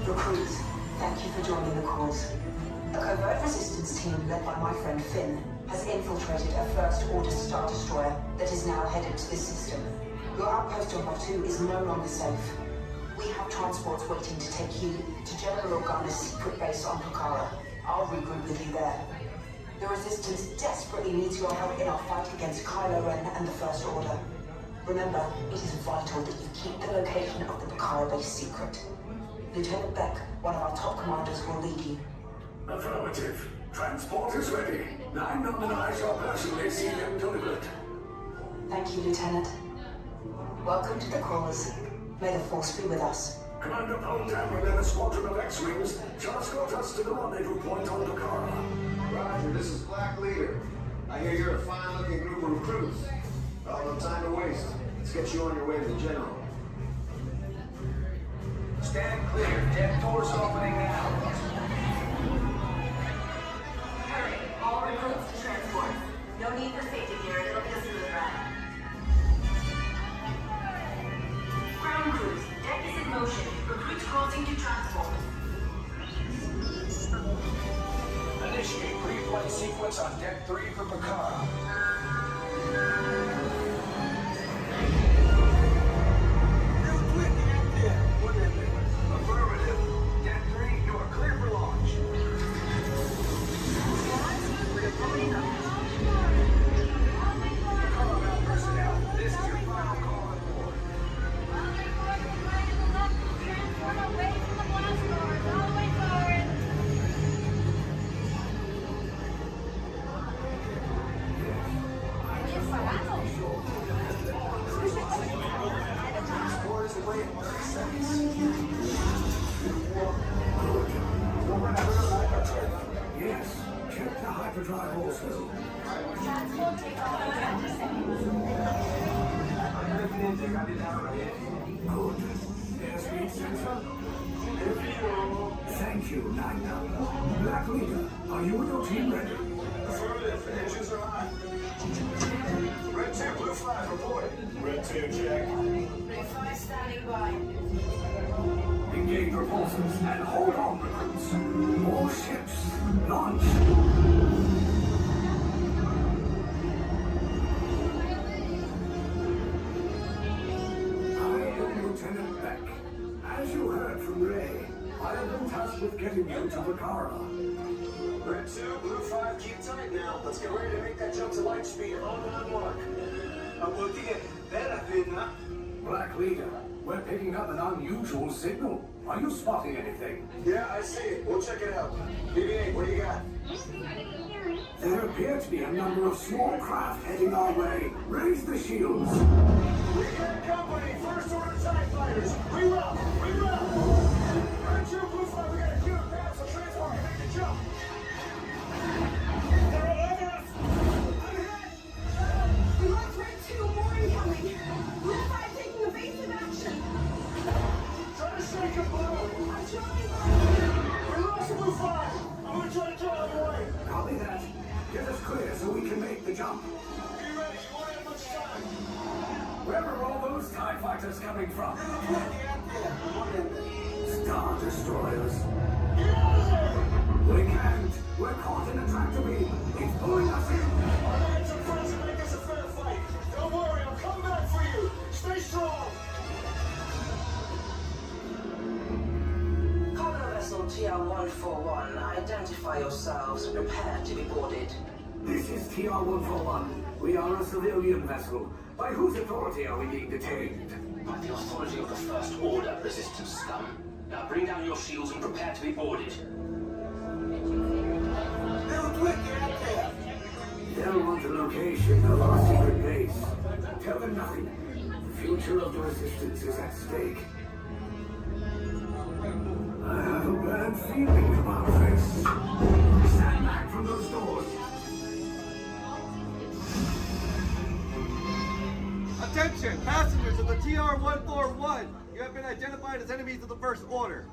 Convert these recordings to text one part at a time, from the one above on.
Recruits, thank you for joining the cause. A covert resistance team led by my friend Finn has infiltrated a First Order Star Destroyer that is now headed to this system. Your outpost on Batu is no longer safe. We have transports waiting to take you to General Organa's secret base on Pucara. I'll regroup with you there. The Resistance desperately needs your help in our fight against Kylo Ren and the First Order. Remember, it is vital that you keep the location of the Pucara base secret. Lieutenant Beck, one of our top commanders, will lead you. Affirmative. Transport is ready. 9 and I shall personally see them delivered. Thank you, Lieutenant. Welcome to the cause. May the Force be with us. Commander Poltam and then a squadron of X-Wings shall escort us to the rendezvous point on Pucara. Roger, this is Black Leader. I hear you're a fine-looking group of recruits. Well, no time to waste. Let's get you on your way to the General. Stand clear. Deck doors opening now. Hurry. All recruits to transport. No need for safety gear. It'll be a smooth ride. Ground crews. Deck is in motion. Recruits crossing to transport. Initiate pre-flight sequence on Deck 3 for Pucara. Affirmative. Deck 3, you are clear for launch. Pucara personnel, this is your final call on board. Away from the blast doors, all the way forward. Transport is away in 30 seconds. Yes, check the hyperdrive also. Transport take off in 20 seconds. Good. Airspeed sensor. Thank you, Nina. Black Leader, are you and your team ready? Affirmative. Engines are hot. Red 2, Blue 5, reporting. Red 2, check. Blue 5 standing by. Engage repulsors and hold on, recruits. More ships. Launch. I am Lieutenant Beck. As you heard from Ray, I have been tasked with getting you to Pucara. Red 2, Blue 5, keep tight now. Let's get ready to make that jump to light speed on that mark. Black Leader, we're picking up an unusual signal. Are you spotting anything? Yeah, I see it. We'll check it out. BB-8, what do you got? There appear to be a number of small craft heading our way. Raise the shields. We got company. First Order TIE fighters. Reroute. Reroute. Red 2, Blue 5, we got a clear path, so transport can make the jump. They're all over us. I'm hit. We lost Red 2. More incoming. Blue 5 taking evasive action. Try to shake him, Blue. I'm trying. We lost Blue 5. I'm gonna try to draw him away. Copy that. Get us clear so we can make the jump. Be ready. You won't have much time. Where are all those TIE fighters coming from? Star Destroyers. Get out of there. We can't. We're caught in a tractor beam. It's pulling us in. Our lives are friends and make this a fair fight. Don't worry, I'll come back for you. Stay strong. Cargo vessel TR-141, identify yourselves and prepare to be boarded. This is TR-141. We are a civilian vessel. By whose authority are we being detained? By the authority of the First Order, Resistance scum. Now bring down your shields and prepare to be boarded. They'll want the location of our secret base. Tell them nothing. The future of the Resistance is at stake. I have a bad feeling about this. Stand back from those doors. Attention, passengers of the TR-141. You have been identified as enemies of the First Order.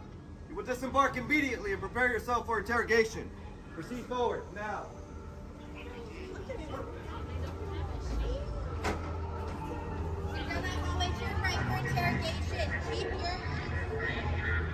You will disembark immediately and prepare yourself for interrogation. Proceed forward, now. Go that hallway to your right for interrogation. Keep your...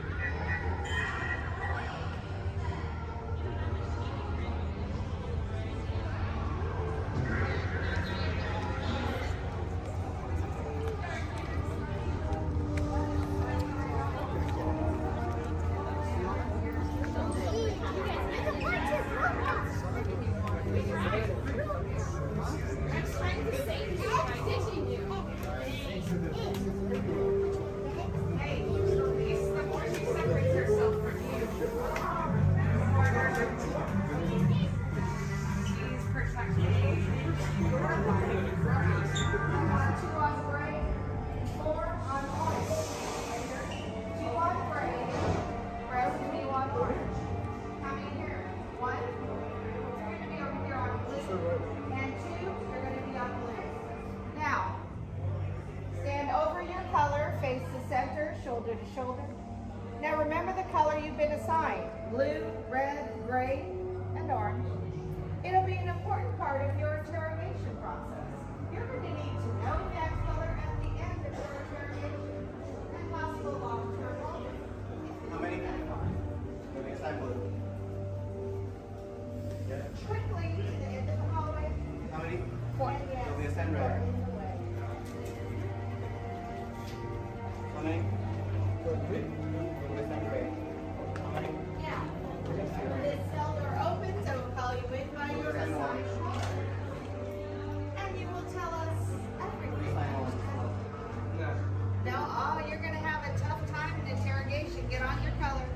shoulder to shoulder. Now remember the color you've been assigned: blue, red, gray, and orange. It'll be an important part of your interrogation process. You're going to need to know that color at the end of your interrogation and possible long-term motive. How many? Moving aside blue. Yeah. Quickly to the end of the hallway. How many? 4. Moving aside red. How many? 3. Moving aside gray. How many? Now, this cell door opens, I will call you in by your assigned color. And you will tell us everything. No, oh, you're going to have a tough time in interrogation. Get on your color.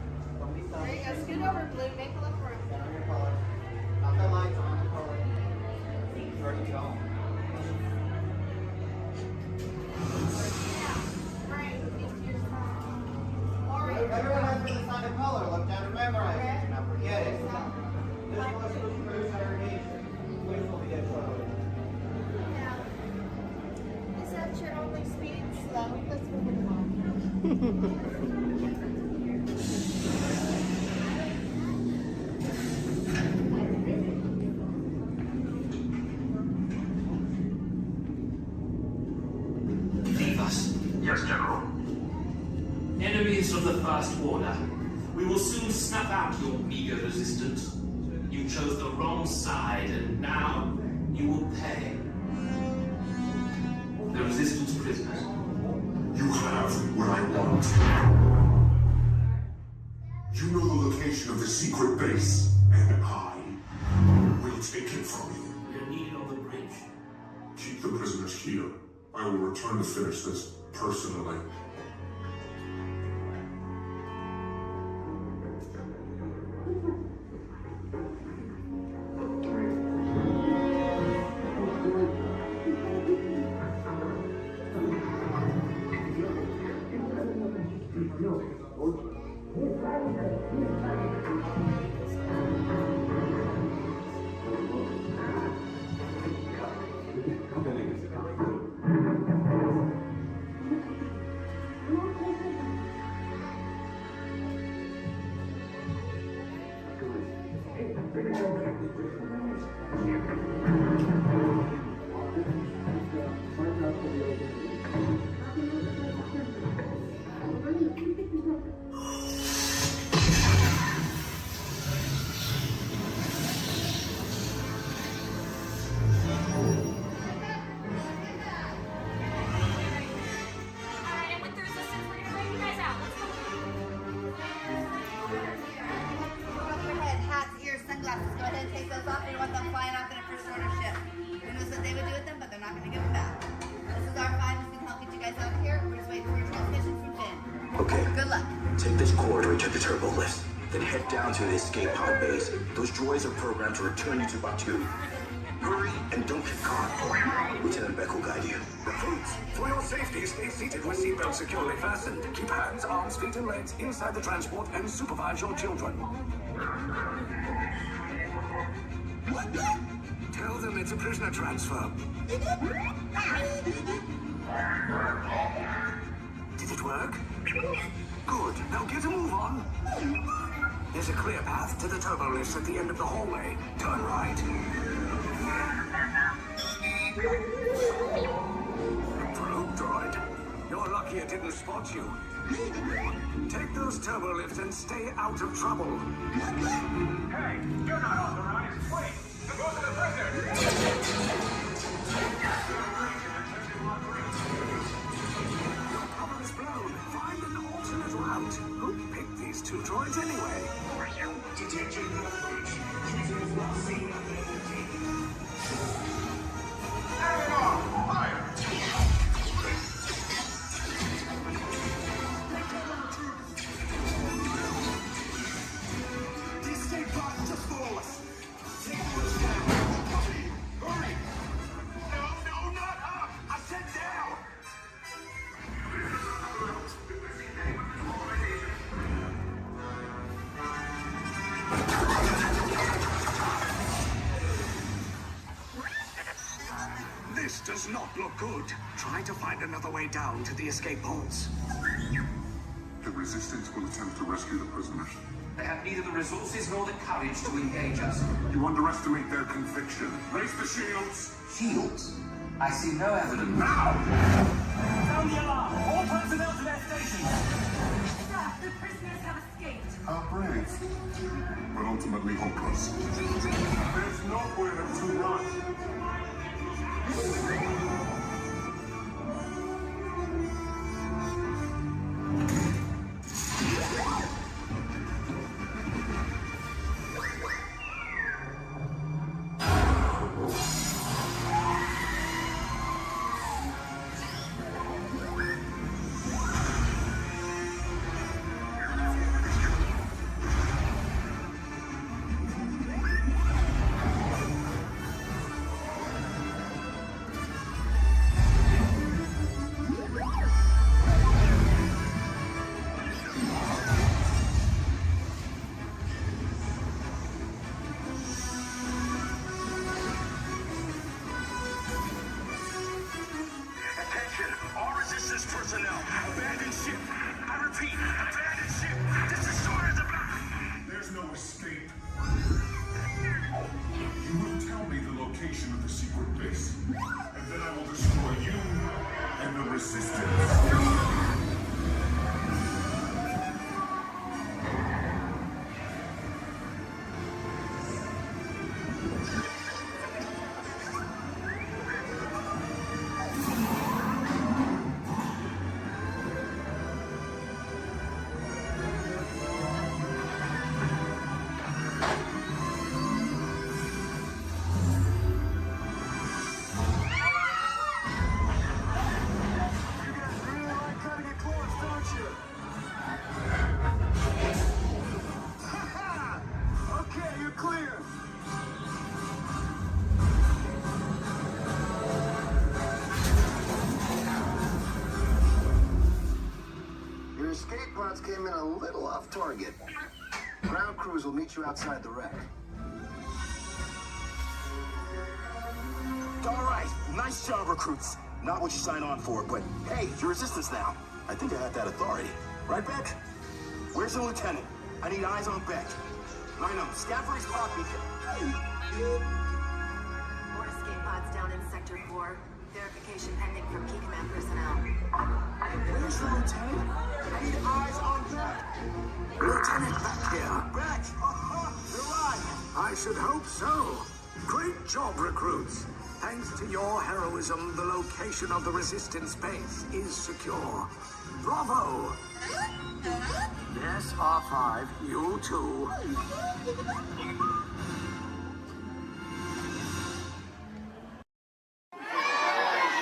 There you go. Scoot over, Blue. Make a little room. Get on your color. Not the lights, on the color. Ready to go. Now, Frank, into your side. Orange. Everyone has been assigned a color. Look down and memorize it. Do not forget it. This was for interrogation. Please will be get trouble. Now, is that your only speed? Slow. Let's move it along. Leave us. Yes, General. Enemies of the First Order. We will soon snuff out your meager resistance. You chose the wrong side, and now you will pay. The Resistance prisoners. You have what I want. You know the location of the secret base, and I will take it from you. We are needed on the bridge. Keep the prisoners here. I will return to finish this personally. Alright, and with the resistance, we're gonna break you guys out. Let's go. Over your head, hats, ears, sunglasses. Go ahead and take those off. We want them flying off in a first order ship. Who knows what they would do with them, but they're not going to give them back. This is our 5. We can help get you guys out of here. We're just waiting for a transmission from Finn. Okay. Good luck. Take this corridor to the turbo lift. Then head down to the escape pod base. Those droids are programmed to return you to Batu. Hurry and don't get caught. Lieutenant Beck will guide you. Recruits, for your safety, stay seated with seatbelts securely fastened. Keep hands, arms, feet, and legs inside the transport and supervise your children. Tell them it's a prisoner transfer. Did it work? Good. Now get a move on. There's a clear path to the turbo lifts at the end of the hallway. Turn right. Probe droid. You're lucky it didn't spot you. Take those turbo lifts and stay out of trouble. Hey, you're not authorized. Wait, go to the prison. Your cover is blown. Find an alternate route. Who picked these two droids anyway? Detection breach. Users not seen at the This does not look good. Try to find another way down to the escape pods. Resistance will attempt to rescue the prisoners. They have neither the resources nor the courage to engage us. You underestimate their conviction. Raise the shields! Shields? I see no evidence. Now! Sound the alarm! All personnel to their stations! Sir, the prisoners have escaped. How brave, but ultimately hopeless. There's nowhere to run. Attention, all resistance personnel. Abandon ship. I repeat, abandon ship. This destroyer is about. There's no escape. You will tell me the location of the secret base, and then I will destroy you and the Resistance. You guys really like cutting it close, don't you? Okay, you're clear. Your escape pods came in a little off target. Ground crews will meet you outside the wreck. All right, nice job, recruits. Not what you signed on for, but hey, you're Resistance now. I think I have that authority. Right, Beck? Where's the lieutenant? I need eyes on Beck. I know, scan for his clock beacon. More escape pods down in Sector 4. Verification pending from key command personnel. Where's the lieutenant? I need eyes on Beck. Lieutenant back here. Beck! You're right. I should hope so. Great job, recruits. Thanks to your heroism, the location of the Resistance base is secure. Bravo! Yes, R5, you too.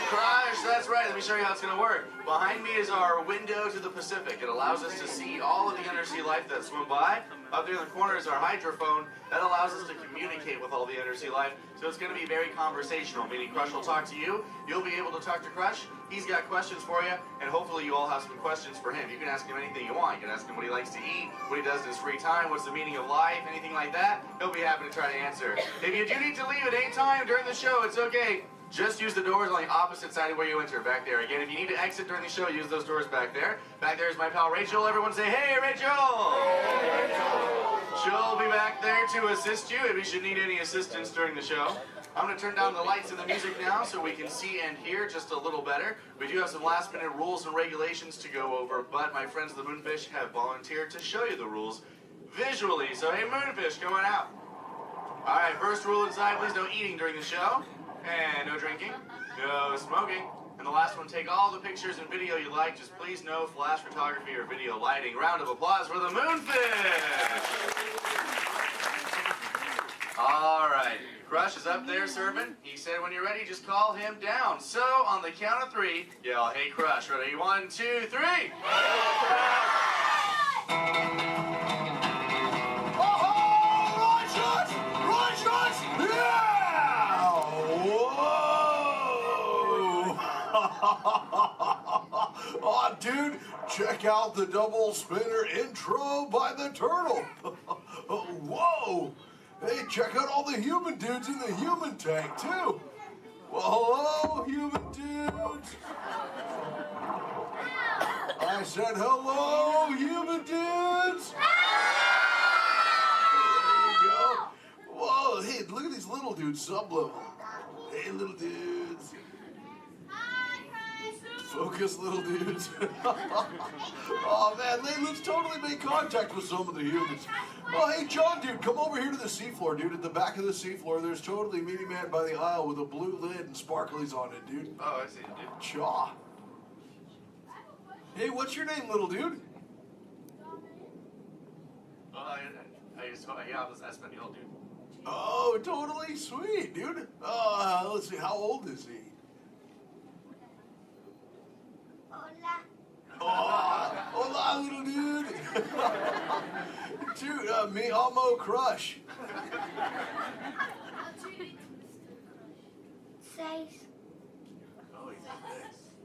Crash, that's right. Let me show you how it's going to work. Behind me is our window to the Pacific. It allows us to see all of the undersea life that swim by. Up there in the corner is our hydrophone. That allows us to communicate with all the undersea life. So it's going to be very conversational, meaning Crush will talk to you. You'll be able to talk to Crush. He's got questions for you, and hopefully you all have some questions for him. You can ask him anything you want. You can ask him what he likes to eat, what he does in his free time, what's the meaning of life, anything like that. He'll be happy to try to answer. If you do need to leave at any time during the show, it's okay. Just use the doors on the opposite side of where you enter, back there. Again, if you need to exit during the show, use those doors back there. Back there is my pal Rachel. Everyone say, hey, Rachel! Hey, Rachel! She'll be back there to assist you if you should need any assistance during the show. I'm going to turn down the lights and the music now so we can see and hear just a little better. We do have some last-minute rules and regulations to go over, but my friends the Moonfish have volunteered to show you the rules visually. So, hey, Moonfish, come on out. All right, first rule inside, please no eating during the show. And no drinking, no smoking. And the last one, take all the pictures and video you like, just please no flash photography or video lighting. Round of applause for the Moonfish! All right, Crush is up there serving. He said when you're ready, just call him down. So on the count of 3, yell, hey Crush. Ready, 1, 2, 3. Hey Crush! Oh, dude, check out the double spinner intro by the turtle. Whoa! Hey, check out all the human dudes in the human tank, too. Well, hello, human dudes. I said hello, human dudes! There you go. Whoa, hey, look at these little dudes, sub-level. Hey, little dudes. Focus, little dudes. Oh, man, let's totally make contact with some of the humans. Oh, hey, John, dude, come over here to the seafloor, dude. At the back of the seafloor, there's totally a mini man by the aisle with a blue lid and sparklies on it, dude. Oh, I see, dude. Chaw. Hey, what's your name, little dude? Oh, yeah, I'm Espanol, dude. Oh, totally sweet, dude. Let's see, how old is he? Hola, little dude. Dude, me amo crush. Oh, he's nice.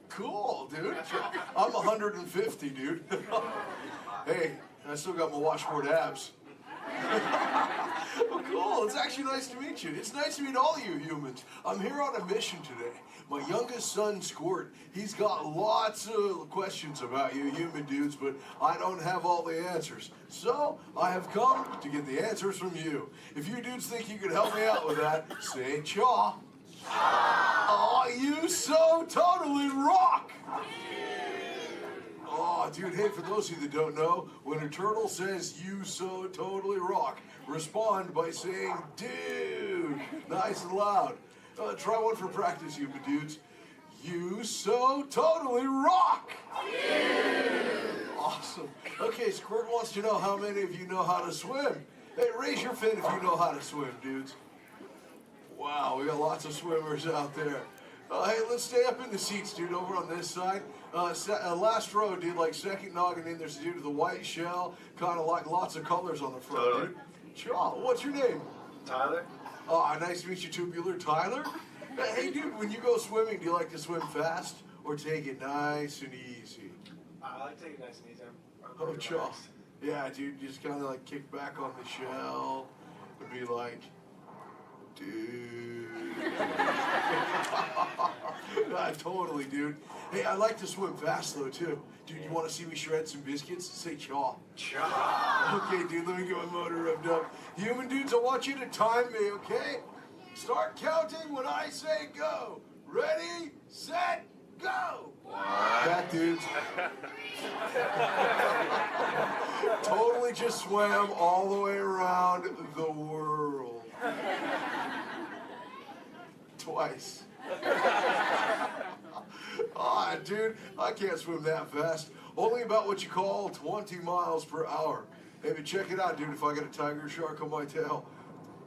Cool, dude. I'm 150, dude. Hey, I still got my washboard abs. Well, cool. It's actually nice to meet you. It's nice to meet all you humans. I'm here on a mission today. My youngest son, Squirt, he's got lots of questions about you human dudes, but I don't have all the answers. So, I have come to get the answers from you. If you dudes think you can help me out with that, say chaw. Oh, you so totally rock! Oh, dude, hey, for those of you that don't know, when a turtle says, you so totally rock, respond by saying, dude, nice and loud. Try one for practice, human dudes. You so totally rock! Awesome. Okay, Squirt wants to know how many of you know how to swim. Hey, raise your fin if you know how to swim, dudes. Wow, we got lots of swimmers out there. Hey, let's stay up in the seats, dude, over on this side. Last row, dude, like second noggin in, there's a dude with a white shell, kind of like lots of colors on the front, dude. Chaw, what's your name? Tyler. Oh, nice to meet you, tubular Tyler. Hey, dude, when you go swimming, do you like to swim fast or take it nice and easy? I like to take it nice and easy. I'm Oh, chaw. Yeah, dude, just kind of like kick back on the shell and be like, dude. Totally, dude. Hey, I like to swim fast, though, too. Dude, you want to see me shred some biscuits? Say chaw. Chaw. Okay, dude, let me get my motor revved up. Human dudes, I want you to time me, okay? Start counting when I say go. Ready, set, go. That dudes. Totally just swam all the way around the world. Twice. Ah, dude, I can't swim that fast. Only about what you call 20 miles per hour. Hey, but check it out, dude. If I got a tiger shark on my tail,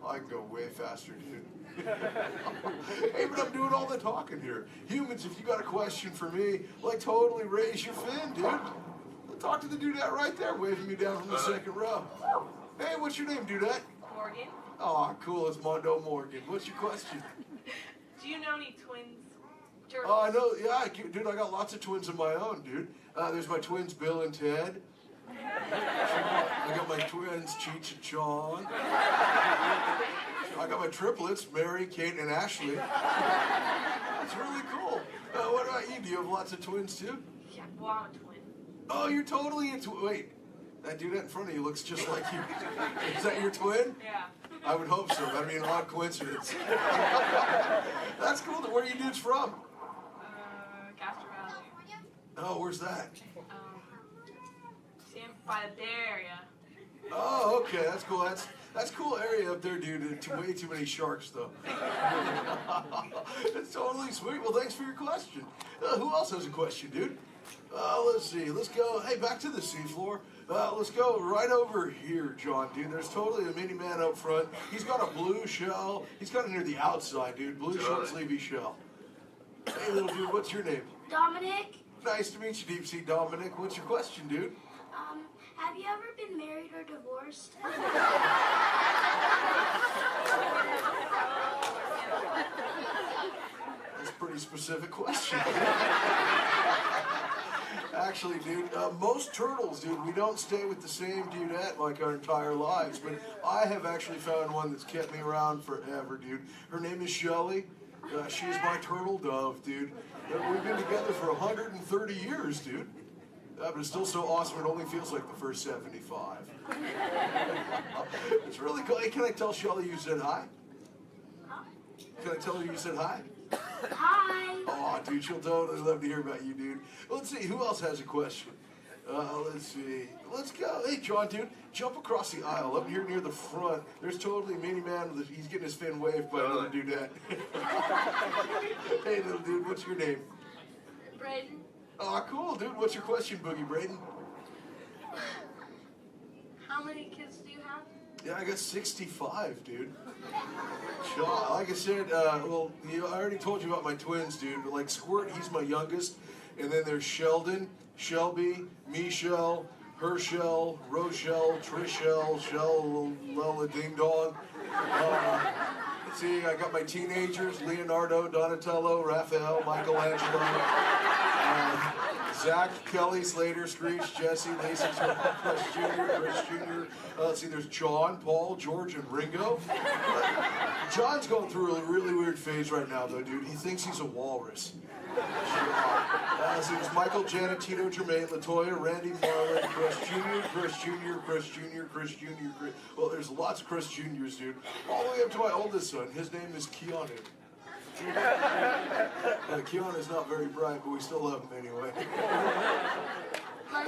I can go way faster, dude. Hey, but I'm doing all the talking here. Humans, if you got a question for me, like totally raise your fin, dude. Talk to the dudette right there, waving me down from the second row. Hey, what's your name, dudette? Morgan. Oh, cool. It's Mondo Morgan. What's your question? Do you know any twins? Turtles? Oh, I know. Yeah, dude, I got lots of twins of my own, dude. There's my twins, Bill and Ted. I got my twins, Cheech and Chong. I got my triplets, Mary, Kate, and Ashley. That's really cool. What about you? Do you have lots of twins, too? Yeah, well, I'm a twin. Oh, you're totally into... Wait, that dude in front of you looks just like you. Is that your twin? Yeah. I would hope so. That'd be an odd coincidence. That's cool. Where are you dudes from? Castro Valley. Oh, where's that? By the Bay Area. Oh, okay. That's cool. That's cool area up there, dude. Way too many sharks, though. It's totally sweet. Well, thanks for your question. Who else has a question, dude? Let's see. Let's go. Hey, back to the seafloor. Let's go right over here, John, dude. There's totally a mini man up front. He's got a blue shell. He's kind of near the outside, dude. Blue short sleevey shell. Hey, little dude, what's your name? Dominic. Nice to meet you, Deep Sea Dominic. What's your question, dude? Have you ever been married or divorced? That's a pretty specific question. Actually, dude, most turtles, dude, we don't stay with the same dudette like our entire lives, but I have actually found one that's kept me around forever, dude. Her name is Shelly. She's my turtle dove, dude. We've been together for 130 years, dude. But it's still so awesome, it only feels like the first 75. It's really cool. Hey, can I tell Shelly you said hi? Can I tell her you said hi? Hi. Oh, dude, she'll totally love to hear about you, dude. Let's see, who else has a question? Let's see. Let's go. Hey, John, dude, jump across the aisle up here near the front. There's totally a mini man. He's getting his fin waved by another dudette. Hey, little dude, what's your name? Braden. Oh, cool, dude. What's your question, Boogie Braden? How many kids do you have? Yeah, I got 65, dude. John, like I said, I already told you about my twins, dude. But like Squirt, he's my youngest. And then there's Sheldon, Shelby, Michelle, Herschel, Rochelle, Trishelle, Shell, Lella Ding Dong. Let's see, I got my teenagers, Leonardo, Donatello, Raphael, Michelangelo, Zach, Kelly, Slater, Screech, Jesse, Lacey, Chris Jr. Let's see, there's John, Paul, George, and Ringo. John's going through a really weird phase right now, though, dude. He thinks he's a walrus. So there's Michael, Janet, Tito, Jermaine, LaToya, Randy, Marlon, Chris Jr., Chris Jr., Chris Jr., Chris Jr., Chris... Well, there's lots of Chris Jr.'s, dude. All the way up to my oldest son. His name is Keanu. Keanu's not very bright, but we still love him anyway. My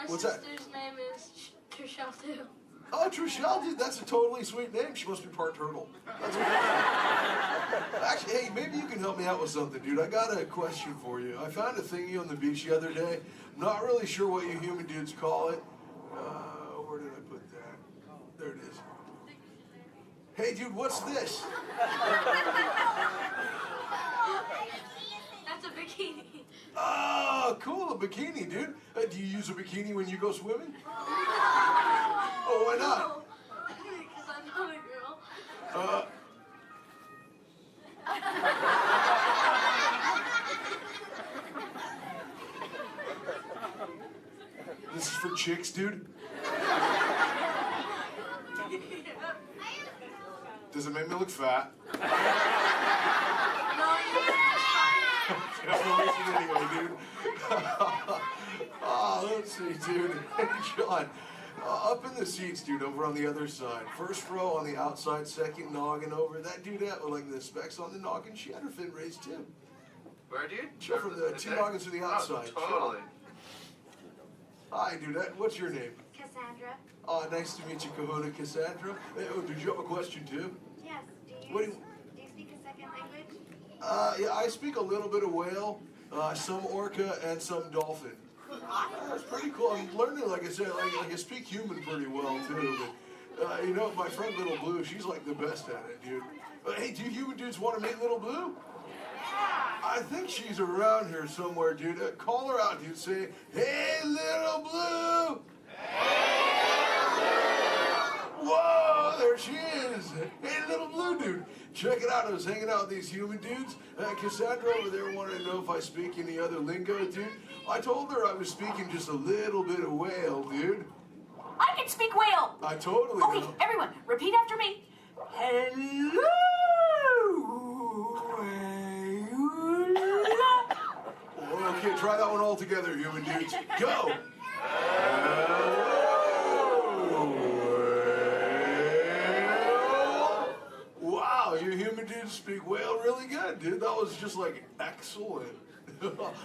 What's that? sister's name is Trishelle too. Oh, Trishelle, dude, that's a totally sweet name. She must be part turtle. That's what Actually, hey, maybe you can help me out with something, dude. I got a question for you. I found a thingy on the beach the other day. I'm not really sure what you human dudes call it. Where did I put that? There it is. Hey, dude, what's this? That's a bikini. Oh, cool, a bikini, dude. Do you use a bikini when you go swimming? Oh, why not? Because I'm not a girl. This is for chicks, dude? Does it make me look fat? Anyway, dude. Let's see, dude. Hey, John. Up in the seats, dude, over on the other side. First row on the outside, second noggin over. That dudette with like the specs on the noggin, she had her fin raised too. Where, dude? Sure, from the two noggins to the outside. Oh, totally. Hi, dudette. What's your name? Cassandra. Oh, nice to meet you, Kahuna Cassandra. Hey, oh, did you have a question too? Yes. Do What you speak a second language? Yeah, I speak a little bit of whale, some orca, and some dolphin. That's pretty cool. I'm learning, like I said, like I speak human pretty well too. But you know, my friend Little Blue, she's like the best at it, dude. Hey, do you human dudes want to meet Little Blue? I think she's around here somewhere, dude. Call her out, dude. Say, "Hey, Little Blue." Whoa, there she is. Hey, Little Blue, dude. Check it out. I was hanging out with these human dudes. Cassandra over there wanted to know if I speak any other lingo, dude. I told her I was speaking just a little bit of whale, dude. I can speak whale. I totally Okay, know. everyone, repeat after me. Hello. Okay, try that one all together, human dudes. Go. Wow, you human dudes speak whale really good, dude. That was just like excellent.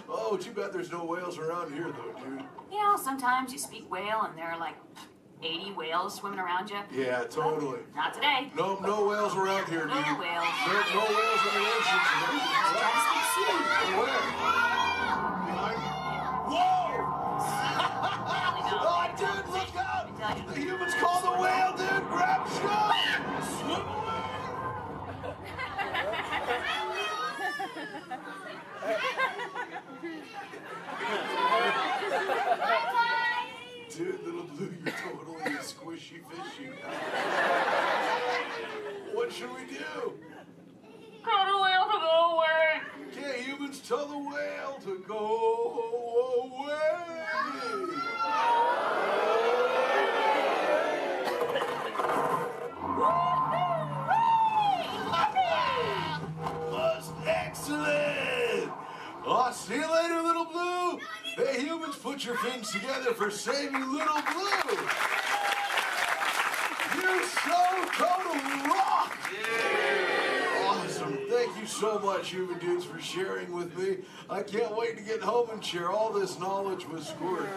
Oh, too bad there's no whales around here, though, dude. You know, sometimes you speak whale and there are like 80 whales swimming around you. Yeah, totally. Not today. No whales around here, dude. No whales. No whales in the ocean. Try to speak sea. Where? Whoa! Oh, dude, look out! The humans call the whale, dude! Grab shot! Swim away! Dude, Little Blue, you're totally a squishy fishy. What should we do? Tell the whale to go away. Okay, humans, tell the whale to go away. Was excellent. Oh, see you later, Little Blue. Hey, humans, put put your fins together for saving Little Blue. You so totally rock. Awesome. Thank you so much, human dudes, for sharing with me. I can't wait to get home and share all this knowledge with Squirt.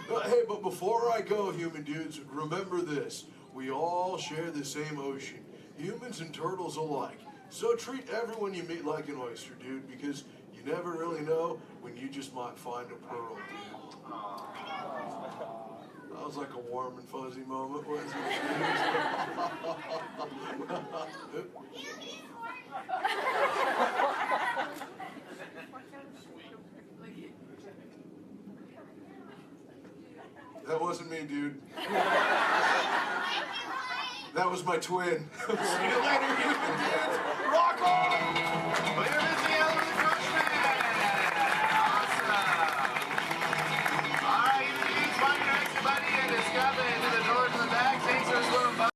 Hey, but before I go, human dudes, remember this. We all share the same ocean, humans and turtles alike. So treat everyone you meet like an oyster, dude, because you never really know when you just might find a pearl, dude. That was like a warm and fuzzy moment, wasn't it? That wasn't me, dude. That was my twin. See you later, human dudes. Rock on! Later, Missy Ellen the Crunchman! Awesome! Alright, you dudes, find your next buddy and discover into the doors in the back. Thanks for swimming by.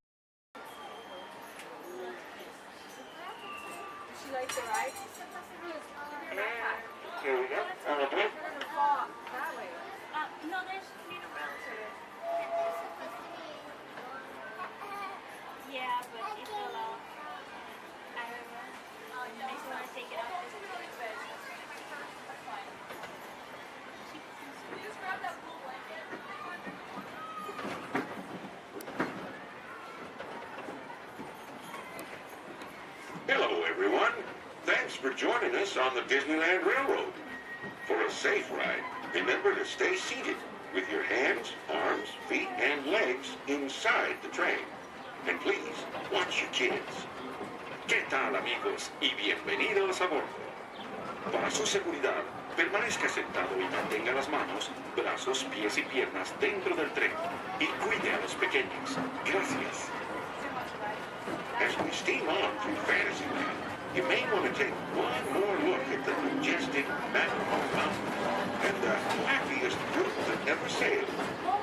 She likes it, right? Here we go. That way. No, there's need a relative. Yeah, but it's a lot. I don't know. I just want to take it off. Just grab that blue blanket. Hello, everyone. Thanks for joining us on the Disneyland Railroad. For a safe ride, remember to stay seated with your hands, arms, feet, and legs inside the train. And please, watch your kids. ¿Qué tal, amigos? Y bienvenidos a bordo. Para su seguridad, permanezca sentado y mantenga las manos, brazos, pies y piernas dentro del tren. Y cuide a los pequeños. Gracias. As we steam on through Fantasyland, you may want to take one more look at the majestic Matterhorn Mountain and the wackiest group that ever sailed.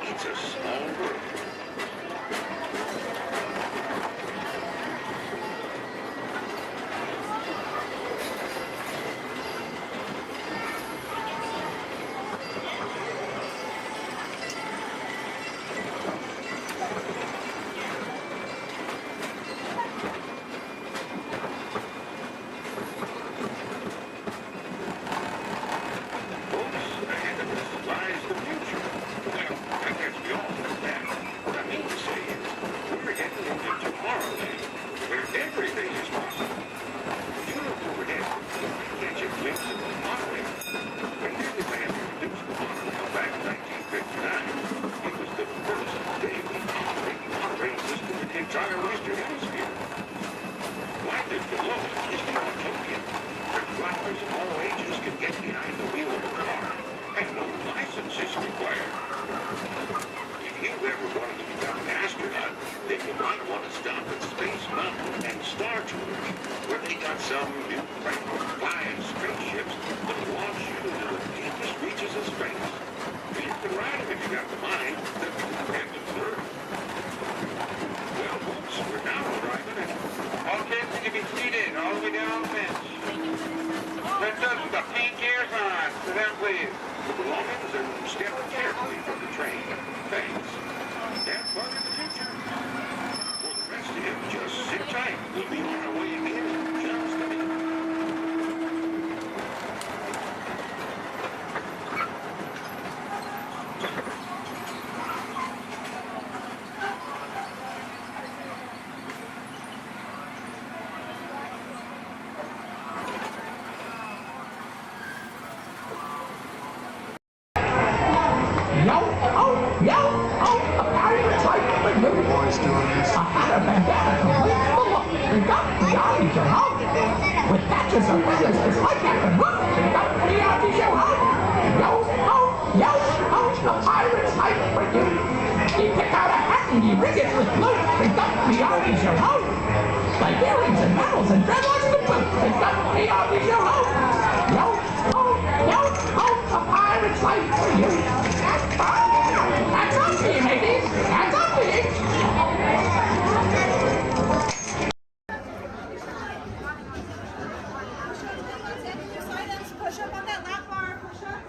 It's a small world. Push up on that lap bar, push up.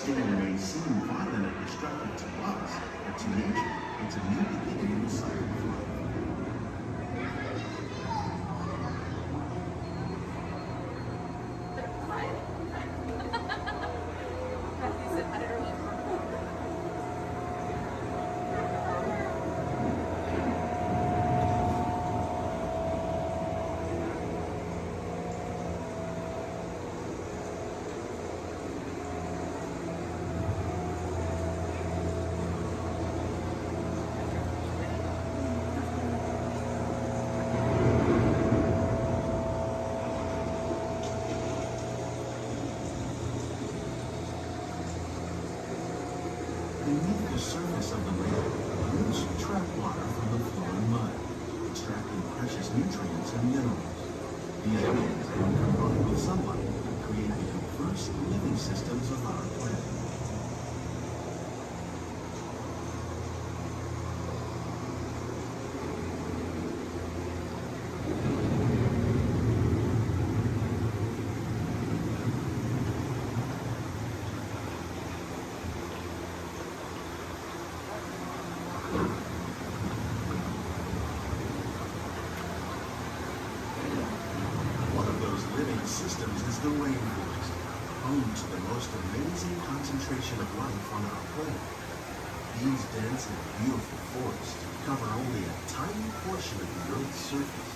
stain may seem violent and destructive to us, but to nature, it's a new beginning in the cycle of life. Beneath the surface of the lake, roots trap water from the flowing mud, extracting precious nutrients and minerals. These elements, when combined with sunlight, create the diverse living systems of our planet. Systems is the rainforest, home to the most amazing concentration of life on our planet. These dense and beautiful forests cover only a tiny portion of the Earth's surface,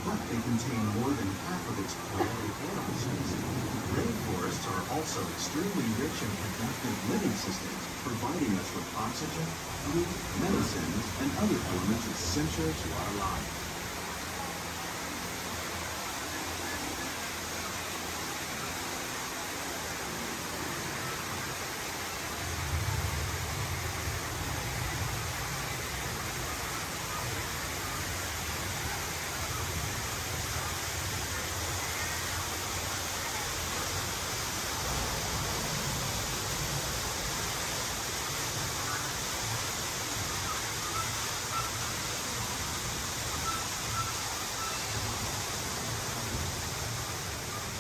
but they contain more than half of its plant and animal species. Rainforests are also extremely rich in productive living systems, providing us with oxygen, food, medicines, and other elements essential to our lives.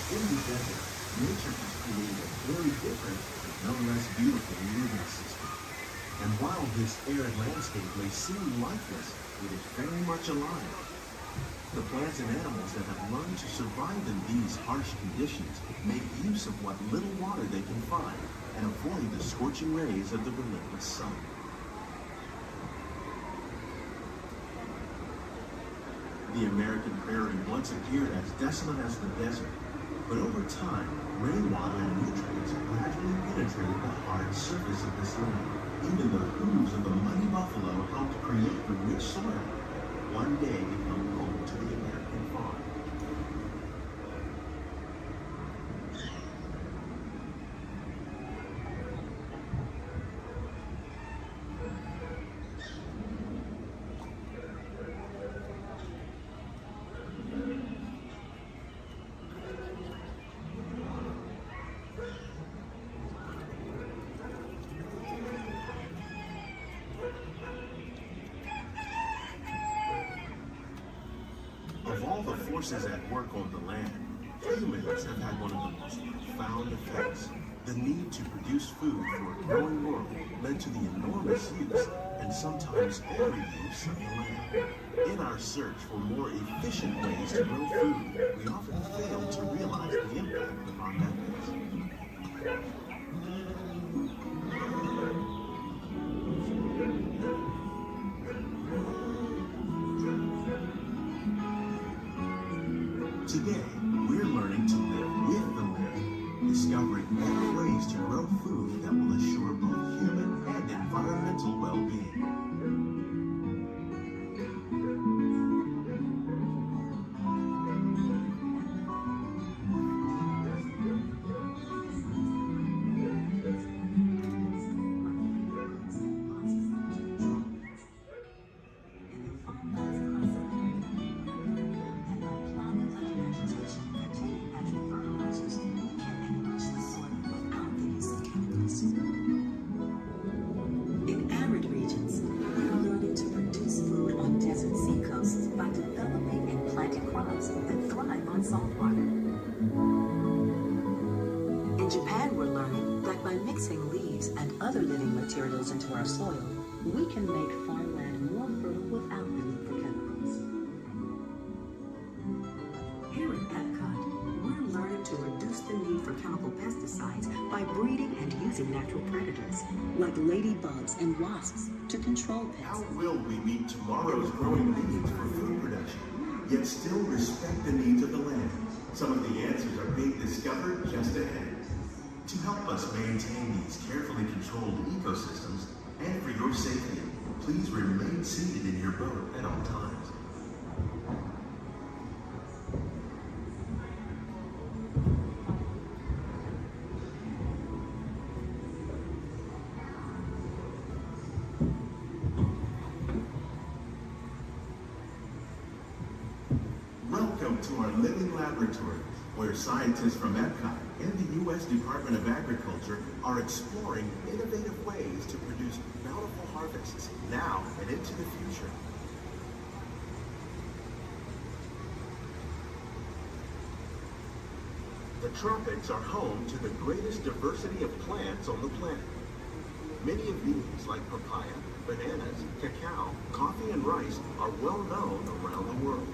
In the desert, nature has created a very different, but no less beautiful living system. And while this arid landscape may seem lifeless, it is very much alive. The plants and animals that have learned to survive in these harsh conditions make use of what little water they can find and avoid the scorching rays of the relentless sun. The American prairie once appeared as desolate as the desert. But over time, rainwater and nutrients gradually penetrated the hard surface of this land. Even the hooves of the mighty buffalo helped create the rich soil, one day become home to the American farm. Of all the forces at work on the land, humans have had one of the most profound effects. The need to produce food for a growing world led to the enormous use, and sometimes overuse, of the land. In our search for more efficient ways to grow food, we often fail to realize the impact of our methods. Today, we're learning to live with the land, discovering better ways to grow food that will assure both human and environmental well-being. In arid regions, we're learning to produce food on desert seacoasts by developing and planting crops that thrive on salt water. In Japan, we're learning that By mixing leaves and other living materials into our soil, we can make farmland more fertile without the need for chemicals. Here at Epcot, we're learning to reduce the need for chemical pesticides by breeding and using natural predators, like ladybugs and wasps, to control pests. How will we meet tomorrow's growing needs for food production, yet still respect the needs of the land? Some of the answers are being discovered just ahead. To help us maintain these carefully controlled ecosystems, and for your safety, please remain seated in your boat at all times. Welcome to our living laboratory, where scientists from Epcot and the U.S. Department of Agriculture are exploring innovative ways to produce bountiful harvests now and into the future. The tropics are home to the greatest diversity of plants on the planet. Many of these, like papaya, bananas, cacao, coffee, and rice, are well known around the world.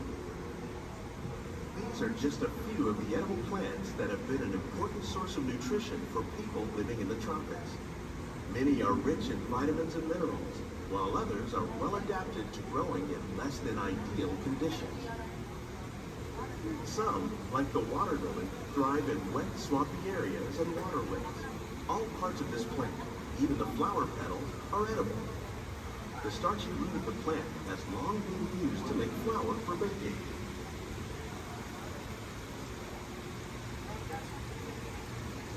These are just a few of the edible plants that have been an important source of nutrition for people living in the tropics. Many are rich in vitamins and minerals, while others are well adapted to growing in less than ideal conditions. Some, like the water lily, thrive in wet, swampy areas and waterways. All parts of this plant, even the flower petals, are edible. The starchy root of the plant has long been used to make flour for baking.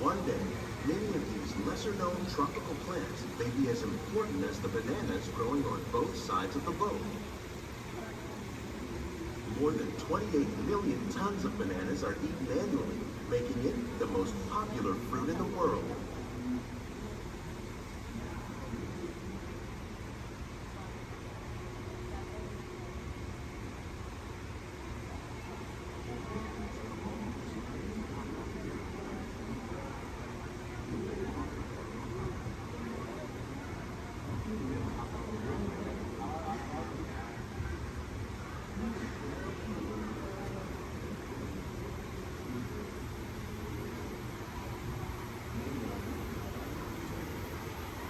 One day, many of these lesser-known tropical plants may be as important as the bananas growing on both sides of the boat. More than 28 million tons of bananas are eaten annually, making it the most popular fruit in the world.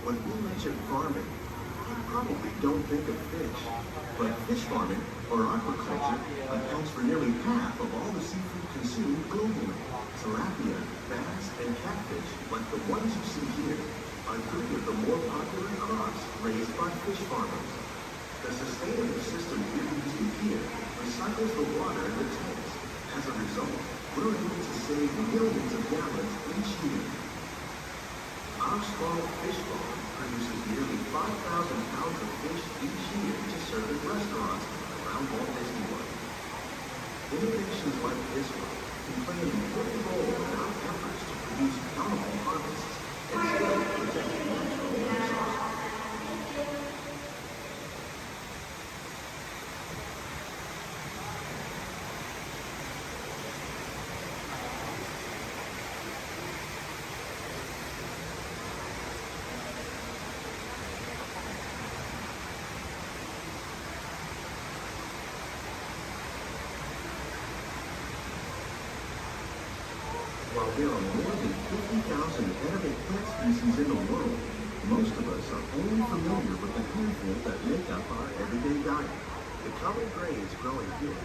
When we mention farming, you probably don't think of fish. But fish farming, or aquaculture, accounts for nearly half of all the seafood consumed globally. Tilapia, bass, and catfish, like the ones you see here, are three of the more popular crops raised by fish farmers. The sustainable system we're using here recycles the water in the tanks. As a result, we're able to save millions of gallons each year. Our small fish farm produces nearly 5,000 pounds of fish each year to serve at restaurants around Walt Disney World. Innovations like this one can play an important role in our efforts to produce bountiful harvests and still protect natural resources. While there are more than 50,000 edible plant species in the world, most of us are only familiar with the handful that make up our everyday diet. The common grains growing here,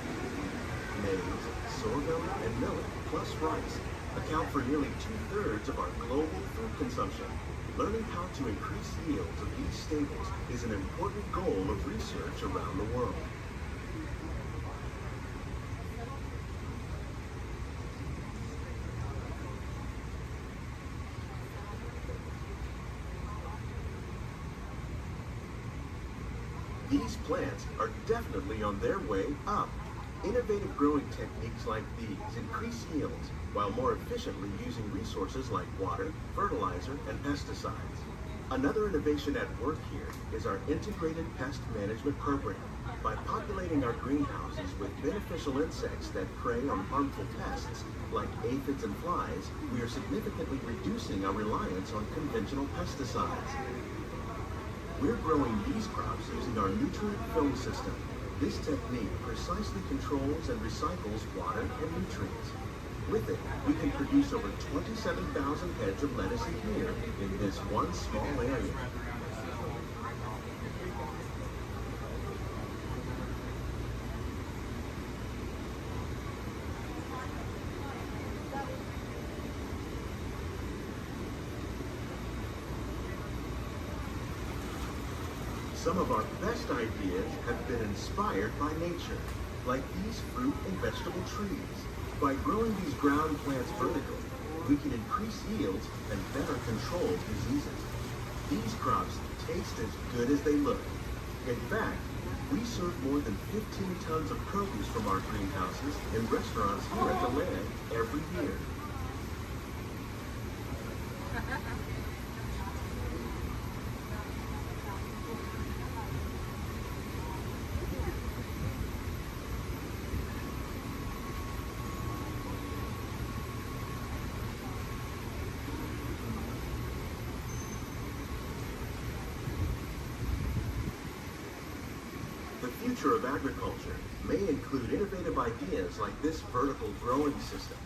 maize, sorghum, and millet, plus rice, account for nearly 2/3 of our global food consumption. Learning how to increase yields of these staples is an important goal of research around the world. These plants are definitely on their way up. Innovative growing techniques like these increase yields while more efficiently using resources like water, fertilizer, and pesticides. Another innovation at work here is our integrated pest management program. By populating our greenhouses with beneficial insects that prey on harmful pests, like aphids and flies, we are significantly reducing our reliance on conventional pesticides. We're growing these crops using our nutrient film system. This technique precisely controls and recycles water and nutrients. With it, we can produce over 27,000 heads of lettuce a year in this one small area. Some of our best ideas have been inspired by nature, like these fruit and vegetable trees. By growing these ground plants vertically, we can increase yields and better control diseases. These crops taste as good as they look. In fact, we serve more than 15 tons of produce from our greenhouses in restaurants here at the land every year. The future of agriculture may include innovative ideas like this vertical growing system.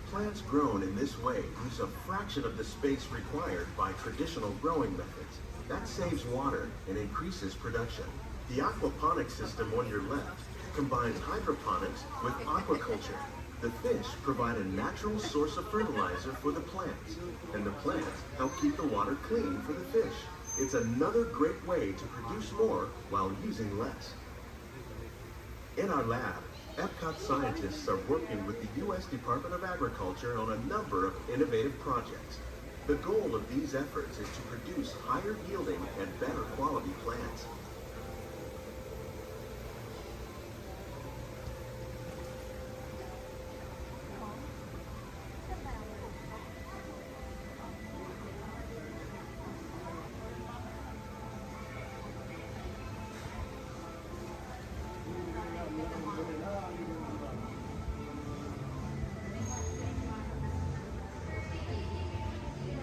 Plants grown in this way use a fraction of the space required by traditional growing methods. That saves water and increases production. The aquaponics system on your left combines hydroponics with aquaculture. The fish provide a natural source of fertilizer for the plants, and the plants help keep the water clean for the fish. It's another great way to produce more while using less. In our lab, Epcot scientists are working with the U.S. Department of Agriculture on a number of innovative projects. The goal of these efforts is to produce higher yielding and better quality plants.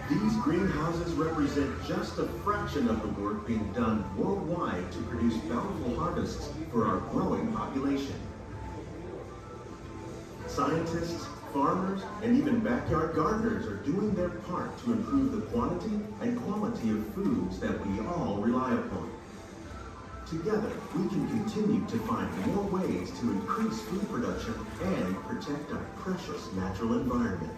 These greenhouses represent just a fraction of the work being done worldwide to produce bountiful harvests for our growing population. Scientists, farmers, and even backyard gardeners are doing their part to improve the quantity and quality of foods that we all rely upon. Together, we can continue to find more ways to increase food production and protect our precious natural environment.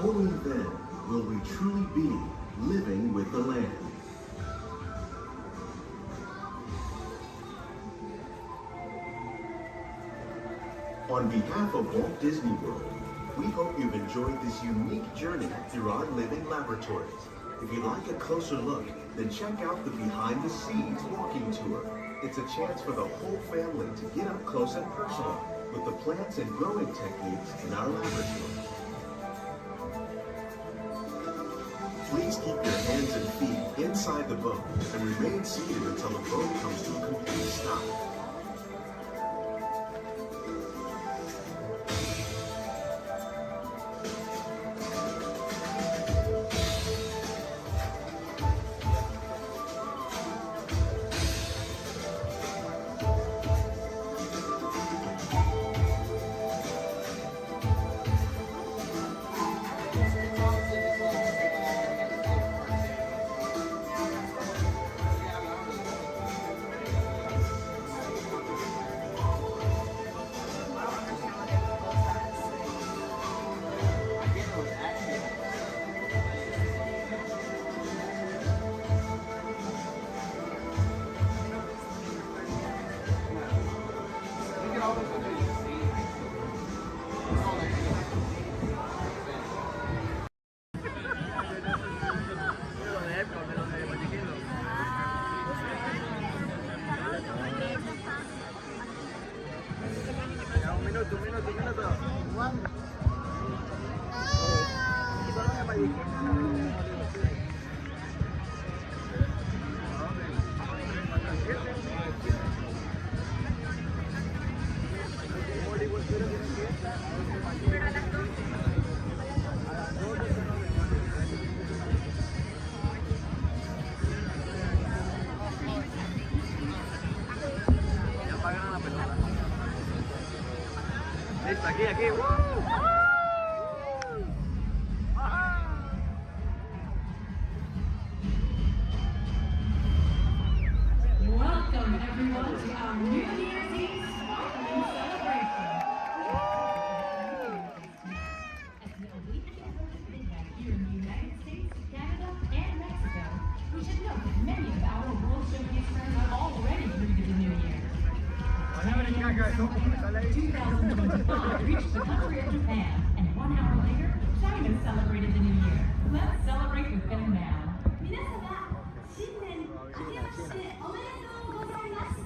Only then will we truly be living with the land. On behalf of Walt Disney World, we hope you've enjoyed this unique journey through our living laboratories. If you'd like a closer look, then check out the Behind the Scenes walking tour. It's a chance for the whole family to get up close and personal with the plants and growing techniques in our laboratory. Please keep your hands and feet inside the boat and remain seated until the boat comes to a complete stop. Aquí, aquí. Welcome everyone to our New Year's Eve sparkling celebration. As the elite Disneyland here in the United States, Canada, and Mexico, we should note that many of our World Showcase friends are already greeted the New Year. 2025 reached the country of Japan, and 1 hour later, China celebrated the New Year. Let's celebrate with them now. 皆様、新年明けましておめでとうございます。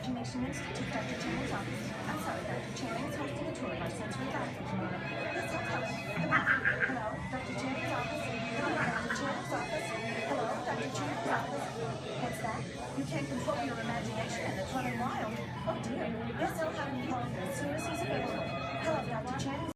Imagination Institute, Dr. Channing's office. I'm sorry, Dr. Channing is hosting a tour of our sensory diaphragm. Yes, hello, Dr. Channing's office. Hello, Dr. Channing's office. Hello, Dr. Channing's office. What's that? You can't control your imagination and it's running wild. Oh dear. Yes, I'll have him call you as soon as he's available. Hello, Dr. Channing's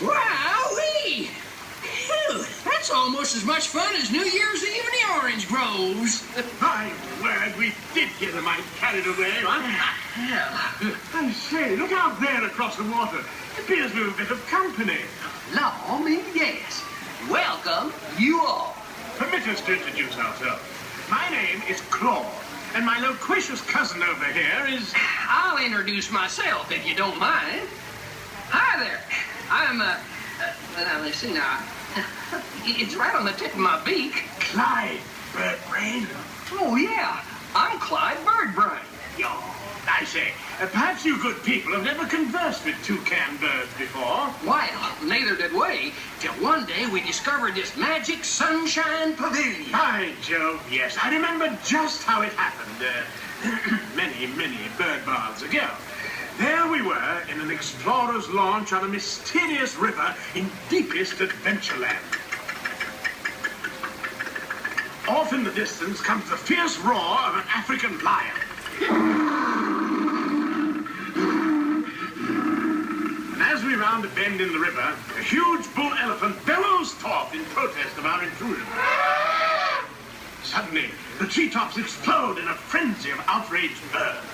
Wowee! Phew, that's almost as much fun as New Year's Eve in the orange groves. My word, we did get a mite carried away, huh? Yeah. I say, look out there across the water. It appears we're a bit of company. Law me, yes. Welcome, you all. Permit us to introduce ourselves. My name is Claude, and my loquacious cousin over here is... I'll introduce myself, if you don't mind. Hi there. I'm, now, let's see now. It's right on the tip of my beak. Clyde Birdbrain. Oh, yeah. I'm Clyde Birdbrain. I say, perhaps you good people have never conversed with toucan birds before. Well, neither did we, till one day we discovered this magic sunshine pavilion. By Jove, yes. I remember just how it happened. Many bird baths ago. There we were in an explorer's launch on a mysterious river in deepest Adventureland. Off in the distance comes the fierce roar of an African lion. And as we round a bend in the river, a huge bull elephant bellows forth in protest of our intrusion. Suddenly, the treetops explode in a frenzy of outraged birds.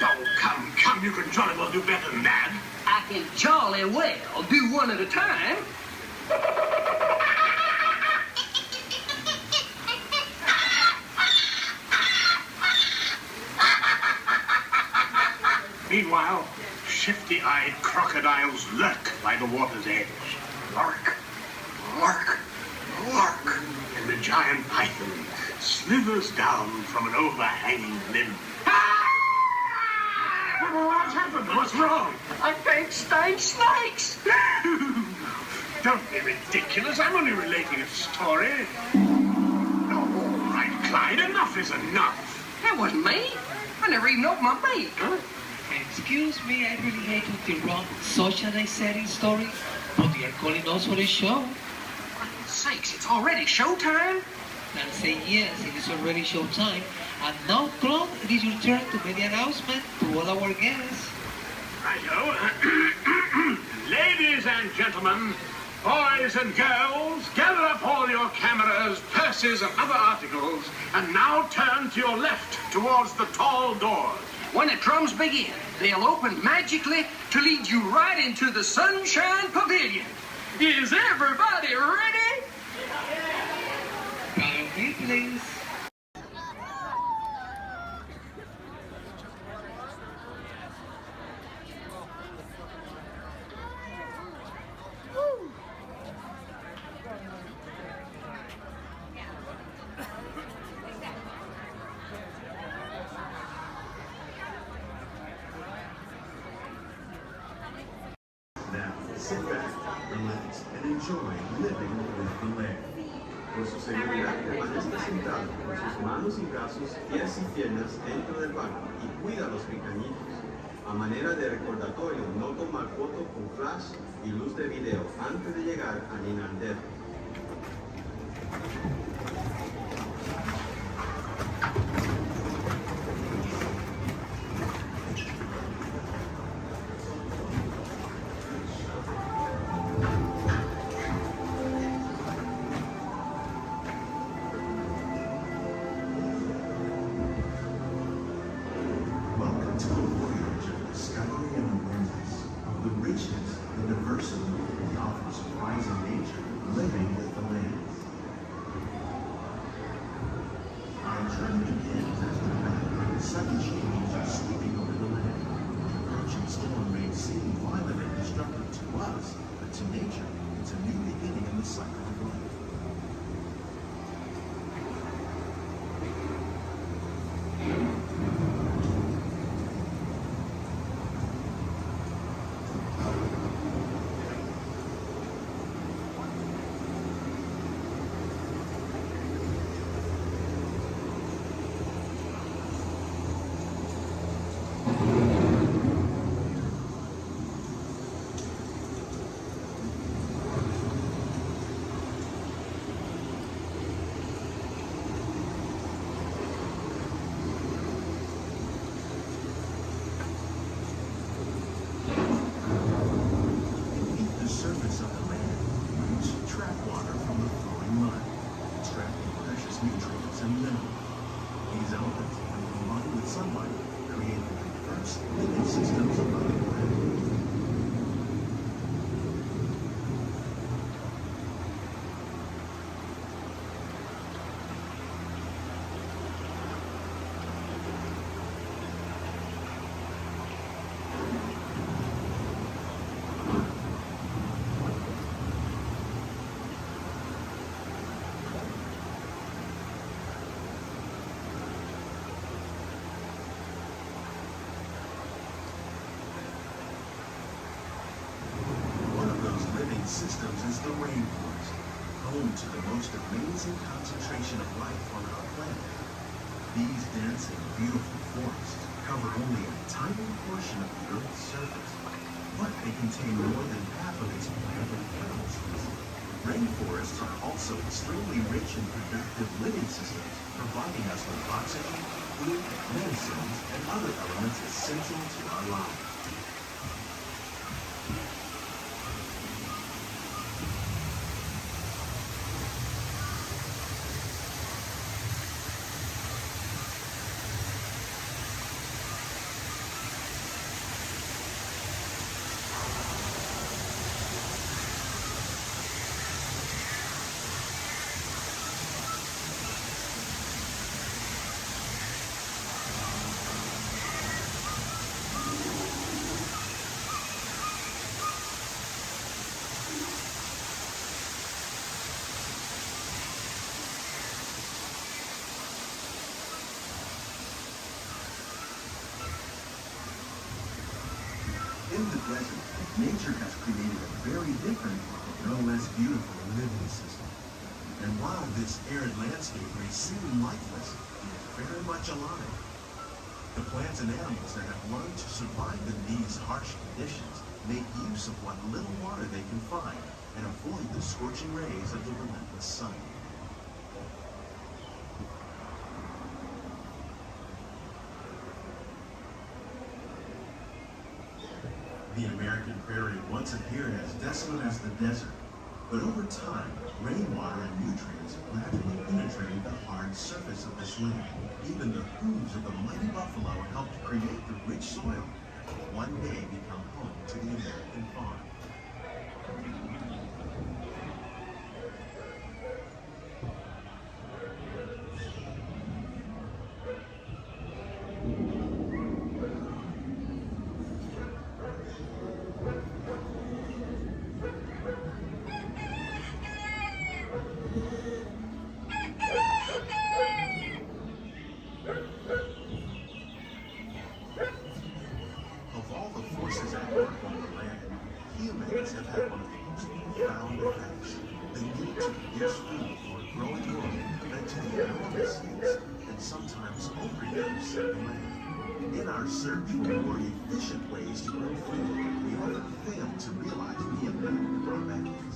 Oh, come, you can jolly well do better than that. I can jolly well do one at a time. Meanwhile, shifty-eyed crocodiles lurk by the water's edge. Lurk, lurk, lurk. And the giant python slithers down from an overhanging limb. What's happened? What's wrong? I think snakes. Don't be ridiculous. I'm only relating a story. Oh, all right, Clyde. Enough is enough. That wasn't me. I never even opened my beak. Huh? Excuse me, I really hate to interrupt such an exciting story, but they are calling us for a show. For sakes, it's already showtime? And say yes, it is already showtime. And now, Claude, it is your turn to make the announcement to all our guests. Righto. Ladies and gentlemen, boys and girls, gather up all your cameras, purses, and other articles, and now turn to your left towards the tall doors. When the drums begin, they'll open magically to lead you right into the Sunshine Pavilion. Is everybody ready? Follow me, please. Now, sit back, relax, and enjoy living with the land. Por su seguridad, permanezca sentado con sus manos y brazos, pies y piernas dentro del barco y cuida a los pequeñitos. A manera de recordatorio, no tomar foto con flash y luz de video antes de llegar al inandero. Welcome to a voyage of discovery and awareness of the richness, the diversity, and often surprising nature living with the land. Our journey begins after night. Sudden changes are sweeping over the land. The approaching storm may seem violent and destructive to us, but to nature, it's a new beginning in the cycle of life. Beneath the surface of the land, roots trap water from the flowing mud, extracting precious nutrients and minerals. These elements, when combined with sunlight, create the diverse living systems above the ground. One of those living systems is the rainforest, home to the most amazing concentration of life on our planet. These dense and beautiful forests cover only a tiny portion of the Earth's surface, but they contain more than half of its plant and animal species. Rainforests are also extremely rich in productive living systems, providing us with oxygen, food, medicines, and other elements essential to our lives. In the desert, nature has created a very different, no less beautiful living system. And while this arid landscape may seem lifeless, it is very much alive. The plants and animals that have learned to survive in these harsh conditions make use of what little water they can find and avoid the scorching rays of the relentless sun. The American prairie once appeared as desolate as the desert, but over time, rainwater and nutrients gradually penetrated the hard surface of this land. Even the hooves of the mighty buffalo helped create the rich soil that will one day become home to the American farm. Have had one of the most profound effects. The need to produce food for a growing world led to the enormous use and sometimes overuse of the land. In our search for more efficient ways to grow food, we often fail to realize the impact of our methods.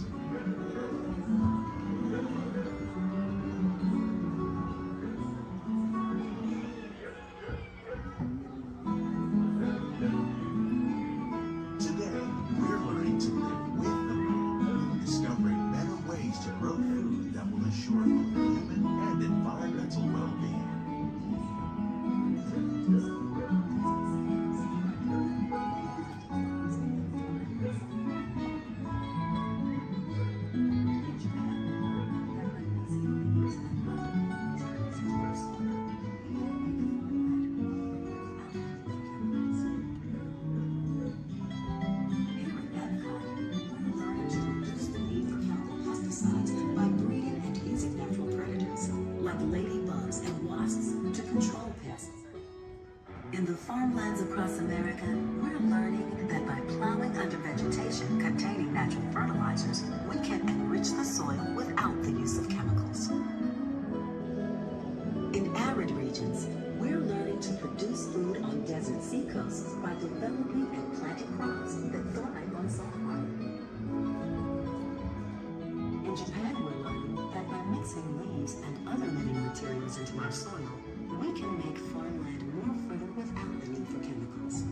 In the farmlands across America, we're learning that by plowing under vegetation containing natural fertilizers, we can enrich the soil without the use of chemicals. In arid regions, we're learning to produce food on desert seacoasts by developing and planting crops that thrive on salt water. In Japan, we're learning that by mixing leaves and other living materials into our soil, we can make farmland more fertile without the need for chemicals.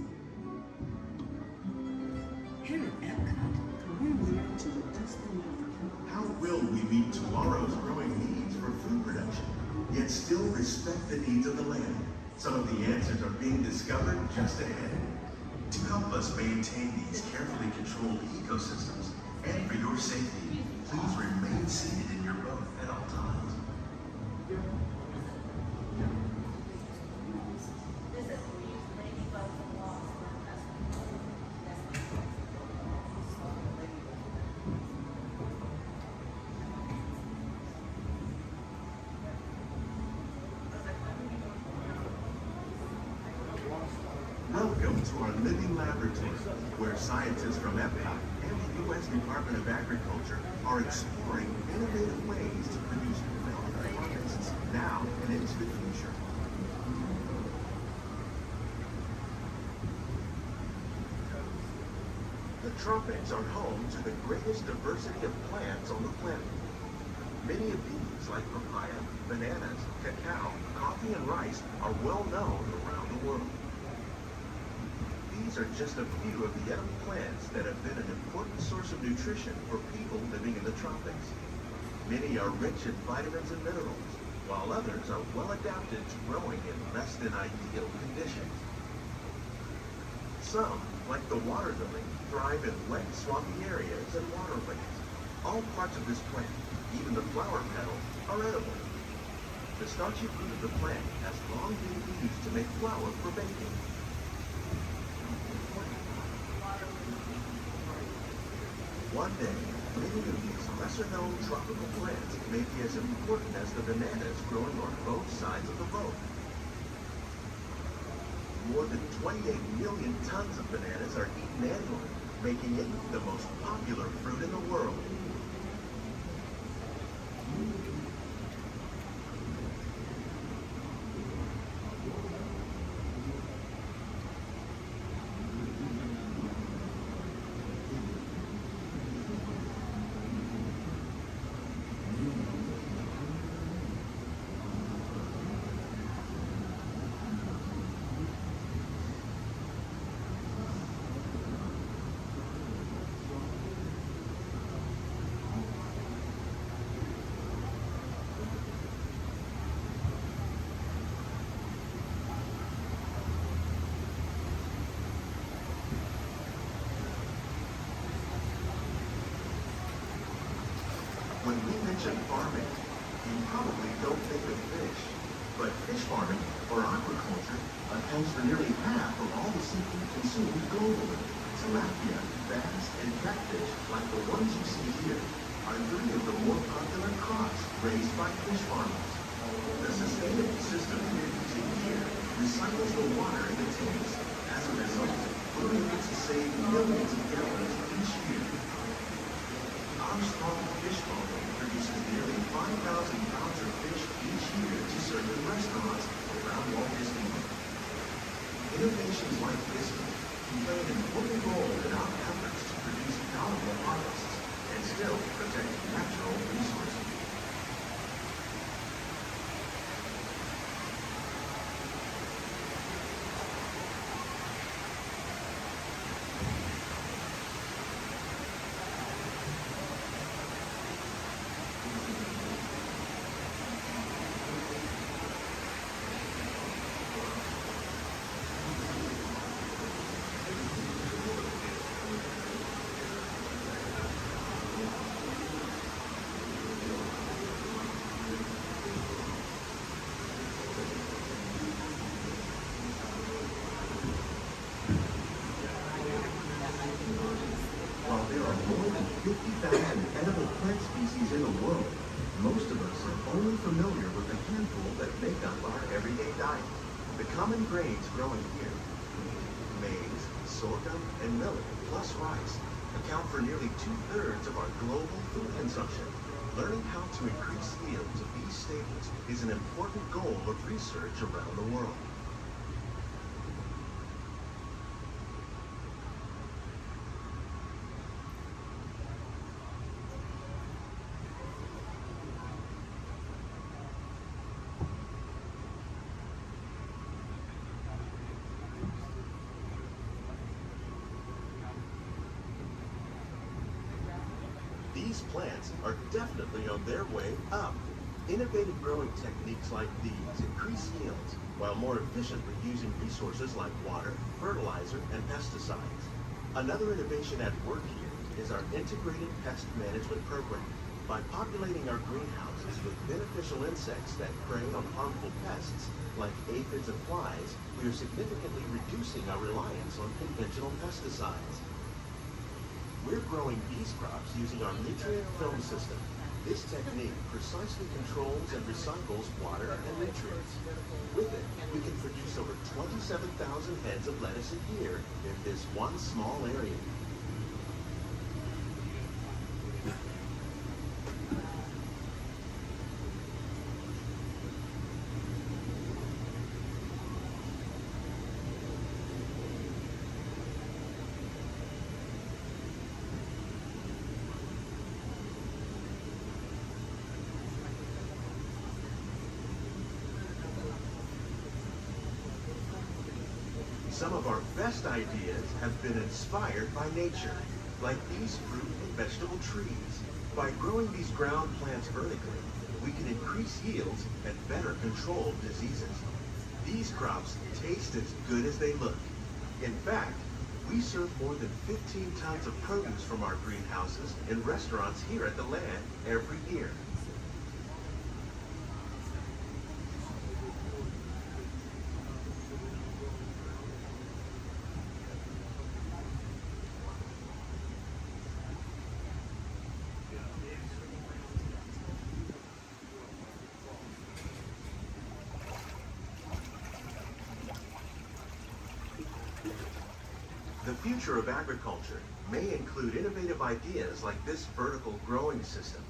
Here at Epcot, we're learning to reduce the need for chemicals. How will we meet tomorrow's growing needs for food production, yet still respect the needs of the land? Some of the answers are being discovered just ahead. To help us maintain these carefully controlled ecosystems, and for your safety, please remain seated in your boat at all times. Welcome to our living laboratory, where scientists from Epcot and the U.S. Department of Agriculture are exploring innovative ways to produce development harvests now and into the future. The tropics are home to the greatest diversity of plants on the planet. Many of these, like papaya, bananas, cacao, coffee, and rice, are well known around the world. These are just a few of the edible plants that have been an important source of nutrition for people living in the tropics. Many are rich in vitamins and minerals, while others are well adapted to growing in less than ideal conditions. Some, like the water lily, thrive in wet, swampy areas and waterways. All parts of this plant, even the flower petals, are edible. The starchy fruit of the plant has long been used to make flour for baking. One day, many of these lesser-known tropical plants may be as important as the bananas growing on both sides of the boat. More than 28 million tons of bananas are eaten annually, making it the most popular fruit in the world. When we mention farming, you probably don't think of fish. But fish farming, or aquaculture, accounts for nearly half of all the seafood consumed globally. Tilapia, bass, and catfish, like the ones you see here, are three of the more popular crops raised by fish farmers. The sustainable system we're using here recycles the water in the tanks. As a result, we're able to save millions of gallons each year. Our small fish farming produces nearly 5,000 pounds of fish each year to serve in restaurants around Walt Disney World. Innovations like this one can play an important role in our efforts to produce bountiful harvests and still protect natural resources. While there are more than 50,000 edible plant species in the world, most of us are only familiar with a handful that make up our everyday diet. The common grains growing here, maize, sorghum, and millet, plus rice, account for nearly 2/3 of our global food consumption. Learning how to increase yields of these staples is an important goal of research around the world. These plants are definitely on their way up. Innovative growing techniques like these increase yields while more efficiently using resources like water, fertilizer, and pesticides. Another innovation at work here is our integrated pest management program. By populating our greenhouses with beneficial insects that prey on harmful pests like aphids and flies, we are significantly reducing our reliance on conventional pesticides. We're growing these crops using our nutrient film system. This technique precisely controls and recycles water and nutrients. With it, we can produce over 27,000 heads of lettuce a year in this one small area. Some of our best ideas have been inspired by nature, like these fruit and vegetable trees. By growing these ground plants vertically, we can increase yields and better control diseases. These crops taste as good as they look. In fact, we serve more than 15 tons of produce from our greenhouses in restaurants here at the land every year. The future of agriculture may include innovative ideas like this vertical growing system.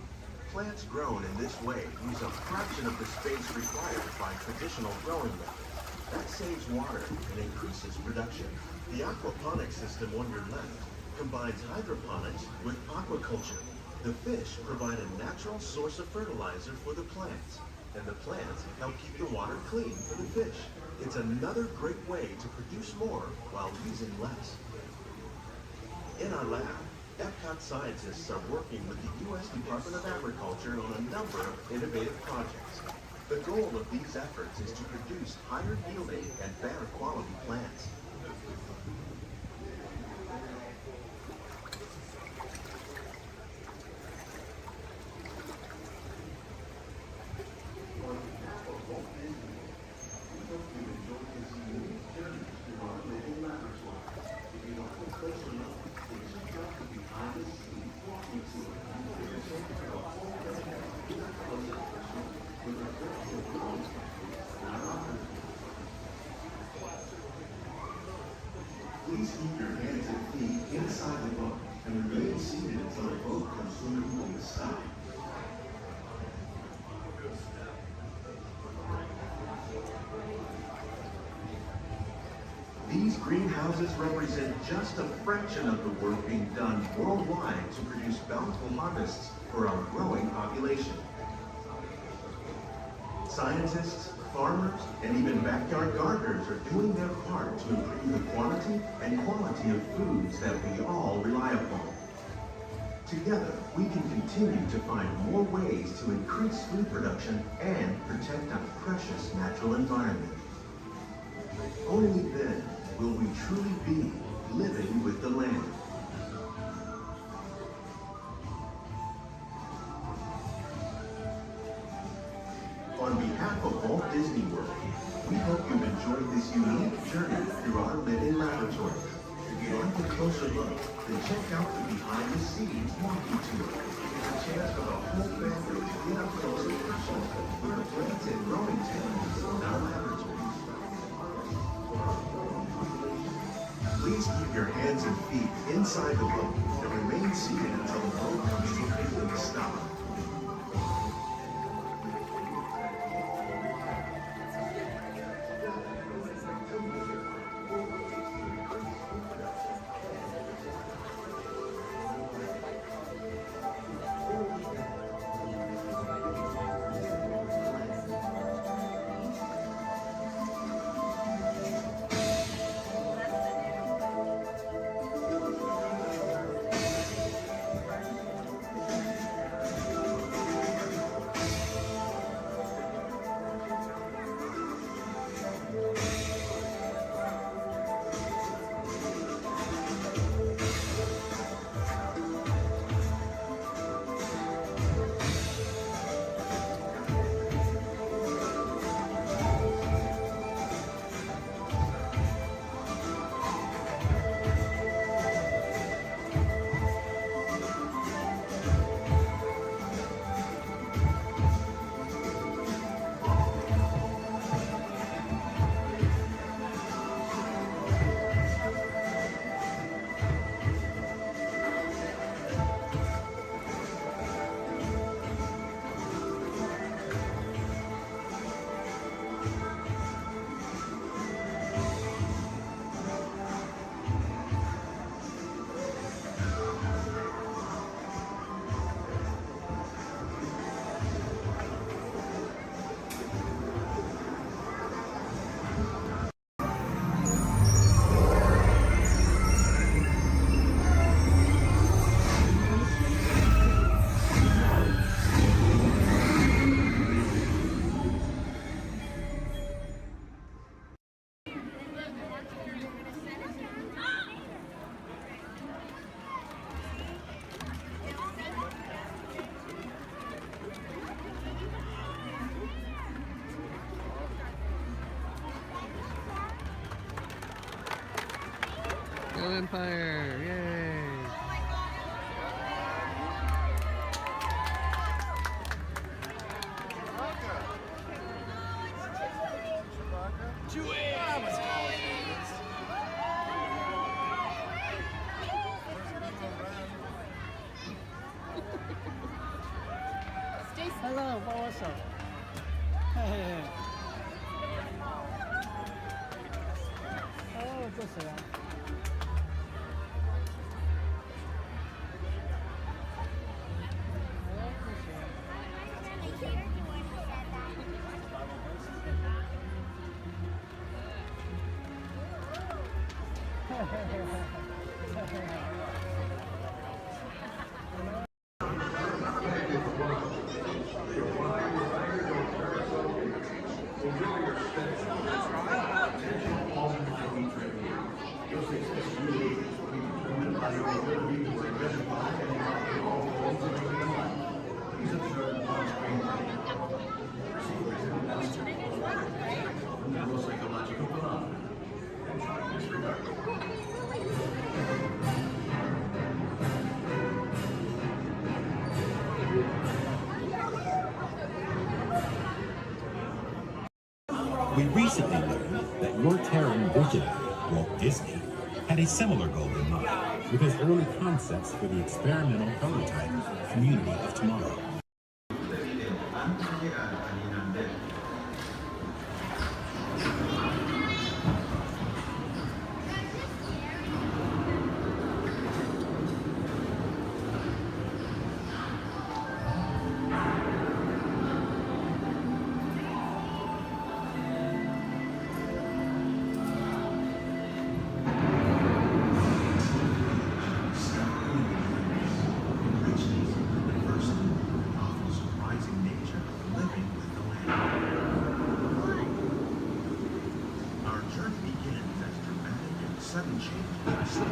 Plants grown in this way use a fraction of the space required by traditional growing methods. That saves water and increases production. The aquaponics system on your left combines hydroponics with aquaculture. The fish provide a natural source of fertilizer for the plants, and the plants help keep the water clean for the fish. It's another great way to produce more while using less. In our lab, Epcot scientists are working with the U.S. Department of Agriculture on a number of innovative projects. The goal of these efforts is to produce higher yielding and better quality plants. Please keep your hands and feet inside the boat and remain seated until the boat comes swimming on the side. These greenhouses represent just a fraction of the work being done worldwide to produce bountiful harvests for our growing population. Scientists, farmers, and even backyard gardeners are doing their part to improve the quantity and quality of foods that we all rely upon. Together, we can continue to find more ways to increase food production and protect our precious natural environment. Only then will we truly be living with the land. On behalf of Walt Disney World, we hope you've enjoyed this unique journey through our living laboratory. If you'd like a closer look, then check out the behind-the-scenes walking tour. It's a chance for the whole family to get up close and personal with the plants and growing techniques in our laboratories. Please keep your hands and feet inside the boat and remain seated until the boat comes to a complete stop. Empire. Yay! Hello, what's up? Hey. Oh, what's that? We recently learned that your Terran visionary, Walt Disney, had a similar goal in mind with his early concepts for the experimental prototype Community of Tomorrow. Sudden change in state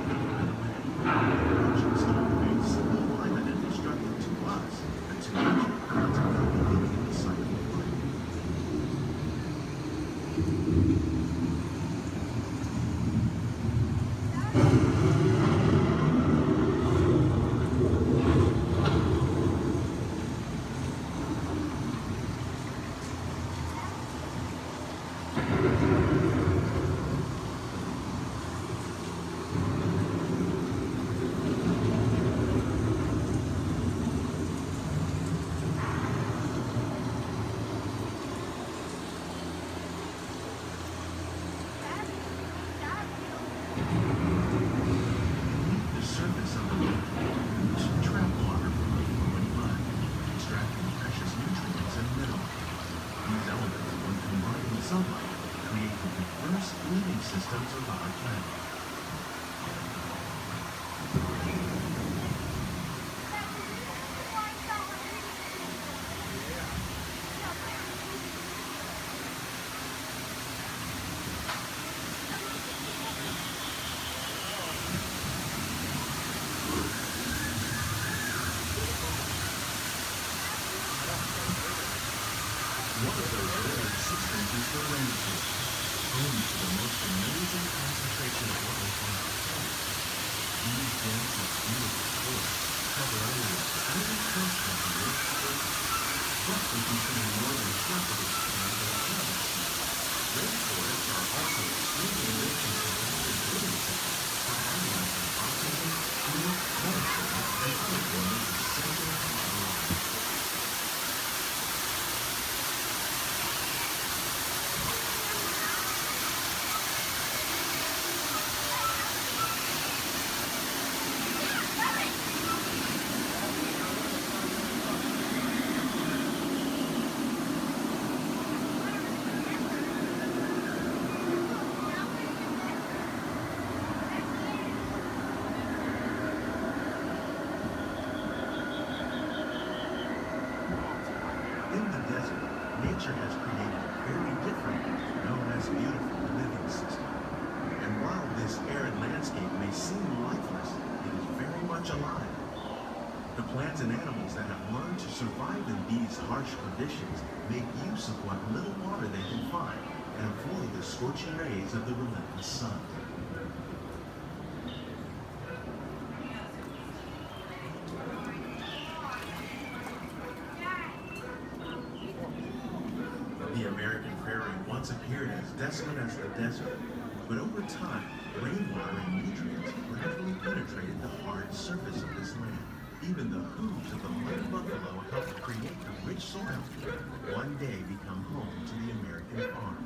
climate and destructive to us, and to nature consequently limiting the cycle of life. Sunlight create the diverse living systems of our planet. One of those living systems is the rainforest, home to the most amazing concentration of life on our planet. These dense and beautiful forests cover only a tiny portion of the Earth's surface, roughly between more than half of its planet and another sea. Rainforests are also extremely rich in synthetic living systems, providing oxygen, fuel, medicine, and other forms of cellular life. Nature has created a very different, known as beautiful living system. And while this arid landscape may seem lifeless, it is very much alive. The plants and animals that have learned to survive in these harsh conditions make use of what little water they can find and avoid the scorching rays of the relentless sun. once appeared as desolate as the desert, but over time, rainwater and nutrients gradually penetrated the hard surface of this land. Even the hooves of the mud buffalo helped create the rich soil one day become home to the American farm.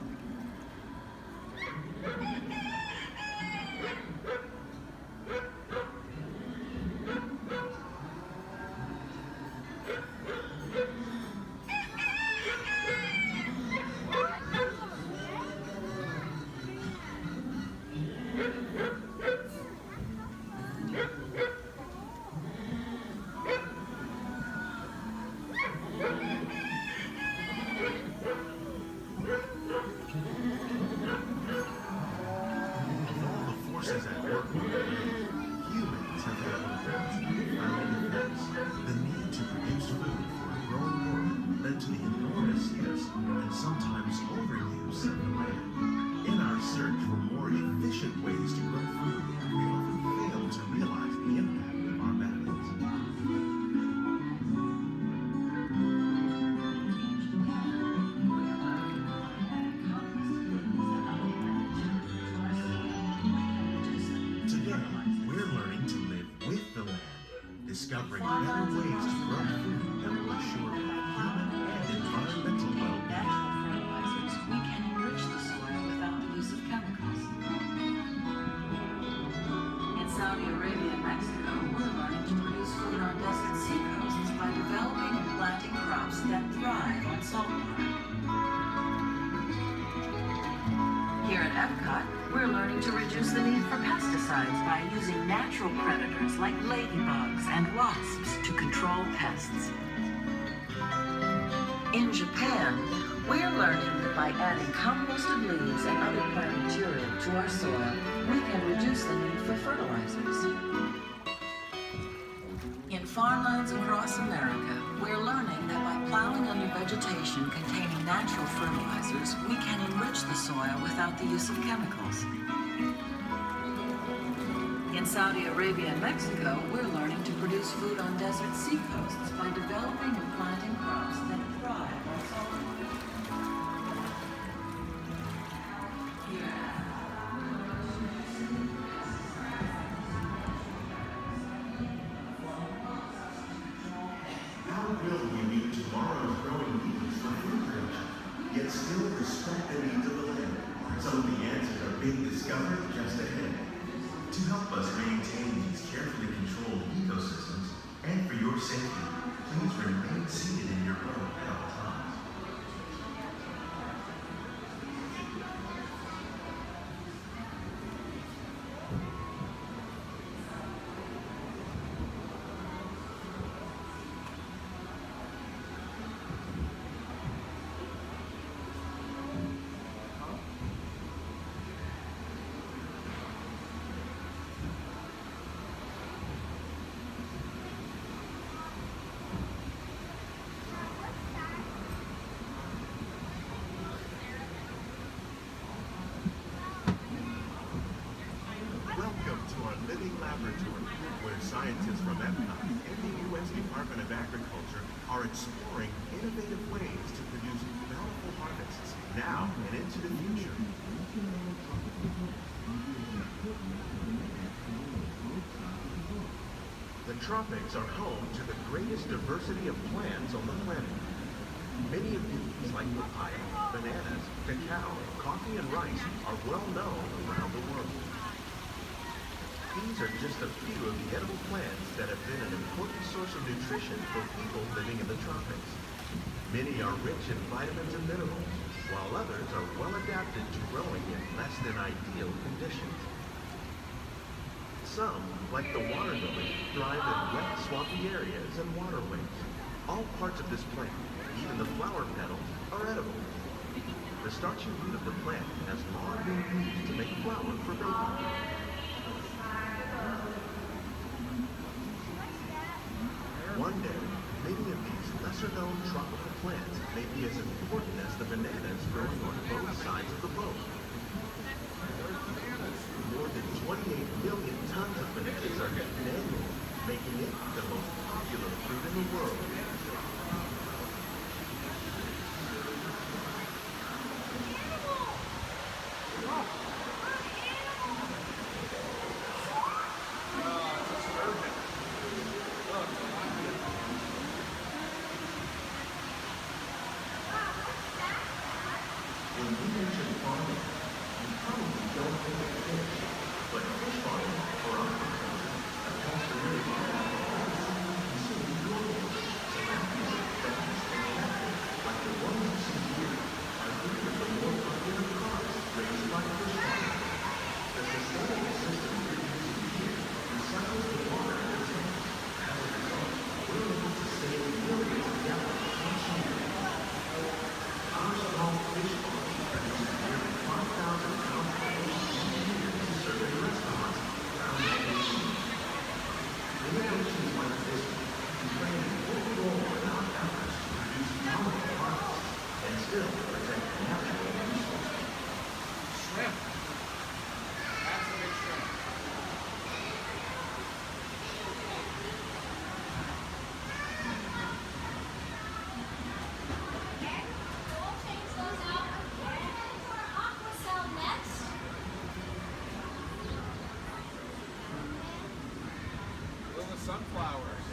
Discovering better ways to grow food that will assure human and environmental well-being. Fertilizers, we can enrich the soil without the use of chemicals. In Saudi Arabia and Mexico, we're learning to produce food on desert seacoasts by developing and planting crops that thrive on saltwater. Here at Epcot, we're learning to reduce the need for pesticides by using natural predators like ladybugs and wasps to control pests. In Japan, we're learning that by adding composted leaves and other plant material to our soil, we can reduce the need for fertilizers. In farmlands across America, we're learning that by plowing under vegetation containing natural fertilizers, we can enrich the soil without the use of chemicals. In Saudi Arabia and Mexico, we're learning to produce food on desert seacoasts by developing and planting crops that thrive on saltwater. How will we meet tomorrow's growing needs for food production, yet still respect the needs of the land? Some of the answers are being discovered just ahead. To help us maintain these carefully controlled ecosystems, and for your safety, please remain seated in your boat at all times. Welcome to our living laboratory, where scientists from Epcot and the U.S. Department of Agriculture are exploring innovative ways to produce bountiful harvests now and into the future. The tropics are home to the greatest diversity of plants on the planet. Many of these, like papaya, bananas, cacao, coffee, and rice, are well known around the world. These are just a few of the edible plants that have been an important source of nutrition for people living in the tropics. Many are rich in vitamins and minerals, while others are well adapted to growing in less than ideal conditions. Some, like the water lily, thrive in wet, swampy areas and waterways. All parts of this plant, even the flower petals, are edible. The starchy root of the plant has long been used to make flour for baking. One day, many of these lesser-known tropical plants may be as important as the bananas growing on both sides of the boat. More than 28 million tons of bananas are eaten annually, making it the most popular fruit in the world. don't think of fish, but fish farming for aquaculture accounts for nearly 5,000 consumed globally. These fast and active, like the ones you see here, are three of the more popular crops raised by fish farming. The sustainable system we're using here recycles the water in the tanks. As a result, we're able to save millions of gallons each year. Our small fish farm produces nearly 5,000 pounds of fish each year to serve in restaurants around the nation. Innovations like this can play an important role in our efforts to produce valuable products and still protect natural resources. Shrimp. That's a big shrimp. We'll change those out. For our aqua cell next. Little sunflowers.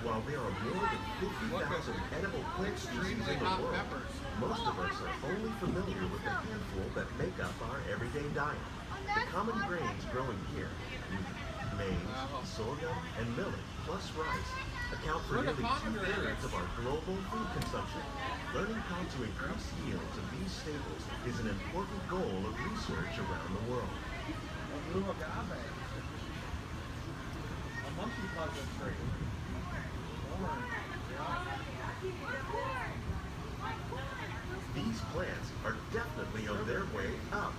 While there are more than 50,000 edible plant species in Extremely the hot world, peppers. most of us are only familiar with the handful that make up our everyday diet. The common grains growing here, wheat, maize, sorghum, and millet, plus rice, account for Look at nearly 2/3 pomegranates. of our global food consumption. Learning how to increase yields of these staples is an important goal of research around the world. A blue agave. A monkey puzzle tree. Orange. These plants are definitely on their way up.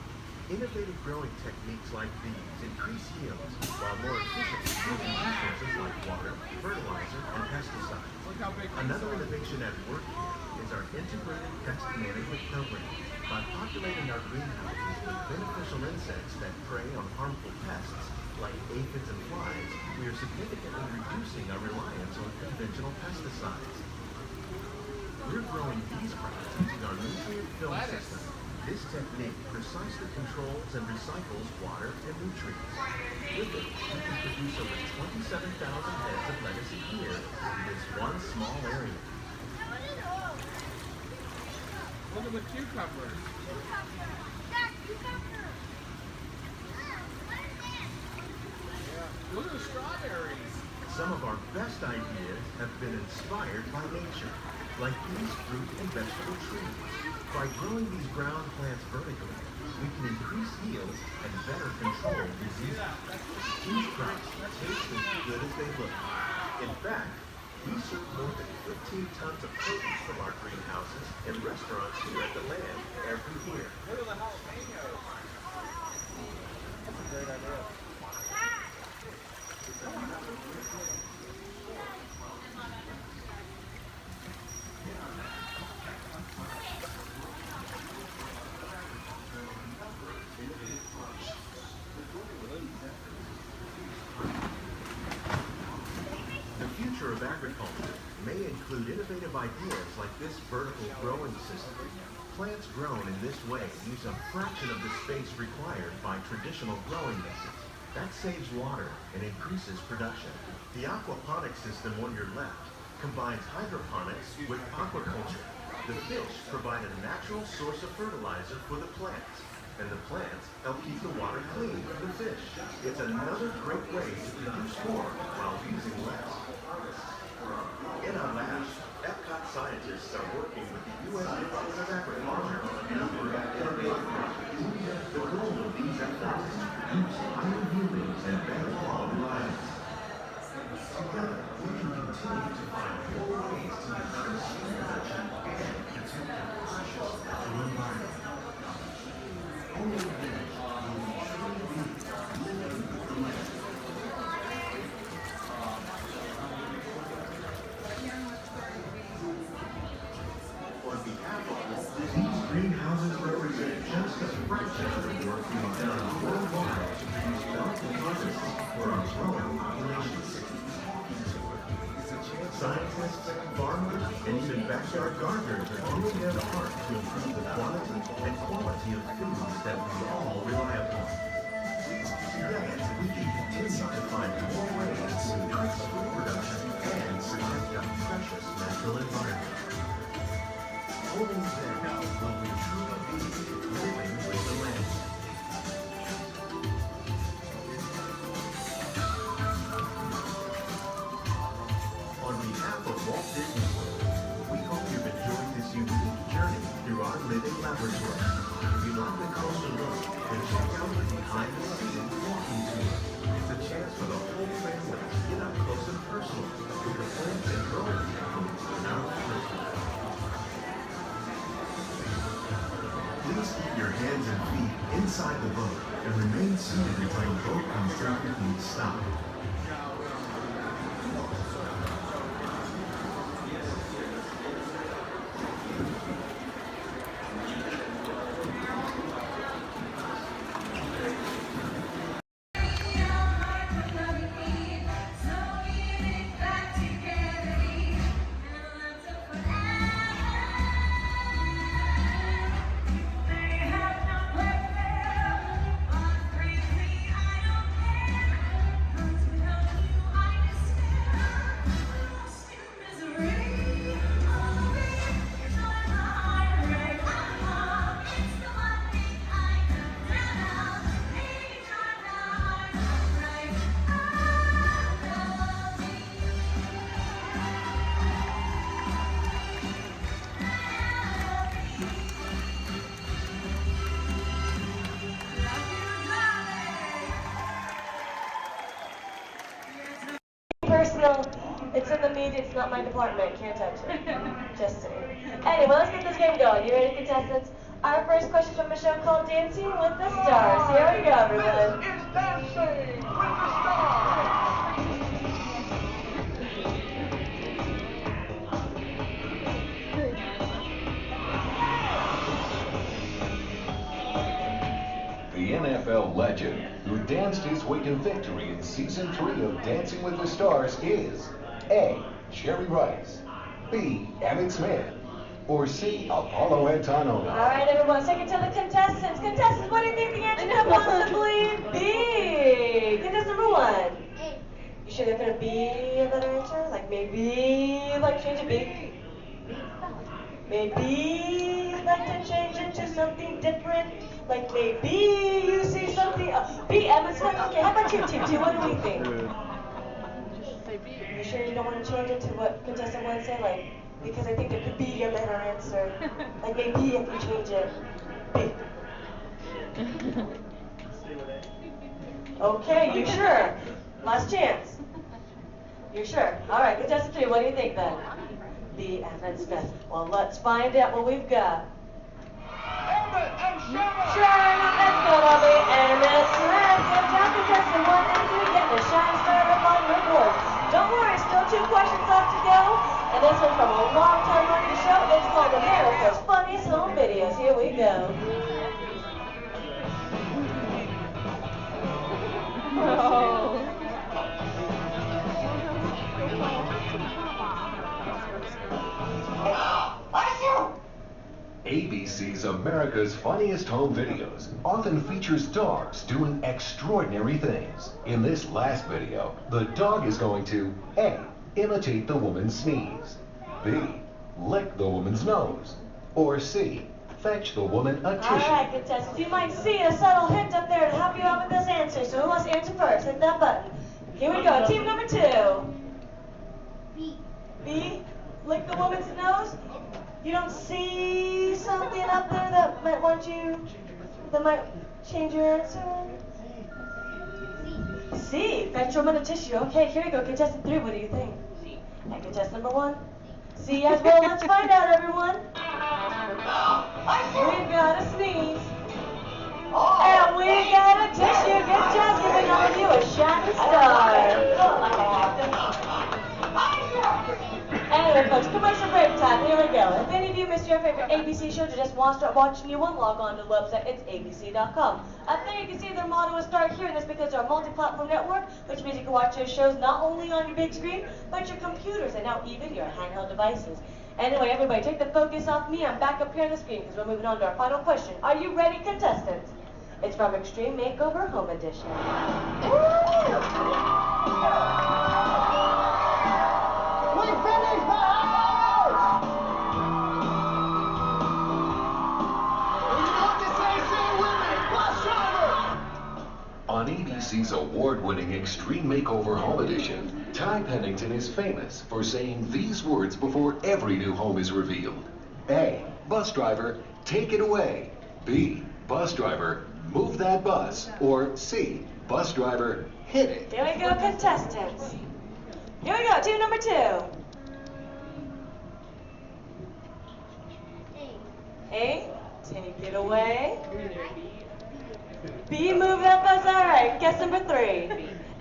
Innovative growing techniques like these increase yields while more efficiently using resources like water, fertilizer, and pesticides. Look how big these Another are. innovation at work here is our integrated pest management program. By populating our greenhouses with beneficial insects that prey on harmful pests like aphids and flies, we are significantly reducing our reliance on conventional pesticides. We're growing these crops using our nutrient film Lettuce. system. This technique precisely controls and recycles water and nutrients. With it, we can produce over 27,000 heads of lettuce a year in this one small area. Look at the cucumbers. Yeah. Look at the strawberries. Some of our best ideas have been inspired by nature, like these fruit and vegetable trees. By growing these ground plants vertically, we can increase yields and better control diseases. These crops taste as good as they look. In fact, we serve more than 15 tons of produce from our greenhouses in restaurants here at the land every year. Look at the jalapenos. That's a great idea. The future of agriculture may include innovative ideas like this vertical growing system. Plants grown in this way use a fraction of the space required by traditional growing methods. That saves water and increases production. The aquaponics system on your left combines hydroponics with aquaculture. The fish provide a natural source of fertilizer for the plants, and the plants help keep the water clean for the fish. It's another great way to produce more while using less. In our labs, Epcot scientists are working with the U.S. Department of Agriculture on a number of innovative projects. The goal of these efforts is to produce higher yielding and better quality lives. Together, we can continue to find more ways to increase food production and protect our precious natural environment. Only then will we truly be living the land. On behalf of Walt Disney, greenhouses represent just a fraction of the work being done worldwide to produce bountiful harvests for our growing populations. Scientists, farmers, and even backyard gardeners are doing their part to improve the quantity and quality of foods that we all rely upon. Together, we can continue to find more ways to increase food production and protect our precious natural environment. stop. Personal, it's in the media, it's not my department, can't touch it. Just saying. Anyway, let's get this game going. You ready, contestants? Our first question from a show called Dancing with the Stars. Here we go, everyone. This is Dancing with the Stars. The NFL legend who danced his way to victory in Season 3 of Dancing with the Stars is A. Jerry Rice, B. Emmett Smith, or C. Apollo Antonelli. All right, everyone, take it to the contestants. Contestants, what do you think the answer could possibly be? Contestant number 1. You sure they're going to be a better answer? Like maybe you'd like to change it B? Maybe you'd like to change it to something different? Like maybe you see something. B, Emmett Smith. Okay, how about you, Team 2? What do we think? You sure you don't want to change it to what contestant 1 say? Like, because I think there could be a better answer. Like maybe if you change it. B. Okay, you sure? Last chance. You're sure? All right, contestant 3, what do you think then? B, Emmett Smith. Well, let's find out what we've got. Sure enough, that's gonna be Emmett Smith. Good job, contestant 1 and 3, getting a shine star up on your board. Don't worry, still 2 questions left to go. And this one's from a long-time running show. It's called America's Funniest Home Videos. Here we go. ABC's America's Funniest Home Videos often features dogs doing extraordinary things. In this last video, the dog is going to A. Imitate the woman's sneeze, B. Lick the woman's nose, or C. Fetch the woman a tissue. All right, contestants, you might see a subtle hint up there to help you out with this answer. So who wants to answer first? Hit that button. Here we go. Team number 2. B. B? Lick the woman's nose? You don't see something up there that might change your answer? C. Fetch your woman a tissue. Okay, here we go. Contestant 3, what do you think? C. And contestant number 1? C as well. Let's find out, everyone. We've got a sneeze. And we got a tissue. Good job giving all of you a shining star. Anyway, folks, commercial break time. Here we go. If any of you missed your favorite ABC shows or just want to start watching new one, log on to the website. It's abc.com. Up there you can see their motto is Start Here, and that's because they're a multi-platform network, which means you can watch your shows not only on your big screen, but your computers and now even your handheld devices. Anyway, everybody, take the focus off me. I'm back up here on the screen because we're moving on to our final question. Are you ready, contestants? It's from Extreme Makeover Home Edition. We finished the house! You know what they say with me, bus driver! On ABC's award-winning Extreme Makeover Home Edition, Ty Pennington is famous for saying these words before every new home is revealed. A. Bus driver, take it away. B. Bus driver, move that bus. Or C. Bus driver, hit it. Here we go, contestants. Here we go, team number 2. A, take it away. B, move that bus. All right, guess number 3.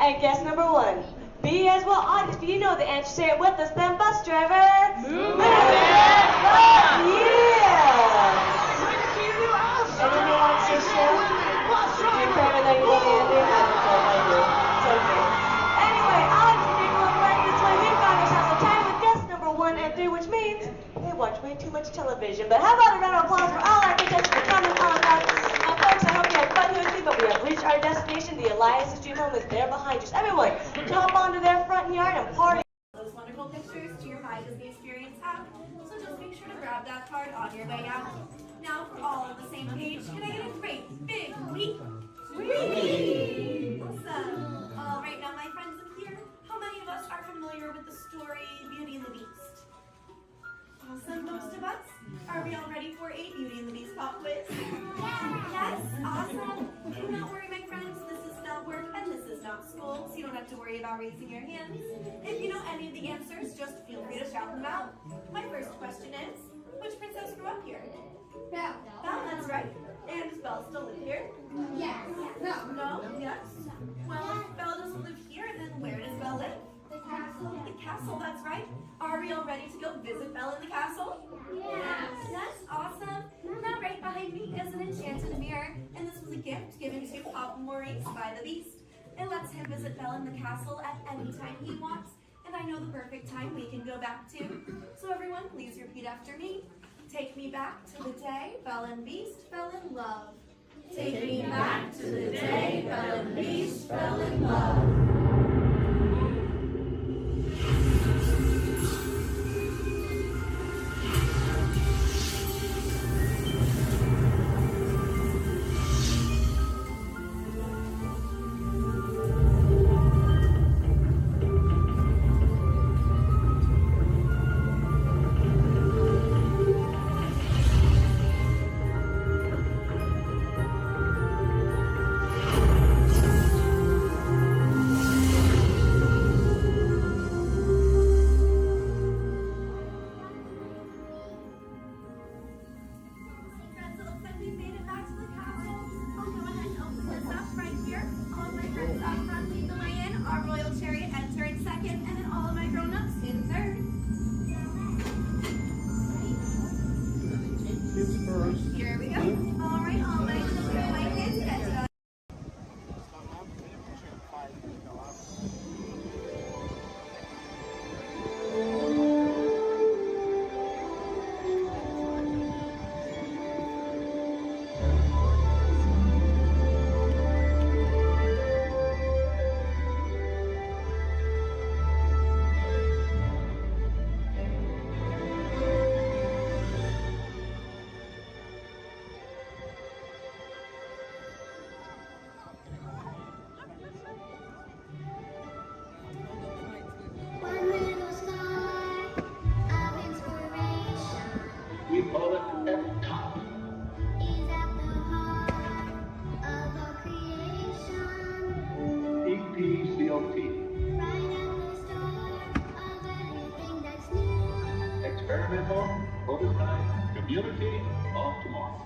And guess number 1. B as well. Audience, if you know the answer, say it with us then. Bus driver. Move it! Yeah! Anyone wants to show? Do you better than you want to end it? I do. It's okay. Anyway, audience, if you're going right this way, we found ourselves a time with guess number 1 and 3, which means they watch way too much television. But how about a round of applause for all our contestants for coming on us? Now, folks, I hope you had fun here with me, but we have reached our destination. The Elias Street Home is there behind us. Everyone, to hop onto their front yard and party. Those wonderful pictures to your My Disney Experience app, so just make sure to grab that card on your way out. Now, for all on the same page, can I get a great big week? Awesome. All right, now my friends in here, how many of us are familiar with the story Beauty and the Beast? Awesome, most of us. Are we all ready for a Beauty and the Beast pop quiz? Yes, awesome. Do not worry, my friends. This is not work and this is not school, so you don't have to worry about raising your hands. If you know any of the answers, just feel free to shout them out. My first question is, which princess grew up here? Belle. Belle, that's right. And does Belle still live here? Yes. No. No? Yes? Well, if Belle doesn't live here, then where does Belle live? The castle. The castle, that's right. Are we all ready to go visit Belle in the castle? Yes. Yes, awesome. Now right behind me is an enchanted mirror, and this was a gift given to Papa Maurice by the Beast. It lets him visit Belle in the castle at any time he wants, and I know the perfect time we can go back to. So everyone, please repeat after me. Take me back to the day Belle and Beast fell in love. Take me back to the day Belle and Beast fell in love. Here we go. All right, all my children, my kids, get to We call it F-Top. EPCOT. Experimental, prototype, community of tomorrow.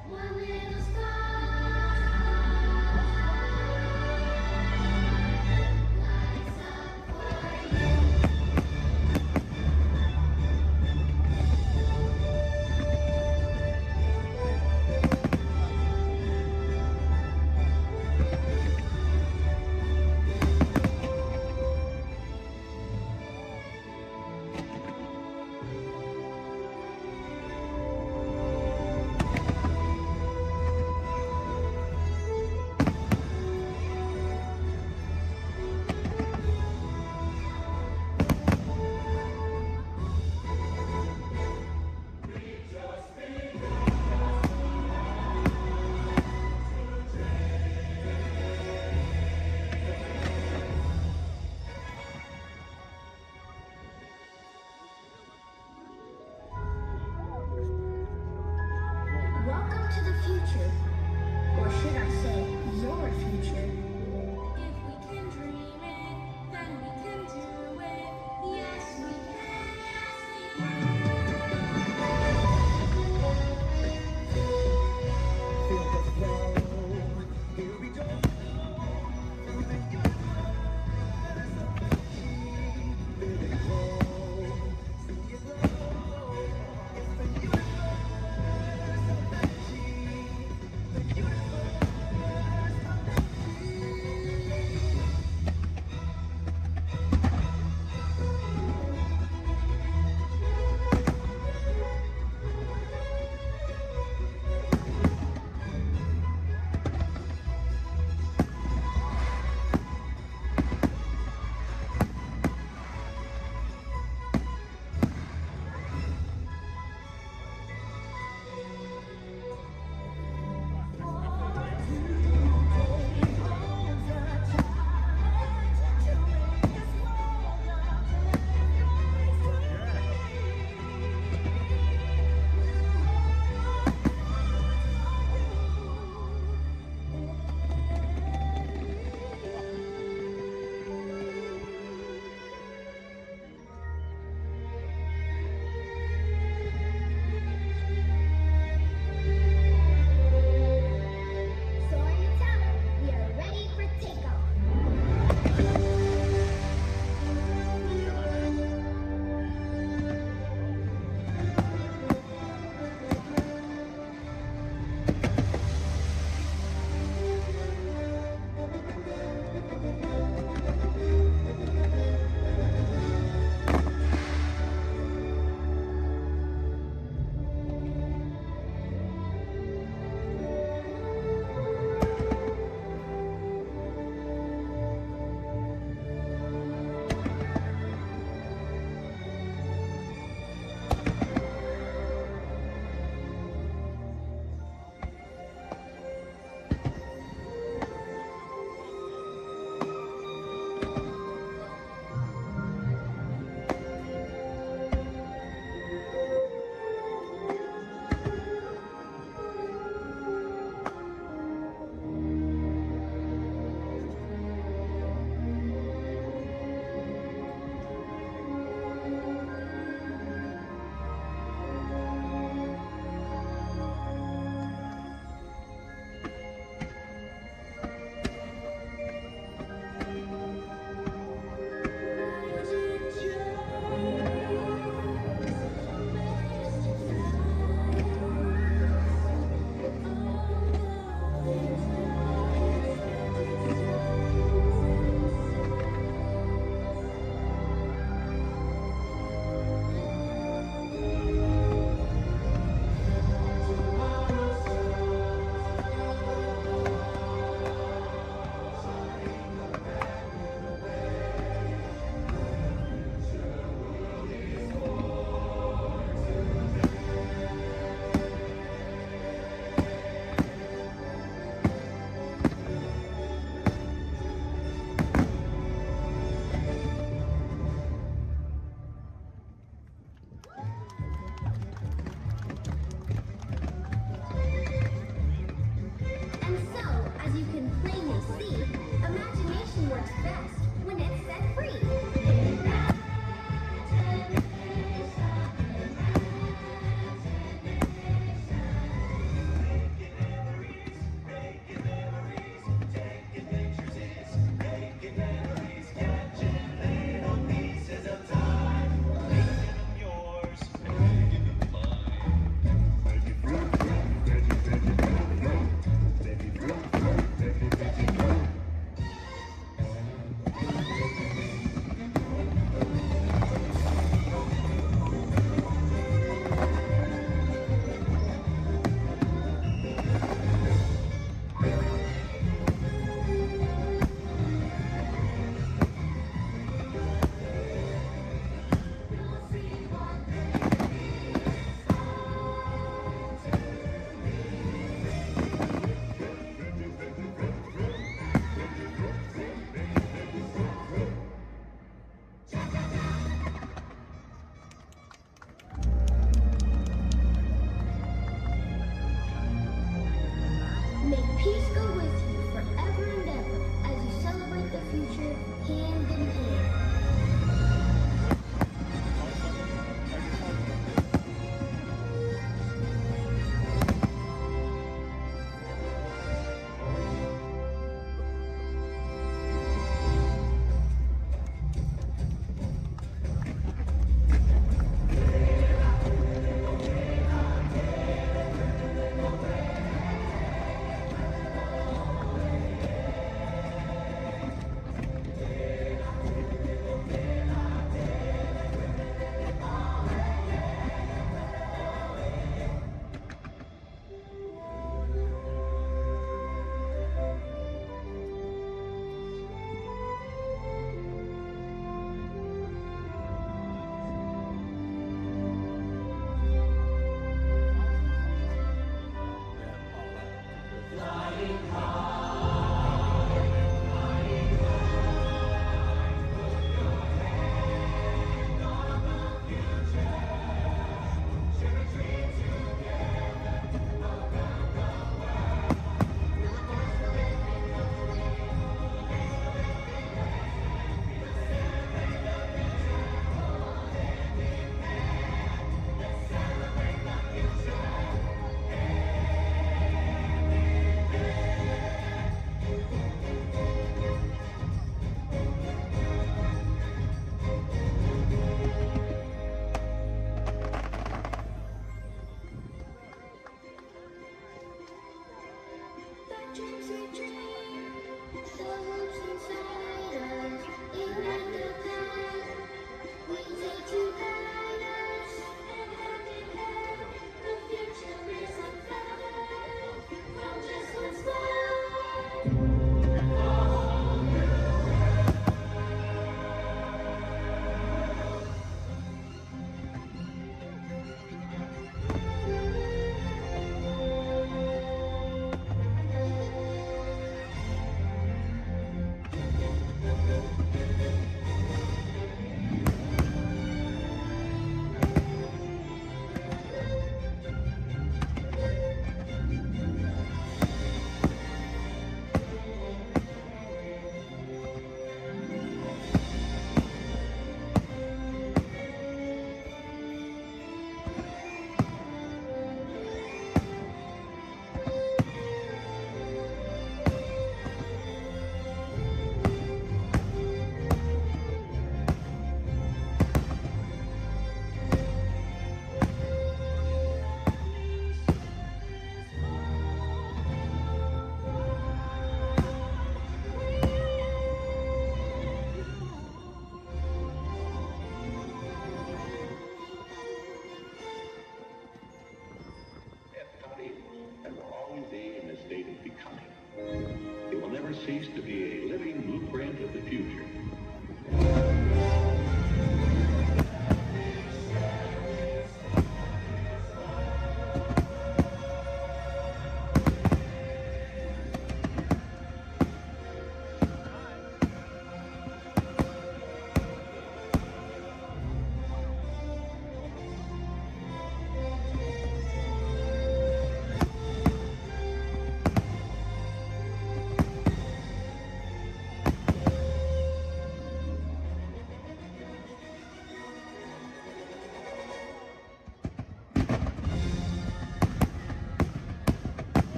cease to be a living blueprint of the future.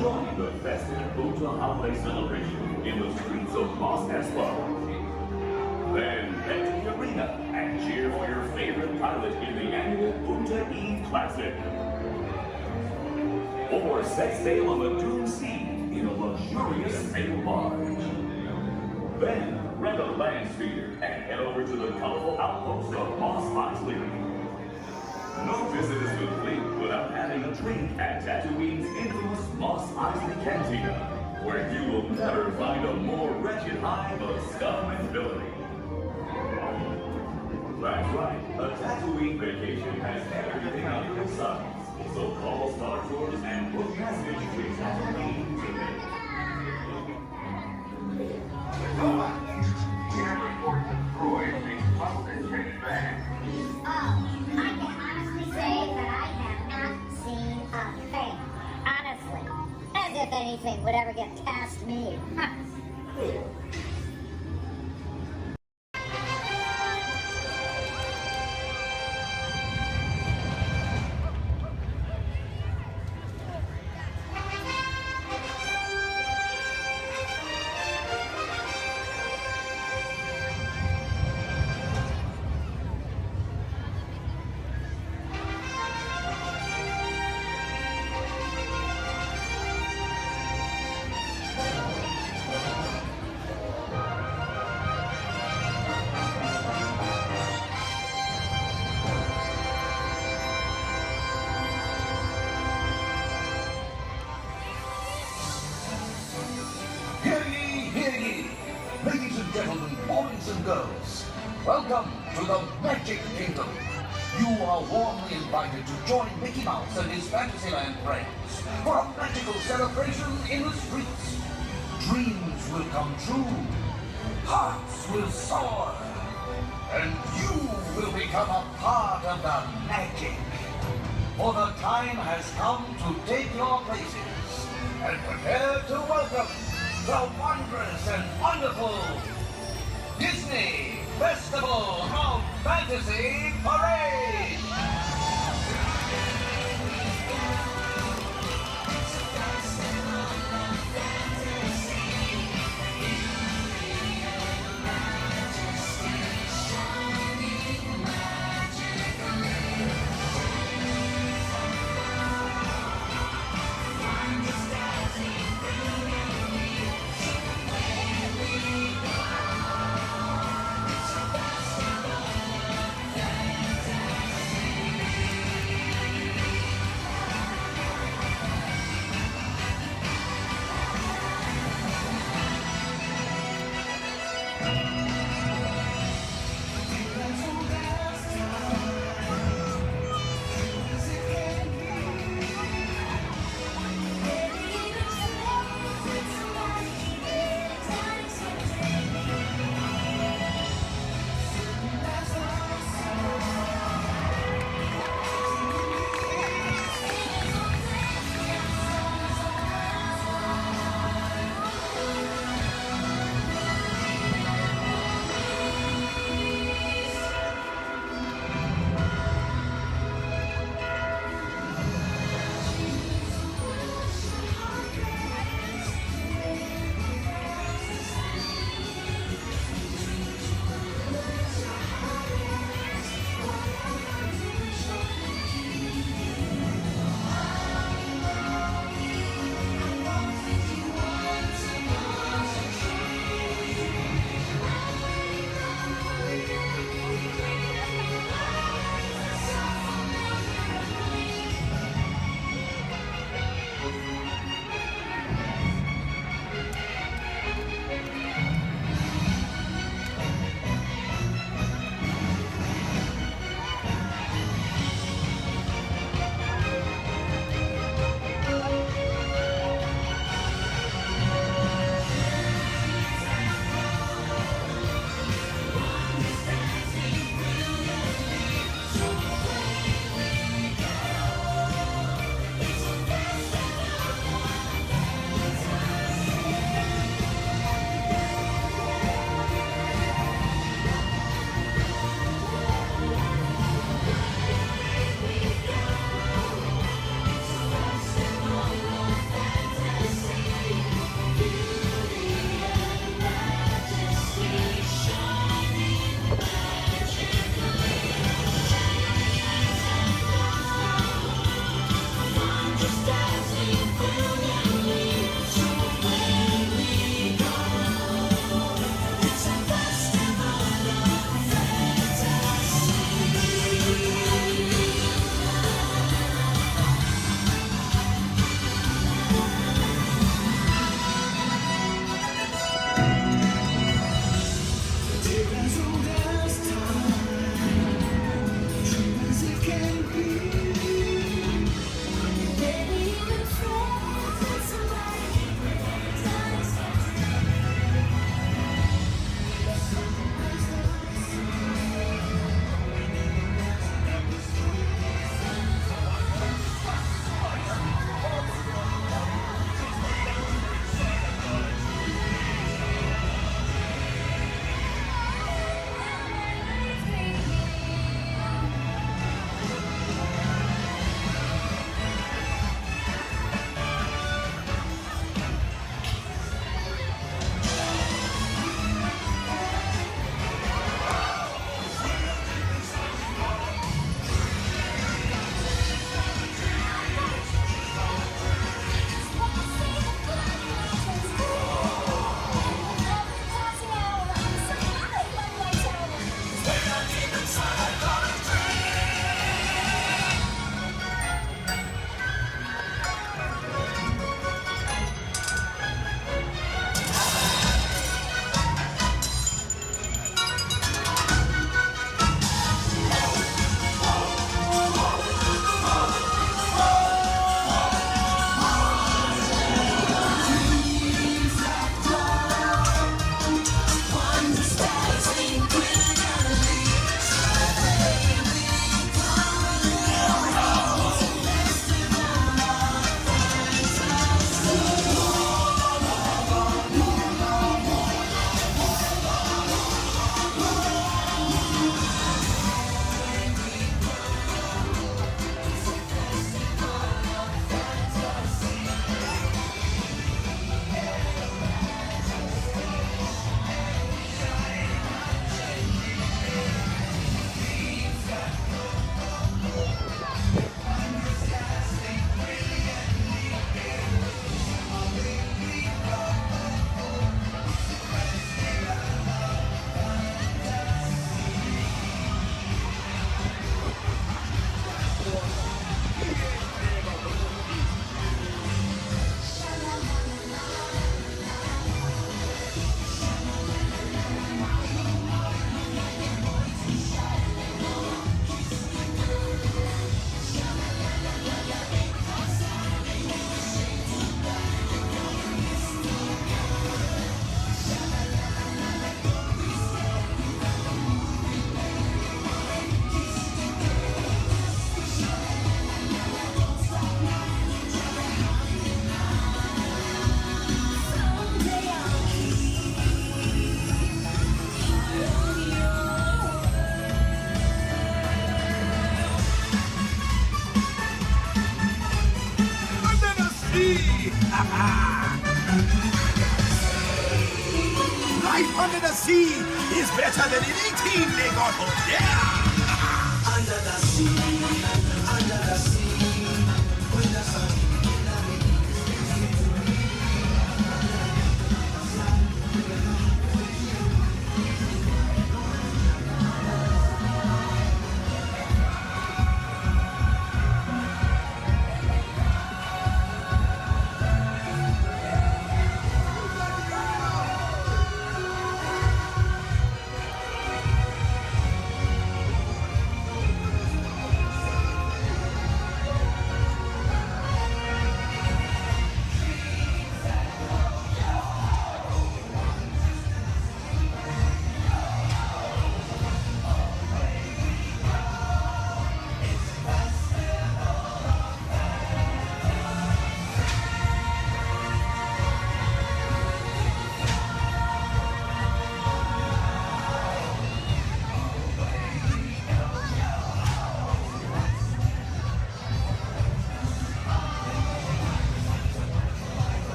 Join the festive Ultra Holiday celebration in the streets of Los Espartanos. Then head to the arena and cheer for your favorite pilot in the annual Punta Eve Classic. Or set sail on the Dune Sea in a luxurious sail barge. Then rent a land speeder and head over to the colorful outpost of Mos Eisley. No visit is complete without having a drink at Tatooine's infamous Mos Eisley Cantina, where you will never find a more wretched hive of scum and villainy. That's right, a Tatooine vacation has everything under the sun, so call Star Tours and book message to Tatooine today. anything would ever get past me. Hear ye, hear ye! Ladies and gentlemen, boys and girls, welcome to the Magic Kingdom. You are warmly invited to join Mickey Mouse and his Fantasyland friends for a magical celebration in the streets. Dreams will come true, hearts will soar, and you will become a part of the magic. For the time has come to take your places and prepare to welcome the wondrous and wonderful Disney Festival of Fantasy Parade! sea is better than anything they got up there. Under the sea, under the sea, with the sun.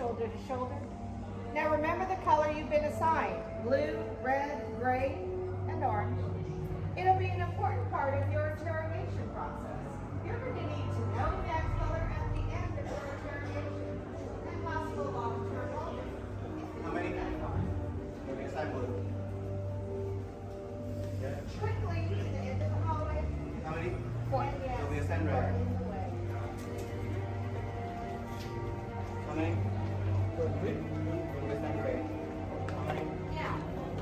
shoulder to shoulder. Now remember the color you've been assigned: blue, red, gray, and orange. It'll be an important part of your interrogation process. You're going to need to know that color at the end of your interrogation and possible long-term motive. How many? Let me assign blue. Yeah. Quickly to the end of the hallway. How many? 4. Yes. Let me assign red. How many? 3. Let me assign gray. How many? Now,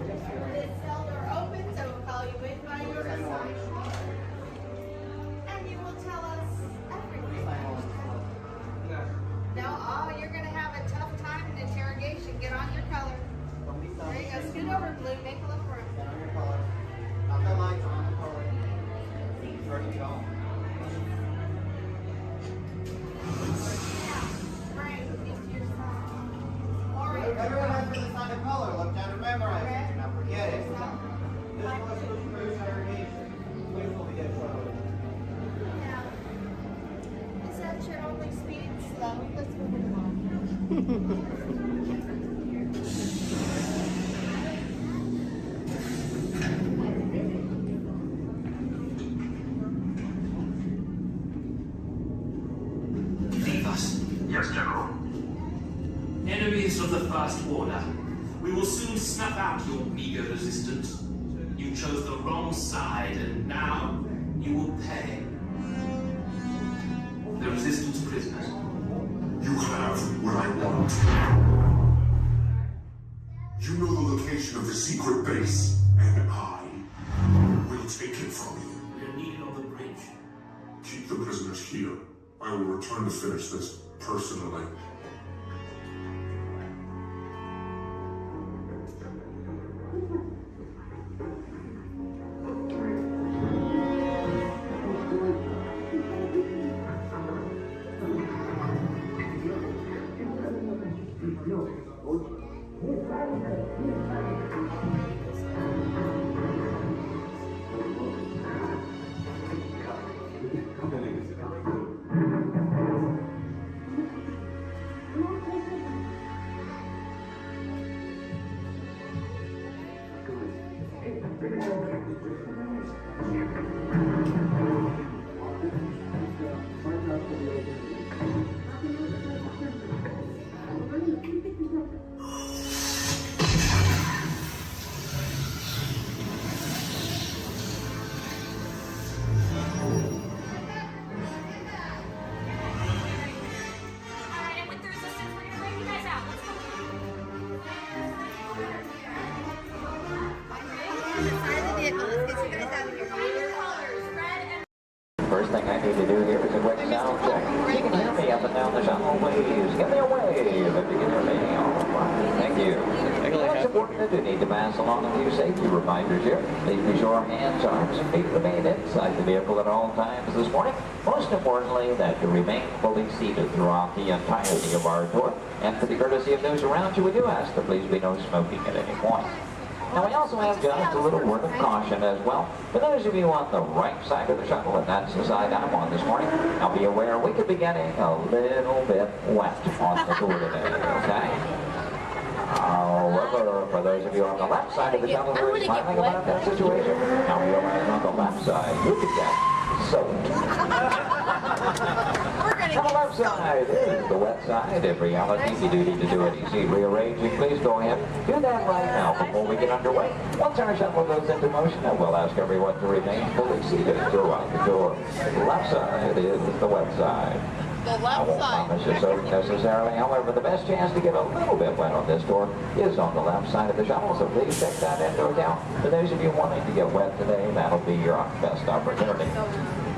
this cell door opens, I will call you in by your assigned color. And you will tell us everything. Now, you're going to have a tough time in interrogation. Get on your color. There you go. Scoot over, blue. Make a little room. Get on your color. Not that light, on the color. Ready to go. Everyone has to assign a color. Look down and memorize it. Now forget it. This was for interrogation. Please will be in trouble. Is that your only speed? Slow. Let's move it along. Yes, General. Enemies of the First Order, we will soon snuff out your meager resistance. You chose the wrong side, and now you will pay. The Resistance prisoners. You have what I want. You know the location of the secret base, and I will take it from you. We are needed on the bridge. Keep the prisoners here. I will return to finish this personally. First thing I need to do here is a quick sound check. You can hear me up and down the shuttle, please. Give me a wave if you can hear me. All right, thank you. It's important that you need to pass along a few safety reminders here. Please be sure hands, arms, and feet remain inside the vehicle at all times this morning. Most importantly, that you remain fully seated throughout the entirety of our tour. And for the courtesy of those around you, we do ask that please be no smoking at any point. Now we also have just a little word of caution as well. For those of you on the right side of the shuttle, and that's the side I'm on this morning, now be aware we could be getting a little bit wet on the tour today, okay? However, for those of you on the left side of the shuttle who are smiling about that situation, now realize on the left side you could get soaked. On the left side is the wet side. In reality, you do need to do any seat rearranging. Please go ahead. Do that right now before we get underway. Once our shuttle goes into motion, I will ask everyone to remain fully seated throughout the tour. The left side is the wet side. I won't promise you soak necessarily. However, the best chance to get a little bit wet on this tour is on the left side of the shuttle, so please take that into account. For those of you wanting to get wet today, that'll be your best opportunity.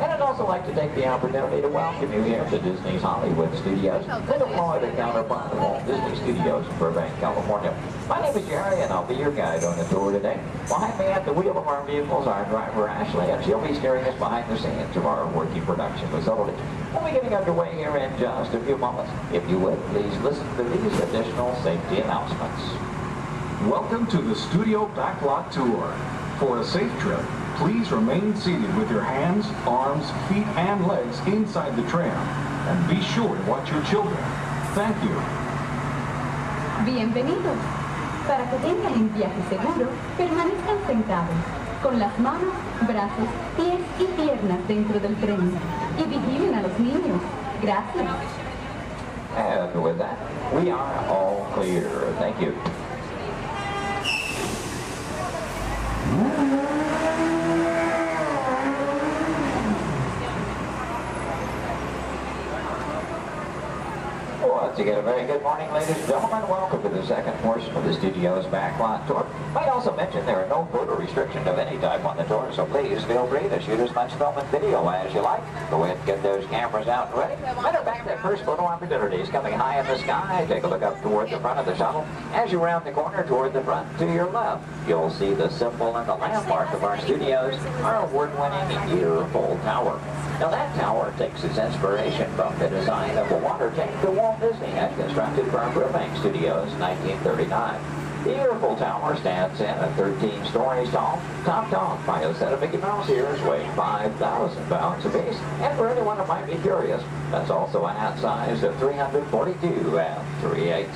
And I'd also like to take the opportunity to welcome you here to Disney's Hollywood Studios, with the Florida counterpart of Walt Disney Studios in Burbank, California. My name is Jerry, and I'll be your guide on the tour today. Behind me at the wheel of our vehicles, our driver Ashley, and she'll be steering us behind the scenes of our working production facility. We'll be getting underway here in just a few moments. If you would, please listen to these additional safety announcements. Welcome to the Studio Backlot Tour. For a safe trip, please remain seated with your hands, arms, feet, and legs inside the tram. And be sure to watch your children. Thank you. Bienvenidos. Para que tengan un viaje seguro, permanezcan sentados, con las manos, brazos, pies y piernas dentro del tren. Y vigilen a los niños. Gracias. And with that, we are all clear. Thank you. Once again, a very good morning, ladies and gentlemen. Welcome to the second portion of the Studio's Backlot Tour. Might also mention there are no photo restrictions of any type on the tour, so please feel free to shoot as much film and video as you like. Go ahead and get those cameras out and ready. Matter of fact, that first photo opportunity is coming high in the sky. Take a look up toward the front of the shuttle. As you round the corner toward the front to your left, you'll see the symbol and the landmark of our studios, our award-winning year-full tower. Now that tower takes its inspiration from the design of a water tank that Walt Disney had constructed for our Burbank Studios in 1939. The Yearful Tower stands in at 13 stories tall, topped off by a set of Mickey Mouse ears weighing 5,000 pounds apiece. And for anyone who might be curious, that's also a hat size of 342 3/8.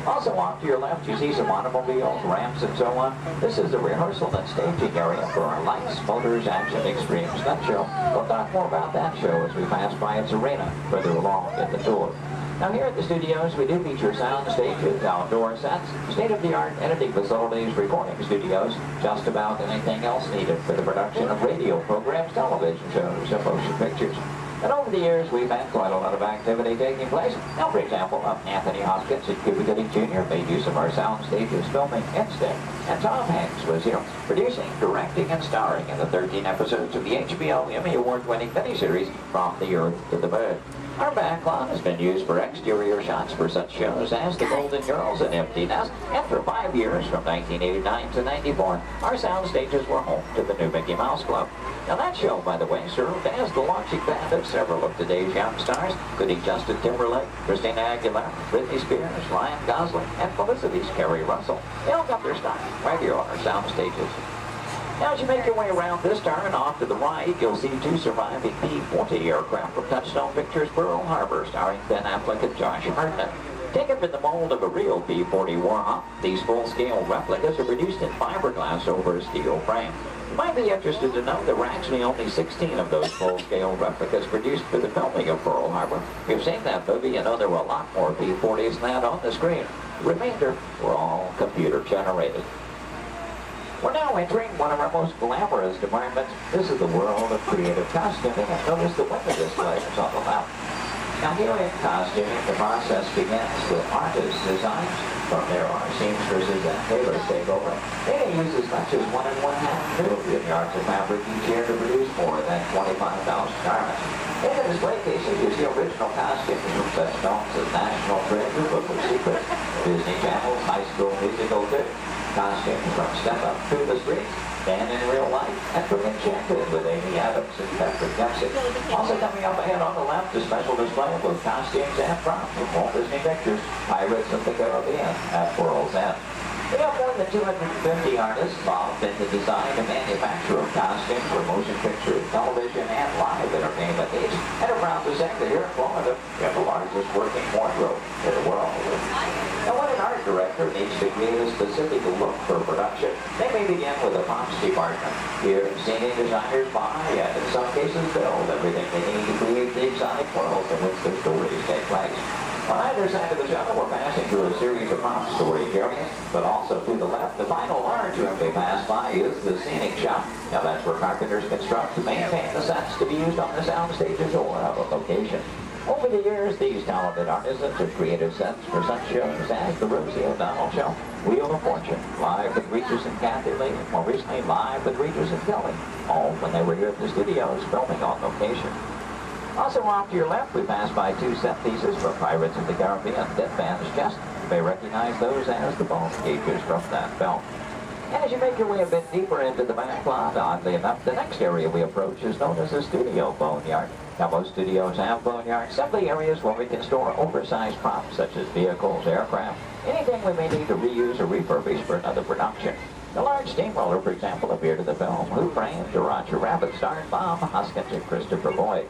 Also off to your left, you see some automobiles, ramps, and so on. This is the rehearsal and staging area for our Lights, Motors, Action Extreme Stunt Show. We'll talk more about that show as we pass by its arena further along in the tour. Now here at the studios, we do feature sound stages, outdoor sets, state-of-the-art editing facilities, recording studios, just about anything else needed for the production of radio programs, television shows, and motion pictures. And over the years, we've had quite a lot of activity taking place. Now, for example, Anthony Hopkins and Cuba Gooding Jr. made use of our sound stages filming Instinct. And Tom Hanks was here, producing, directing, and starring in the 13 episodes of the HBO Emmy Award-winning miniseries From the Earth to the Moon. Our backlot has been used for exterior shots for such shows as The Golden Girls and Empty Nest, and for 5 years, from 1989 to 94, our sound stages were home to the new Mickey Mouse Club. Now that show, by the way, served as the launching pad of several of today's young stars, including Justin Timberlake, Christina Aguilera, Britney Spears, Ryan Gosling, and Felicity's Kerry Russell. They all got their start right here on our sound stages. Now, as you make your way around this turn off to the right, you'll see 2 surviving P-40 aircraft from Touchstone Pictures Pearl Harbor, starring Ben Affleck and Josh Hartnett. Taken from the mold of a real P-40 Warhawk, these full-scale replicas are produced in fiberglass over a steel frame. You might be interested to know there were actually only 16 of those full-scale replicas produced for the filming of Pearl Harbor. If you've seen that movie, you know there were a lot more P-40s than that on the screen. The remainder were all computer-generated. We're now entering one of our most glamorous departments. This is the world of creative costuming, and notice the window displays on the left. Now here in costuming, the process begins with artist designs. From there, our seamstresses and tailors take over. They may use as much as 1 1/2 million yards of fabric each year to produce more than 25,000 garments. In the display cases, you see original costumes from such films as National Treasure, Book of Secrets, Disney Channel's High School Musical 2, costumes from Step Up to the Streets, and in Real Life, and from Enchanted with Amy Adams and Patrick Dempsey. Also coming up ahead on the left, a special display of both costumes and props from Walt Disney Pictures, Pirates of the Caribbean at World's End. We have more than 250 artists involved in the design and manufacture of costumes for motion picture, television, and live entertainment needs. And are proud to say that here in Florida, we have the largest working wardrobe in the world. Now, when an art director needs to create a specific look for production, they may begin with a props department. Here, scenery designers buy and in some cases build everything they need to create the exotic worlds in which their stories take place. On either side of the shuttle, we're passing through a series of prop storage areas, but also to the left, the final large room we pass by is the scenic shop. Now that's where carpenters construct to maintain the sets to be used on the sound stages or out of location. Over the years, these talented artisans have created sets for such shows as the Rosie O'Donnell Show, Wheel of Fortune, Live with Regis and Kathy Lee, and more recently Live with Regis and Kelly, all when they were here at the studios filming on location. Also off to your left, we pass by 2 set pieces from Pirates of the Caribbean, Dead Man's Chest. You may recognize those as the bone cages from that film. And as you make your way a bit deeper into the back lot, oddly enough, the next area we approach is known as the studio boneyard. Now, most studios have boneyards, simply areas where we can store oversized props such as vehicles, aircraft, anything we may need to reuse or refurbish for another production. The large steamroller, for example, appeared in the film Who Framed Roger Rabbit, starring Bob Hoskins and Christopher Lloyd.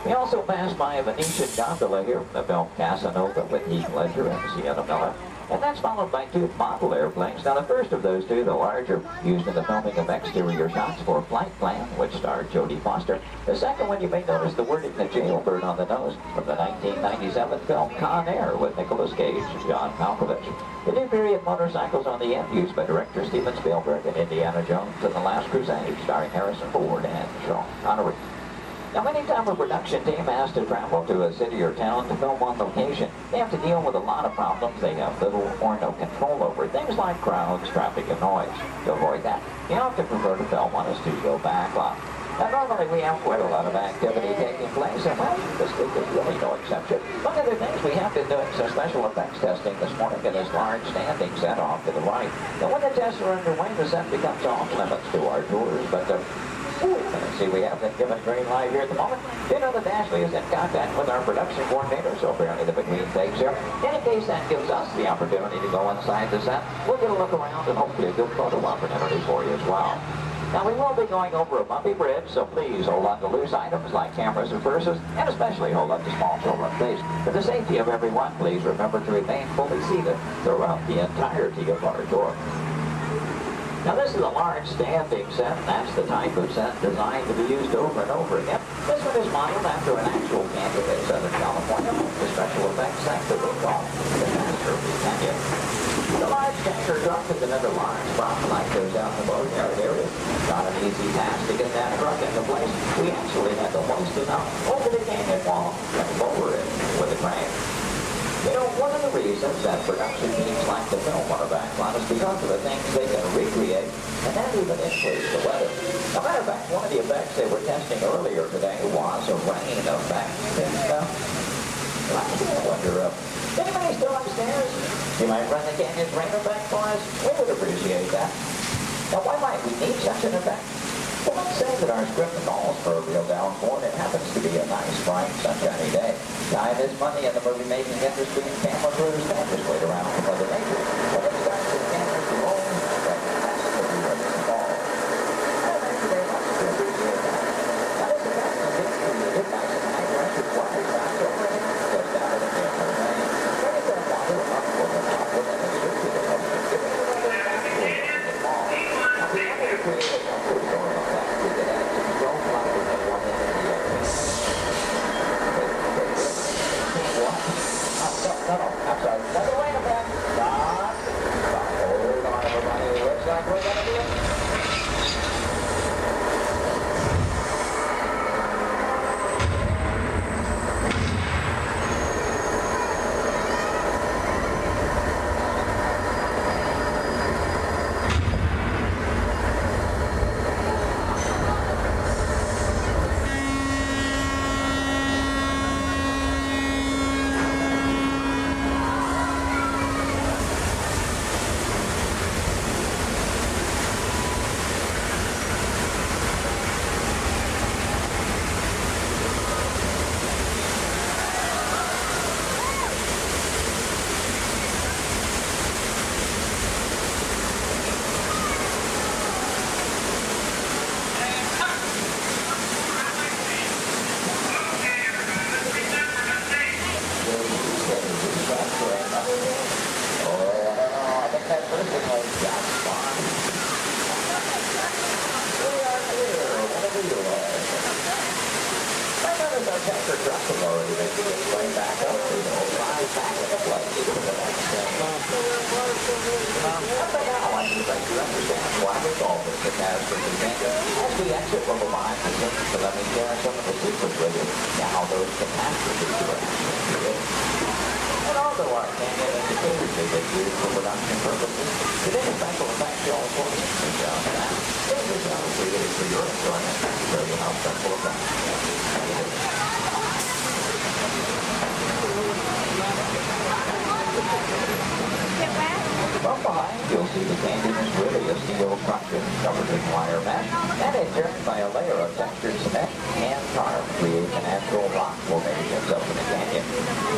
We also passed by a Venetian gondola here from the film Casanova with Heath Ledger and Sienna Miller. And that's followed by 2 model airplanes. Now the first of those 2, the larger, used in the filming of exterior shots for Flight Plan, which starred Jodie Foster. The second one, you may notice the wording The Jailbird on the nose from the 1997 film Con Air with Nicolas Cage and John Malkovich. The new period motorcycles on the end used by director Steven Spielberg in Indiana Jones and The Last Crusade, starring Harrison Ford and Sean Connery. Now, anytime a production team has to travel to a city or town to film on location, they have to deal with a lot of problems they have little or no control over. Things like crowds, traffic, and noise. To avoid that, they often prefer to film on a studio backlot. Now, normally we have quite a lot of activity taking place, and well, this week is really no exception. One of the things we have been doing some special effects testing this morning in this large standing set off to the right. Now, when the tests are underway, the set becomes off limits to our tours, but see, we have been given green light here at the moment. You know that Ashley is in contact with our production coordinator, so apparently the between takes here. In case that gives us the opportunity to go inside the set, we'll get a look around and hopefully a good photo opportunity for you as well. Now, we will be going over a bumpy bridge, so please hold on to loose items like cameras and purses, and especially hold on to small children, please. For the safety of everyone, please remember to remain fully seated throughout the entirety of our tour. Now, this is a large standing set, and that's the type of set designed to be used over and over again. This one is modeled after an actual canyon in Southern California, the special effects set that we call the Master Canyon. The large tanker truck is another large prop like those out in the boatyard area. Not an easy task to get that truck into place. We actually had to hoist it up over the canyon wall and lower it with a crane. You know, one of the reasons that production teams like to film on a backlot is because of the things they can recreate and then even influence the weather. As a matter of fact, one of the effects they were testing earlier today was a rain effect. And, I wonder, anybody still upstairs? You might run the canyon's rain effect for us? We would appreciate that. Now, why might we need such an effect? Well, let's say that our script calls for a real downpour and it happens to be a nice, bright, sunshiny day. Time is money in the movie-making industry, and camera crews can't just wait around for Mother Nature. When it starts to cameras to roll, that has to be what it's called. Well, thank you very much. We appreciate that. Now, this effect is being created by some high-pressure water shots over here, just out of the camera rain. Bring the water upward and outward and assist to the motion, giving it a little backward in the fall. Now, we wanted to create a upward door effect. We could add some drone lighting at one end of the air. No, I'm sorry. Let me wait a minute. Stop. the cast of the canyon. As we exit from behind the scenes, so let me share some of the secrets with you and how those catastrophes were actually created. And although our canyon indicators may be used for production purposes, today's special effects show important details of that. This is how created for your enjoyment to show you how special effects created. From behind, you'll see the canyon is really a steel structure covered in wire mesh and adjoined by a layer of textured cement and tar to create the natural rock formations over the canyon.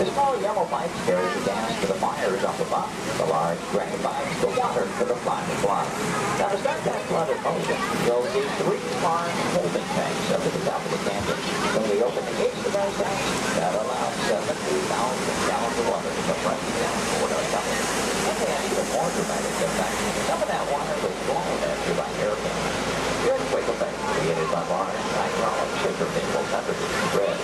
The small yellow pipes carry the gas to the fires on the bottom. The large gray pipes the water to the flying block. Now to start that flood in motion, you'll see 3 large holding tanks up at the top of the canyon. When we open the gates to those tanks, that allows 70,000 gallons of water to come running down toward our tunnel. And they have even more dramatic effect. Some of that water was blown at you by hurricanes. The earthquake effect created by large hydraulic shiver cables under the grid.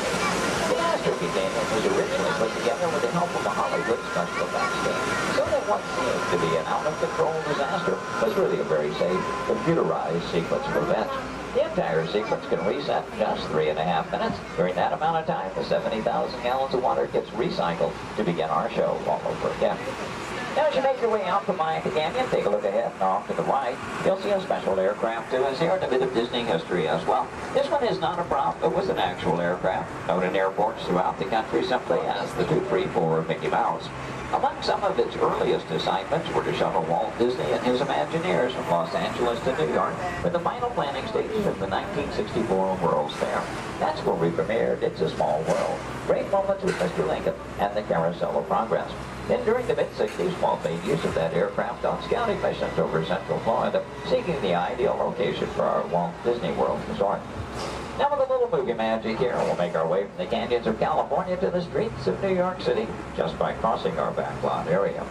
The Astrophy Canyon was originally put together with the help of the Hollywood special effects team, so that what seemed to be an out-of-control disaster was really a very safe, computerized sequence of events. The entire sequence can reset in just 3.5 minutes. During that amount of time, the 70,000 gallons of water gets recycled to begin our show all over again. Now, as you make your way out from behind the canyon, take a look ahead and off to the right. You'll see a special aircraft to us here and a bit of Disney history as well. This one is not a prop, it was an actual aircraft, known in airports throughout the country simply as the 234 Mickey Mouse. Among some of its earliest assignments were to shuttle Walt Disney and his Imagineers from Los Angeles to New York for the final planning stages of the 1964 World's Fair. That's where we premiered It's a Small World. Great moments with Mr. Lincoln and the Carousel of Progress. Then during the mid-60s, Walt made use of that aircraft on scouting missions over Central Florida, seeking the ideal location for our Walt Disney World resort. Now with a little movie magic here, we'll make our way from the canyons of California to the streets of New York City, just by crossing our backlot area.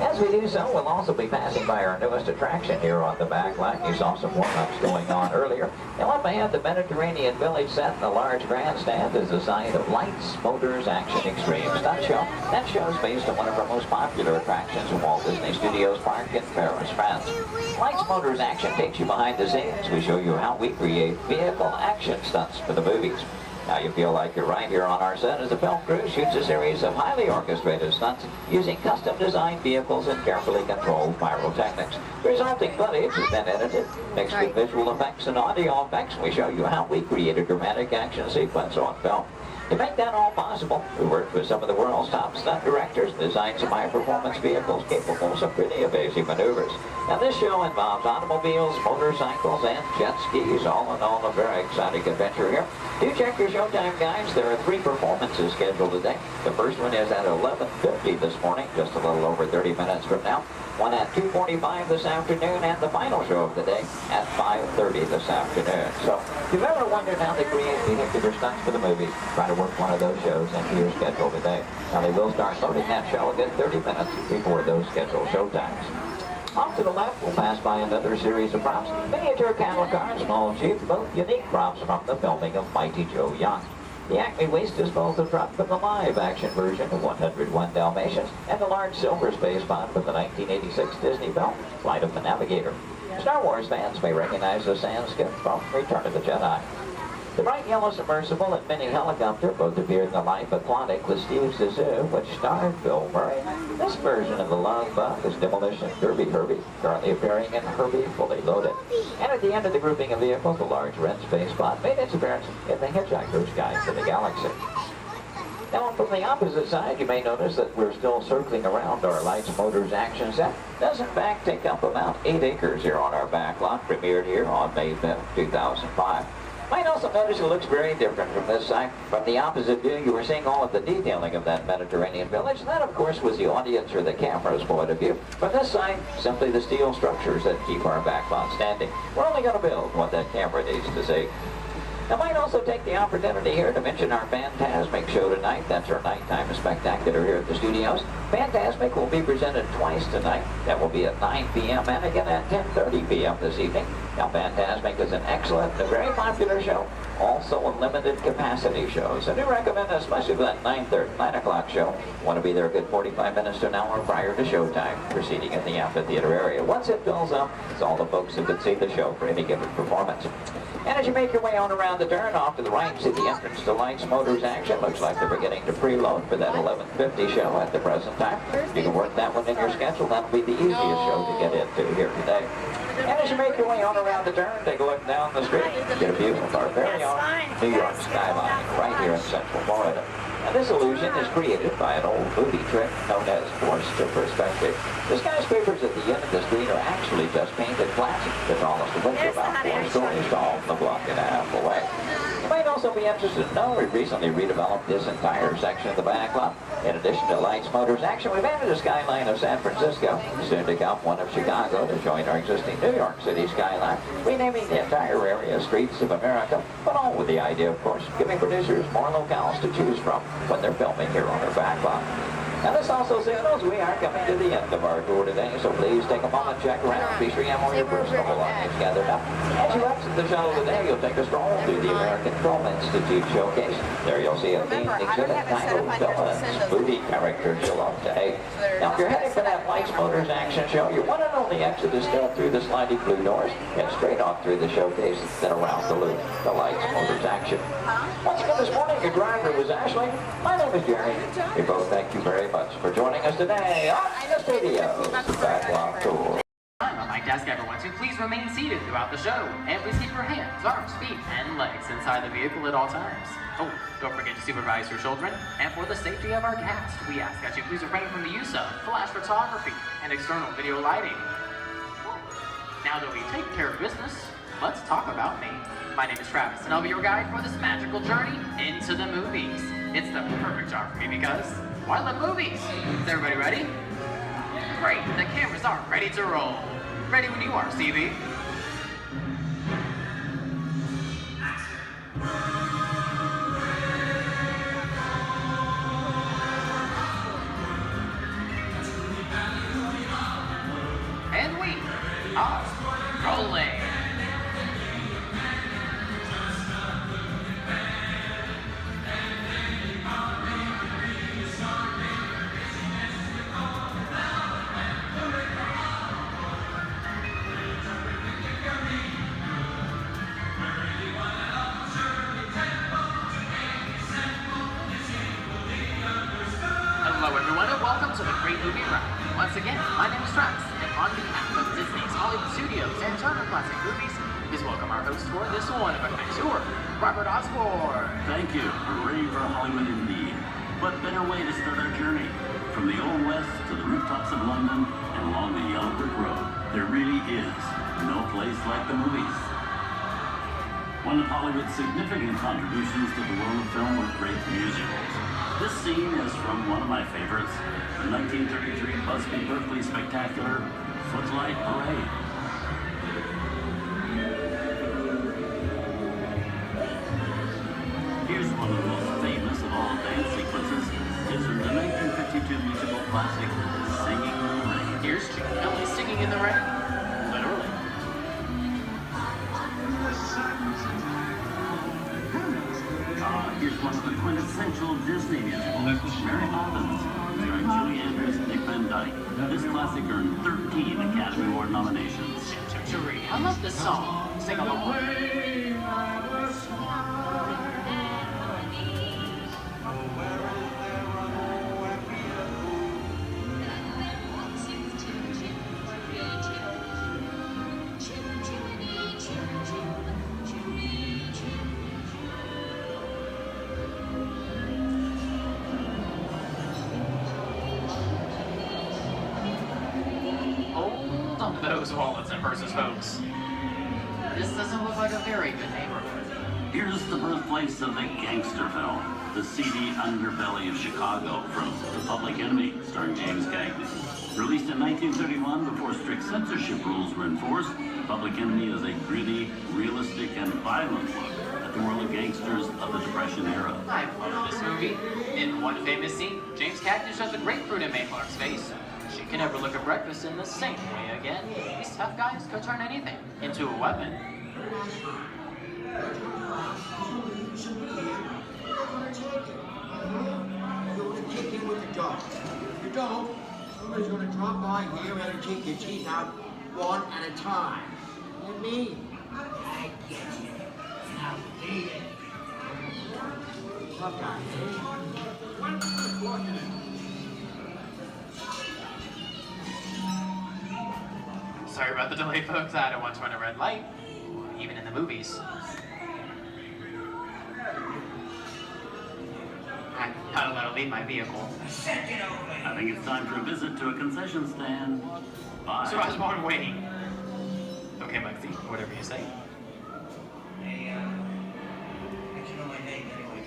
As we do so, we'll also be passing by our newest attraction here on the backlot. You saw some warm-ups going on earlier. Now up ahead, the Mediterranean Village set in the large grandstand is a site of Lights, Motors, Action Extreme Stunt Show. That show is based on one of our most popular attractions in Walt Disney Studios Park in Paris, France. Lights, Motors, Action takes you behind the scenes. We show you how we create vehicle action stunts for the movies. Now you feel like you're right here on our set as the film crew shoots a series of highly orchestrated stunts using custom-designed vehicles and carefully controlled pyrotechnics. The resulting footage has been edited, mixed with visual effects and audio effects. We show you how we create a dramatic action sequence on film. To make that all possible, we worked with some of the world's top stunt directors and designed some high-performance vehicles capable of some pretty evasive maneuvers. Now this show involves automobiles, motorcycles, and jet skis. All in all, a very exciting adventure here. Do check your showtime guides. There are 3 performances scheduled today. The first one is at 11:50 this morning, just a little over 30 minutes from now. One at 2:45 this afternoon, and the final show of the day at 5:30 this afternoon. So, if you've ever wondered how they create vehicular stunts for the movies, try to work one of those shows into your schedule today. Now, they will start loading that show again 30 minutes before those scheduled showtimes. Off to the left, we'll pass by another series of props. Miniature cattle cars, small Jeep, both unique props from the filming of Mighty Joe Young. The Acme Waste Disposal truck from the live-action version of 101 Dalmatians, and the large silver space pod from the 1986 Disney film, Flight of the Navigator. Star Wars fans may recognize the sand skip from Return of the Jedi. The bright yellow submersible and mini helicopter both appeared in the Life Aquatic with Steve Zissou, which starred Bill Murray. This version of the Love Bug is Demolition Derby Herbie, currently appearing in Herbie Fully Loaded. And at the end of the grouping of vehicles, the large red space pod made its appearance in The Hitchhiker's Guide to the Galaxy. Now, from the opposite side, you may notice that we're still circling around our Lights, Motors action set. Does in fact take up about 8 acres here on our backlot, premiered here on May 5th, 2005. Might also notice it looks very different from this side. From the opposite view, you were seeing all of the detailing of that Mediterranean village. And that, of course, was the audience or the camera's point of view. From this side, simply the steel structures that keep our backlot standing. We're only going to build what that camera needs to see. I might also take the opportunity here to mention our Phantasmic show tonight. That's our nighttime spectacular here at the studios. Phantasmic will be presented twice tonight. That will be at 9 p.m. and again at 10:30 p.m. this evening. Now, Phantasmic is an excellent, a very popular show, also a limited capacity show. So I do recommend, especially for that 9 o'clock show, want to be there a good 45 minutes to an hour prior to showtime, proceeding in the amphitheater area. Once it fills up, it's all the folks who could see the show for any given performance. And as you make your way on around the turn, off to the right, see the entrance to Lights, Motors, Action. Looks like they're beginning to preload for that 11:50 show at the present time. You can work that one in your schedule. That'll be the easiest show to get into here today. And as you make your way on around the turn, take a look down the street. Get a view of our very own New York skyline right here in Central Florida. And this illusion is created by an old movie trick known as forced to perspective. The skyscrapers at the end of the street are actually just painted plastic. The tallest of which are about 4 stories tall from a block and a half away. You might also be interested to know we recently redeveloped this entire section of the back lot. In addition to Lights, Motors, Action, we've added a skyline of San Francisco, soon to come one of Chicago to join our existing New York City skyline, renaming the entire area Streets of America, but all with the idea, of course, giving producers more locales to choose from when they're filming here on our back lot. Now this also signals we are coming to the end of our tour today, so please take a moment, check around, be sure you have all your personal belongings gathered up. As you exit the shuttle today, you'll take a stroll through the American Film Institute showcase. There you'll see a themed exhibit titled Villains, movie characters you love to hate. Now if you're heading for that Lights, Motors, Action show, your one and only exit is still through the sliding blue doors and straight off through the showcase, then around the loop, the Lights, Motors, Action. Once again this morning, your driver was Ashley. My name is Jerry. We both thank you very much for joining us today on the Studios Backlot Tour. On my desk, everyone, so please remain seated throughout the show. And please keep your hands, arms, feet, and legs inside the vehicle at all times. Oh, don't forget to supervise your children. And for the safety of our cast, we ask that you please refrain from the use of flash photography and external video lighting. Now that we take care of business, let's talk about me. My name is Travis, and I'll be your guide for this magical journey into the movies. It's the perfect job for me because, why love movies? Is everybody ready? Great, the cameras are ready to roll. Ready when you are, CB. And we are rolling. Hello everyone and welcome to the Great Movie Ride. Once again, my name is Travis, and on behalf of Disney's Hollywood Studios and Turner Classic Movies, please welcome our host for this one-of-a-kind tour, Robert Osborne. Thank you. Hooray for Hollywood indeed. What better way to start our journey? From the Old West to the rooftops of London and along the Yellow Brick Road, there really is no place like the movies. One of Hollywood's significant contributions to the world of film were great musicals. This scene is from one of my favorites, the 1933 Busby Berkeley spectacular, Footlight Parade. Here's one of the most famous of all dance sequences. It's from the 1952 musical classic, Singing in the Rain. Here's Ellie singing in the rain. Literally. Here's one of the quintessential Disney musicals, Mary Poppins, starring Julie Andrews and Dick Van Dyke. This classic earned 13 Academy Award nominations. I love this song. Sing along. Those wallets and purses, folks. This doesn't look like a very good neighborhood. Here's the birthplace of the gangster film, the seedy underbelly of Chicago from The Public Enemy, starring James Cagney. Released in 1931 before strict censorship rules were enforced, The Public Enemy is a gritty, realistic, and violent look at the world of gangsters of the Depression era. I love this movie. In one famous scene, James Cagney shoves a grapefruit in May Clark's face. She can never look at breakfast in the same way again. These tough guys could turn anything into a weapon. You're going to kick in with the dog. If you don't, somebody's going to drop by here and take your teeth out one at a time. And me? I get you. Now eat it. Tough guy, Sorry about the delay, folks. I had to once run a red light, even in the movies. I had to let her leave my vehicle. I think it's time for a visit to a concession stand. Bye. So I was born waiting. Okay, Lexi, whatever you say. Hey, how'd you know my name anyway?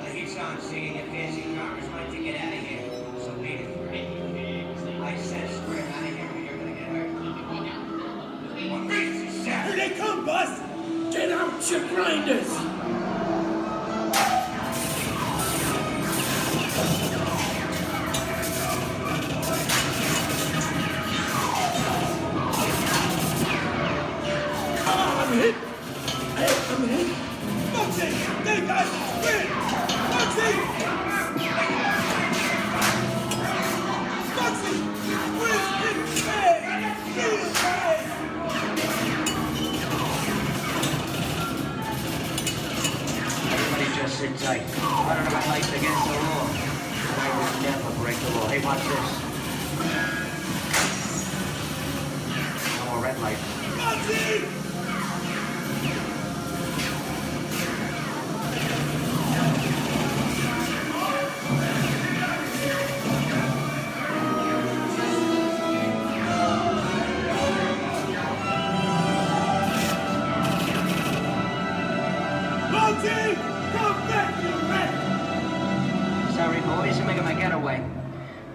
I hear someone singing your fancy cars like to get out of here. So wait for it. I said square out of here or you're gonna get hurt. Here they come, boss! Get out your grinders! I'm hit! Hey, I'm hit! Foxy! They got spin! Foxy! Foxy! Where's his head? His head! Everybody just sit tight. Running my life against the law. I will never break the law. Hey, watch this. No more red light. Foxy! Come back, you rat! Sorry, boys. I'm making my getaway.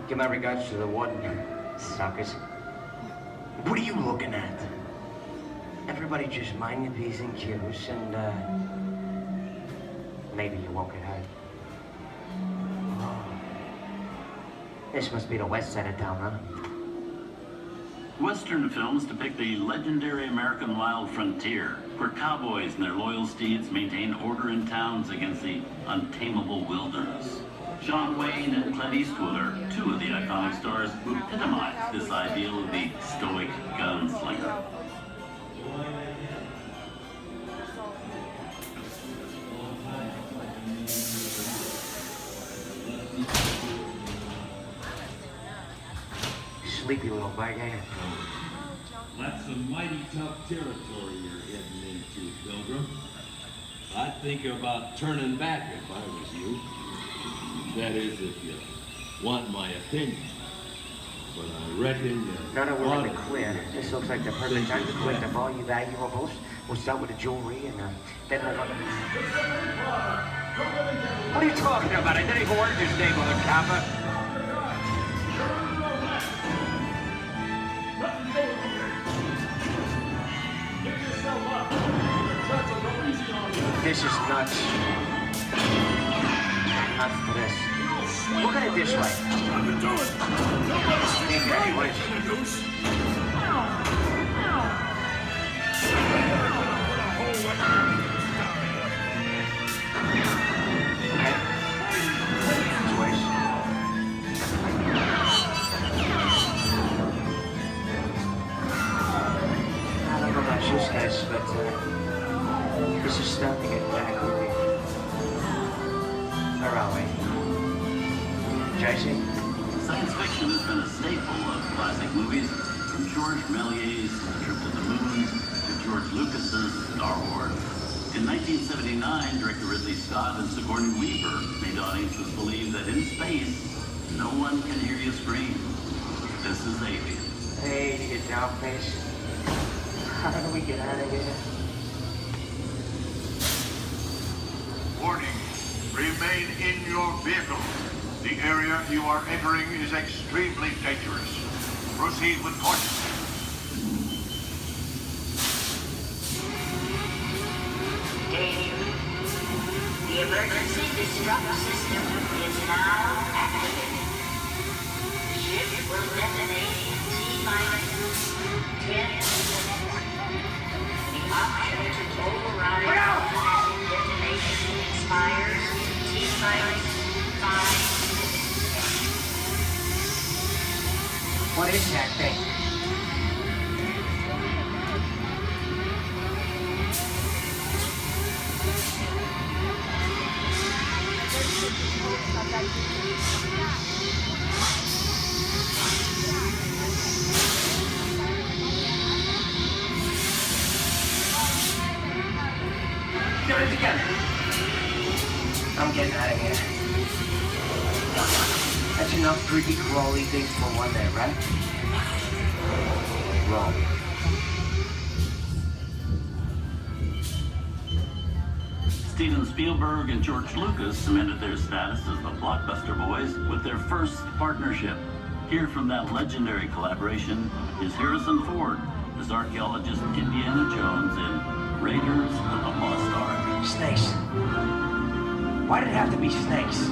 Give my regards to the warden, suckers. What are you looking at? Everybody just mind your P's and Q's and, maybe you won't get hurt. Oh. This must be the west side of town, huh? Western films depict the legendary American wild frontier, where cowboys and their loyal steeds maintain order in towns against the untamable wilderness. John Wayne and Clint Eastwood are two of the iconic stars who epitomize this ideal of the stoic gunslinger. Sleepy little bag, ain't it? That's some mighty tough territory you're heading into, Pilgrim. I'd think about turning back if I was you. That is, if you want my opinion. But I reckon you... No, we're in the clear. This looks like the perfect time to collect all your valuables. We'll start with the jewelry and then... What are you talking about? I didn't even order your name on the copper. This is nuts. Nuts for this. Look at it this way. Hey, what is I don't know about you guys, but this is starting to get back with me. Where are we? JC? Science fiction has been a staple of classic movies, from George Méliès's Trip to the Moon to George Lucas's Star Wars. In 1979, director Ridley Scott and Sigourney Weaver made audiences believe that in space, no one can hear you scream. This is Alien. Hey, you get down, face. How do we get out of here? Warning, remain in your vehicle. The area you are entering is extremely dangerous. Proceed with caution. Self-destruct system is now activated. Ship will detonate in T-10 seconds. The option to override automatic detonation expires in T-5 seconds. What is that thing? Get it together. I'm getting out of here. That's enough creepy crawly things for one day, right? Wrong. Steven Spielberg and George Lucas cemented their status as the blockbuster boys with their first partnership. Here from that legendary collaboration is Harrison Ford as archaeologist Indiana Jones in Raiders of the Lost Ark. Snakes. Why did it have to be snakes?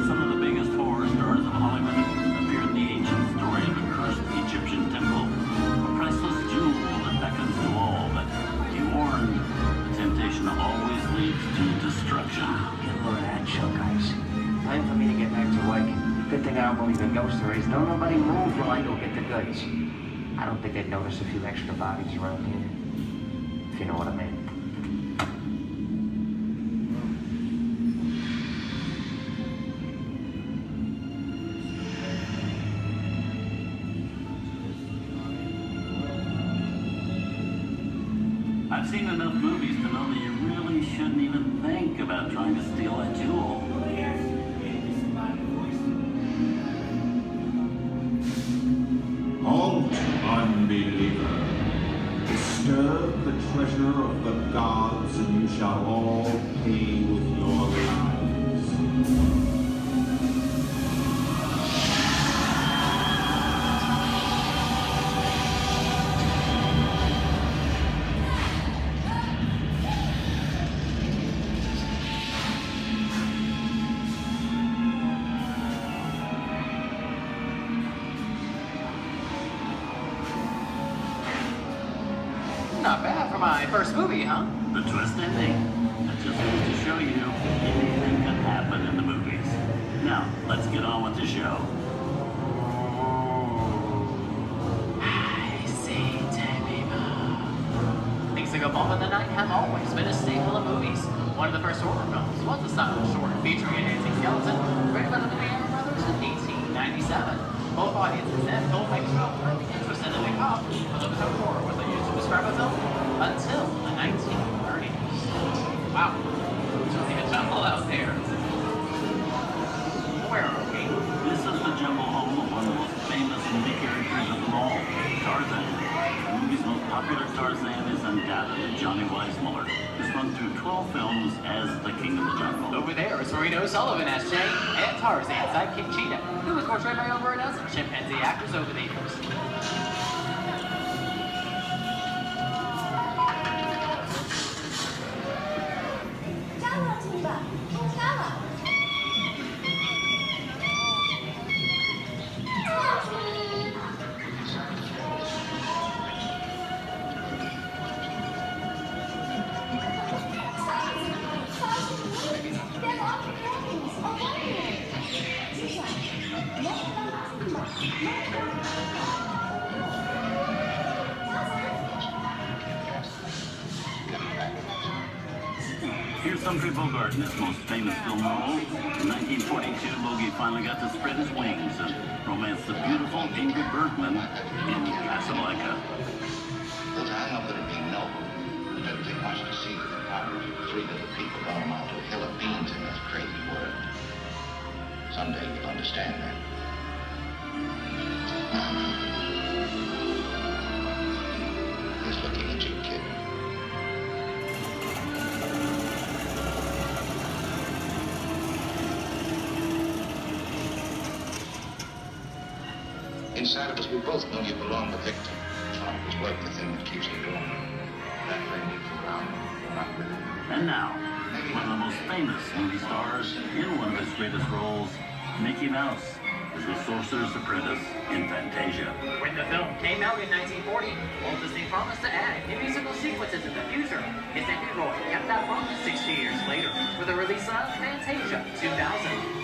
Some of the biggest horror stars of Hollywood appear in the ancient story of a cursed Egyptian temple, a priceless jewel that beckons to all, but be warned, the temptation always leads to destruction. Get a load of that show, guys. Time for me to get back to work. Good thing I don't believe in ghost stories. Don't nobody move while I go get the goods. I don't think they'd notice a few extra bodies around here. If you know what I mean. I've seen enough movies to know that you really shouldn't even think about trying to steal a jewel. Halt, unbeliever. Disturb the treasure of the gods, and you shall all pay with your lives. Not bad for my first movie, huh? The twist ending. That just goes to show you anything can happen in the movies. Now, let's get on with the show. I see dead people. Things like a bump in the night have always been a staple of movies. One of the first horror films was a silent short featuring a dancing skeleton, written by the Lumiere brothers in 1897. Both audiences and filmmakers were really interested in the cop, but there was no horror was used to describe a film until the 1930s. Wow, it's really a jungle out there. Where are we? This is the jungle home of one of the most famous movie characters of them all, Tarzan. The movie's most popular Tarzan is undoubtedly Johnny Weissmuller, who's run through 12 films as the King of the Jungle. Over there is Reno Sullivan as Jay, and Tarzan's sidekick Cheetah, who was portrayed by over a dozen chimpanzee actors over the years. Here's Humphrey Bogart in his most famous film role. In 1942, Logie finally got to spread his wings and romance the beautiful Ingrid Bergman in Casablanca. Well, to hang up that it be noble, it doesn't take much to see that the powers of 3 little people don't amount to a hill of beans in this crazy world. Someday you'll understand that. He's looking at you, kid. Inside of us, we both know you belong to Victor. It was work the thing that keeps you going. That thing you around, you're not with it. And now, One of the most famous movie stars in one of his greatest roles, Mickey Mouse, is the Sorcerer's Apprentice in Fantasia. When the film came out in 1940, Walt Disney promised to add new musical sequences in the future. His Andy Roy kept that promise 60 years later with the release of Fantasia 2000.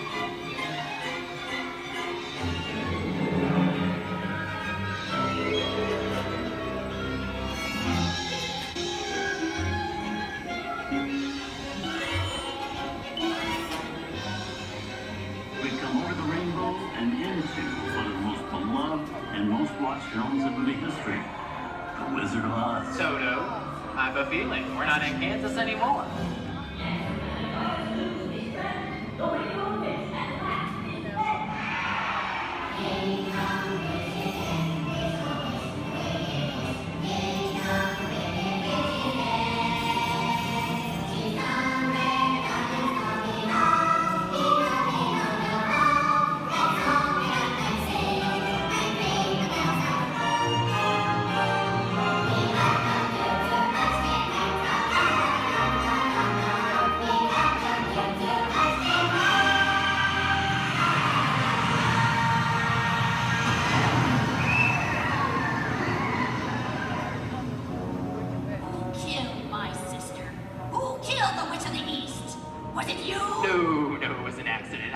And most watched films in movie history, The Wizard of Oz. Toto, I have a feeling we're not in Kansas anymore.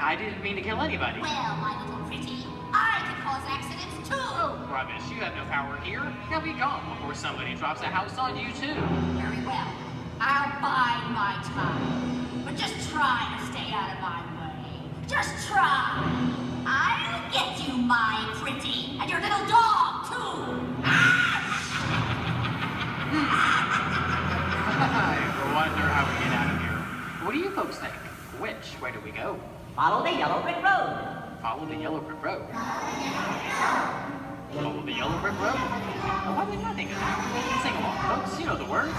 I didn't mean to kill anybody. Well, my little pretty, I can cause accidents too. Oh, rubbish. You have no power here. Now be gone before somebody drops a house on you, too. Very well. I'll bide my time. But just try to stay out of my way. Just try. I'll get you, my pretty, and your little dog, too. I wonder how we get out of here. What do you folks think? Where do we go? Follow the yellow brick road. Follow the yellow brick road. Follow the yellow brick road. Oh, why didn't I think of that? Sing along, folks. You know the words.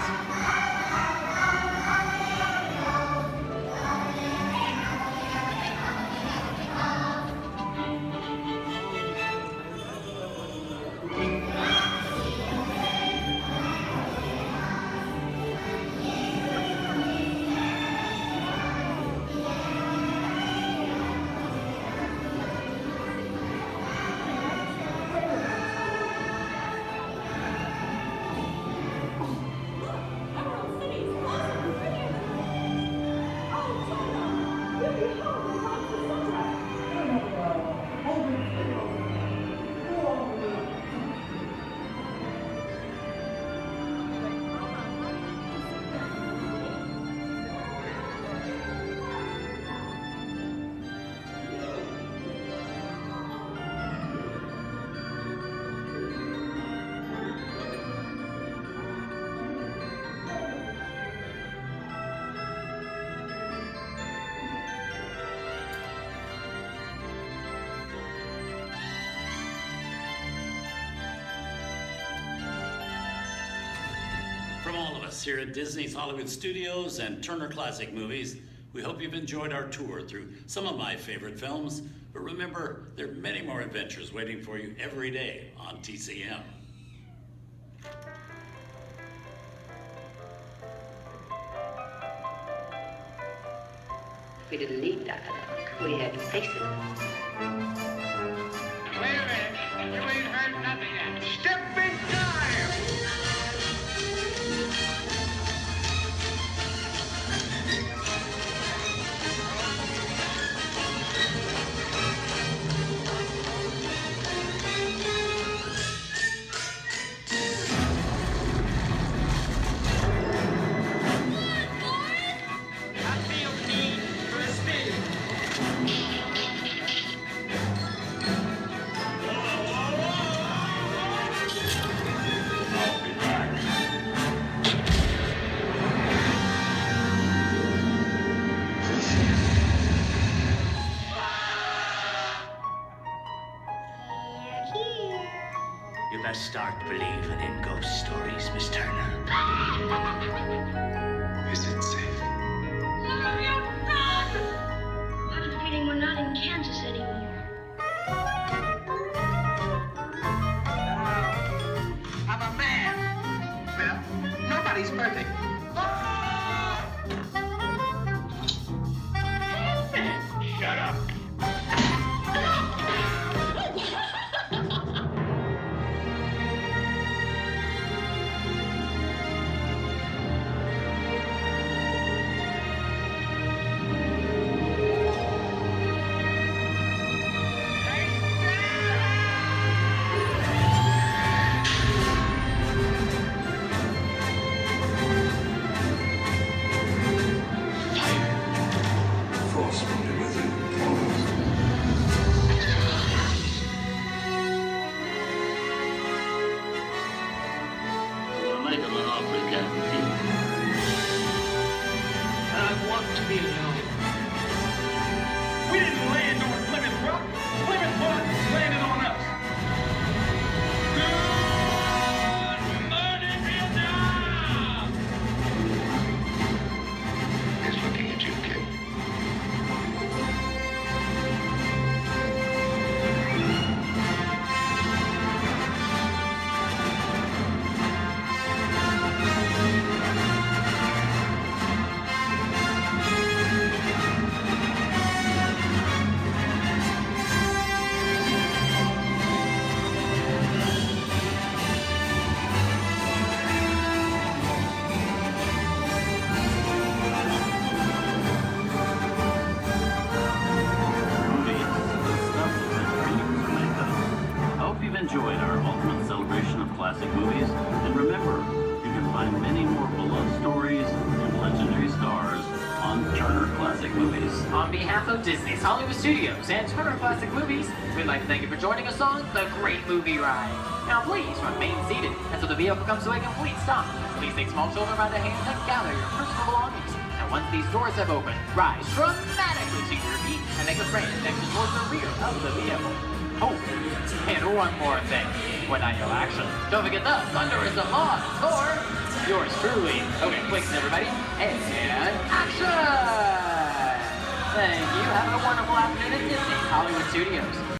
From all of us here at Disney's Hollywood Studios and Turner Classic Movies, we hope you've enjoyed our tour through some of my favorite films. But remember, there are many more adventures waiting for you every day on TCM. We didn't need dialogue. We had faces. Wait a minute. You ain't heard nothing yet. Step in time! Start believing in ghost stories, Miss Turner. Is it safe? Let me run! I have a feeling we're not in Kansas anymore. I'm a man. Well, nobody's perfect. I am an awfully Captain Field. I want to be alone. We didn't land on Plymouth Rock. Plymouth Rock landed on us. Good morning, Vietnam! He's looking at you, kid. Enjoyed our ultimate celebration of classic movies, and remember, you can find many more beloved stories and legendary stars on Turner Classic Movies. On behalf of Disney's Hollywood Studios and Turner Classic Movies, we'd like to thank you for joining us on the Great Movie Ride. Now please remain seated until the vehicle comes to a complete stop. Please take small children by the hand and gather your personal belongings. And once these doors have opened, rise dramatically to your feet and make a frantic exit towards the rear of the vehicle. Oh, and one more thing. When I yell action, don't forget the thunder is the law for yours truly. Okay, quick, everybody. And action! Thank you. Have a wonderful afternoon at Disney's Hollywood Studios.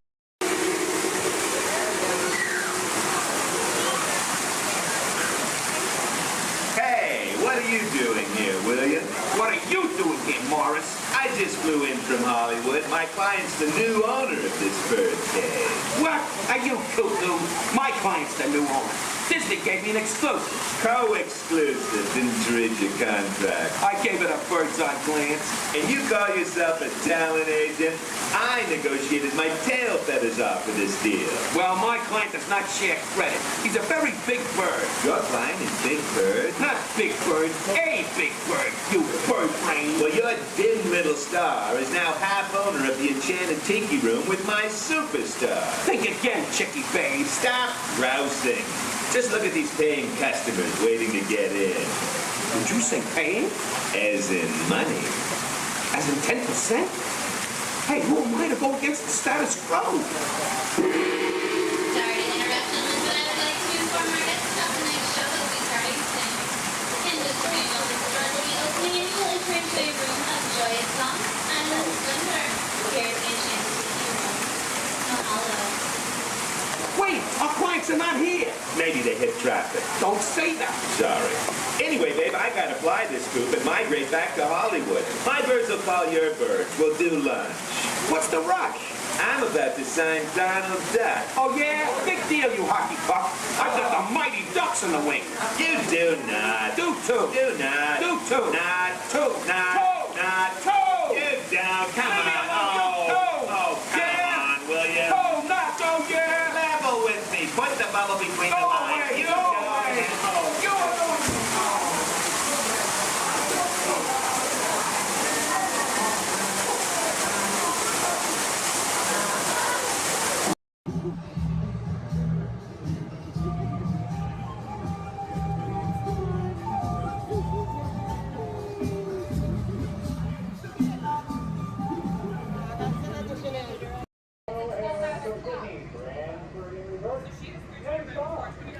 Hey, what are you doing here, William? What are you doing here, Morris? I just flew in from Hollywood. My client's the new owner of this birthday. What? Are you cuckoo? My client's the new owner. Disney gave me an exclusive. Co-exclusive. Didn't read your contract. I gave it a bird's eye glance. And you call yourself a talent agent? I negotiated my tail feathers off for this deal. Well, my client does not share credit. He's a very big bird. Your client is Big Bird? Not Big Bird, a big bird, you bird brain. Well, your dim little star is now half owner of the Enchanted Tiki Room with my superstar. Think again, Chickie babe. Stop grousing. Just look at these paying customers waiting to get in. Did you say paying? As in money. As in 10%? Hey, who am I to go against the status quo? Sorry to interrupt, but I would like to inform our guests about tonight's show that will be starting soon. In this regional store will be opening a new entrance to a room of joyous song and splendor. Here at the Enchanted Tiki Room. Mahalo. Wait, our clients are not here. Maybe they hit traffic. Don't say that. Sorry. Anyway, babe, I gotta fly this coop and migrate back to Hollywood. My birds will call your birds. We'll do lunch. What's the rush? I'm about to sign Donald Duck. Oh, yeah? Big deal, you hockey puck. I've got the mighty ducks in the wing. You do not. Do too. Do not. Do too. Not. Too. Not. Toe. Not. Toe. You don't. Come Leave me on. alone, you toe. Oh, come on, will you? Toe, not go, yeah. Level with me. Put the bubble between the lines. Away, You go go away. ahead. Oh. Go away. Next on.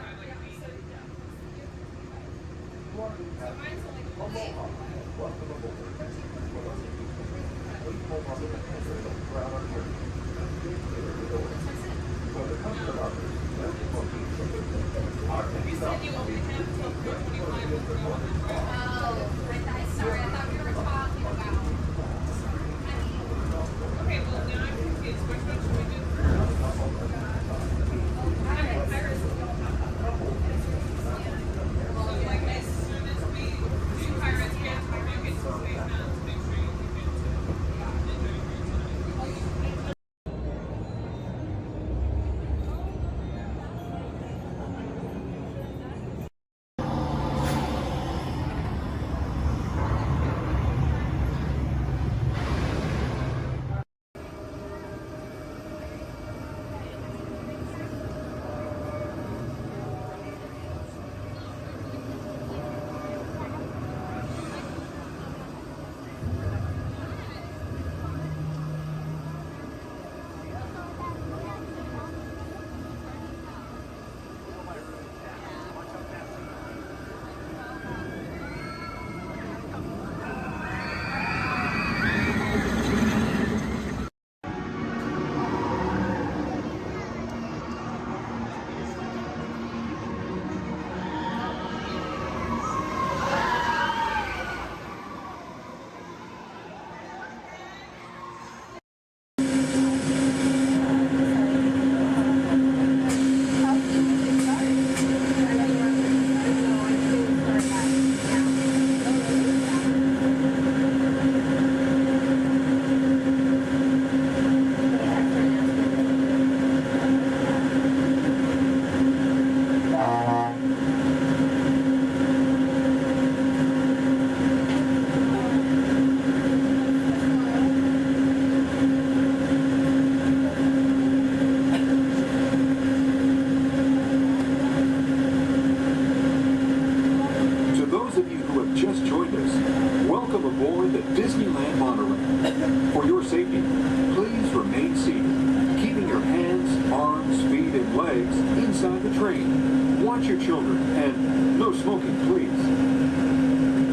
feet, and legs inside the train. Watch your children, and no smoking, please.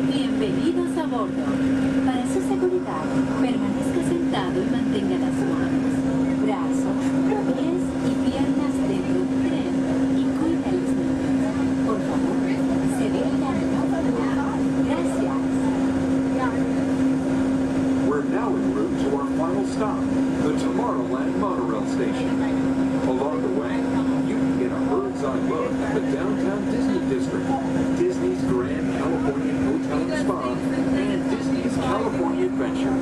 Bienvenidos a bordo. Para su seguridad, permanezca sentado y mantenga las manos, brazos, pies y piernas dentro del tren y cuide a los niños. Por favor, se dejen a Gracias. We're now en route to our final stop, the Tomorrowland monorail station. Along the way, you can get a bird's-eye look at the downtown Disney district, Disney's Grand Californian Hotel and Spa, and Disney's California Adventure.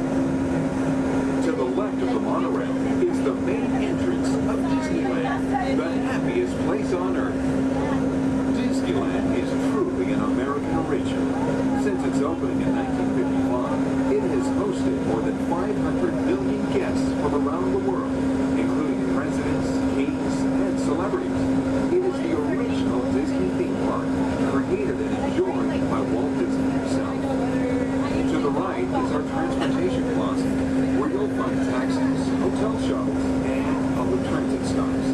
To the left of the monorail is the main entrance of Disneyland, the happiest place on earth. Disneyland is truly an American original. Since its opening in 1955, it has hosted more than 500 million guests from around the world, including presidents, kings, and celebrities. It is the original Disney theme park, created and enjoyed by Walt Disney himself. To the right is our transportation plaza, where you'll find taxis, hotel shuttles, and public transit stops.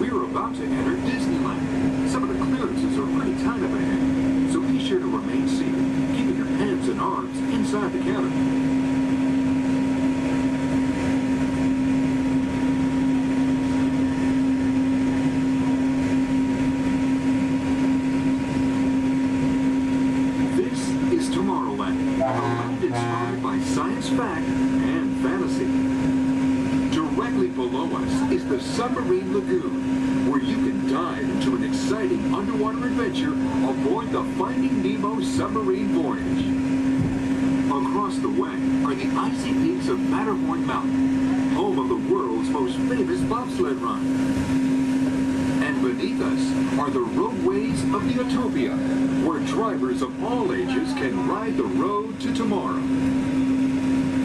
We're about to enter Disneyland. Some of the clearances are pretty tight up ahead, so be sure to remain seated, keeping your hands and arms inside the cabin. Inspired by science fact and fantasy. Directly below us is the Submarine Lagoon, where you can dive into an exciting underwater adventure aboard the Finding Nemo submarine voyage. Across the way are the icy peaks of Matterhorn Mountain, home of the world's most famous bobsled run. And beneath us are the roadways of the Utopia, where drivers of all ages can ride the road to tomorrow.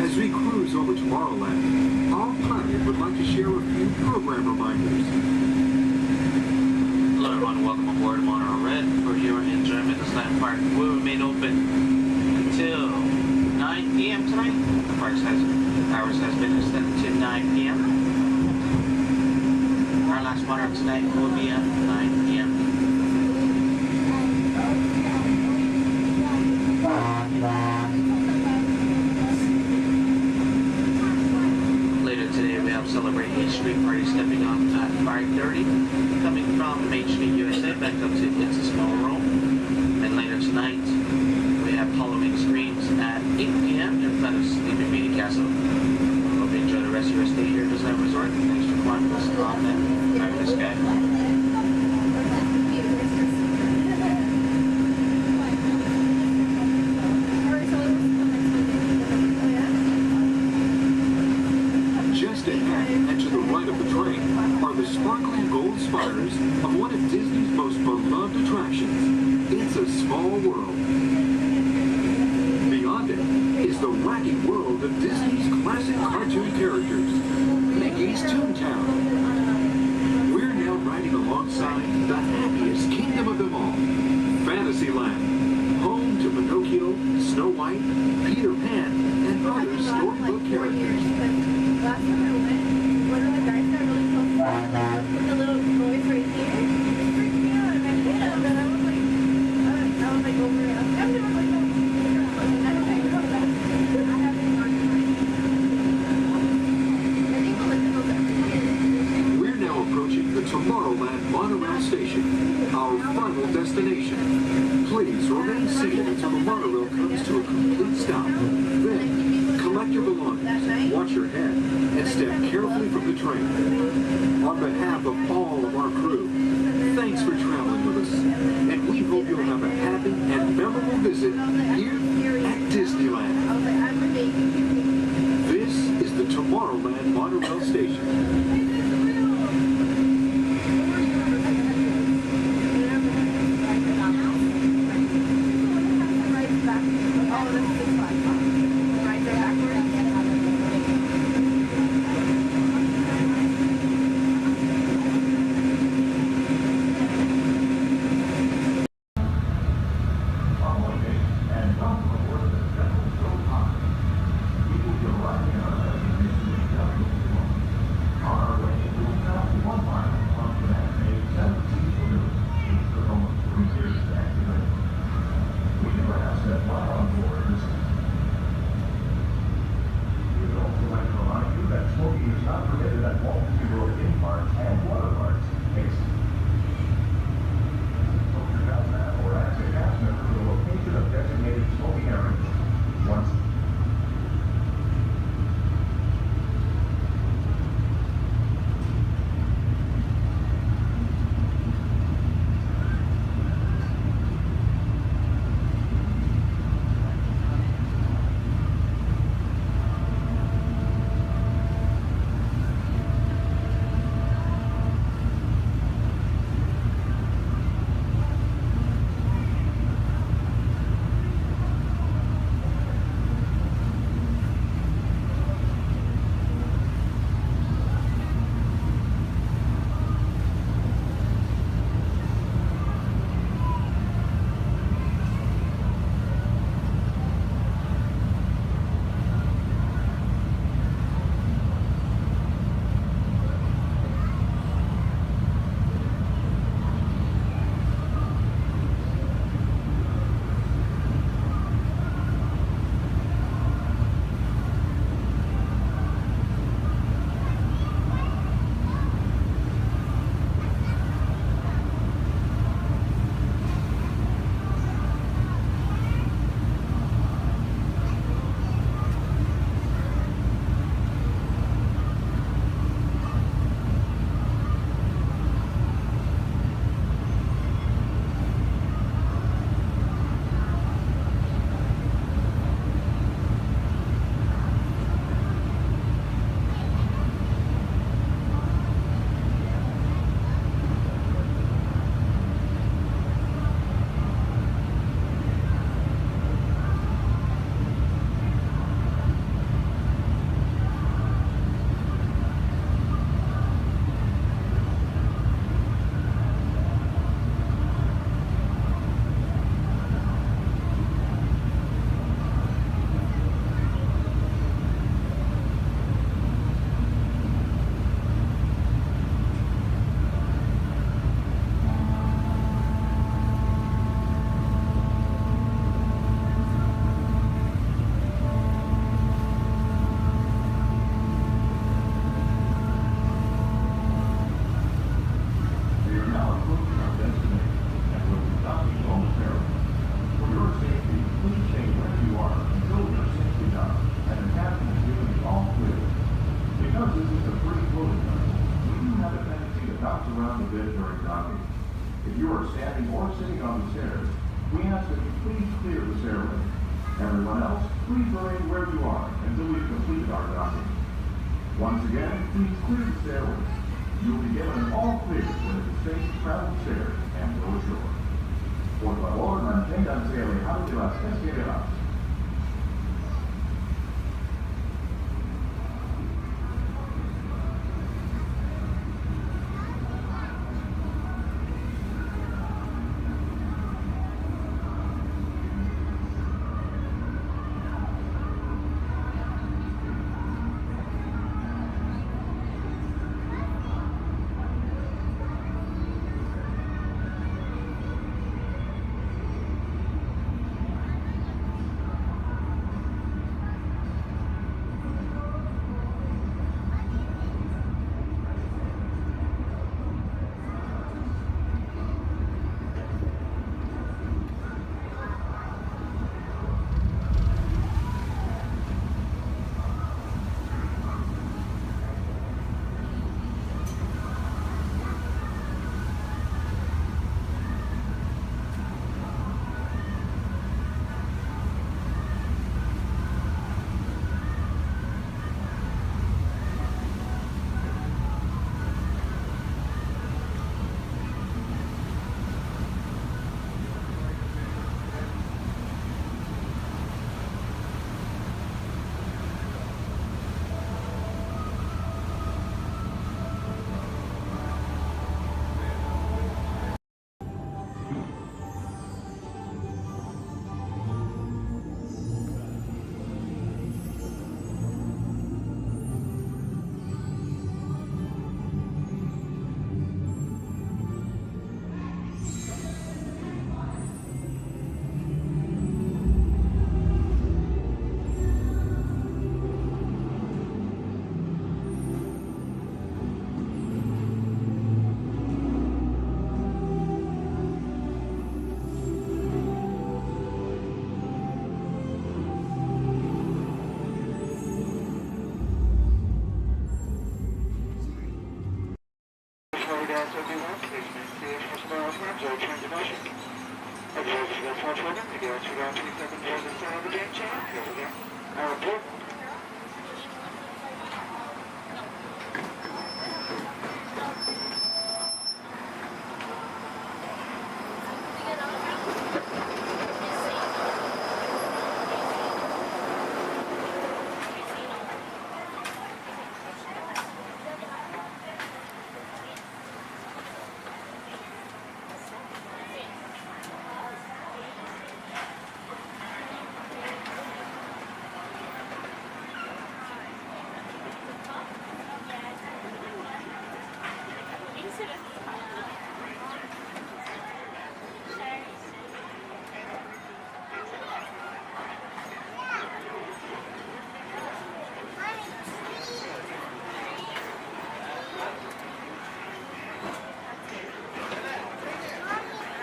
As we cruise over Tomorrowland, our pilot would like to share a few program reminders. Hello everyone, welcome aboard Monorail Red. For your enjoyment, this land park will remain open until 9 p.m. tonight. The park's hours has been extended to 9 p.m. Our last monorail tonight will be at 9 p.m. Later today we have Celebrate H Street Party stepping off at 5:30, coming from Main Street, USA, back up to It's a Small World. And later tonight we have Halloween Screams at 8 p.m. in front of Sleeping Beauty Castle. Hope you enjoy the rest of your stay here at Disneyland Resort. Thanks for joining us on that fabulous guy. Just ahead and to the right of the train are the sparkling gold spires of one of Disney's most beloved attractions, It's a Small World. Beyond it is the wacky world of Disney's classic cartoon characters, Mickey's Toontown. We're now riding alongside the happiest kingdom of them all, Fantasyland, home to Pinocchio, Snow White, Peter Pan, and other storybook characters. Last time I went, one of the guys got really close with the little boys right here. It freaked me out, and I hit him, and I was like over it. I'm doing like, I haven't gone tonight. I think we'll let them know that. We're now approaching the Tomorrowland monorail station, our final destination. Please remain seated until the monorail comes to a complete stop. Then, collect your belongings, watch your head, and step carefully from the train. On behalf of all of our crew, thanks for traveling with us, and we hope you'll have a happy and memorable visit here at Disneyland. This is the Tomorrowland monorail station. not permitted at Walt theme parks and water parks. Book your house now or ask a cast member for the location of designated smoking areas. Once If you are standing or sitting on the stairs, we ask that you please clear the stairway. Everyone else, please remain where you are until we've completed our docking. Once again, please clear the stairway. You will be given an all clear when it is safe to travel stairs and go ashore. Por favor, manténganse alejados de las escaleras.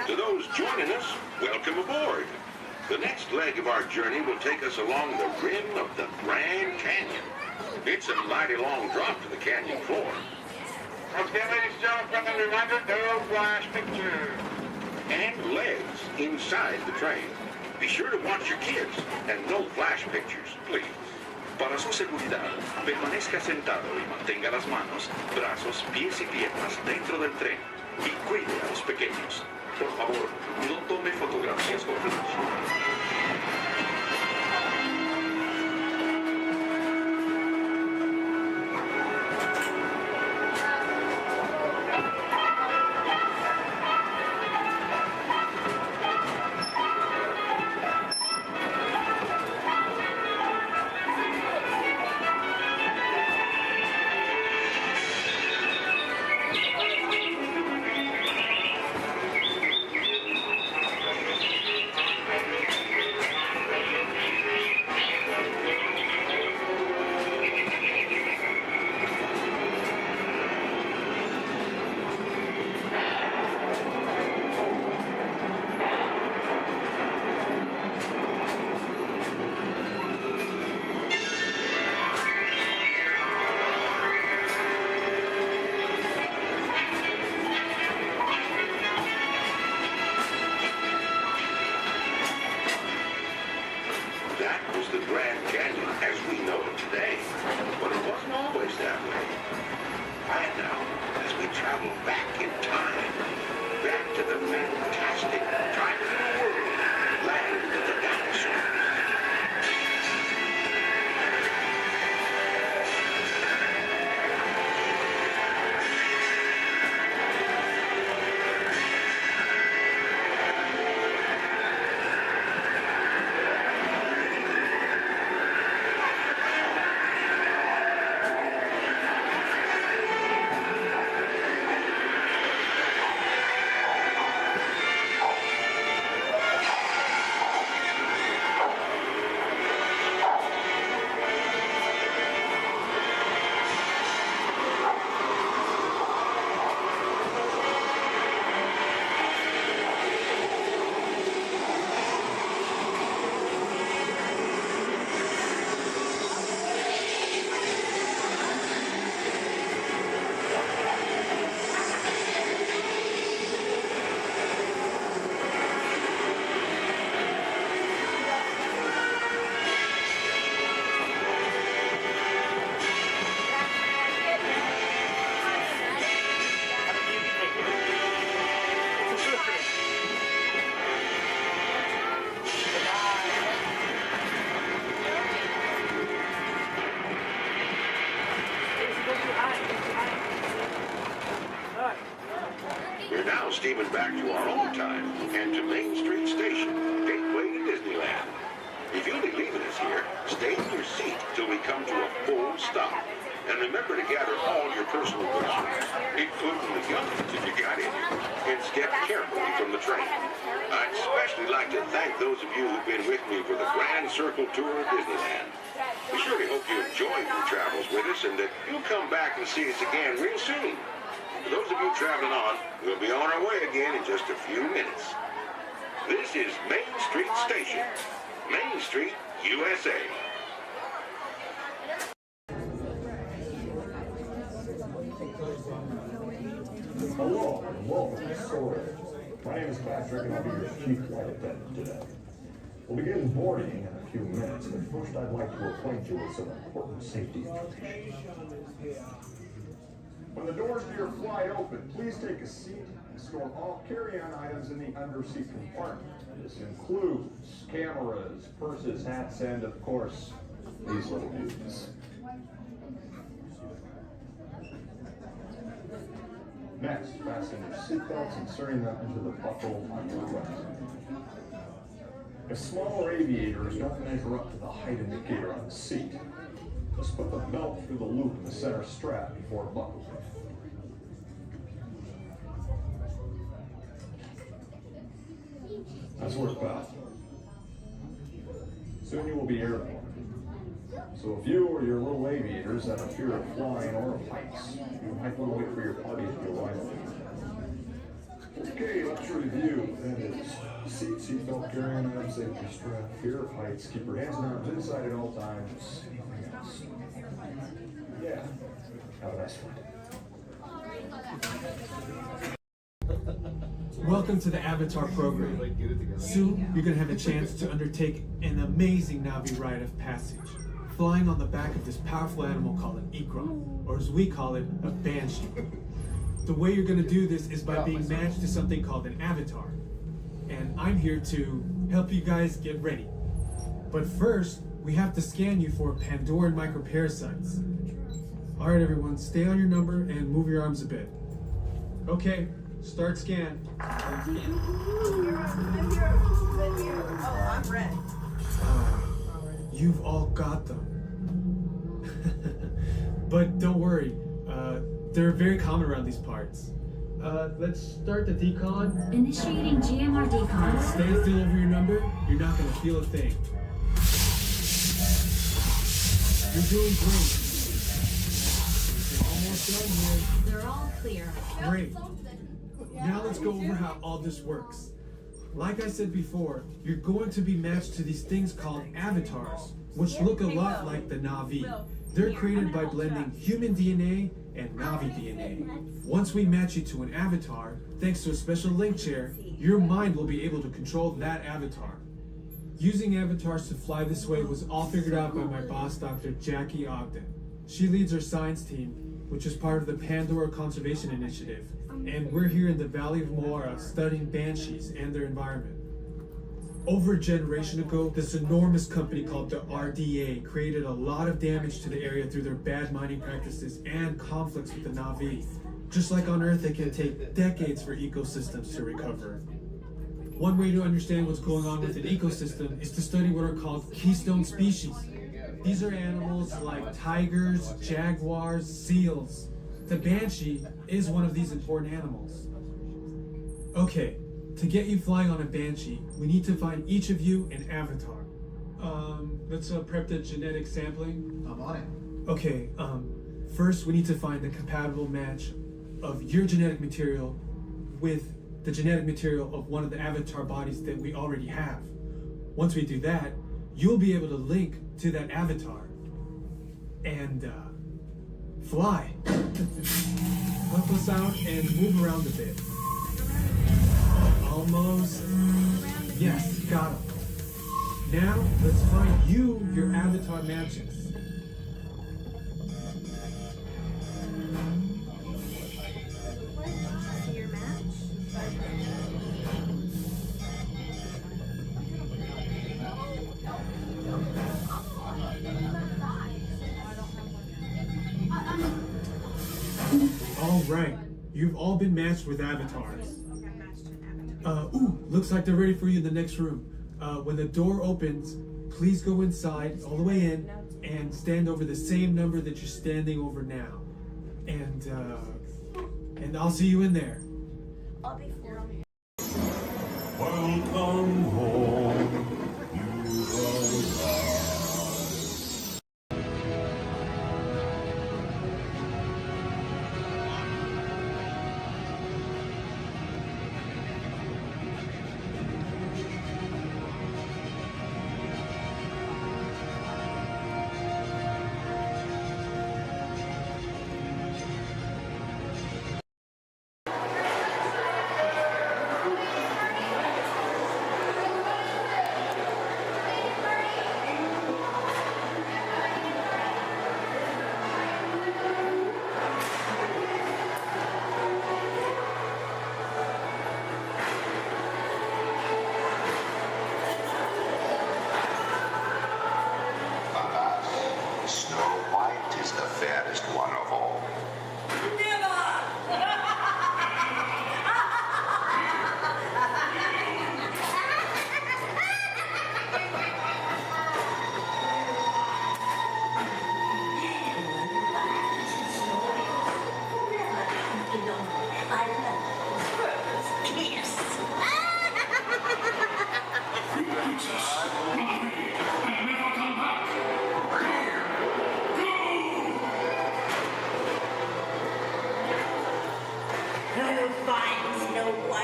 To those joining us, welcome aboard. The next leg of our journey will take us along the rim of the Grand Canyon. It's a mighty long drop to the canyon floor. Okay, ladies and gentlemen, friendly reminder, no flash pictures. And legs inside the train. Be sure to watch your kids and no flash pictures, please. Para su seguridad, permanezca sentado y mantenga las manos, brazos, pies y piernas dentro del tren y cuide a los pequeños. Por favor, no tome fotografías con flash. We're now steaming back to our own time and to Main Street Station, gateway to Disneyland. If you'll be leaving us here, stay in your seat till we come to a full stop. And remember to gather all your personal belongings, including the guns if you got any, and step carefully from the train. I'd especially like to thank those of you who've been with me for the Grand Circle Tour of Disneyland. We surely hope you enjoyed your travels with us and that you'll come back and see us again real soon. For those of you traveling on, we'll be on our way again in just a few minutes. This is Main Street Station, Main Street, USA. Hello, and welcome to Storage. My name is Patrick, and I'll be your chief flight attendant today. We'll begin boarding in a few minutes, but first I'd like to acquaint you with some important safety information. When the doors to your flight open, please take a seat and store all carry-on items in the underseat compartment. This includes cameras, purses, hats, and of course, these little dudes. Next, fasten your seatbelts, inserting them into the buckle on your left. If smaller aviators don't measure up to the height indicator on the seat, just put the belt through the loop in the center strap before buckling. Nice work, pal. Soon you will be airborne. So if you or your little aviators have a fear of flying or of heights, you might want to wait for your party to arrive. Okay, let's review. That is seatbelt, carry-on items, safety strap, fear of heights, keep your hands and arms inside at all times. Anything else? Yeah. Have a nice flight. Welcome to the Avatar program. Soon, you're going to have a chance to undertake an amazing Na'vi rite of passage, flying on the back of this powerful animal called an Ikra, or as we call it, a Banshee. The way you're going to do this is by being matched to something called an avatar. And I'm here to help you guys get ready. But first, we have to scan you for Pandoran microparasites. Alright everyone, stay on your number and move your arms a bit. Okay, start scan. I'm here. Oh, I'm red. You've all got them. But don't worry, they're very common around these parts. Let's start the decon. Initiating GMR decon. Stay still over your number, you're not gonna feel a thing. You're doing great. You're almost done here. They're all clear. Great. Now let's go over how all this works. Like I said before, you're going to be matched to these things called avatars, which look a lot like the Na'vi. They're created by blending human DNA and Na'vi DNA. Once we match you to an avatar, thanks to a special link chair, your mind will be able to control that avatar. Using avatars to fly this way was all figured out by my boss, Dr. Jackie Ogden. She leads our science team, which is part of the Pandora Conservation Initiative, and we're here in the Valley of Moara studying banshees and their environment. Over a generation ago, this enormous company called the RDA created a lot of damage to the area through their bad mining practices and conflicts with the Na'vi. Just like on Earth, it can take decades for ecosystems to recover. One way to understand what's going on with an ecosystem is to study what are called keystone species. These are animals like tigers, jaguars, seals. The banshee is one of these important animals. Okay, to get you flying on a banshee, we need to find each of you an avatar. Let's prep the genetic sampling. I'm on it. Okay, first we need to find the compatible match of your genetic material with the genetic material of one of the avatar bodies that we already have. Once we do that, you'll be able to link to that avatar and fly. Help us out and move around a bit. Almost. Yes, got him. Now, let's find you your avatar matches. All right, you've all been matched with avatars. Looks like they're ready for you in the next room. When the door opens, please go inside, all the way in, and stand over the same number that you're standing over now. And I'll see you in there. I'll be for him. Welcome home.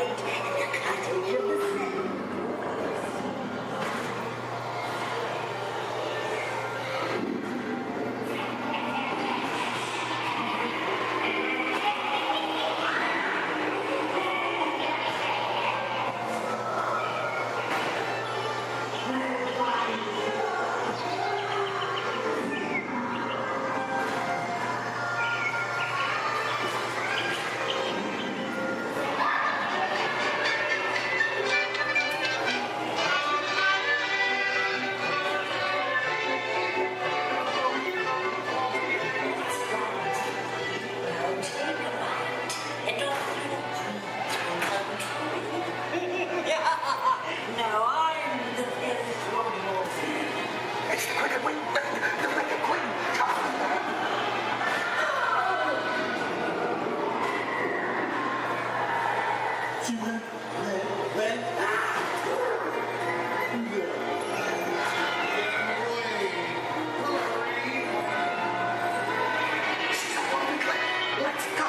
light, the cottage of the sun. No, I'm the fifth one. It's the cricket wing, the cricket queen. Let's go.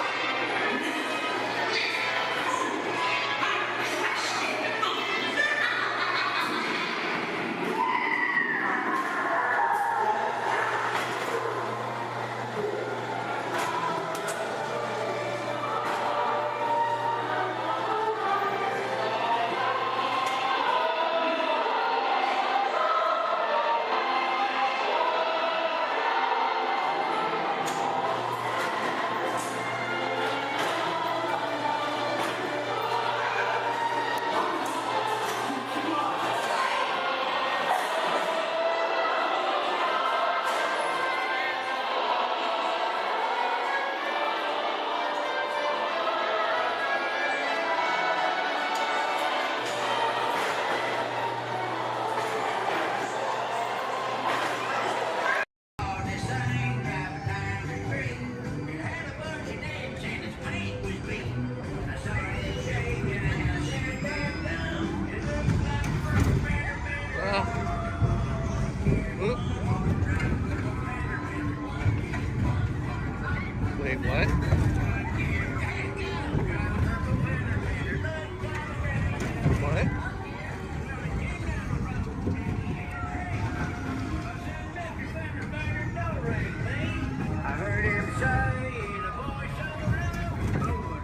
Wait, what? What? I heard him say the voice of the railroad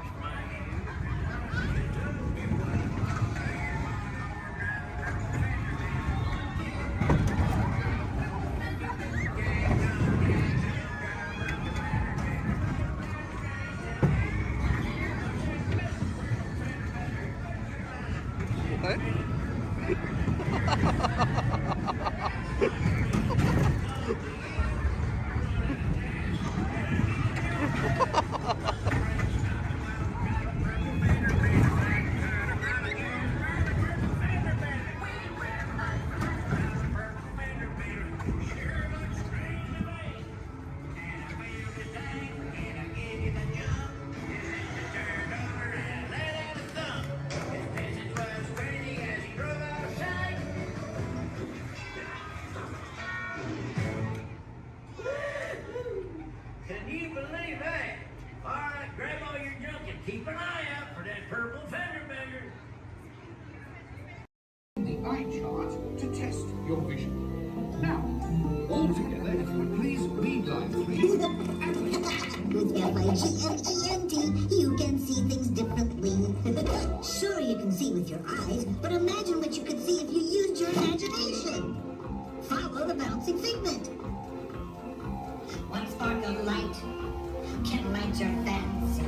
What? Can you believe that? All right, grab all your junk and keep an eye out for that purple fender bender. The eye chart to test your vision. Now, all together, if you would please read line 3. With F-I-G-M-E-N-T, you can see things differently. Sure, you can see with your eyes, but imagine what you could see if you used your imagination. Follow the bouncing figment. One spark of light can light your fancy.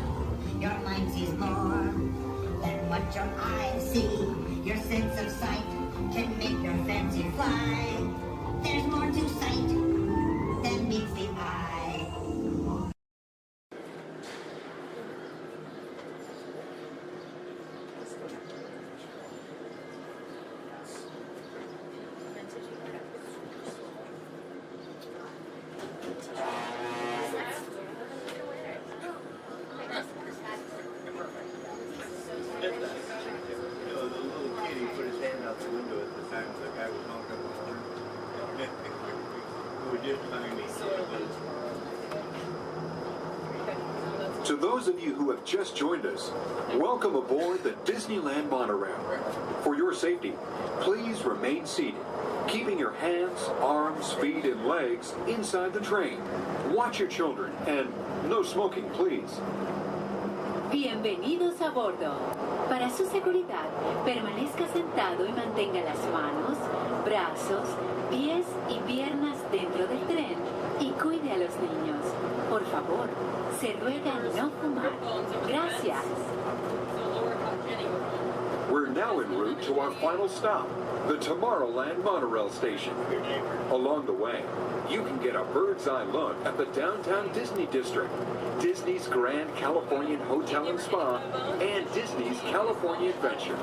Your mind sees more than what your eyes see. Your sense of sight can make your fancy fly. There's more to sight than meets the eye. To those of you who have just joined us, welcome aboard the Disneyland monorail. For your safety, please remain seated, keeping your hands, arms, feet, and legs inside the train. Watch your children, and no smoking, please. Bienvenidos a bordo. Para su seguridad, permanezca sentado y mantenga las manos, brazos, pies y piernas dentro del tren y cuide a los niños. Por favor, se ruega no fumar. Gracias. We're now en route to our final stop, the Tomorrowland monorail station. Along the way, you can get a bird's eye look at the downtown Disney district, Disney's Grand Californian Hotel and Spa, and Disney's California Adventure.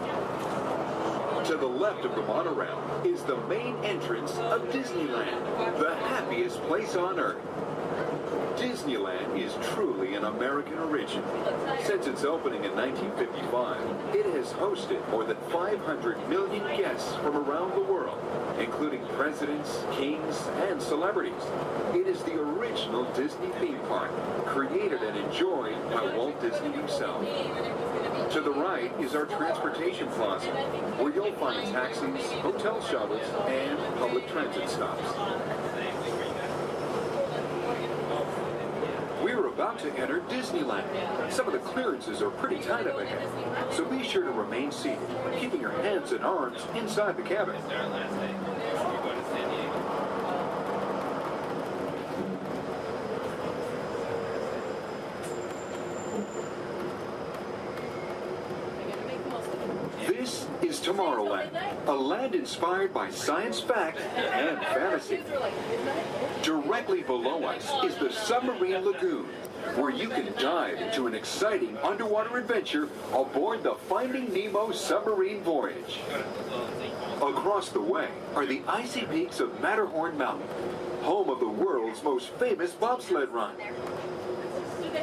To the left of the monorail is the main entrance of Disneyland, the happiest place on earth. Disneyland is truly an American origin. Since its opening in 1955, it has hosted more than 500 million guests from around the world, including presidents, kings, and celebrities. It is the original Disney theme park, created and enjoyed by Walt Disney himself. To the right is our transportation plaza, where you'll find taxis, hotel shuttles, and public transit stops. We're about to enter Disneyland. Some of the clearances are pretty tight up ahead, so be sure to remain seated, keeping your hands and arms inside the cabin. This is Tomorrowland, a land inspired by science fact and fantasy. Directly below us is the Submarine Lagoon, where you can dive into an exciting underwater adventure aboard the Finding Nemo submarine voyage. Across the way are the icy peaks of Matterhorn Mountain, home of the world's most famous bobsled run.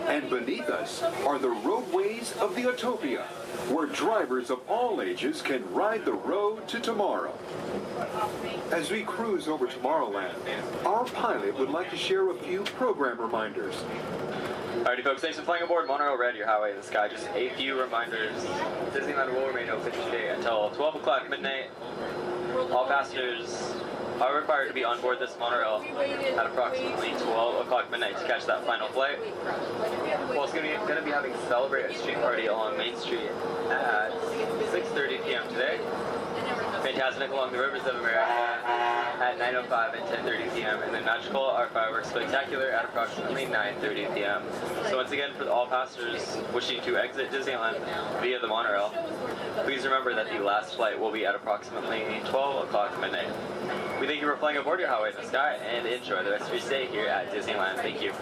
And beneath us are the roadways of the Utopia, where drivers of all ages can ride the road to tomorrow. As we cruise over Tomorrowland, our pilot would like to share a few program reminders. Alrighty folks, thanks for flying aboard Monorail Red, your highway in the sky. Just a few reminders. Disneyland will remain open today until 12 o'clock midnight. All passengers are required to be on board this monorail at approximately 12 o'clock midnight to catch that final flight. We're also going to be having Celebrate a Street Party along Main Street at 6:30 p.m. today. Fantastic along the Rivers of America at 9:05 and 10:30 p.m. and then Magical, our fireworks spectacular, at approximately 9:30 p.m. So once again, for all passengers wishing to exit Disneyland via the monorail, please remember that the last flight will be at approximately 12 o'clock midnight. We thank you for flying aboard your highway in the sky and enjoy the rest of your stay here at Disneyland. Thank you.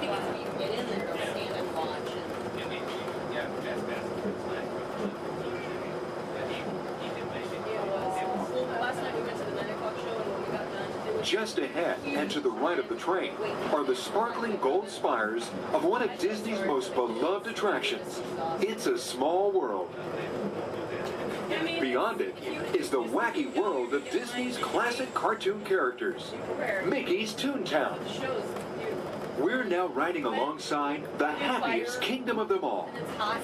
Just ahead and to the right of the train are the sparkling gold spires of one of Disney's most beloved attractions. It's a Small World. Beyond it is the wacky world of Disney's classic cartoon characters, Mickey's Toontown. We're now riding alongside the happiest kingdom of them all,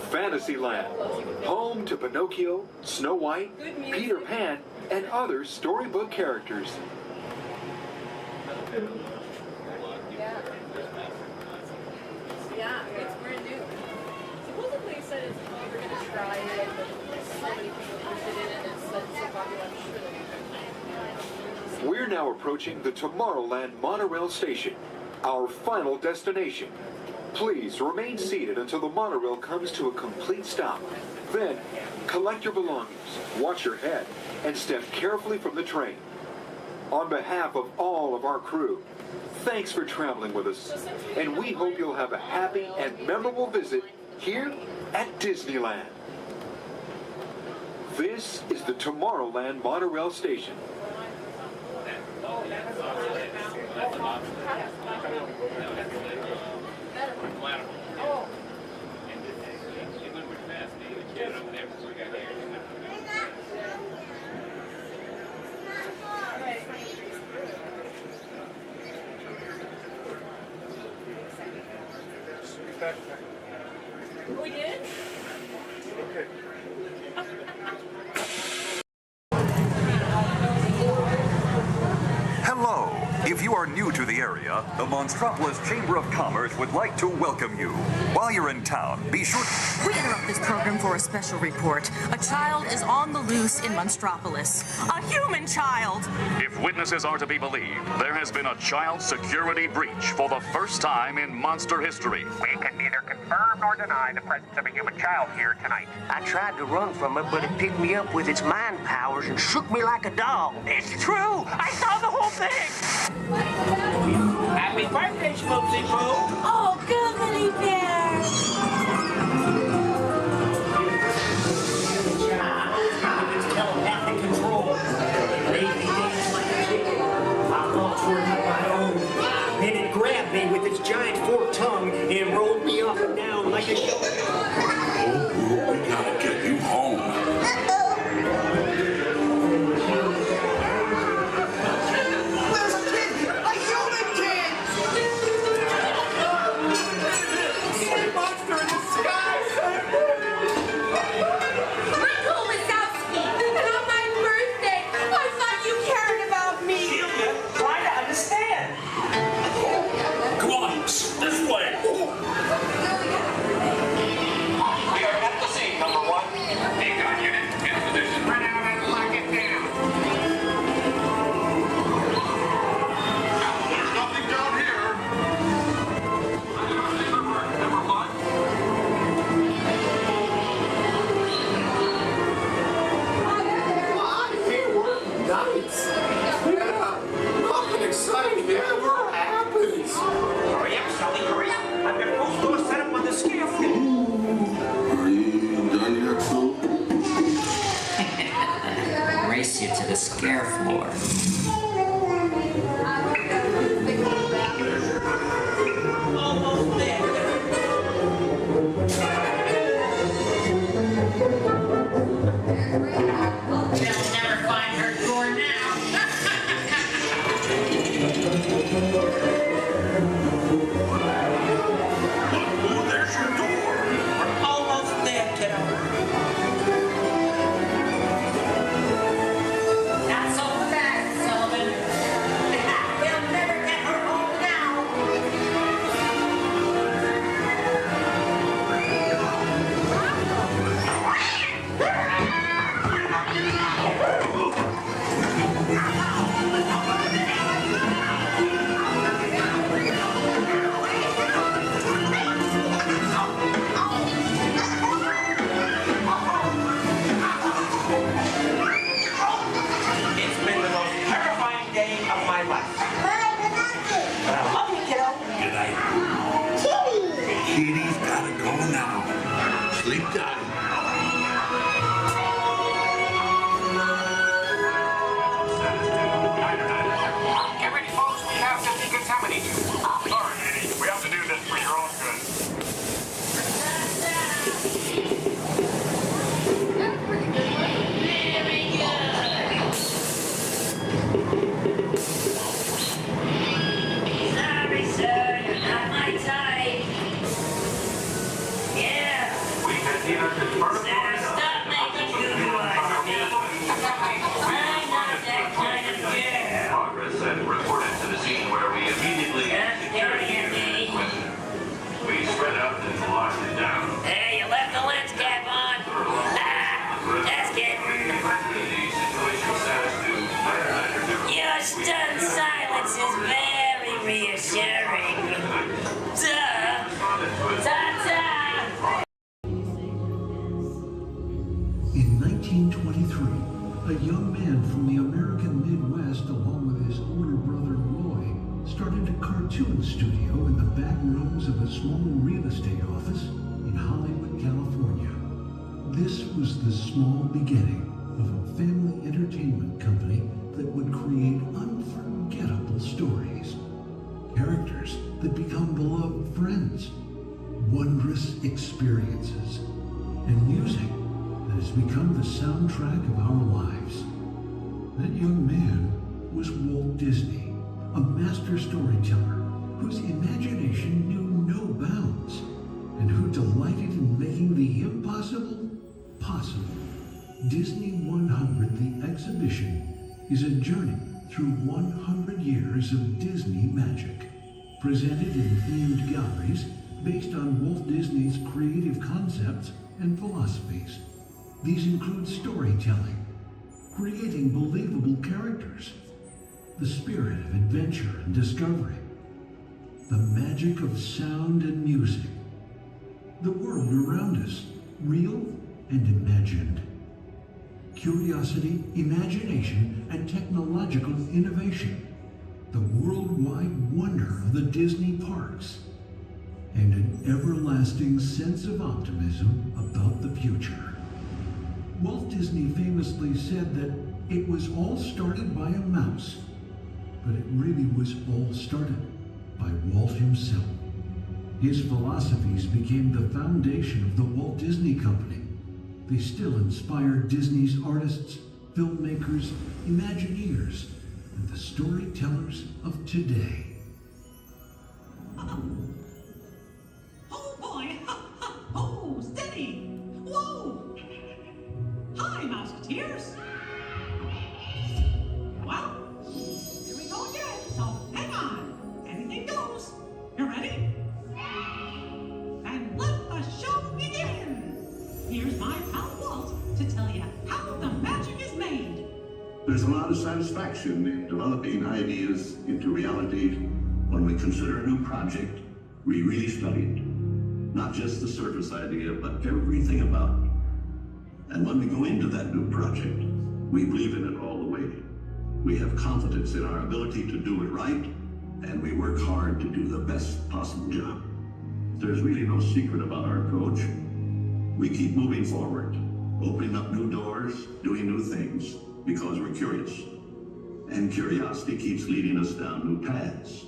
Fantasyland, home to Pinocchio, Snow White, Peter Pan, and other storybook characters. Yeah, it's brand new. Supposedly it said it's we're gonna try it, but so many people interested in it, it's so popular, I'm sure that We're now approaching the Tomorrowland monorail station, our final destination. Please remain seated until the monorail comes to a complete stop. Then, collect your belongings, watch your head, and step carefully from the train. On behalf of all of our crew, thanks for traveling with us, and we hope you'll have a happy and memorable visit here at Disneyland. This is the Tomorrowland monorail station. We did? Okay. Hello. If you are new to the area, the Monstropolis Chamber of Commerce would like to welcome you. While you're in town, be sure... We interrupt this program for a special report. A child is on the loose in Monstropolis. A human child! If witnesses are to be believed, there has been a child security breach for the first time in monster history. We can neither confirm nor deny the presence of a human child here tonight. I tried to run from it, but it picked me up with its mind powers and shook me like a doll. It's true! I saw the whole thing! Happy birthday, Smokesy Poo! Oh, goodly bear! Telepathic control. Lazy days like a chicken. I thought were not my own. Then it grabbed me with its giant forked tongue and rolled me up and down like a Oh, we gotta get you home. Race you to the scare floor. almost there. They'll never find her door now. Oh, there's your door. We're almost there, kiddo. Not so fast, Sullivan. They'll never get her home It's been the most terrifying day of my life. But I love you, kiddo. Good night. Kitty's gotta go now. Sleep tight. Get ready, folks. We have to decontaminate you. Sorry, Eddie. We have to do this for your own good. Sorry, sir. You're not my type. Yeah. We can either confirm Stop making good ones of me. I'm not that kind of girl. Progress and reported to the scene where we immediately staring at me. We spread out and locked it down. Hey, you left the lens cap on. That's getting... Your stunned silence is very reassuring. Duh. Ta-ta. In 1923, a young man from the American Midwest, along with his older brother Roy, started a cartoon studio in the back rooms of a small real estate office in Hollywood, California. This was the small beginning of a family entertainment company that would create unforgettable stories, characters that become beloved friends, wondrous experiences, and music that has become the soundtrack of our lives. That young man was Walt Disney, a master storyteller whose imagination knew no bounds and who delighted in making the impossible possible. Disney 100, the exhibition, is a journey through 100 years of Disney magic, presented in themed galleries based on Walt Disney's creative concepts and philosophies. These include storytelling, creating believable characters, the spirit of adventure and discovery, the magic of sound and music, the world around us, real and imagined, curiosity, imagination, and technological innovation, the worldwide wonder of the Disney parks, and an everlasting sense of optimism about the future. Walt Disney famously said that it was all started by a mouse, but it really was all started by Walt himself. His philosophies became the foundation of the Walt Disney Company. They still inspire Disney's artists, filmmakers, Imagineers, and the storytellers of today. Oh boy! Oh, steady! Whoa! Hi, Mouseketeers! Well, here we go again, so hang on. Anything goes. You ready? And let the show begin! Here's my pal Walt to tell you how the magic is made. There's a lot of satisfaction in developing ideas into reality when we consider a new project we really studied. Not just the surface idea, but everything about it. And when we go into that new project, we believe in it all the way. We have confidence in our ability to do it right, and we work hard to do the best possible job. There's really no secret about our approach. We keep moving forward, opening up new doors, doing new things, because we're curious. And curiosity keeps leading us down new paths.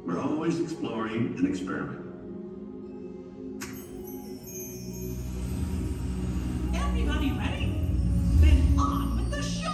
We're always exploring and experimenting. Everybody ready? Then on with the show!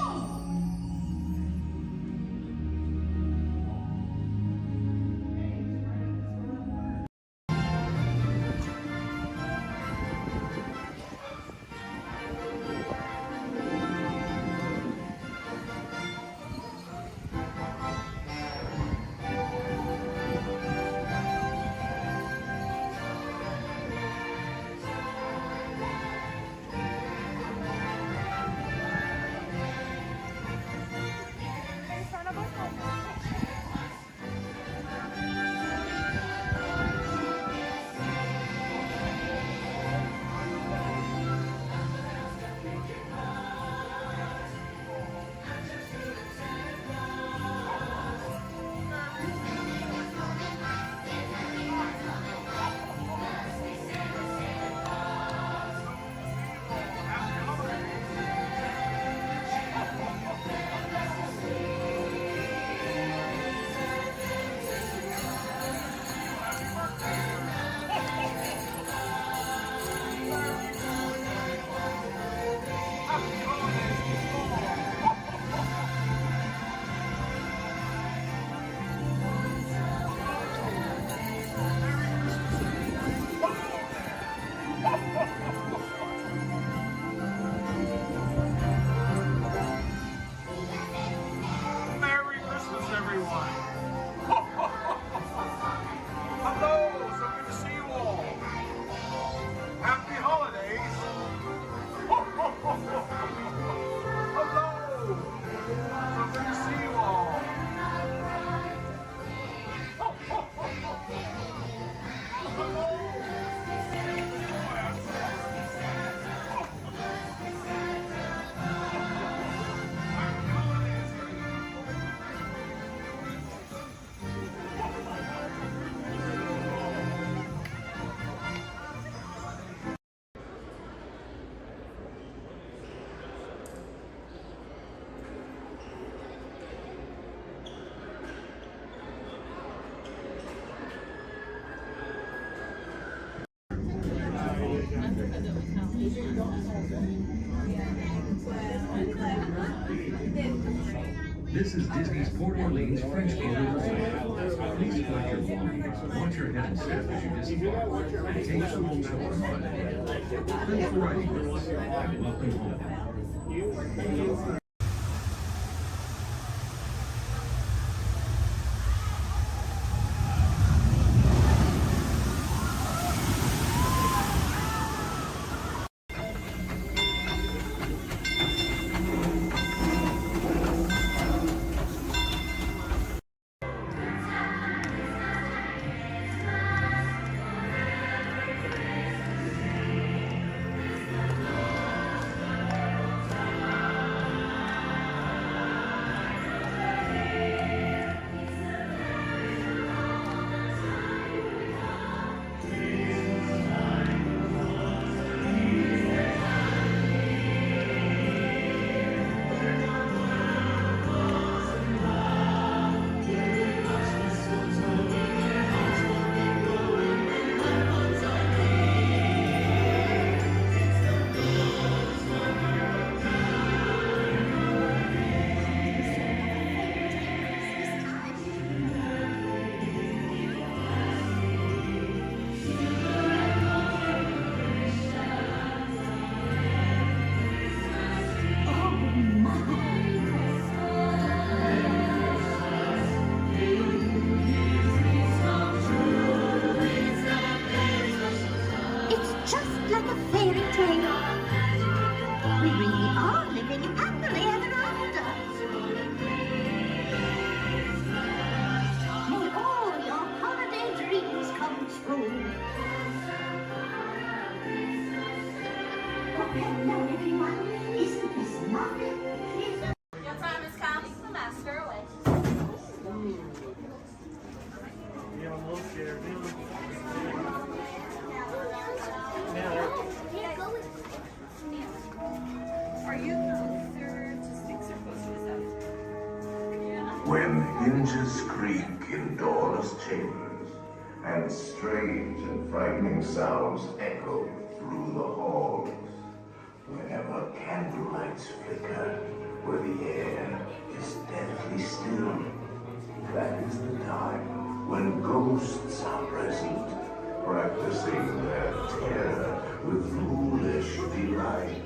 This is Disney's Port Orleans French Quarter Line. Please collect your belongings, watch your head and step as you disembark, and take some home to our fun. Thanks for riding with us, and welcome home. When hinges creak in doorless chambers, and strange and frightening sounds echo through the halls, whenever candlelights flicker, where the air is deathly still, that is the time when ghosts are present, practicing their terror with foolish delight.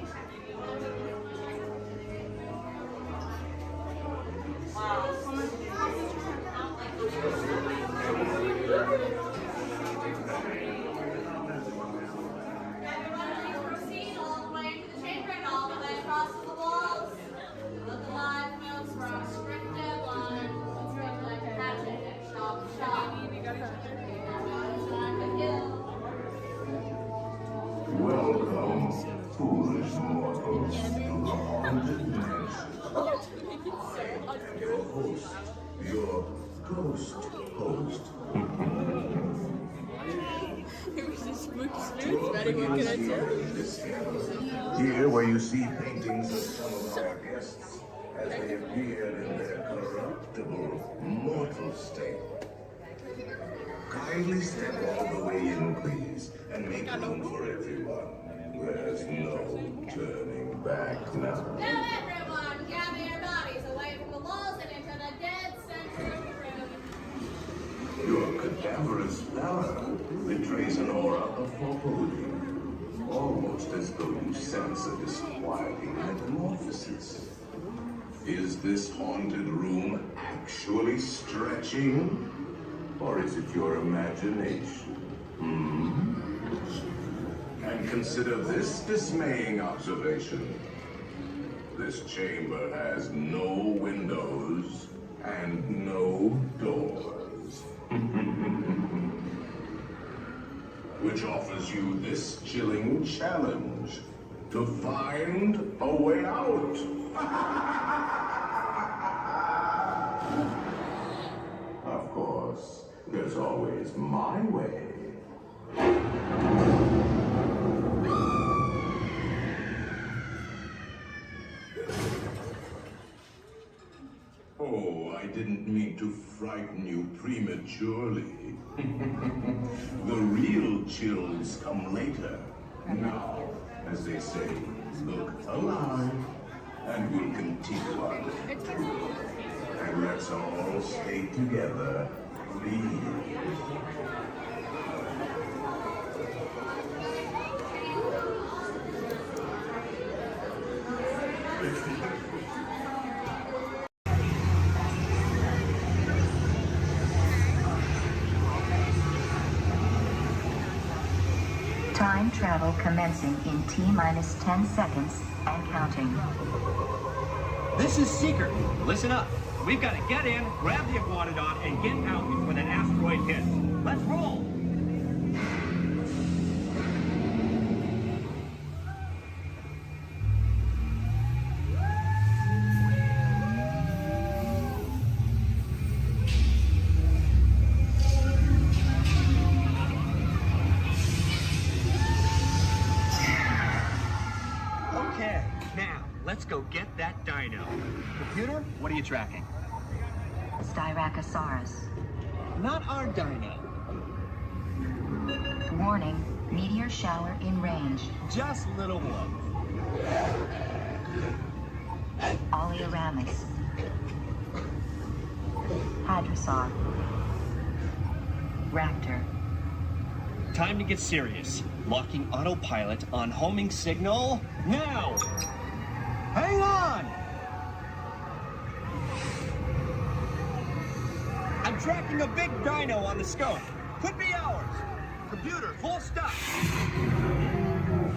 Welcome, foolish mortals, to the haunted mansion. I am your host, your ghost host. Here where you see paintings of some of our guests as they appeared in their corruptible, mortal state. Kindly step all the way in, please, and make room for everyone. There's no turning back now. Now everyone, gather your bodies away from the walls and into the dead center of the room. Your cadaverous pallor betrays an aura of foreboding, almost as though you sense a disquieting metamorphosis. Is this haunted room actually stretching? Or is it your imagination? And consider this dismaying observation. This chamber has no windows and no doors. Which offers you this chilling challenge to find a way out. Of course, there's always my way. Oh, I didn't mean to frighten you prematurely. The real chills come later. Now, as they say, look alive, and we'll continue on. And let's all stay together, please. Time travel commencing in T-minus 10 seconds and counting. This is Seeker. Listen up. We've got to get in, grab the iguanodon, and get out before that asteroid hits. Let's roll! Okay, now, let's go get that dino. Computer, what are you tracking? Styracosaurus. Not our dino. Warning, meteor shower in range. Just little one. Oleoramus. Hadrosaur. Raptor. Time to get serious. Locking autopilot on homing signal now! Hang on! I'm tracking a big dino on the scope. Could be ours. Computer, full stop.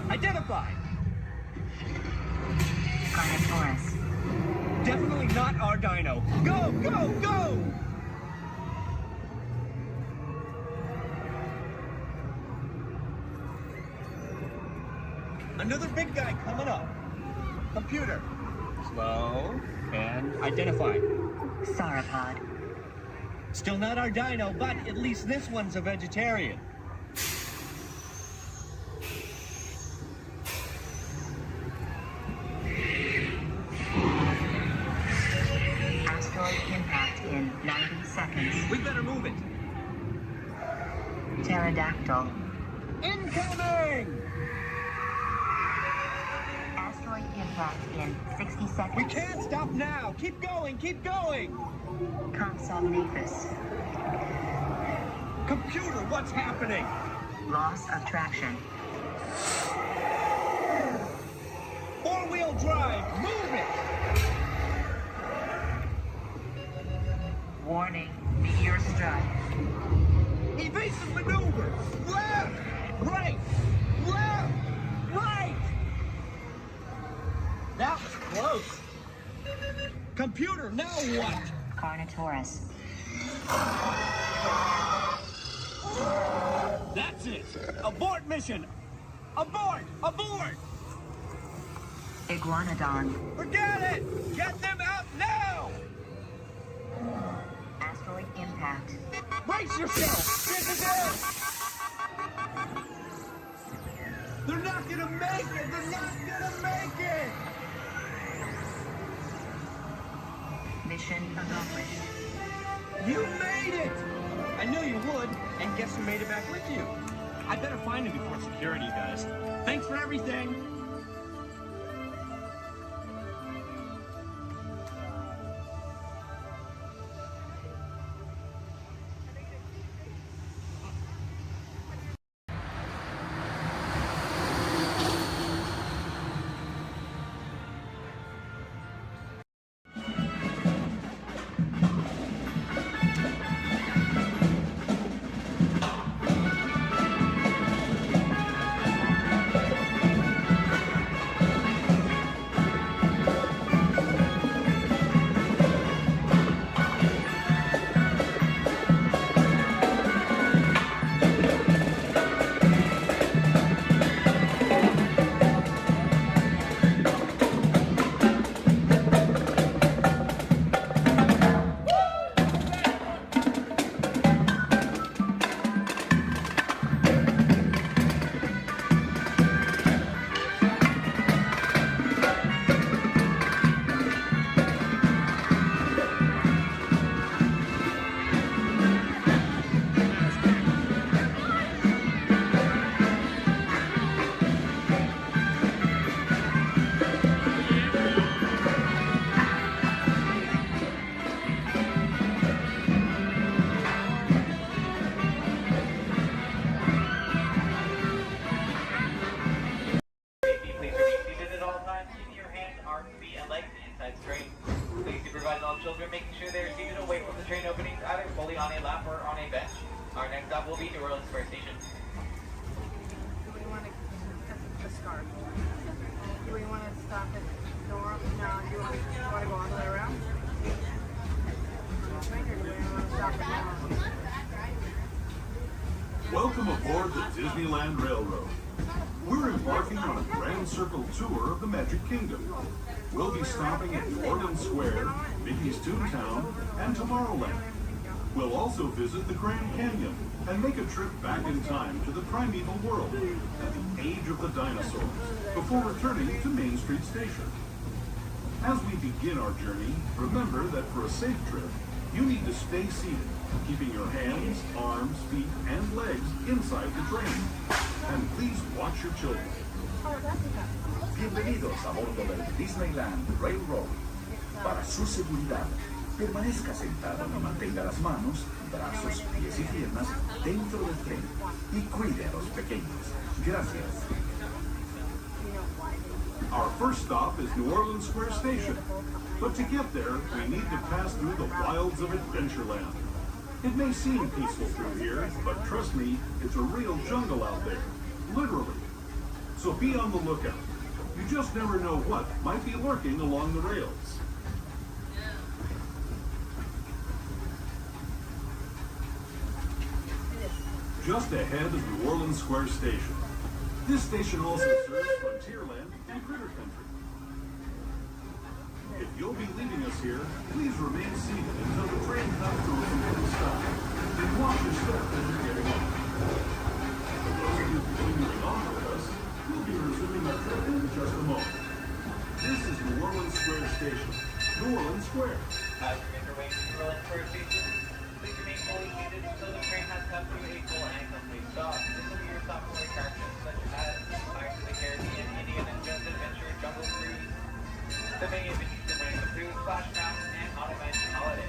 Identified. Carnotaurus. Definitely not our dino. Go, go, go! Another big guy coming up. Computer. Slow and identified. Sauropod. Still not our dino, but at least this one's a vegetarian. Asteroid impact in 90 seconds. We better move it. Pterodactyl. Incoming! Asteroid impact in 60 seconds. We can't stop now. Keep going, keep going. Compsognathus. Computer, what's happening? Loss of traction. Four-wheel drive, move it! Warning, meteor strike. Evasive maneuver! Left! Right! Left! Right! That was close. Computer, now what? Carnotaurus. That's it! Abort mission! Abort! Abort! Iguanodon. Forget it! Get them out now! Asteroid impact. Brace yourself! This is it! They're not gonna make it! They're not gonna make it! Mission accomplished. You made it! I knew you would, and guess who made it back with you? I better find him before security does. Thanks for everything! Disneyland Railroad. We're embarking on a grand circle tour of the Magic Kingdom. We'll be stopping at New Orleans Square, Mickey's Toontown, and Tomorrowland. We'll also visit the Grand Canyon and make a trip back in time to the primeval world at the age of the dinosaurs before returning to Main Street Station. As we begin our journey, remember that for a safe trip, you need to stay seated, keeping your hands, arms, feet, and legs inside the train. And please watch your children. Bienvenidos a bordo del Disneyland Railroad. Para su seguridad, permanezca sentado y mantenga las manos, brazos, pies y piernas dentro del tren y cuide a los pequeños. Gracias. Our first stop is New Orleans Square Station. But to get there, we need to pass through the wilds of Adventureland. It may seem peaceful through here, but trust me, it's a real jungle out there. Literally. So be on the lookout. You just never know what might be lurking along the rails. Just ahead is New Orleans Square Station. This station also serves Frontierland and Critter Country. If you'll be leaving us here, please remain seated until the train comes to a complete stop. And watch your step as you're getting on. For those of you continuing on with us, we'll be resuming our trip in just a moment. This is New Orleans Square Station. New Orleans Square. As you make your way to New Orleans Square Station, please remain fully seated until the train has come to a full and complete stop. This will be your stop for attractions such as Pirates of the Caribbean, Indiana Jones Adventure, Jungle Cruise, the many adventures of Winnie the Pooh, Splash Mountain, and Haunted Mansion Holiday.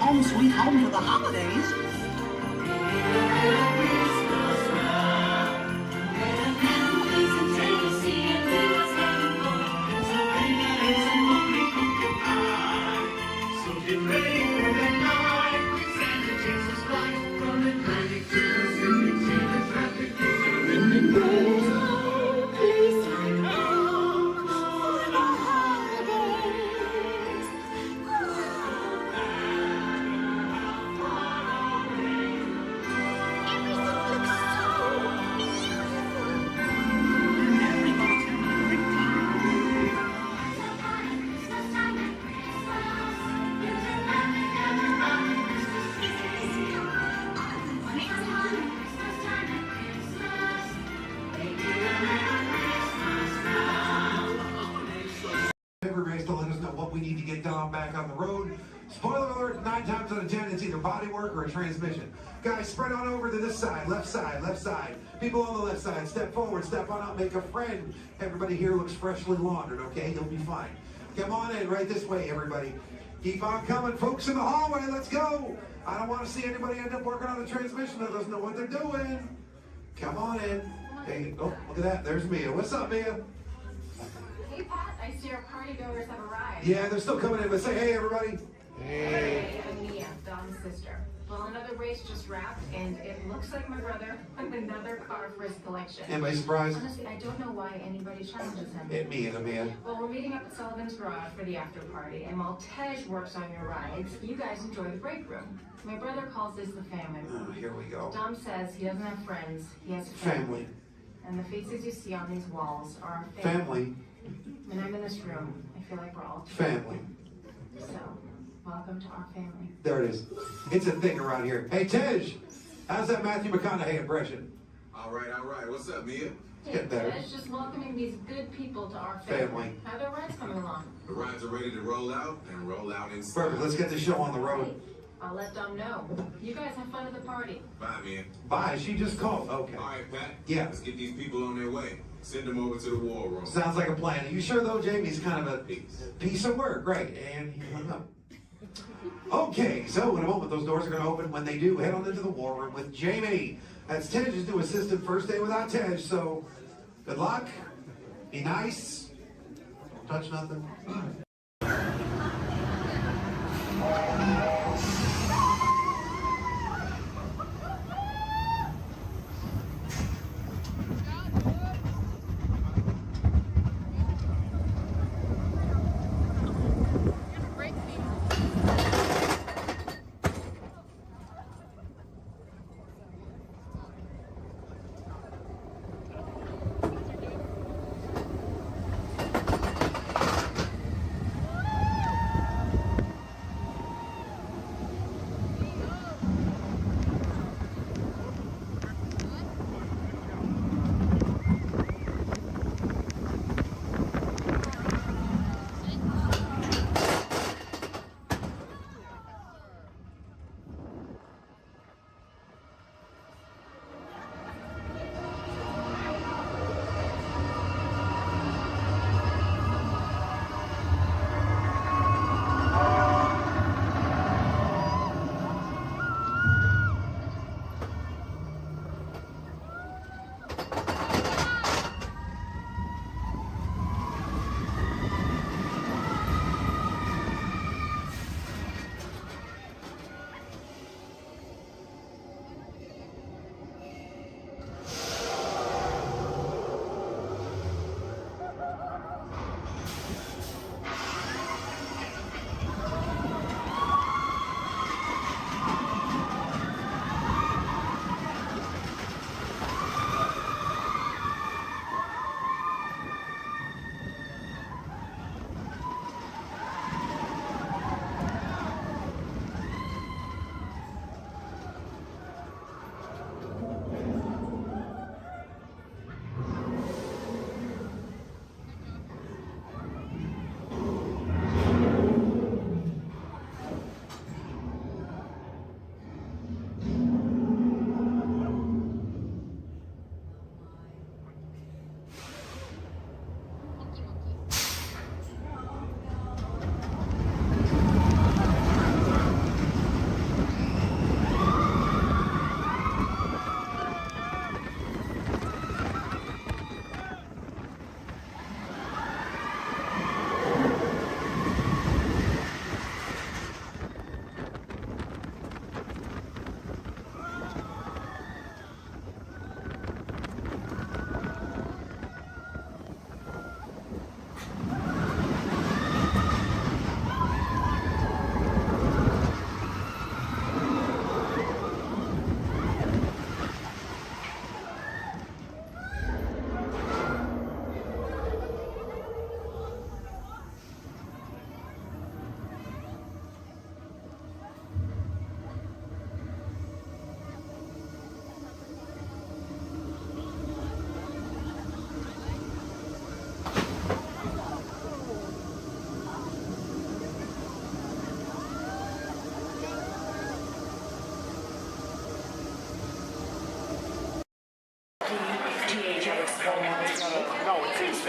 Home sweet home for the holidays. Everybody's to let us know what we need to get done back on the road. Spoiler alert, 9 times out of 10, it's either bodywork or a transmission. Guys, spread on over to this side, left side, left side. People on the left side, step forward, step on up, make a friend. Everybody here looks freshly laundered, okay? You'll be fine. Come on in, right this way, everybody. Keep on coming, folks in the hallway. Let's go. I don't want to see anybody end up working on the transmission that doesn't know what they're doing. Come on in. Hey, oh, look at that. There's Mia. What's up, Mia? Hey, Pat. I see our partygoers have arrived. Yeah, they're still coming in, but say hey, everybody. Hey. I'm Mia, Dom's sister. Well, another race just wrapped, and it looks like my brother with another car for his collection. Anybody surprised? Honestly, I don't know why anybody challenges him. Mia. Well, we're meeting up at Sullivan's Garage for the after party, and while Tej works on your rides, you guys enjoy the break room. My brother calls this the family room. Oh, here we go. Dom says he doesn't have friends, he has a Family. And the faces you see on these walls are our Family. When I'm in this room, I feel like we're all Family. So, welcome to our family. There it is. It's a thing around here. Hey, Tej, how's that Matthew McConaughey impression? All right. What's up, Mia? Hey, Get better. Tej, just welcoming these good people to our family. Family. How are their rides coming along? The rides are ready to roll out and roll out in Perfect. Let's get the show on the road. I'll let Dom know. You guys have fun at the party. Bye, man. Bye. She just called. Okay. All right, Pat. Yeah. Let's get these people on their way. Send them over to the war room. Sounds like a plan. Are you sure, though, Jamie's kind of a piece of work? Right. And he hung up. Okay, so in a moment, those doors are going to open. When they do, head on into the war room with Jamie. That's Tej's new assistant. First day without Tej, so good luck. Be nice. Don't touch nothing.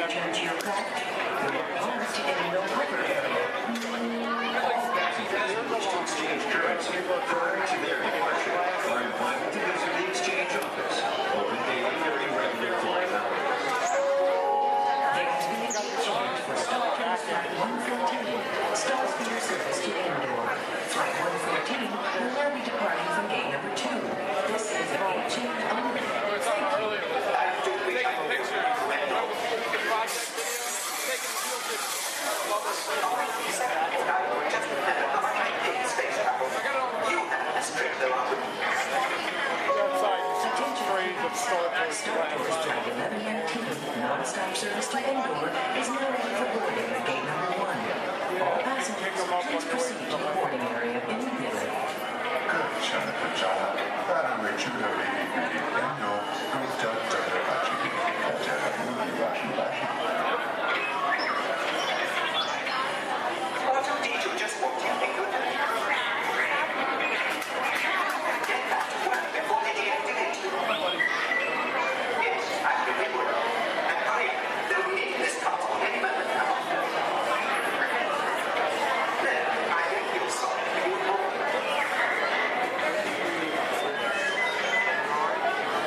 Turn to your left. To get a no exchange currency prior to their departure are invited to visit the exchange office, open daily during regular flight hours. For Star Tours Flight 114, Stars for your service to Endor. Flight 114 will now be departing from gate number 2. This is a gate change only. Star Tours Flight 1119, non-stop service to Endor, is now ready for boarding at gate number 1. All passengers, please proceed to the boarding area immediately. R2-D2 just walked in. Get back to work before they deactivate. Yes, actively work. And hurry up. They'll need this console any moment now. There, I think you'll solve it. You will.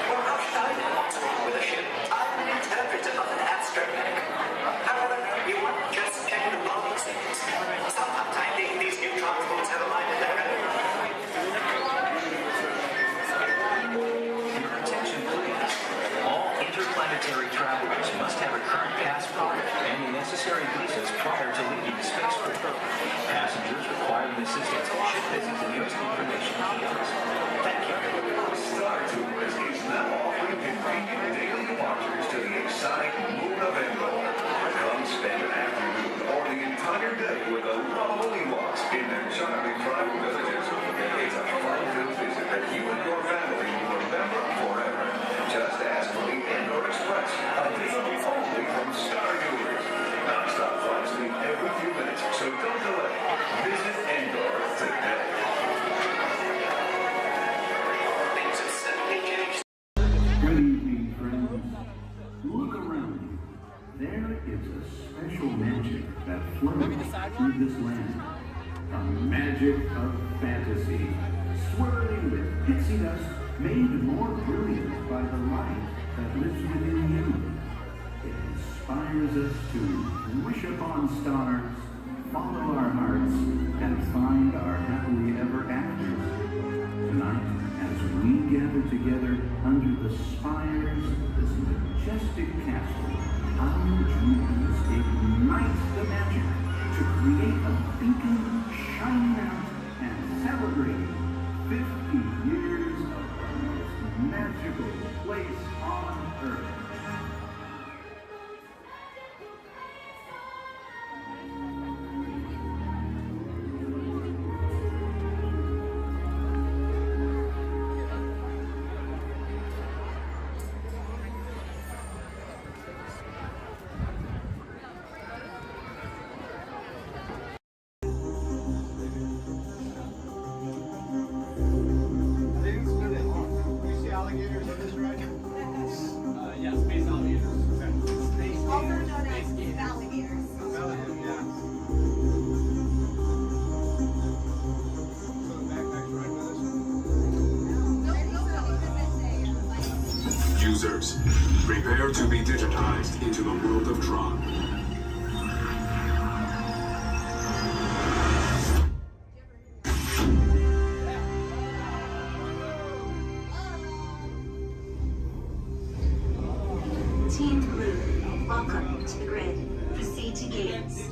Well, how should I know what's wrong with a ship? I'm an interpreter of an astronomic. However, you won't just check the body things. Sometimes I think these new transports have a mind of their own. Your attention, please. All interplanetary travelers must have a current passport and the necessary visas prior to leaving the spaceport. Passengers requiring assistance should visit the nearest information kiosks. Thank you. Star Tours is now offering convenient daily departures to the exotic moon of Endor. Come spend an afternoon or the entire day with the lovely Walt in their charming tribal villages. It's a fun-filled visit that you and your family will remember forever. Just ask for the Endor Express, available only from Star Tours. Non-stop flights leave every few minutes, so don't delay. Visit Endor today. Things have certainly changed. Good evening, friends. Look around you. There is a special magic that flows through this land. A magic of fantasy, swirling with pixie dust, made more brilliant by the light that lives within you. It inspires us to wish upon stars, follow our hearts, and find our happily ever afters. Tonight, as we gather together under the spires of this majestic castle, our dreams ignite the magic to create a beacon shining out and celebrating 50 years of the most magical place on earth. Users, prepare to be digitized into the world of Tron. Team Blue, welcome to the grid. Proceed to gates.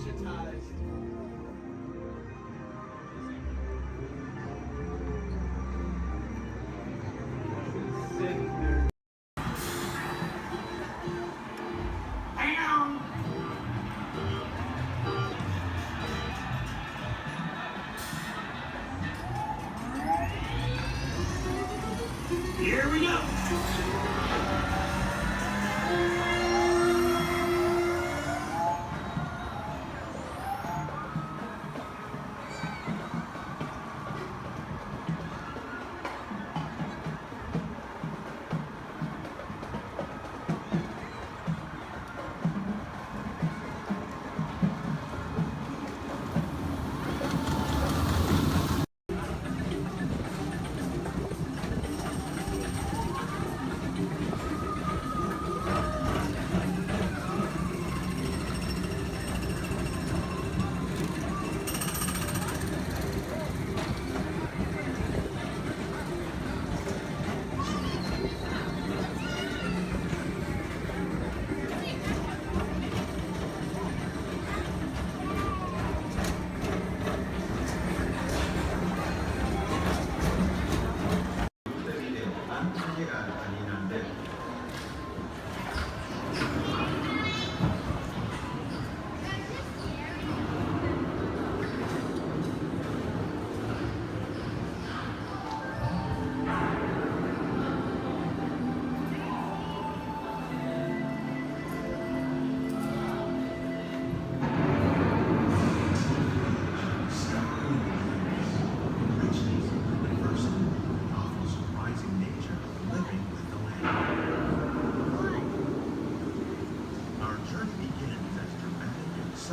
Here we go.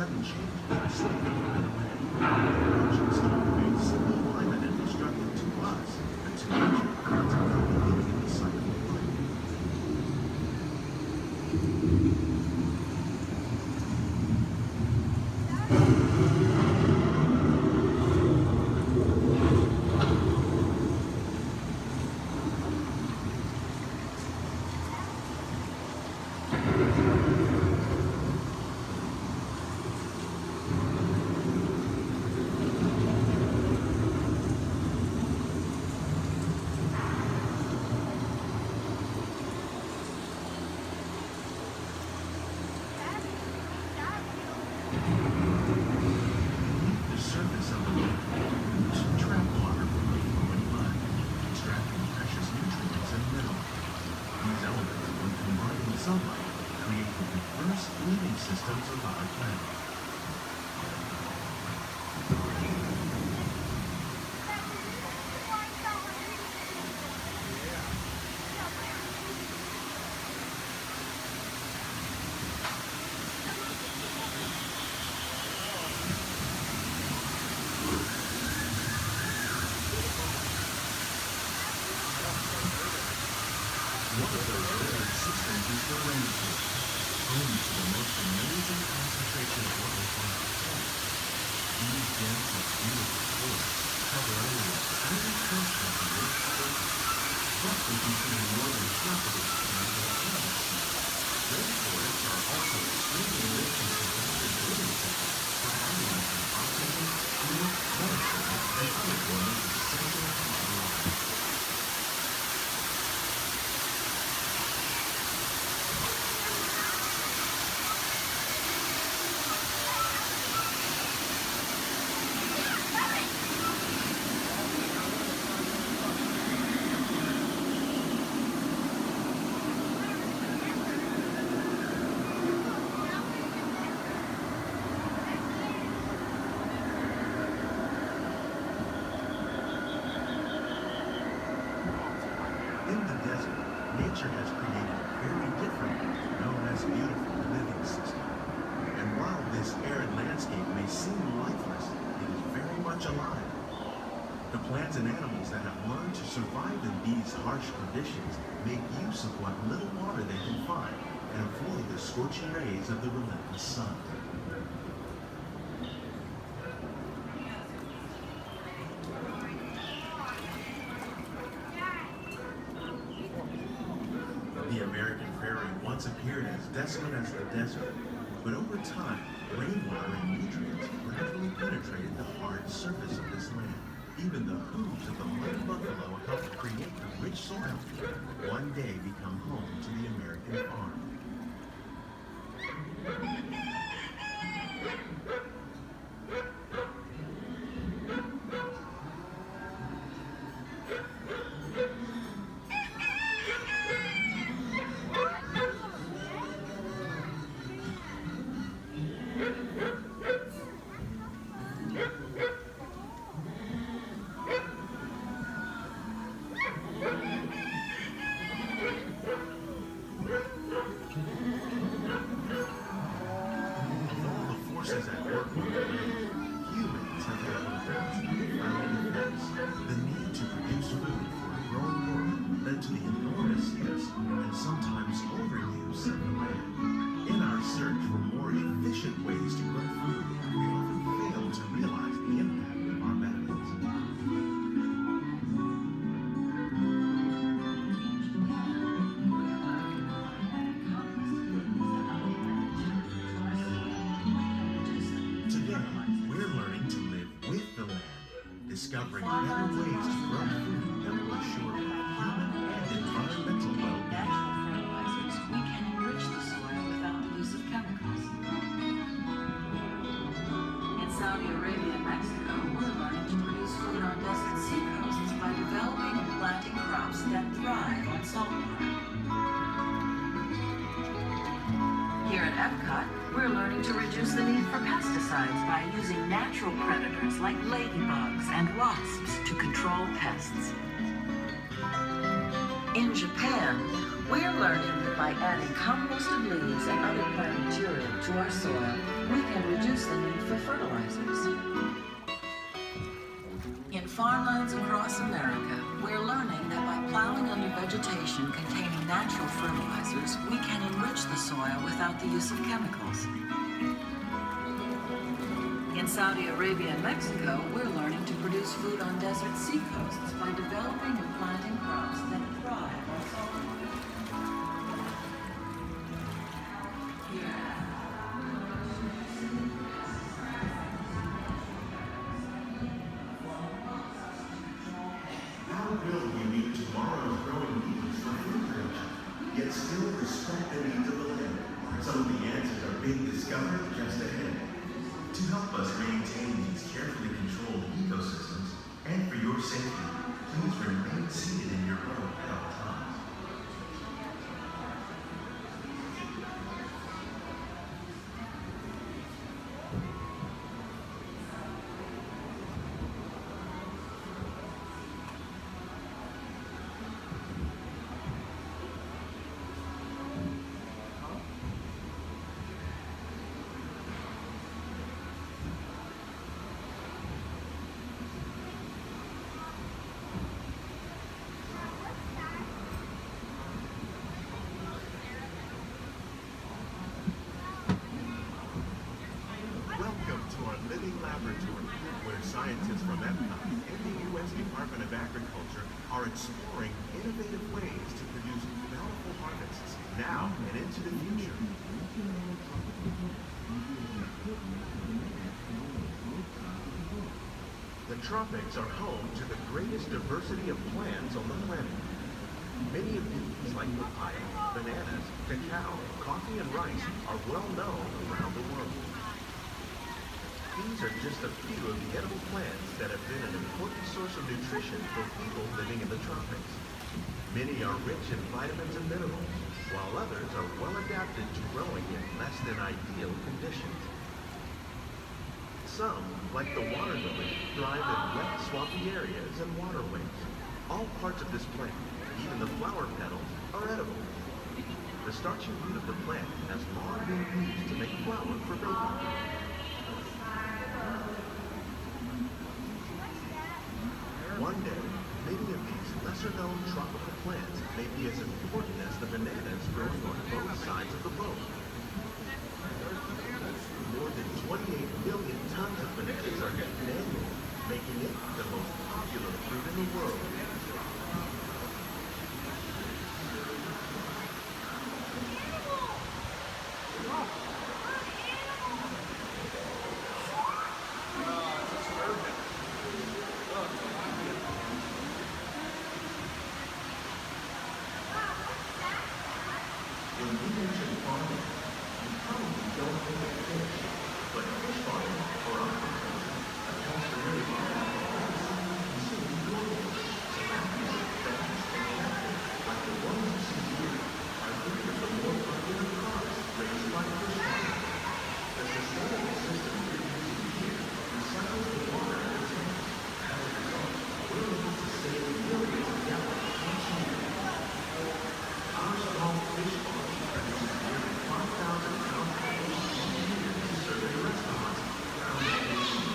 sudden change in slightly right away. Actions to create simple climate and destructive to us, but to nature, it's about the beginning of the cycle of life. One of those lizard systems is the rainforest, home to the most amazing concentration of life on our planet. These dense and beautiful forests cover only a tiny portion of the Earth's surface, roughly between northern tropics and the Atlantic Sea. Rainforests are also extremely rich in synthetic living systems, providing us with oxygen, food, medicine, and other forms of essential life. Nature has created a very different, known as beautiful living system. And while this arid landscape may seem lifeless, it is very much alive. The plants and animals that have learned to survive in these harsh conditions make use of what little water they can find and avoid the scorching rays of the relentless sun. The American prairie once appeared as desolate as the desert, but over time, rainwater and nutrients gradually penetrated the hard surface of this land. Even the hooves of the muddy buffalo helped create the rich soil one day become home to the American farm. Discovering better ways to grow food that will assure human and environmental well-being. Fertilizers, we can enrich the soil without the use of chemicals. In Saudi Arabia and Mexico, we're learning to produce food on desert seacoasts by developing and planting crops that thrive on saltwater. Here at Epcot, we're learning to reduce the need for pesticides by using natural predators like ladybugs and wasps to control pests. In Japan, We're learning that by adding composted leaves and other plant material to our soil, we can reduce the need for fertilizers. In farmlands across America, we're learning that by plowing under vegetation containing natural fertilizers, we can enrich the soil without the use of chemicals. In Saudi Arabia and Mexico, we're learning to produce food on desert seacoasts by developing and planting crops that thrive on salt. How will we meet tomorrow's growing needs for food production, yet still respect the needs of the land? Some of the answers are being discovered just ahead. To help us maintain these carefully controlled ecosystems, and for your safety, please remain seated in your boat at all times. Welcome to our living laboratory, where scientists from EPCOT and the U.S. Department of Agriculture are exploring innovative ways to produce bountiful harvests now and into the future. The tropics are home to the greatest diversity of plants on the planet. Many of these, like papaya, bananas, cacao, coffee, and rice, are well known around the world. These are just a few of the edible plants that have been an important source of nutrition for people living in the tropics. Many are rich in vitamins and minerals, while others are well adapted to growing in less than ideal conditions. Some, like the water lily, thrive in wet, swampy areas and waterways. All parts of this plant, even the flower petals, are edible. The starchy root of the plant has long been used to make flour for baking. One day, many of these lesser-known tropical plants may be as important as the bananas growing on both sides of the boat. More than 28 million tons of bananas are eaten annually, making it the most popular fruit in the world. When we mention farming, you probably don't think of fish, but fish farming or aquaculture accounts for nearly half of all the food consumed globally. Tilapia, bass, and catfish, like the ones you see here, are three of the more popular crops raised by fish farming. The sustainable system we're using here recycles the water in the tanks. As a result, we're able to save millions of gallons each year. Our small fish farm produces nearly 5,000 pounds of fish each year to serve in restaurants around the nation.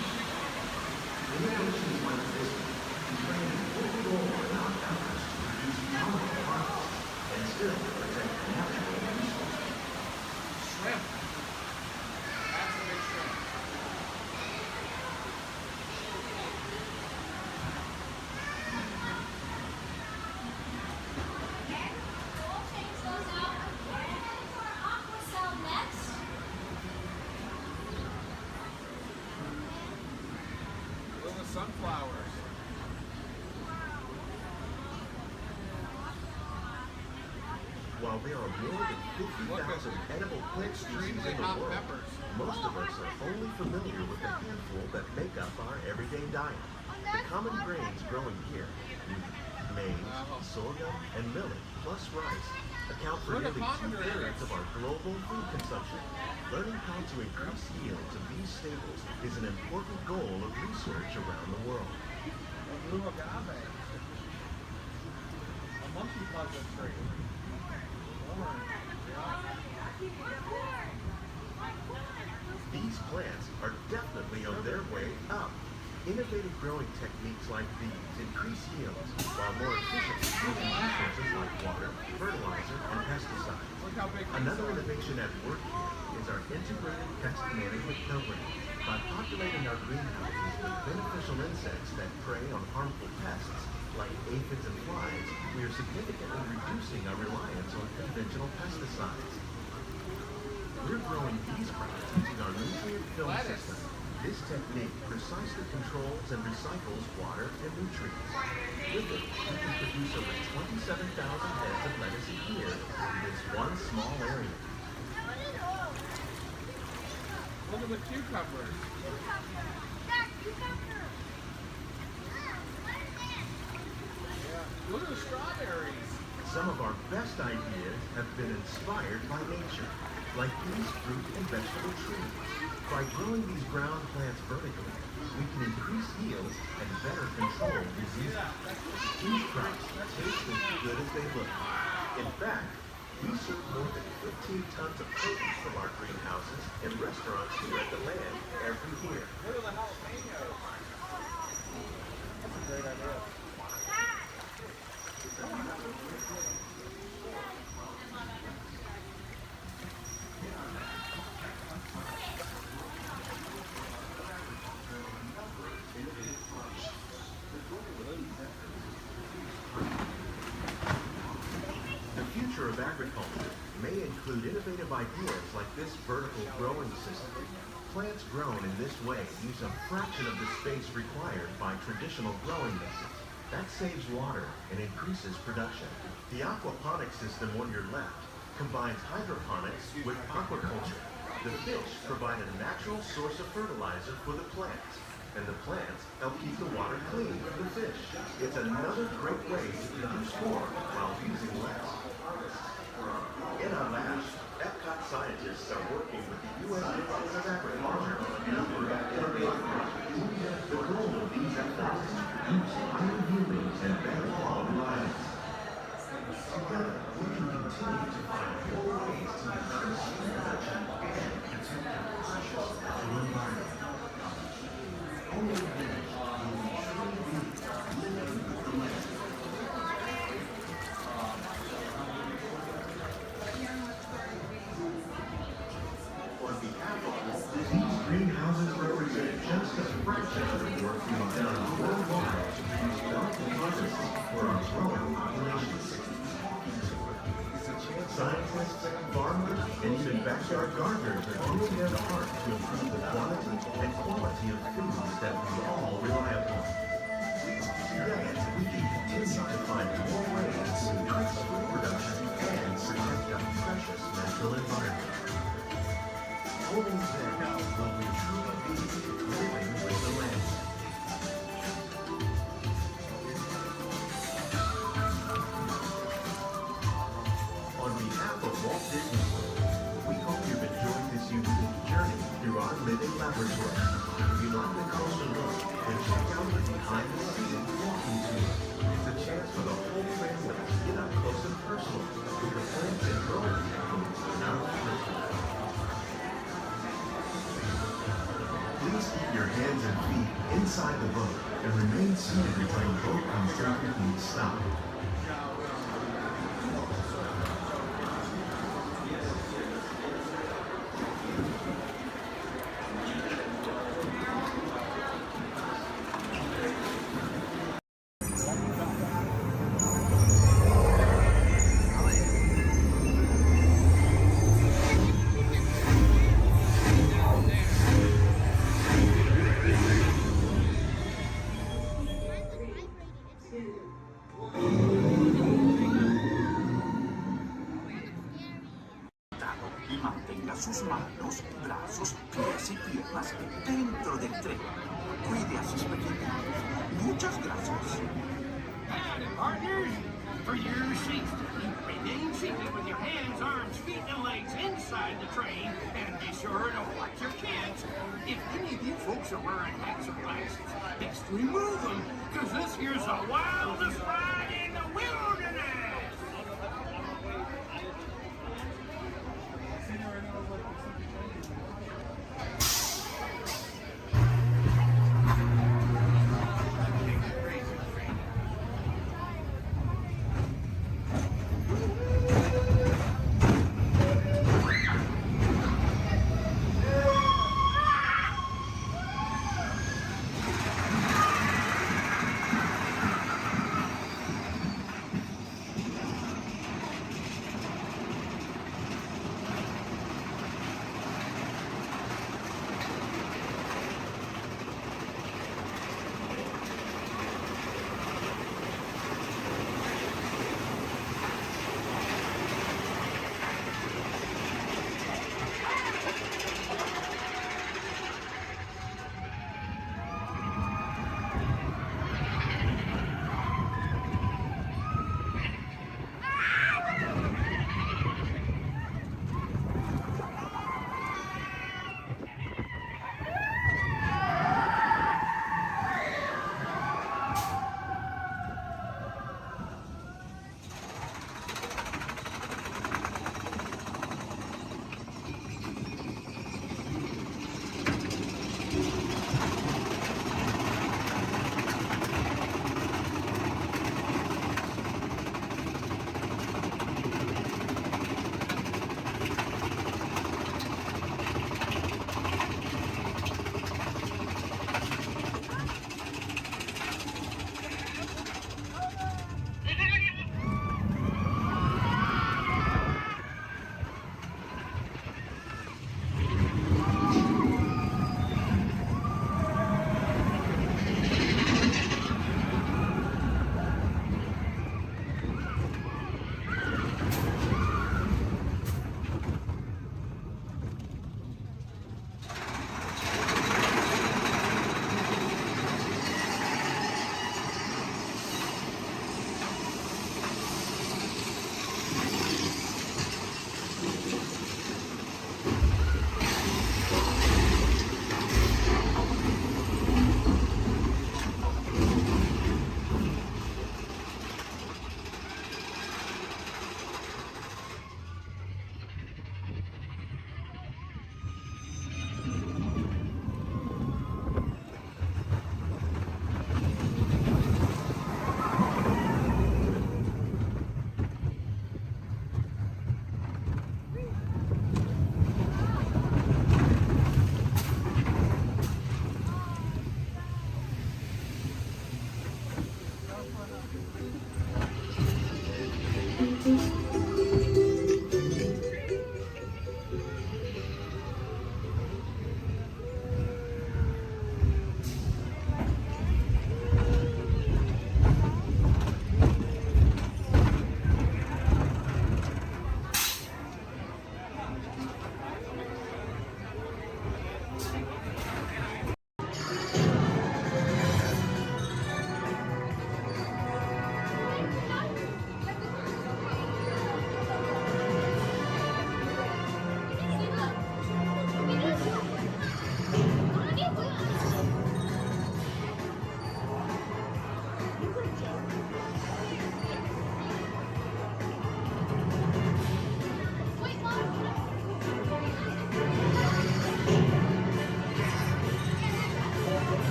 Innovations like this can play an important role in our efforts to produce bountiful harvests and still protect natural resources. Shrimp. That's a big shrimp. Little sunflowers. While there are more than 50,000 edible plant species in the hot world, peppers. most of us are only familiar with the handful that make up our everyday diet. The common grains growing here, wheat, maize, sorghum, and millet, plus rice, account for nearly 2/3 of our global food consumption. Learning how to increase yields of these staples is an important goal of research around the world. A blue agave. A monkey puzzle tree. These plants are definitely on their way up. Innovative growing techniques like these increase yields, while more efficient using resources like water, fertilizer, and pesticides. Another innovation at work here is our integrated pest management program. By populating our greenhouses with beneficial insects that prey on harmful pests, like aphids and flies, we are significantly reducing our reliance on conventional pesticides. We're growing these crops using our nutrient film system. This technique precisely controls and recycles water and nutrients. With it, we can produce over 27,000 heads of lettuce a year in this one small area. Look at the cucumbers. Look at the strawberries. Some of our best ideas have been inspired by nature, like these fruit and vegetable trees. By growing these ground plants vertically, we can increase yields and better control diseases. These crops taste as good as they look. In fact, we serve more than 15 tons of produce from our greenhouses in restaurants here at the land every year. Look at the jalapenos. That's a great idea. Of agriculture may include innovative ideas like this vertical growing system. Plants grown in this way use a fraction of the space required by traditional growing methods. That saves water and increases production. The aquaponics system on your left combines hydroponics with aquaculture. The fish provide a natural source of fertilizer for the plants, and the plants help keep the water clean for the fish. It's another great way to produce more while using less. In our labs, Epcot scientists are working with the U.S. Department of Agriculture on a number of innovative projects. The goal of these efforts is to produce higher yielding and better quality lives. Together, we can continue to find more ways to increase food production and protect our precious natural environment. Only then will we truly be living with the land. Greenhouses represent just a fraction of the work being done worldwide to produce valuable harvests for our growing populations. Scientists, farmers, and even backyard gardeners are doing their part to improve the quantity and quality of foods that we all rely upon. Together, we can continue to find more ways to increase food production and protect our precious natural environment. Only then will we truly be living with the land. On behalf of Walt Disney World, we hope you've enjoyed this unique journey through our living laboratory. If you'd like a closer look, then check out the behind-the-scenes walking tour. It's a chance for the whole family to get up close and personal with the plants and growing techniques in our laboratory. Please keep your hands and feet inside the boat and remain seated until the boat comes to a complete stop. Y mantenga sus manos, brazos, pies y piernas dentro del tren. Cuide a sus pequeños. Muchas gracias. Howdy, partners. For your safety, remain seated with your hands, arms, feet, and legs inside the train, and be sure to watch your kids. If any of you folks are wearing hats or glasses, best remove them, because this here's the wildest ride in the wilderness.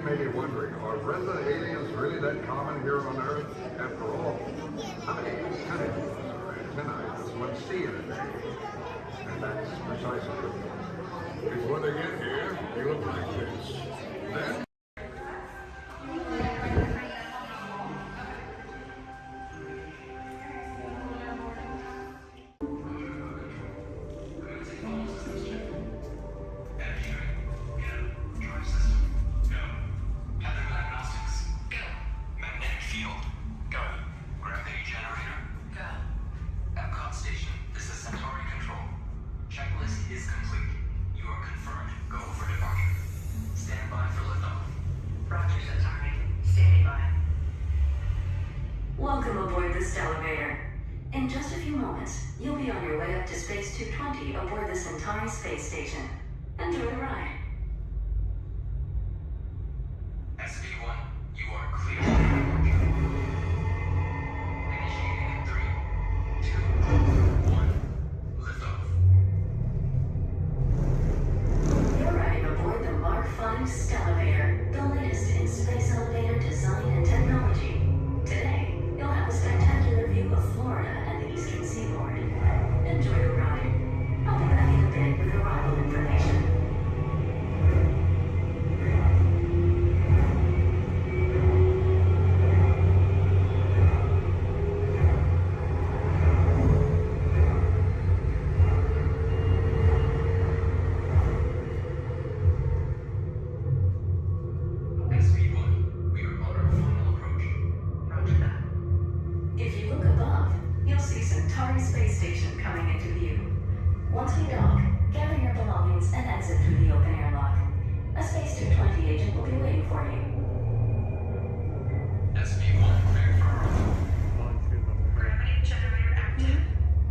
may be wondering, are Reza aliens really that common here on Earth? After all, how many tentacles or antennae does one see in a day? And that's precisely the point. Because when they get here, they look like this. Then Welcome aboard this elevator. In just a few moments, you'll be on your way up to Space 220 aboard the Centauri space station. Enjoy the ride. SV1, you are clear. Initiating in 3, 2, 1, liftoff. You're riding aboard the Mark V Stellarator, the latest in space elevator design and technology. Today, you'll have a spectacular view of Florida and the eastern seaboard. Enjoy the ride. I'll be back in a bit with arrival information. SV1, we are on our final approach. Roger that. If you look above, you'll see Centauri space station coming into view. Once we dock, gather your belongings and exit through the open airlock. A Space 220 agent will be waiting for you. SV1, cleared for arrival. Gravity generator active.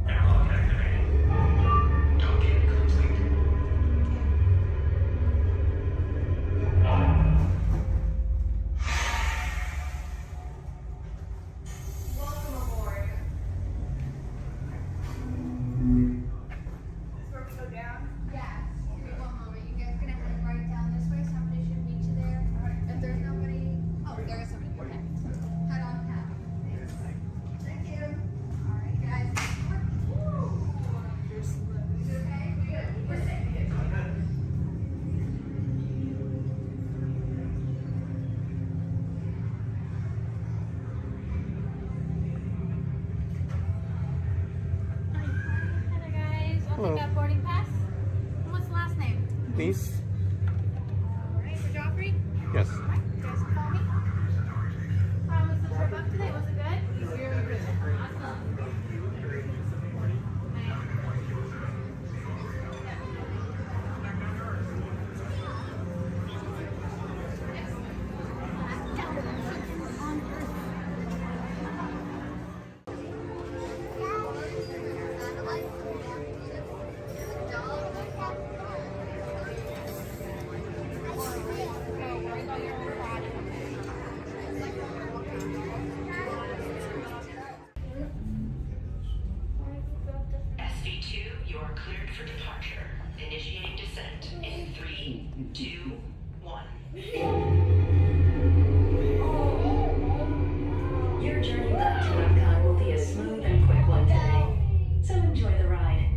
Airlock activated. Docking complete. Welcome aboard. Is where we go down? Yeah. Give me one moment. You guys gonna head right down this way. Somebody should meet you there. If there's nobody, oh, there is somebody. Okay. Head on down. Thank you. All right, guys. Woo. Is it okay? Good. We're safe. Hello guys. I'll Hello. take out boarding pass. What's the last name? These? Alright, for Joffrey? Yes. Alright, you guys can call me. How was the trip up today? Was it good? Easier or good? Awesome. SV2, you are cleared for departure. Initiating descent in 3, 2, 1. Your journey back to Epcot will be a smooth and quick one today, so enjoy the ride.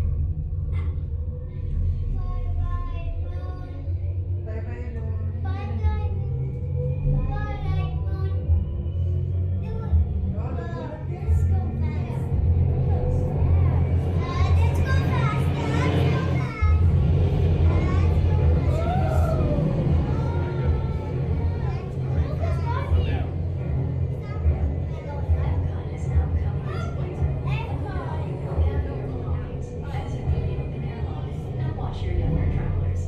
Epcot is now coming into winter. Gather your belongings, exit through the open airlock, and watch your younger travelers.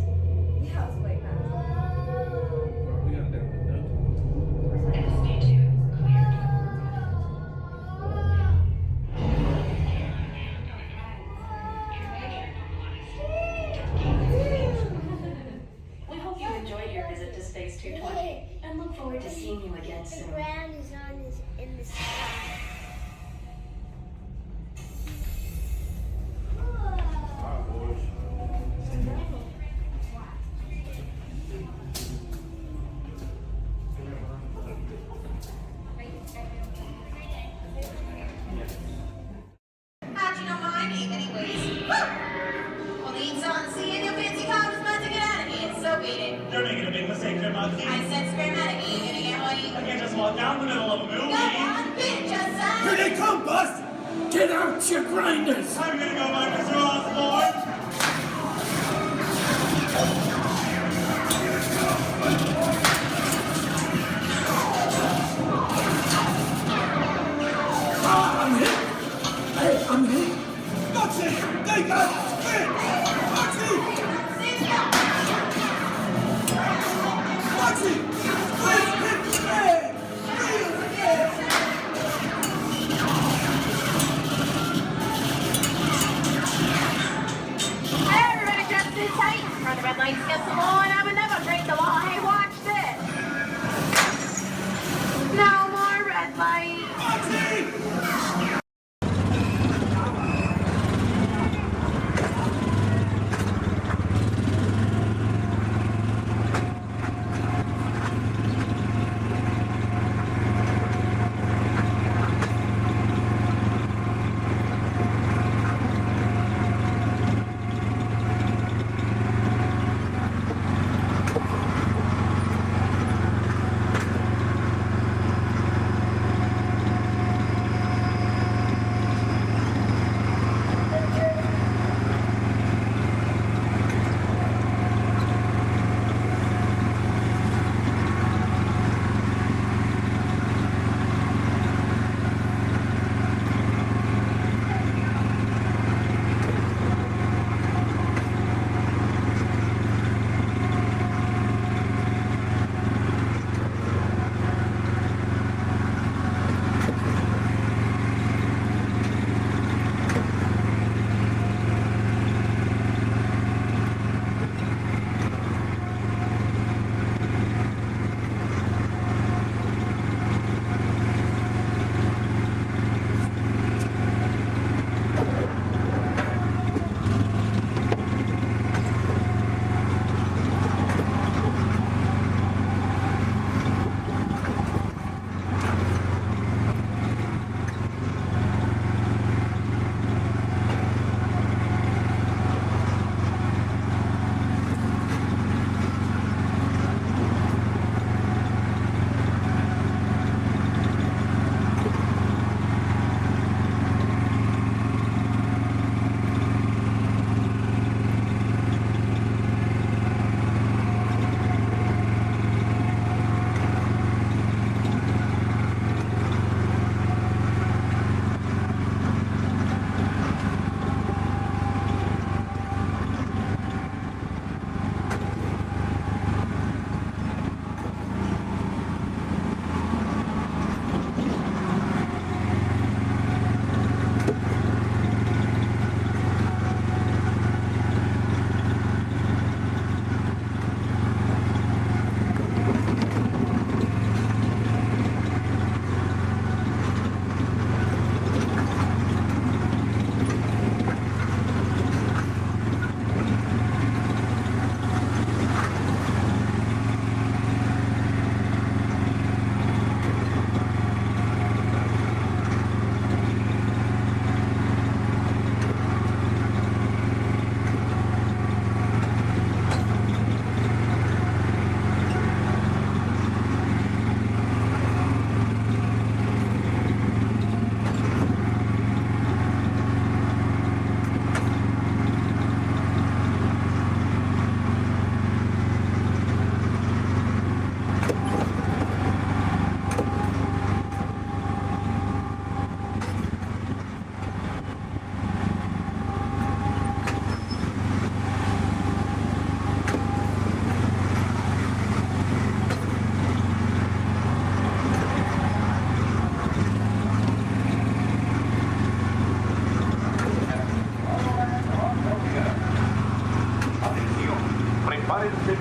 Yeah, it's way better. SV2 cleared. We hope you enjoyed your visit to Space 220 and look forward to seeing you again The soon. ground is on is in the sky. slot down in the middle of a movie. Here they come, Bust! Get out your grinders! I'm gonna go by Mr. Osborne. I'm hit! Hey, I'm hit! Foxy! They got spin! Foxy! Foxy! Please hit the man! Real again! Everybody just sit tight. Run the red lights against the wall and I would never break the law. Hey, watch this. No more red light.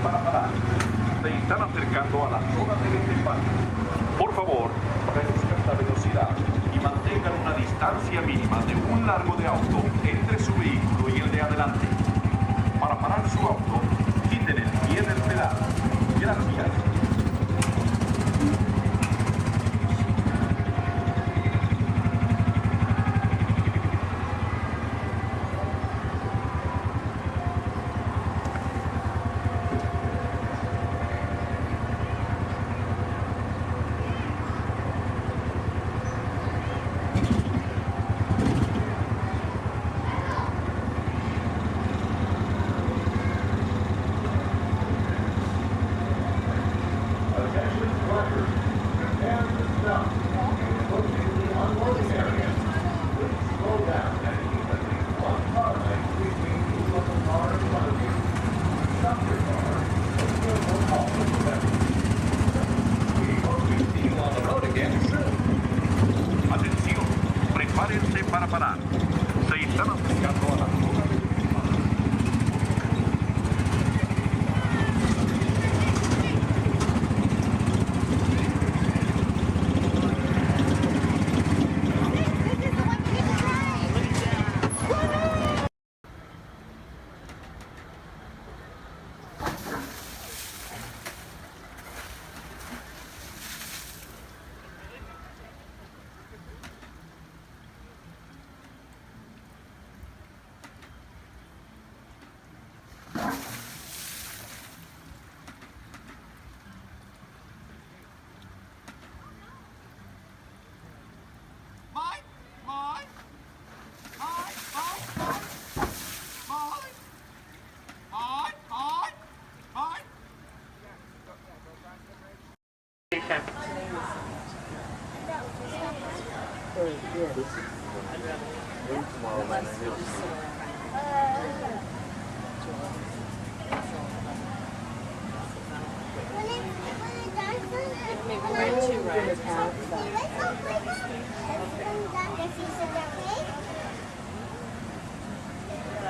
para parar. Se están acercando a la zona de desembarque. Por favor, reduzcan la velocidad y mantengan una distancia mínima de un largo de auto entre su vehículo y el de adelante. Para parar su auto, quiten el pie del pedal. Gracias. para parar. Se están acercando a la zona de desembarque.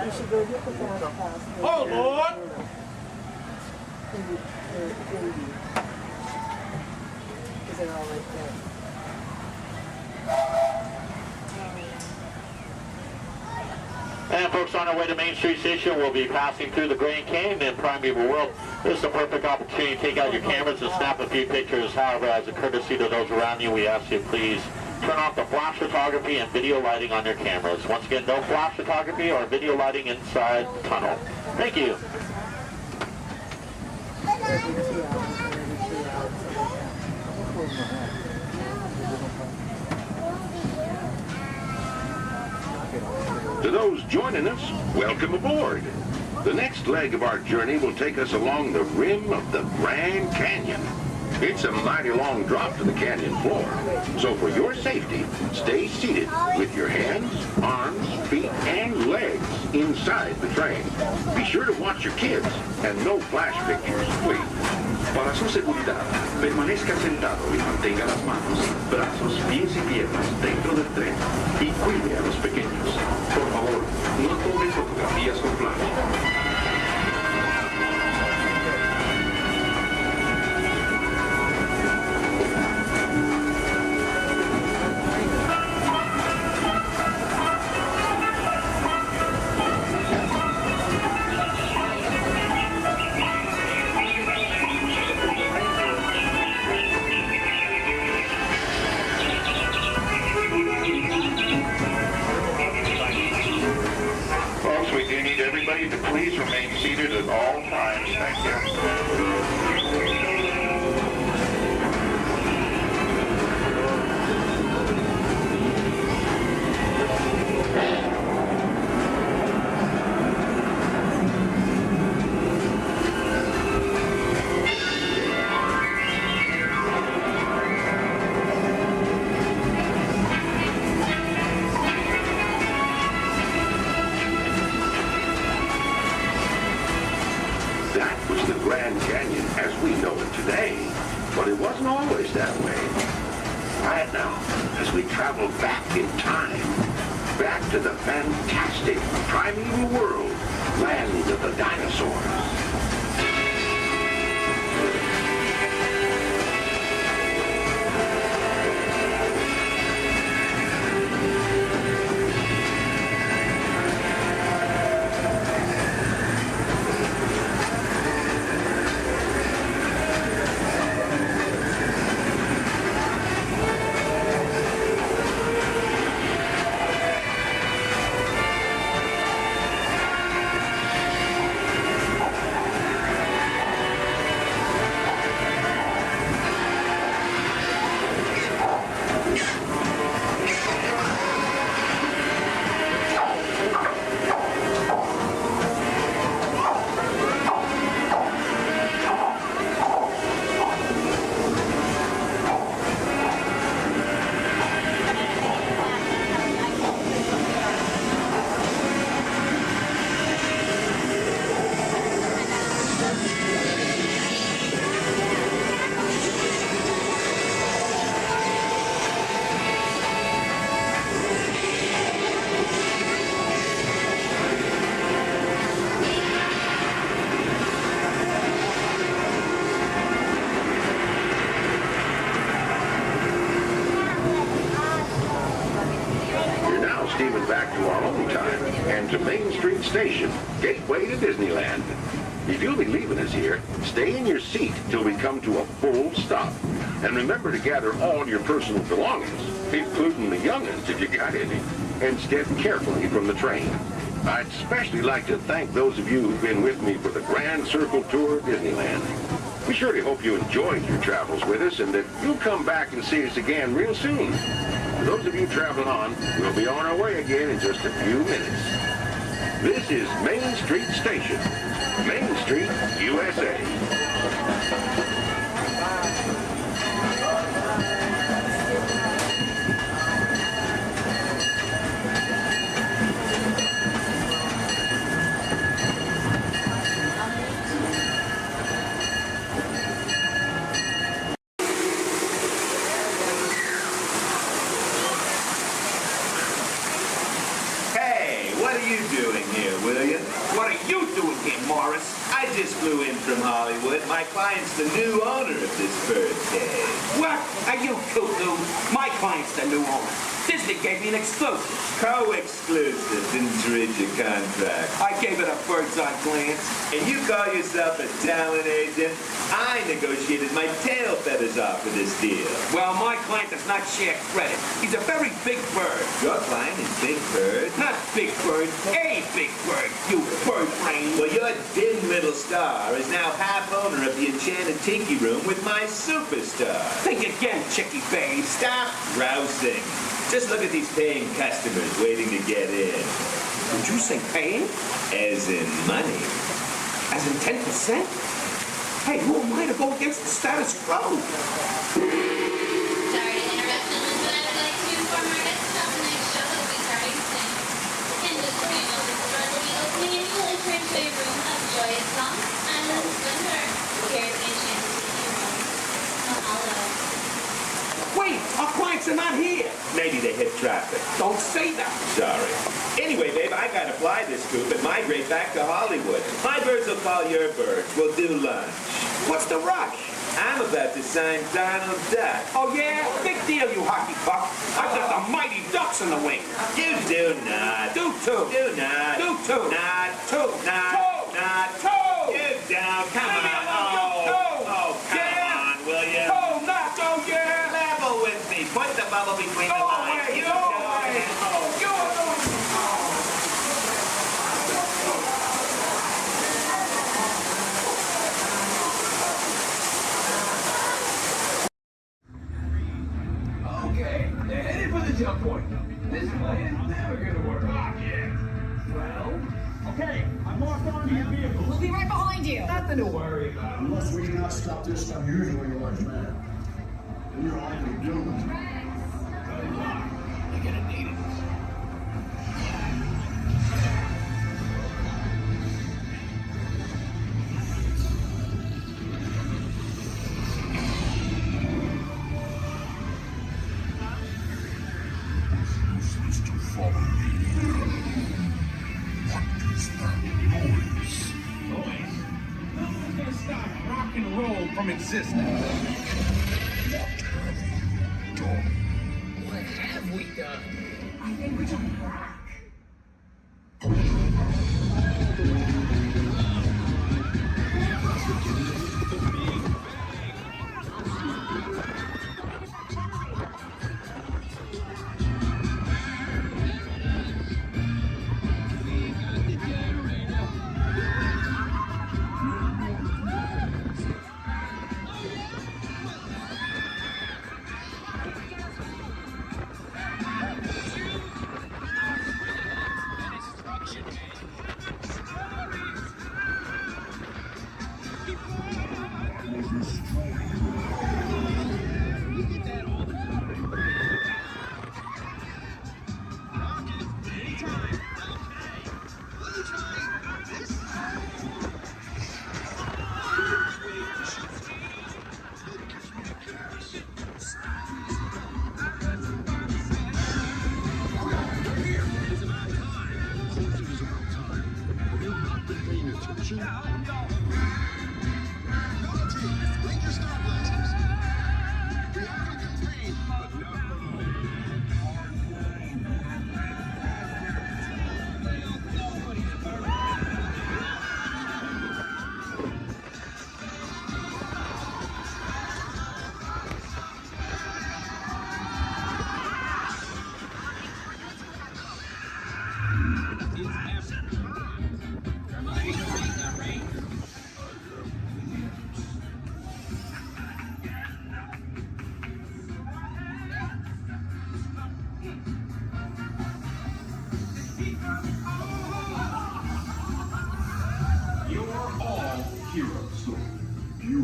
You should go get the fast pass. Oh, Lord! Because they're all right there. And folks, on our way to Main Street Station, we'll be passing through the Grand Canyon in Primeval World. This is a perfect opportunity to take out your cameras and snap a few pictures. However, as a courtesy to those around you, we ask you please turn off the flash photography and video lighting on your cameras. Once again, no flash photography or video lighting inside the tunnel. Thank you. To those joining us, welcome aboard. The next leg of our journey will take us along the rim of the Grand Canyon. It's a mighty long drop to the canyon floor, so for your safety, stay seated with your hands, arms, feet, and legs inside the train. Be sure to watch your kids and no flash pictures, please. Para su seguridad, permanezca sentado y mantenga las manos, brazos, pies y piernas dentro del tren y cuide a los pequeños. Por favor, no tome fotografías con flash. To please remain seated at all times. Thank you. Grand Canyon as we know it today, but it wasn't always that way. Right now, as we travel back in time, back to the fantastic primeval world, land of the dinosaurs. welcome to Main Street Station, gateway to Disneyland. If you'll be leaving us here, stay in your seat till we come to a full stop. And remember to gather all your personal belongings, including the young'uns if you got any, and step carefully from the train. I'd especially like to thank those of you who've been with me for the Grand Circle Tour of Disneyland. We surely hope you enjoyed your travels with us and that you'll come back and see us again real soon. For those of you traveling on, we'll be on our way again in just a few minutes. This is Main Street Station, Main Street, USA. I just flew in from Hollywood. My client's the new owner of this birthday. What? Are you cuckoo? My client's the new owner. Disney gave me an exclusive. Co-exclusive. Didn't read your contract. I gave it a bird's eye glance. And you call yourself a talent agent? I negotiated my tail feathers off for this deal. Well, my client does not share credit. He's a very big bird. Your client is Big Bird? Not Big Bird, a big bird, you bird brain. Well, your dim little star is now half owner of the Enchanted Tiki Room with my superstar. Think again, chickie babe. Stop grousing. Just look at these paying customers waiting to get in. Did you say paying? As in money. As in 10%? Hey, who am I to go against the status quo? Sorry to interrupt, but I would like to inform our guests about the next show that will be starting soon. In just a few moments, the door will be opening and you will enter into a room of joyous songs and a splendor. Here's the Enchanted Tiki Room. Mahalo. Wait, our clients are not here. Maybe they hit traffic. Don't say that. Sorry. Anyway, babe, I gotta fly this coop and migrate back to Hollywood. My birds will call your birds. We'll do lunch. What's the rush? I'm about to sign Donald Duck. Oh, yeah? Big deal, you hockey puck. I've got the mighty ducks in the wing. You do not. Do too. Do not. Do too. Not. Two. Not. Two. Not. Two. You down. Come Leave me on. alone, you two. Oh, come on, will you? Oh, not go, yeah. Level with me. Put the bubble between the lines. Away, You go don't. away. Go away. Okay, they're headed for the jump point. This plan's never gonna work. Well, okay, I'm locked onto your vehicle. We'll be right behind you. Nothing to worry about. Unless we cannot stop this unusually large man, then you're likely doomed. Good luck. You're gonna need it. From existence. What have we done? I think we took crack.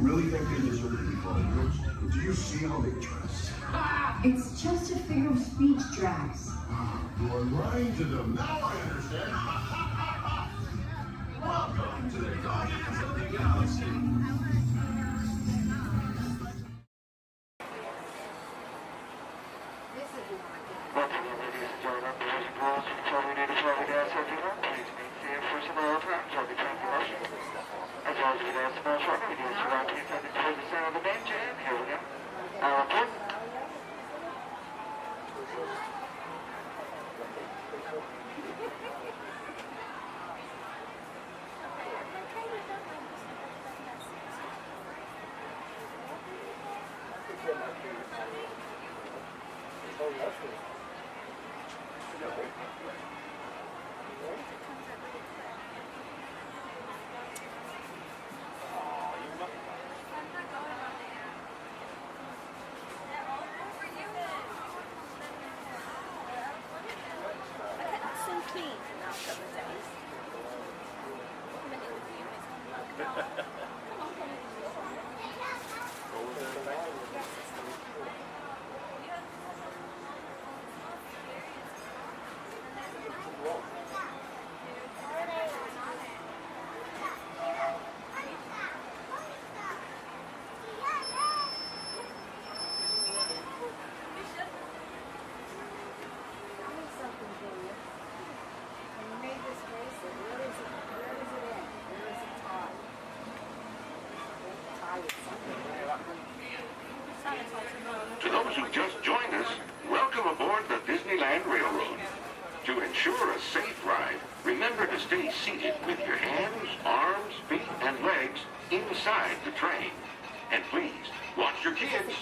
really think they deserve to be called heroes? Do you see how they dress? It's just a figure of speech, Drax. You are lying to them. Now I understand. Welcome to the Guardians of the Galaxy. To those who just joined us, welcome aboard the Disneyland Railroad. To ensure a safe ride, remember to stay seated with your hands, arms, feet, and legs inside the train. And please, watch your kids.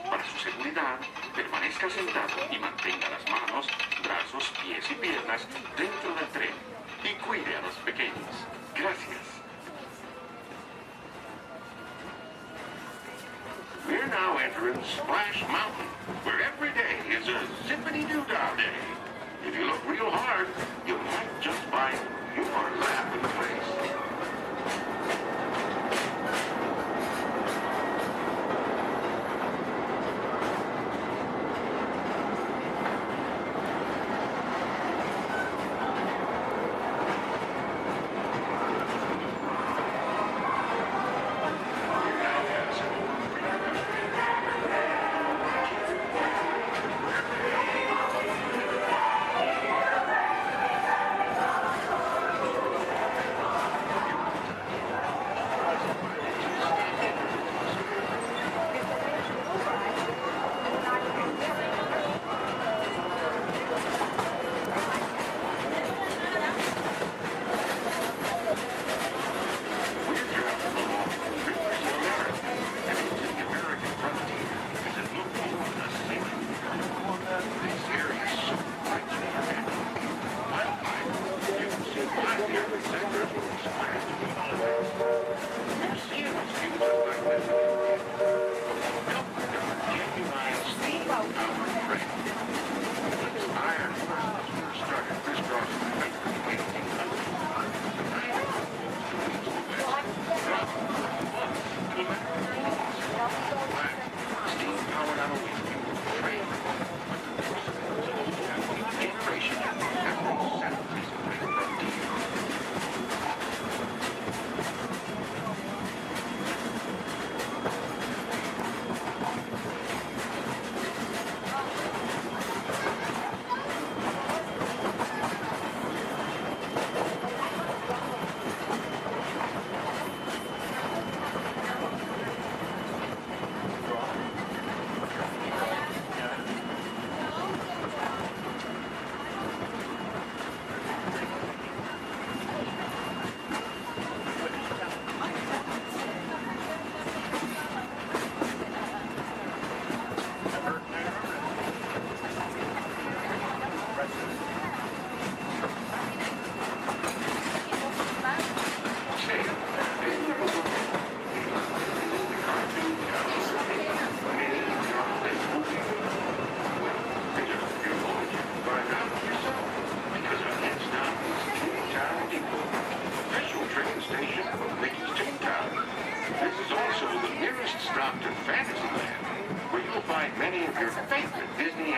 Para su seguridad, permanezca sentado y mantenga las manos, brazos, pies y piernas dentro del tren. Y cuide a los pequeños. Gracias. We're now entering Splash Mountain, where every day is a zippity-doo-dah day. If you look real hard, you might just find your lap in the place.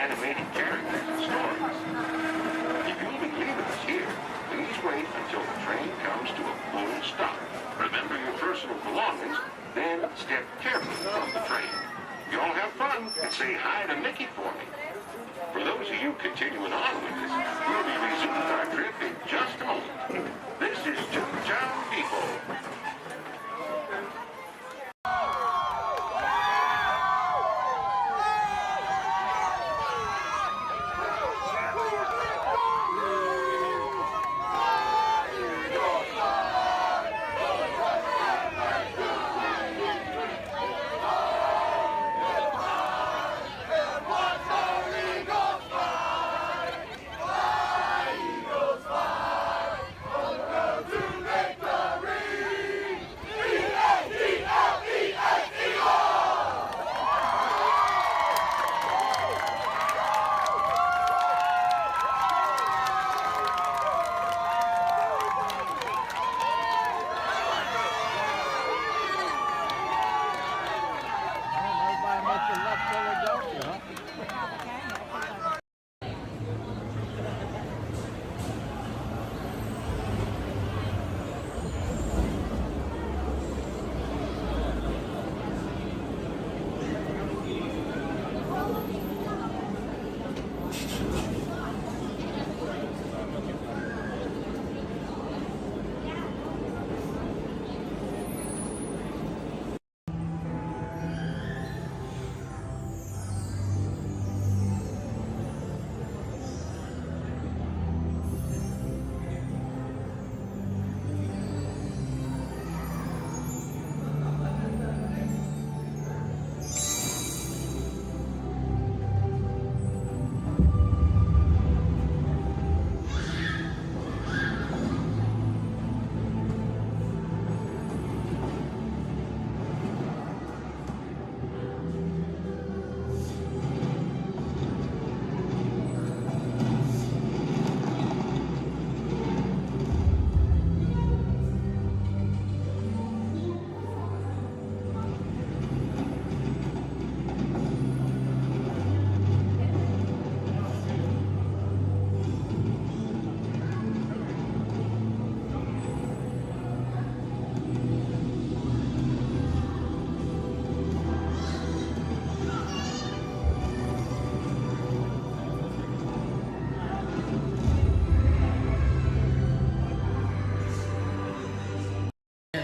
animated characters and stories. You can even leave us here. Please wait until the train comes to a full stop. Remember your personal belongings, then step carefully from the train. You all have fun and say hi to Mickey for me. For those of you continuing on with us, we'll be resuming our trip in just a moment. This is Toontown Depot.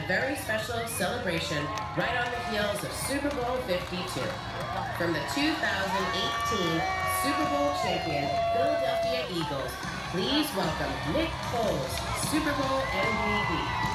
Very special celebration right on the heels of Super Bowl 52. From the 2018 Super Bowl champion Philadelphia Eagles, please welcome Nick Foles, Super Bowl MVP.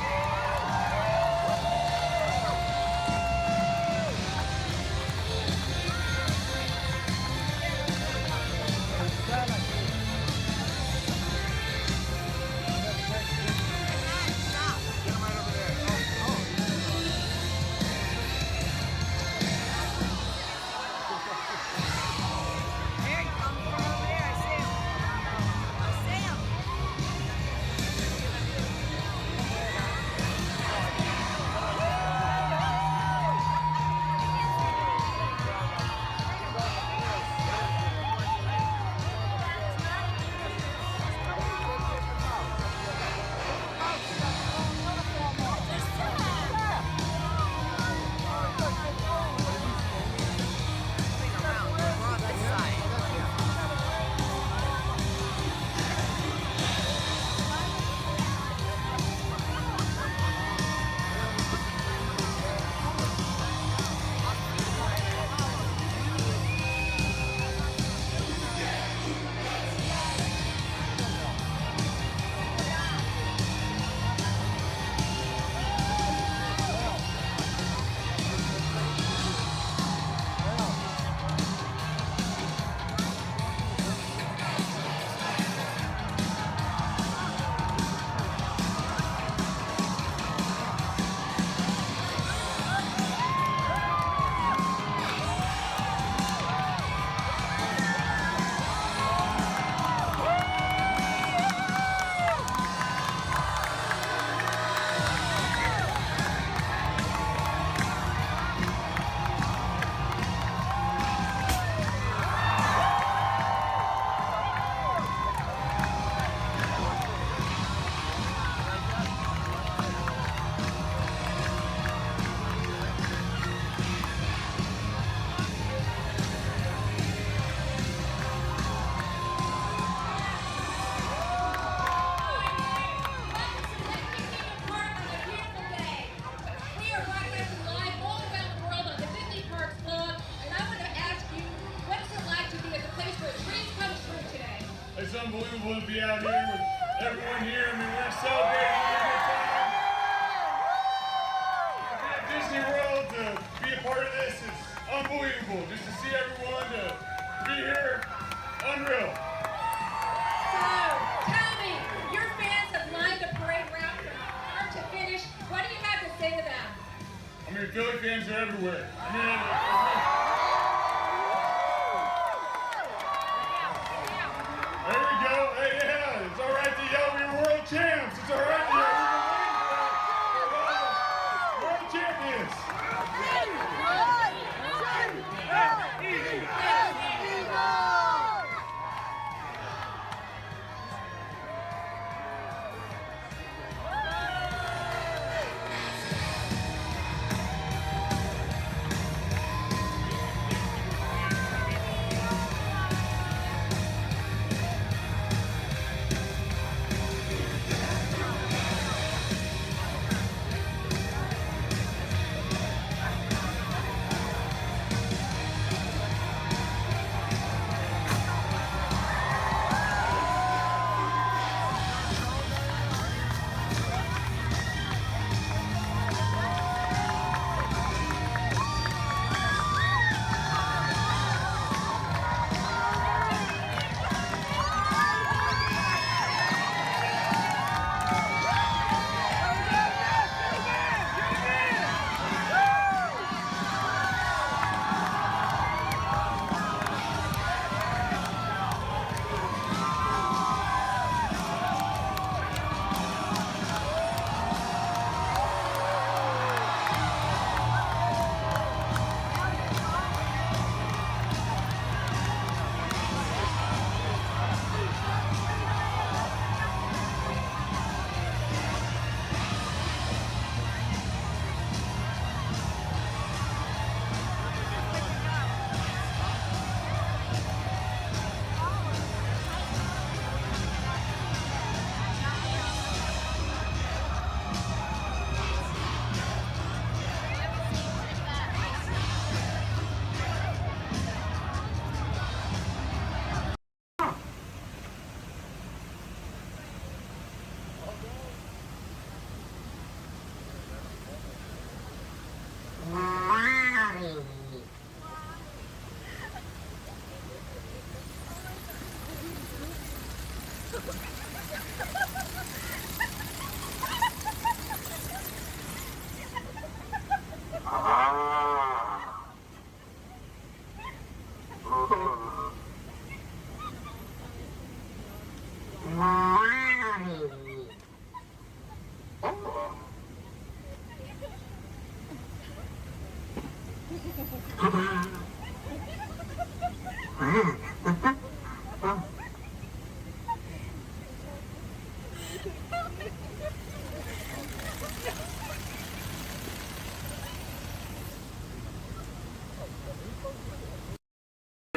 unbelievable to be out here with everyone here. I mean, we're celebrating a good time. To be at Disney World, to be a part of this is unbelievable. Just to see everyone, to be here, unreal. So, tell me, your fans have lined the parade route from start to finish. What do you have to say to them? I mean, Philly fans are everywhere. I mean, there we go. Hey, yeah, it's all right to yell we're world champs. It's all right to yell we're world champions.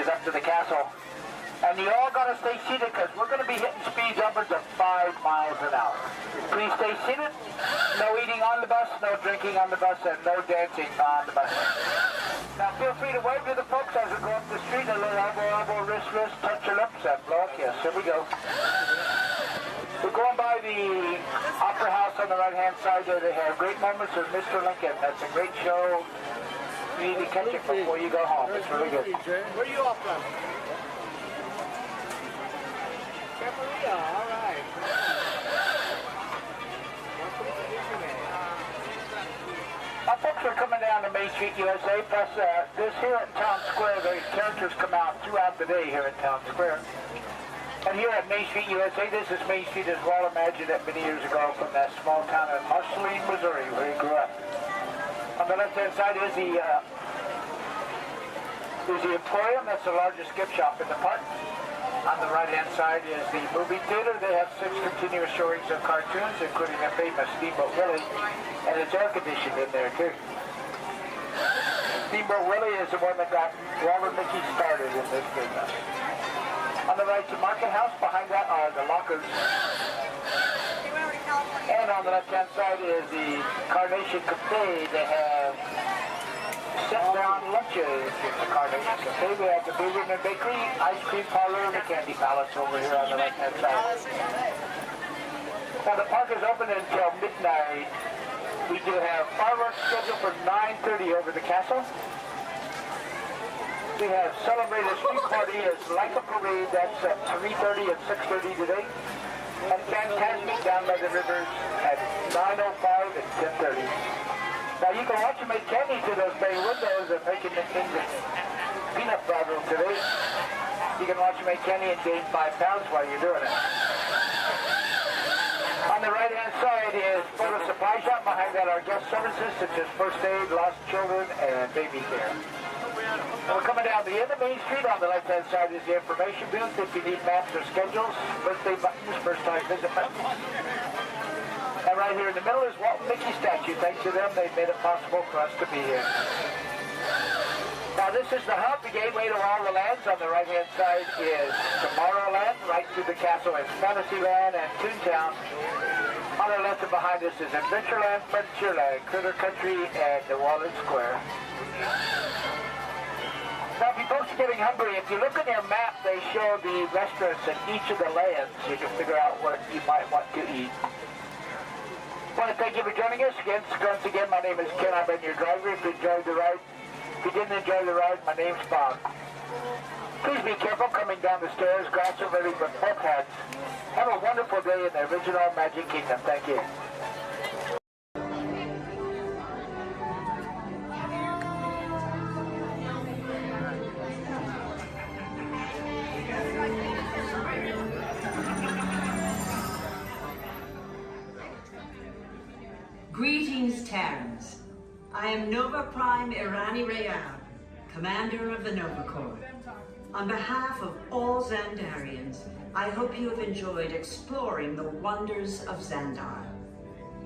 Up to the castle, and you all got to stay seated because we're going to be hitting speeds upwards of 5 miles an hour. Please stay seated. No eating on the bus, no drinking on the bus, and no dancing on the bus. Now feel free to wave to the folks as we go up the street. A little elbow, wrist, touch your lips, and blow up. Yes, here we go. We're going by the Opera House on the right-hand side there. They have great moments with Mr. Lincoln. That's a great show. You need to catch it before you go home. It's really good. Where are you off from? Camarilla, all right. Our folks are coming down to Main Street, USA, plus this here at Town Square, the characters come out throughout the day here at Town Square. And here at Main Street, USA, this is Main Street as Walt imagined it many years ago from that small town of Marceline, Missouri, where he grew up. On the left-hand side is the Emporium. That's the largest gift shop in the park. On the right-hand side is the movie theater. They have 6 continuous showings of cartoons, including the famous Steamboat Willie, and it's air-conditioned in there, too. Steamboat Willie is the one that got Robert Mickey started in this business. On the right, the market house. Behind that are the lockers. And on the left-hand side is the Carnation Cafe. They have sit-down lunches in the Carnation Cafe. We have the Brew Room and Bakery, Ice Cream Parlor, and the Candy Palace over here on the right-hand side. Now the park is open until midnight. We do have fireworks scheduled for 9:30 over the castle. We have celebrated street party as like a parade. That's at 3:30 and 6:30 today. And Fantastic down by the rivers at 9:05 and 10:30. Now you can watch them make candy to those bay windows and making the things peanut butter today. You can watch them make candy and gain 5 pounds while you're doing it. On the right-hand side is photo supply shop. Behind that are guest services such as first aid, lost children, and baby care. We're coming down the end of Main Street. On the left-hand side is the information booth if you need maps or schedules, birthday buttons, first-time visit buttons. And right here in the middle is Walt and Mickey statue. Thanks to them, they've made it possible for us to be here. Now this is the hub, the gateway to all the lands. On the right-hand side is Tomorrowland. Right through the castle is Fantasyland and Toontown. On our left and behind us is Adventureland, Frontierland, Critter Country, and the Wallet Square. Now if you folks are getting hungry, if you look at your map, they show the restaurants in each of the lands. You can figure out what you might want to eat. I want to thank you for joining us. Once again, my name is Ken. I've been your driver. If you enjoyed the ride, if you didn't enjoy the ride, my name's Bob. Please be careful coming down the stairs. Grass are ready with both hats. Have a wonderful day in the original Magic Kingdom. Thank you. Greetings, Terrans. I am Nova Prime Irani Rayab, Commander of the Nova Corps. On behalf of all Xandarians, I hope you have enjoyed exploring the wonders of Xandar.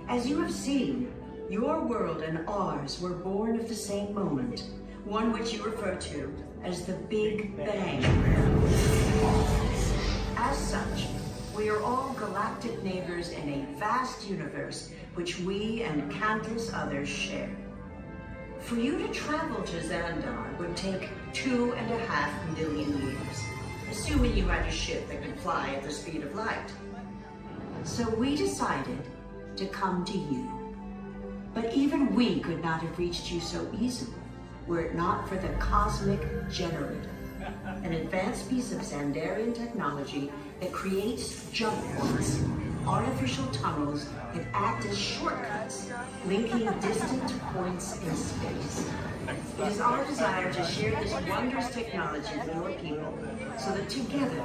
As you have seen, your world and ours were born of the same moment, one which you refer to as the Big Bang. As such, we are all galactic neighbors in a vast universe which we and countless others share. For you to travel to Xandar would take 2.5 million years, assuming you had a ship that could fly at the speed of light. So we decided to come to you. But even we could not have reached you so easily were it not for the Cosmic Generator, an advanced piece of Xandarian technology that creates jump points, artificial tunnels that act as shortcuts, linking distant points in space. It is our desire to share this wondrous technology with your people so that together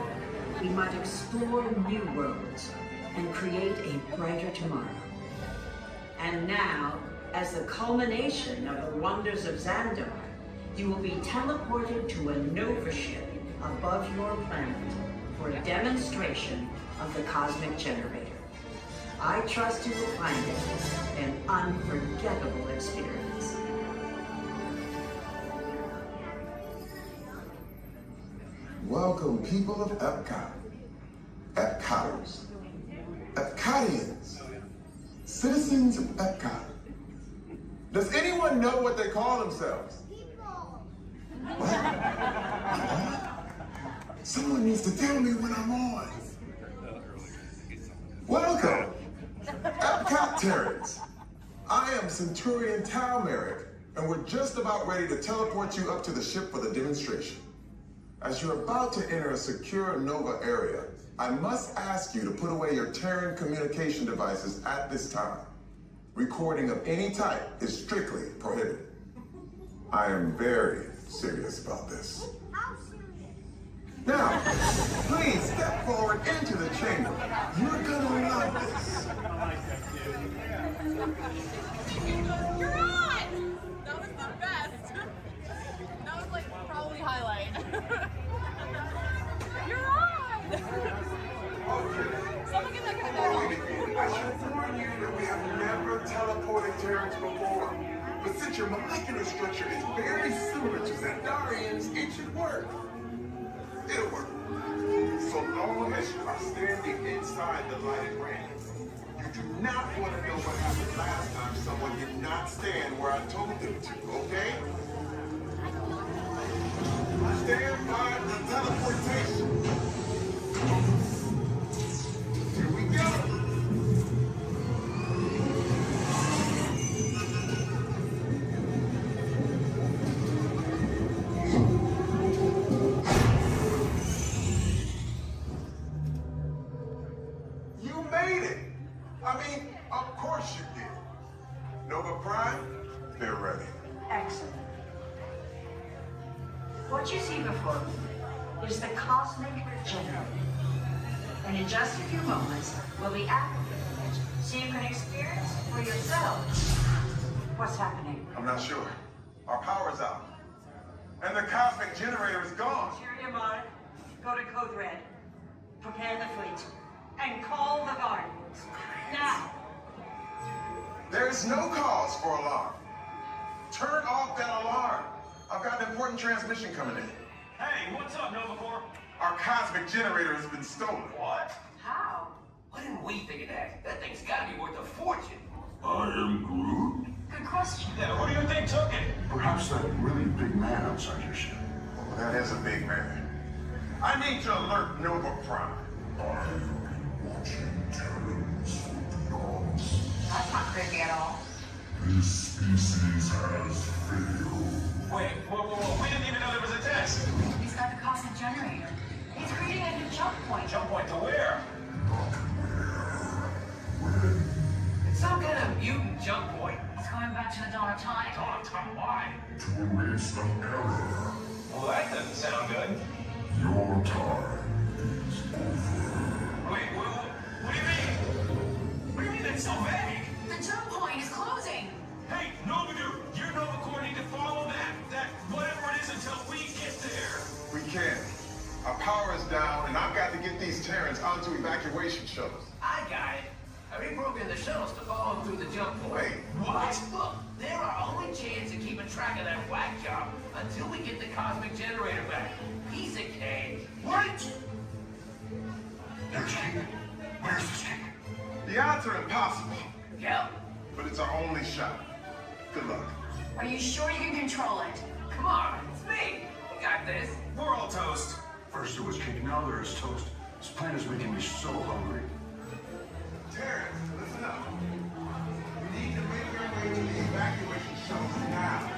we might explore new worlds and create a brighter tomorrow. And now, as the culmination of the wonders of Xandar, you will be teleported to a Nova ship above your planet for a demonstration of the Cosmic Generator. I trust you will find it an unforgettable experience. Welcome, people of Epcot, Epcoters, Epcotians, citizens of Epcot. Does anyone know what they call themselves? What? Someone needs to tell me when I'm on. Welcome, Epcot Terrans. I am Centurion Tal Merrick, and we're just about ready to teleport you up to the ship for the demonstration. As you're about to enter a secure Nova area, I must ask you to put away your Terran communication devices at this time. Recording of any type is strictly prohibited. I am very serious about this. Now, please step forward into the chamber. You're gonna love this. You're on! That was the best. That was like probably highlight. You're on! Someone get that guy back. I should warn you that we have never teleported Terrans before. But since your molecular structure is very similar to Xandarians, it should work. It'll work. So long as you are standing inside the lighted ring. You do not want to know what happened last time someone did not stand where I told them to, okay? Stand by for teleportation. Here we go. You made it. I mean, of course you did. Nova Prime, they're ready. Excellent. What you see before you is the cosmic generator. And in just a few moments, we'll be activating it so you can experience for yourself what's happening. I'm not sure. Our power's out. And the cosmic generator is gone. Cheerio, Mark. Go to Code Red. Prepare the fleet. And call the Guardians. Now. There is no cause for alarm. Turn off that alarm. I've got an important transmission coming in. Hey, what's up, Nova Corps? Our cosmic generator has been stolen. What? How? Why didn't we think of that? That thing's gotta be worth a fortune. I am Groot. Good question. Yeah, who do you think took it? Perhaps that really big man outside your ship. Oh, that is a big man. I need to alert Nova Prime. I'm watching Terrans for dogs. That's not creepy at all. This species has failed. Wait, whoa, we didn't even know there was a test. He's got the cosmic generator. He's creating a new jump point. Jump point to where? Not where. When? It's some kind of mutant jump point. He's going back to the dawn of time. Dawn of time, why? To erase the error. Well, that doesn't sound good. Your time is over. Wait, what do you mean? What do you mean that's so vague? The jump point is closing. Hey, Nova Dude, you Nova Corps need to follow that whatever it is until we get there. We can. Our power is down, and I've got to get these Terrans onto evacuation shuttles. I got it. I reprogrammed the shuttles to follow him through the jump point. Wait, what? Look, they're our only chance of keeping track of that whack job until we get the cosmic generator back. Piece of cake. What? There's King. Where's this King? the odds are impossible. Yeah. But it's our only shot. Good luck. Are you sure you can control it? Come on, it's me. We got this. We're all toast. First it was cake, now there is toast. This plan is making me so hungry. Terrence, listen up. We need to make our way to the evacuation shuttles now.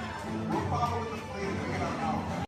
We'll follow with the fleet and get our power.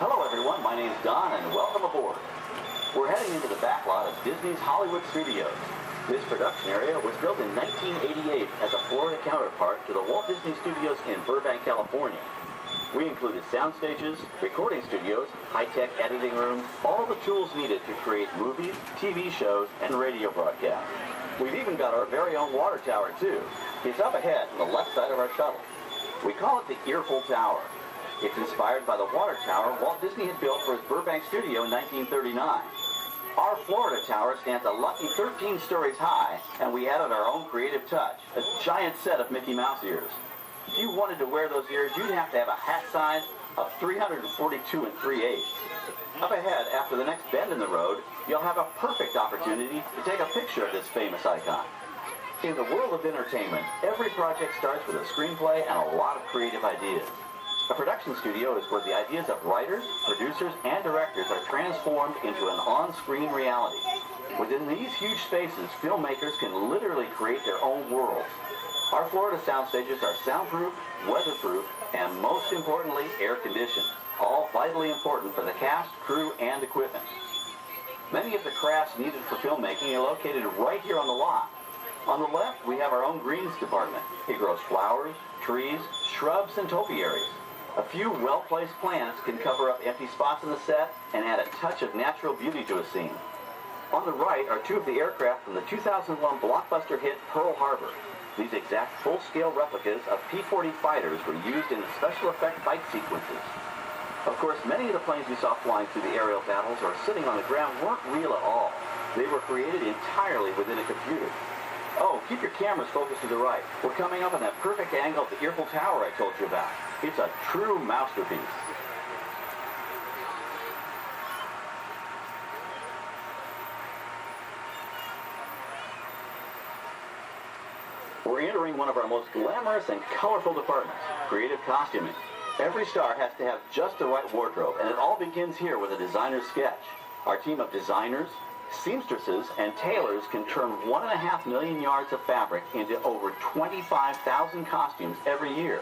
Hello everyone, my name's Don and welcome aboard. We're heading into the backlot of Disney's Hollywood Studios. This production area was built in 1988 as a Florida counterpart to the Walt Disney Studios in Burbank, California. We included sound stages, recording studios, high-tech editing rooms, all the tools needed to create movies, TV shows, and radio broadcasts. We've even got our very own water tower too. It's up ahead on the left side of our shuttle. We call it the Earful Tower. It's inspired by the water tower Walt Disney had built for his Burbank studio in 1939. Our Florida tower stands a lucky 13 stories high, and we added our own creative touch, a giant set of Mickey Mouse ears. If you wanted to wear those ears, you'd have to have a hat size of 342 3/8. Up ahead, after the next bend in the road, you'll have a perfect opportunity to take a picture of this famous icon. In the world of entertainment, every project starts with a screenplay and a lot of creative ideas. A production studio is where the ideas of writers, producers, and directors are transformed into an on-screen reality. Within these huge spaces, filmmakers can literally create their own worlds. Our Florida sound stages are soundproof, weatherproof, and most importantly, air-conditioned. All vitally important for the cast, crew, and equipment. Many of the crafts needed for filmmaking are located right here on the lot. On the left, we have our own greens department. It grows flowers, trees, shrubs, and topiaries. A few well-placed plants can cover up empty spots in the set and add a touch of natural beauty to a scene. On the right are two of the aircraft from the 2001 blockbuster hit Pearl Harbor. These exact full-scale replicas of P-40 fighters were used in the special effect fight sequences. Of course, many of the planes we saw flying through the aerial battles or sitting on the ground weren't real at all. They were created entirely within a computer. Oh, keep your cameras focused to the right. We're coming up on that perfect angle of the Eiffel Tower I told you about. It's a true masterpiece. We're entering one of our most glamorous and colorful departments, creative costuming. Every star has to have just the right wardrobe, and it all begins here with a designer's sketch. Our team of designers, seamstresses, and tailors can turn 1.5 million yards of fabric into over 25,000 costumes every year.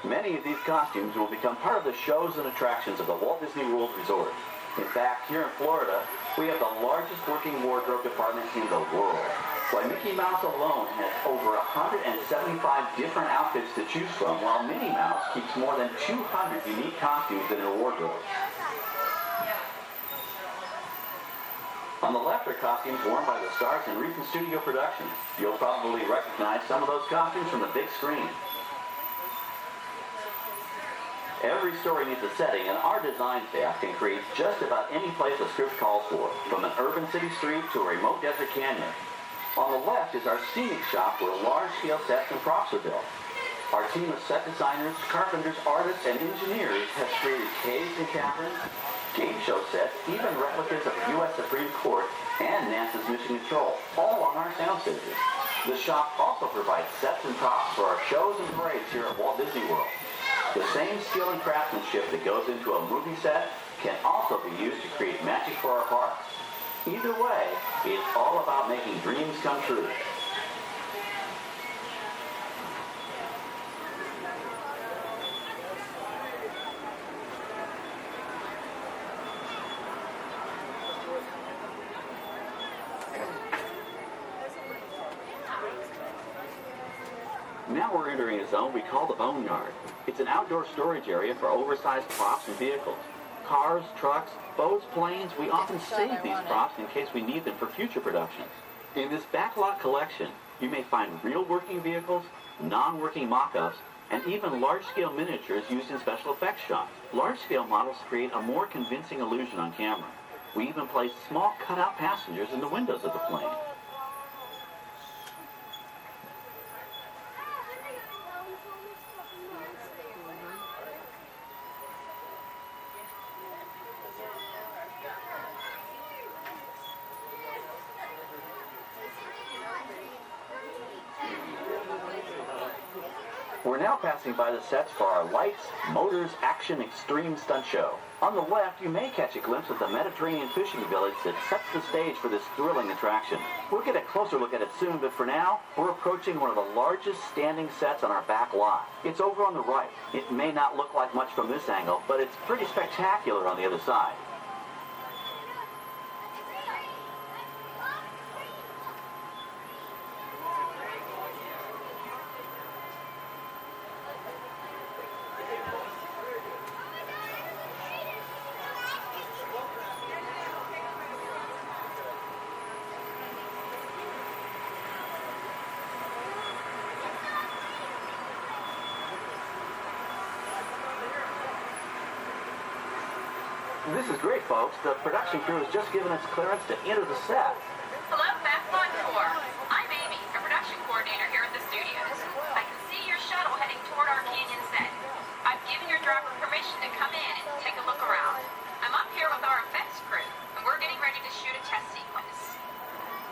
Many of these costumes will become part of the shows and attractions of the Walt Disney World Resort. In fact, here in Florida, we have the largest working wardrobe department in the world. Why, Mickey Mouse alone has over 175 different outfits to choose from, while Minnie Mouse keeps more than 200 unique costumes in her wardrobe. On the left are costumes worn by the stars in recent studio productions. You'll probably recognize some of those costumes from the big screen. Every story needs a setting, and our design staff can create just about any place a script calls for, from an urban city street to a remote desert canyon. On the left is our scenic shop where large-scale sets and props are built. Our team of set designers, carpenters, artists, and engineers has created caves and caverns, game show sets, even replicas of the U.S. Supreme Court and NASA's Mission Control, all on our sound stages. The shop also provides sets and props for our shows and parades here at Walt Disney World. The same skill and craftsmanship that goes into a movie set can also be used to create magic for our parks. Either way, it's all about making dreams come true. Now we're entering a zone we call the Boneyard. It's an outdoor storage area for oversized props and vehicles. Cars, trucks, boats, planes, we often save these props in case we need them for future productions. In this backlot collection, you may find real working vehicles, non-working mock-ups, and even large-scale miniatures used in special effects shots. Large-scale models create a more convincing illusion on camera. We even place small cut-out passengers in the windows of the plane. We're now passing by the sets for our Lights, Motors, Action Extreme Stunt Show. On the left, you may catch a glimpse of the Mediterranean fishing village that sets the stage for this thrilling attraction. We'll get a closer look at it soon, but for now, we're approaching one of the largest standing sets on our back lot. It's over on the right. It may not look like much from this angle, but it's pretty spectacular on the other side. This is great, folks. The production crew has just given us clearance to enter the set. Hello, Backlot Tour. I'm Amy, a production coordinator here at the studios. I can see your shuttle heading toward our canyon set. I've given your driver permission to come in and take a look around. I'm up here with our effects crew, and we're getting ready to shoot a test sequence.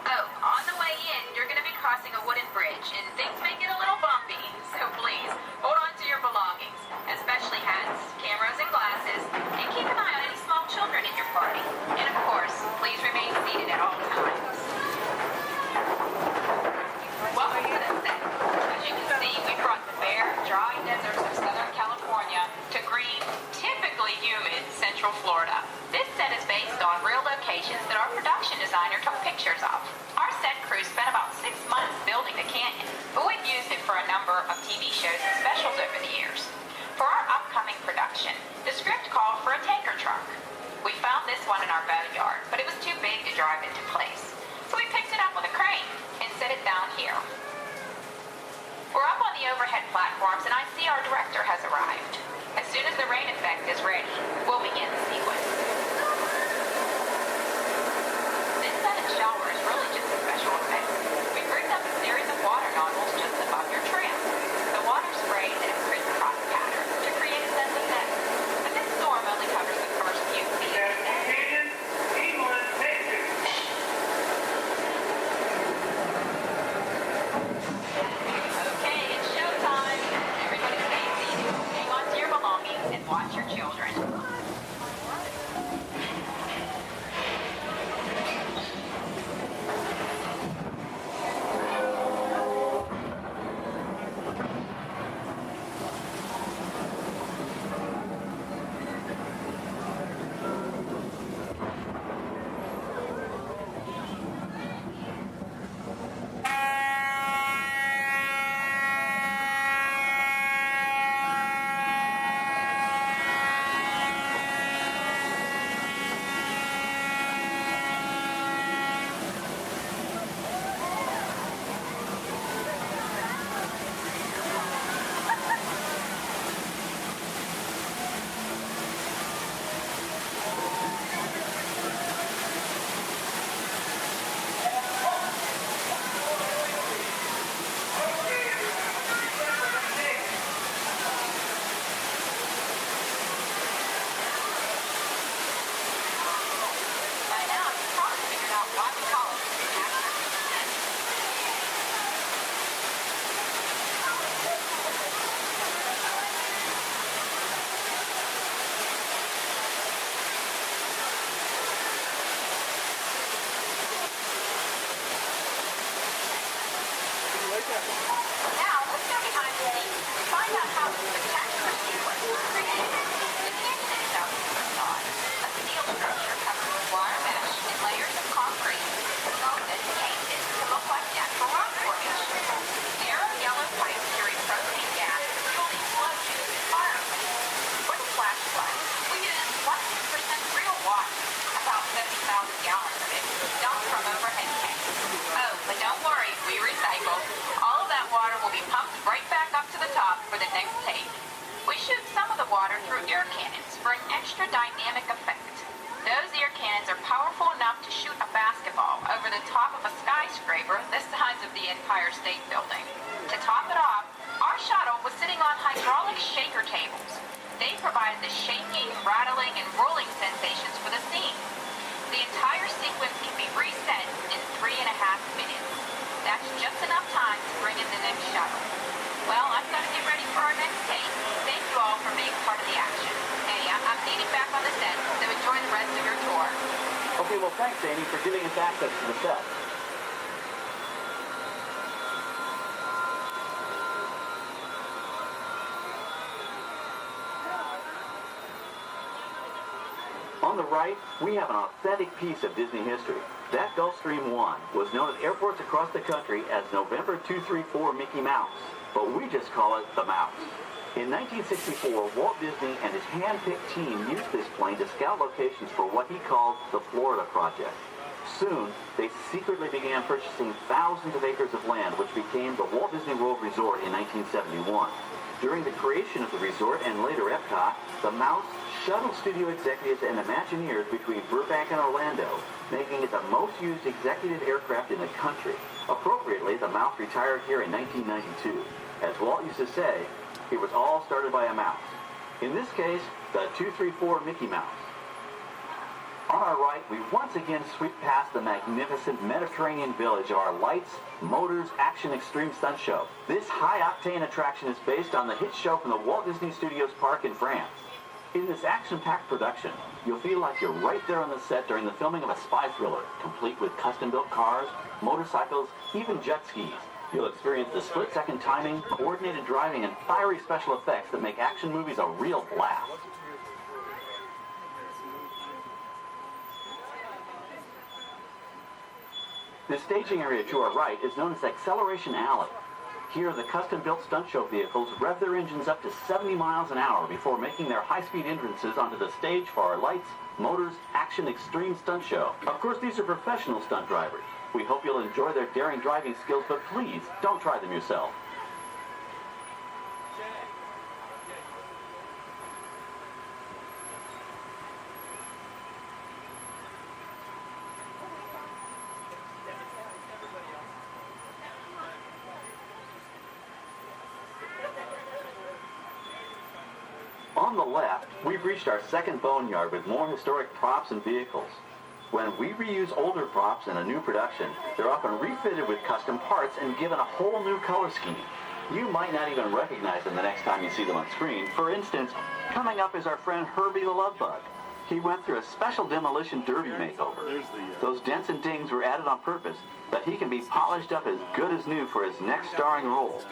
Oh, on the way in, you're going to be crossing a wooden bridge, and things may get a little bumpy, so please, hold on to your belongings, especially hats, cameras, and glasses, and keep an eye on any small children in your party. And of course, please remain seated at all times. watch your children. Now, let's go behind the scenes to find out how the spectacular sequence was created. The canyon itself is a facade, a steel structure covered with wire mesh and layers of concrete, sculpted and painted to look like natural rock formations. Narrow yellow pipes carry propane gas to fuel explosions and fireplace. For the flash flood, we used 100% real water, about 70,000 gallons of it, dumped from overhead tanks. Oh, but don't worry, we recycle. All of that water will be pumped right back up to the top for the next take. We shoot some of the water through air cannons for an extra dynamic effect. Those air cannons are powerful enough to shoot a basketball over the top of a skyscraper the size of the Empire State Building. To top it off, our shuttle was sitting on hydraulic shaker tables. They provided the shaking, rattling, and rolling sensations for the scene. The entire sequence can be reset in 3.5 minutes. That's just enough time to bring in the next shuttle. Well, I've got to get ready for our next take. Thank you all for being part of the action. Hey, I'm needing back on the set, so enjoy the rest of your tour. Okay, well, thanks, Amy, for giving us access to the set. On the right, we have an authentic piece of Disney history. That Gulfstream 1 was known at airports across the country as November 234 Mickey Mouse, but we just call it the Mouse. In 1964, Walt Disney and his hand-picked team used this plane to scout locations for what he called the Florida Project. Soon, they secretly began purchasing thousands of acres of land, which became the Walt Disney World Resort in 1971. During the creation of the resort and later Epcot, the Mouse shuttled studio executives and Imagineers between Burbank and Orlando, making it the most used executive aircraft in the country. Appropriately, the Mouse retired here in 1992. As Walt used to say, it was all started by a mouse. In this case, the 234 Mickey Mouse. On our right, we once again sweep past the magnificent Mediterranean village of our lights, motors, action extreme stunt show. This high-octane attraction is based on the hit show from the Walt Disney Studios Park in France. In this action-packed production, you'll feel like you're right there on the set during the filming of a spy thriller, complete with custom-built cars, motorcycles, even jet skis. You'll experience the split-second timing, coordinated driving, and fiery special effects that make action movies a real blast. The staging area to our right is known as Acceleration Alley. Here, the custom-built stunt show vehicles rev their engines up to 70 miles an hour before making their high-speed entrances onto the stage for our lights, motors, action extreme stunt show. Of course, these are professional stunt drivers. We hope you'll enjoy their daring driving skills, but please, don't try them yourself. On the left, we've reached our second boneyard with more historic props and vehicles. When we reuse older props in a new production, they're often refitted with custom parts and given a whole new color scheme. You might not even recognize them the next time you see them on screen. For instance, coming up is our friend Herbie the Love Bug. He went through a special demolition derby makeover. Those dents and dings were added on purpose, but he can be polished up as good as new for his next starring role.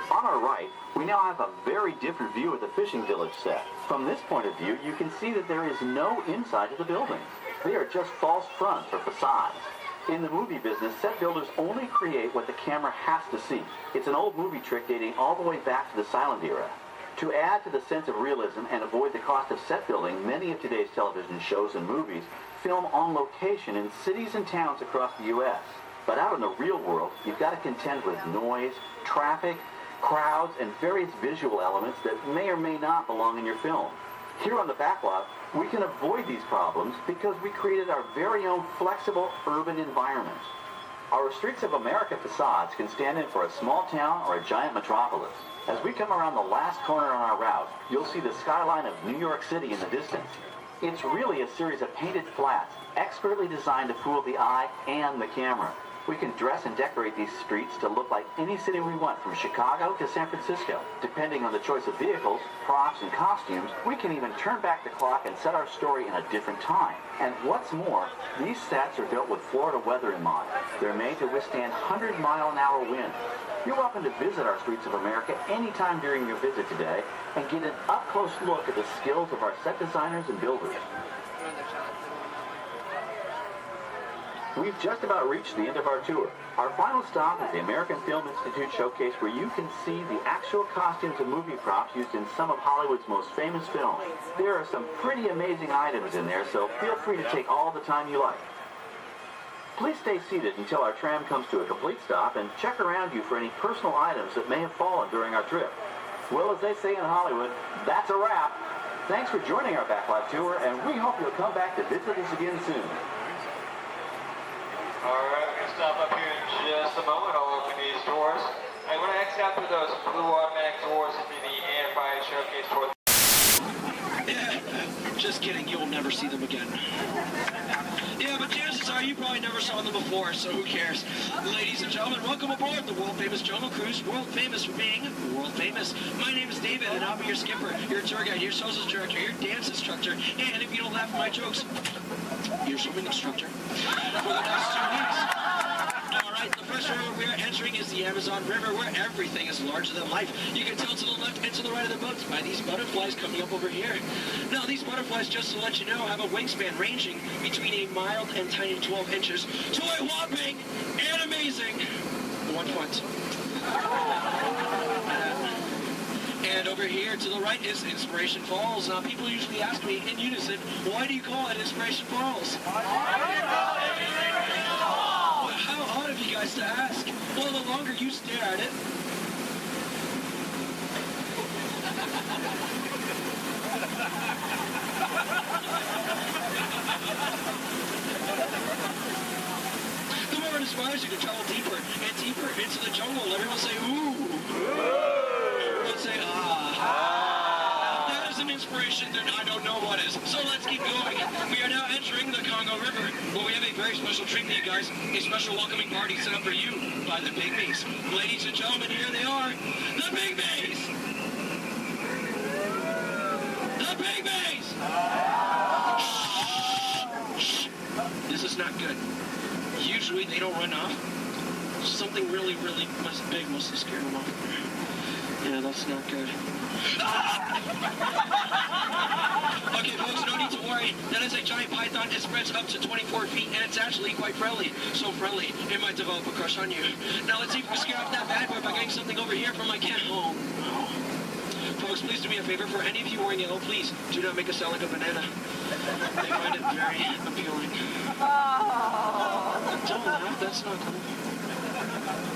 On our right, we now have a very different view of the fishing village set. From this point of view, you can see that there is no inside to the buildings. They are just false fronts or facades. In the movie business, set builders only create what the camera has to see. It's an old movie trick dating all the way back to the silent era. To add to the sense of realism and avoid the cost of set building, many of today's television shows and movies film on location in cities and towns across the U.S. But out in the real world, you've got to contend with noise, traffic, crowds, and various visual elements that may or may not belong in your film. Here on the backlot, we can avoid these problems because we created our very own flexible urban environment. Our Streets of America facades can stand in for a small town or a giant metropolis. As we come around the last corner on our route, you'll see the skyline of New York City in the distance. It's really a series of painted flats, expertly designed to fool the eye and the camera. We can dress and decorate these streets to look like any city we want, from Chicago to San Francisco. Depending on the choice of vehicles, props, and costumes, we can even turn back the clock and set our story in a different time. And what's more, these sets are built with Florida weather in mind. They're made to withstand 100-mile-an-hour winds. You're welcome to visit our Streets of America anytime during your visit today and get an up-close look at the skills of our set designers and builders. We've just about reached the end of our tour. Our final stop is the American Film Institute Showcase, where you can see the actual costumes and movie props used in some of Hollywood's most famous films. There are some pretty amazing items in there, so feel free to take all the time you like. Please stay seated until our tram comes to a complete stop and check around you for any personal items that may have fallen during our trip. Well, as they say in Hollywood, that's a wrap. Thanks for joining our backlot tour, and we hope you'll come back to visit us again soon. Alright, we're going to stop up here in just a moment. I'll open these doors. I'm going to exit out through those blue automatic doors into the Amplified Showcase tour. Just kidding, you'll never see them again. Yeah, but chances are you probably never saw them before, so who cares? Ladies and gentlemen, welcome aboard the world-famous Jungle Cruise. World-famous for being world-famous. My name is David, and I'll be your skipper, your tour guide, your social director, your dance instructor, and if you don't laugh at my jokes, your swimming instructor for the next 2 weeks. Alright, the first river we're entering is the Amazon River, where everything is larger than life. You can tell to the left and to the right of the boat by these butterflies coming up over here. Now, these butterflies, just to let you know, have a wingspan ranging between a mild and tiny 12 inches to a whopping and amazing 1 foot. And over here to the right is Inspiration Falls. Now, people usually ask me in unison, why do you call it Inspiration Falls? How odd of you guys to ask. Well, the longer you stare at it, the more it inspires you to travel deeper and deeper into the jungle. Everyone say, ooh. Everyone say, ah. That is an inspiration that I don't know what is. So let's keep going. We are now entering the Congo River, where we have a very special treat for you guys. A special welcoming party set up for you by the Pygmies. Ladies and gentlemen, here they are. The Pygmies! The Pygmies! Shh. This is not good. Usually they don't run off. Something really big must have scared them off. Yeah, that's not good. Okay, folks, no need to worry. That is a giant python. It spreads up to 24 feet, and it's actually quite friendly. So friendly, it might develop a crush on you. Now, let's see if we can scare off that bad boy by getting something over here from my cat home. Folks, please do me a favor. For any of you wearing yellow, please do not make us sound like a banana. They find it very appealing. Don't laugh, that's not cool.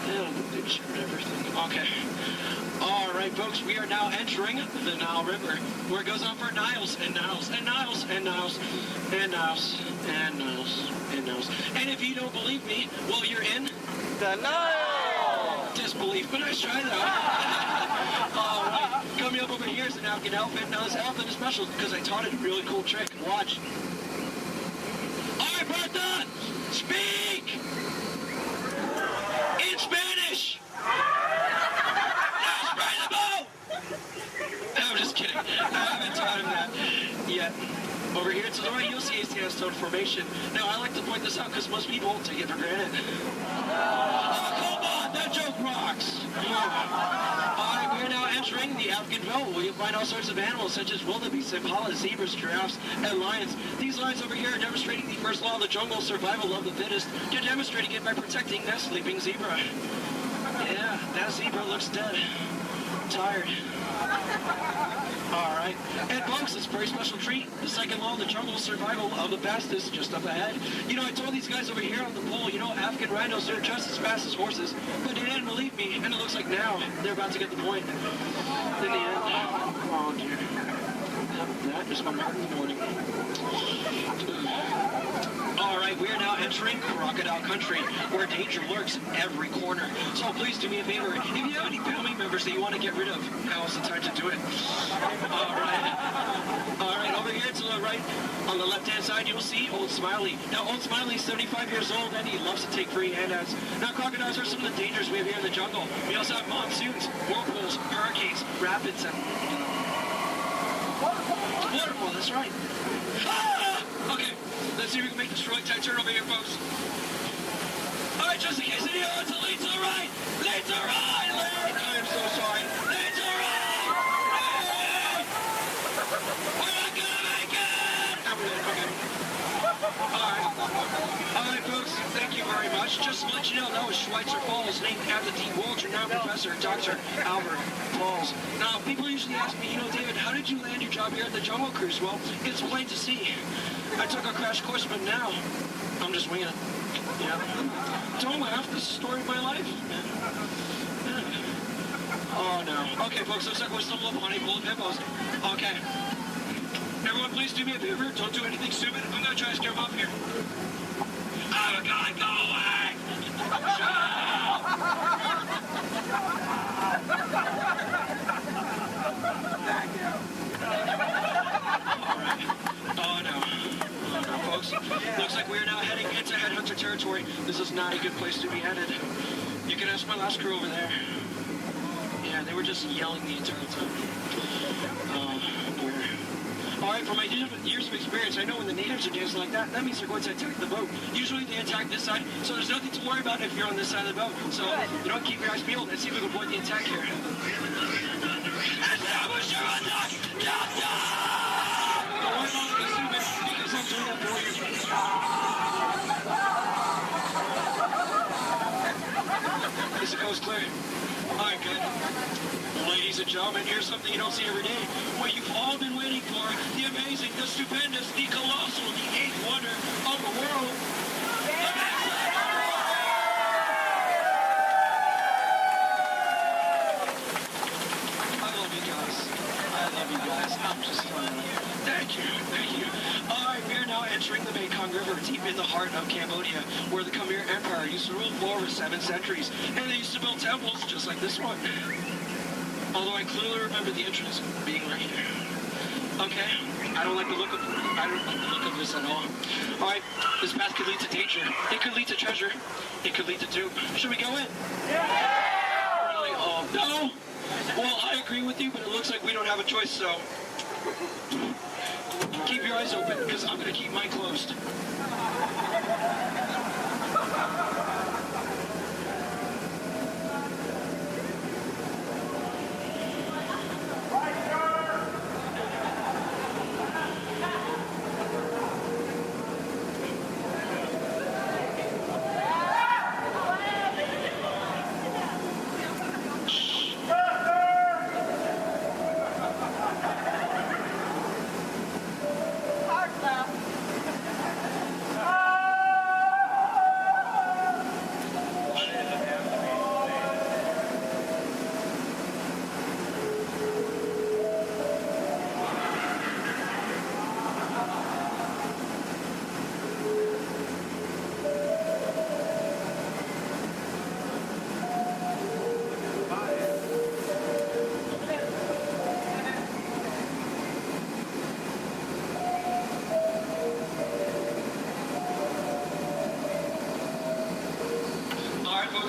Yeah, the picture and everything. Okay. Alright, folks, we are now entering the Nile River, where it goes on for Niles and Niles and Niles and Niles and Niles and Niles and Niles. And if you don't believe me, well, you're in the Nile! Disbelief, but nice try, though. Alright, coming up over here is an African elephant. Now, this elephant is special because I taught it a really cool trick. Watch. Speak! In Spanish! Now spray the boat! I'm just kidding. I haven't taught him that yet. Over here to the right, you'll see a sandstone formation. Now, I like to point this out because most people take it for granted. Oh, come on! That joke rocks! Alright, we're now entering the African belt, where you'll find all sorts of animals such as wildebeest, impalas, zebras, giraffes, and lions. These lions over here are demonstrating the first law of the jungle, survival of the fittest. They're demonstrating it by protecting that sleeping zebra. Yeah, that zebra looks dead. Tired. Alright. And folks, it's a very special treat. The second law of the jungle, survival of the fastest, just up ahead. You know, I told these guys over here on the pole, you know, African rhinos are just as fast as horses. But they didn't believe me, and it looks like now they're about to get the point. In the end, oh dear. That is my mark in the morning. Alright, we are now entering crocodile country, where danger lurks in every corner. So please do me a favor, if you have any family members that you want to get rid of, now is the time to do it. Alright, over here to the right, on the left-hand side, you'll see Old Smiley. Now, Old Smiley is 75 years old, and he loves to take free handouts. Now, crocodiles are some of the dangers we have here in the jungle. We also have monsoons, whirlpools, hurricanes, rapids, and... waterfall, that's right. Ah! Okay, let's see if we can make this really tight turn over here, folks. Alright, just in case any odds, lead to the right! Lead to the right! Lead! I am so sorry. Lead to the right! Lead! We're not gonna make it! I'm good, okay. Alright, folks, thank you very much. Just to let you know, that was Schweitzer Falls, named after the world-renowned professor, Dr. Albert Falls. Now, people usually ask me, you know, David, how did you land your job here at the Jungle Cruise? Well, it's plain to see. I took a crash course, but now I'm just winging it. Yeah. Don't laugh. This is the story of my life. Yeah. Oh, no. Okay, folks, looks like we're still up on a full of hippos. Okay. Everyone, please do me a favor. Don't do anything stupid. I'm going to try to scare them up here. Oh, God, go away! Oh, no. Folks, looks like we're now heading into headhunter territory. This is not a good place to be headed. You can ask my last crew over there. Yeah, they were just yelling the entire time. Alright, from my years of experience, I know when the natives are dancing like that, that means they're going to attack the boat. Usually they attack this side, so there's nothing to worry about if you're on this side of the boat. So, you know, keep your eyes peeled and see if we can avoid the attack here. Establish your attack! Don't worry about the stupid, because I'm doing that for you. Is the coast clear? Alright, good. Ladies and gentlemen, here's something you don't see every day. What you've all been waiting for, the amazing, the stupendous, the colossal, the eighth wonder of the world. I love you guys. I'm just thank you. Alright, we are now entering the Mekong River, deep in the heart of Cambodia, where the Khmer Empire used to rule for over 7 centuries, and they used to build temples just like this one. Although I clearly remember the entrance being right here. Okay, I don't like the look of this at all. Alright, this path could lead to danger. It could lead to treasure. It could lead to doom. Should we go in? Yeah! Really? Oh, no? Well, I agree with you, but it looks like we don't have a choice, so... keep your eyes open, because I'm going to keep mine closed.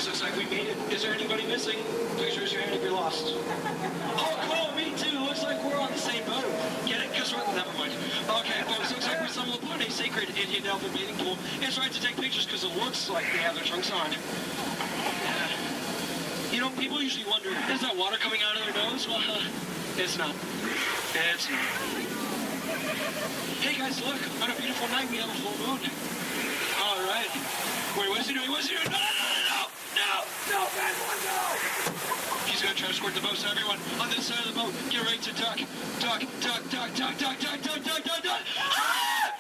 folks, looks like we made it. Is there anybody missing? Please raise your hand if you're lost. Oh, cool, me too. Looks like we're on the same boat. Get it? Because we're, never mind. Okay, folks, looks like we stumbled upon a sacred Indian elfin bathing pool. It's right to take pictures because it looks like they have their trunks on. You know, people usually wonder, is that water coming out of their nose? Well, it's not. It's not. Hey guys, look, on a beautiful night we have a full moon. All right. Wait, what's he doing? What's he doing? No, bad one, no! He's gonna try to squirt the boat, so everyone on this side of the boat, get ready to duck. Duck. Ah!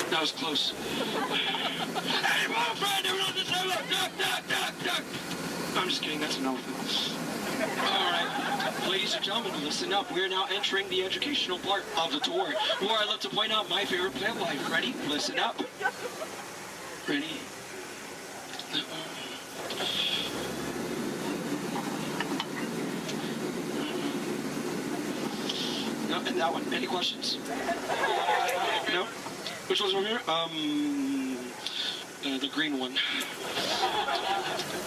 That was close. Hey, my friend, everyone on this side of the boat, duck. I'm just kidding, that's an elephant. All right, ladies and gentlemen, listen up. We are now entering the educational part of the tour, where I love to point out my favorite plant life. Ready? Listen up. Ready? No, and that one. Any questions? No? Which one's over here? The green one.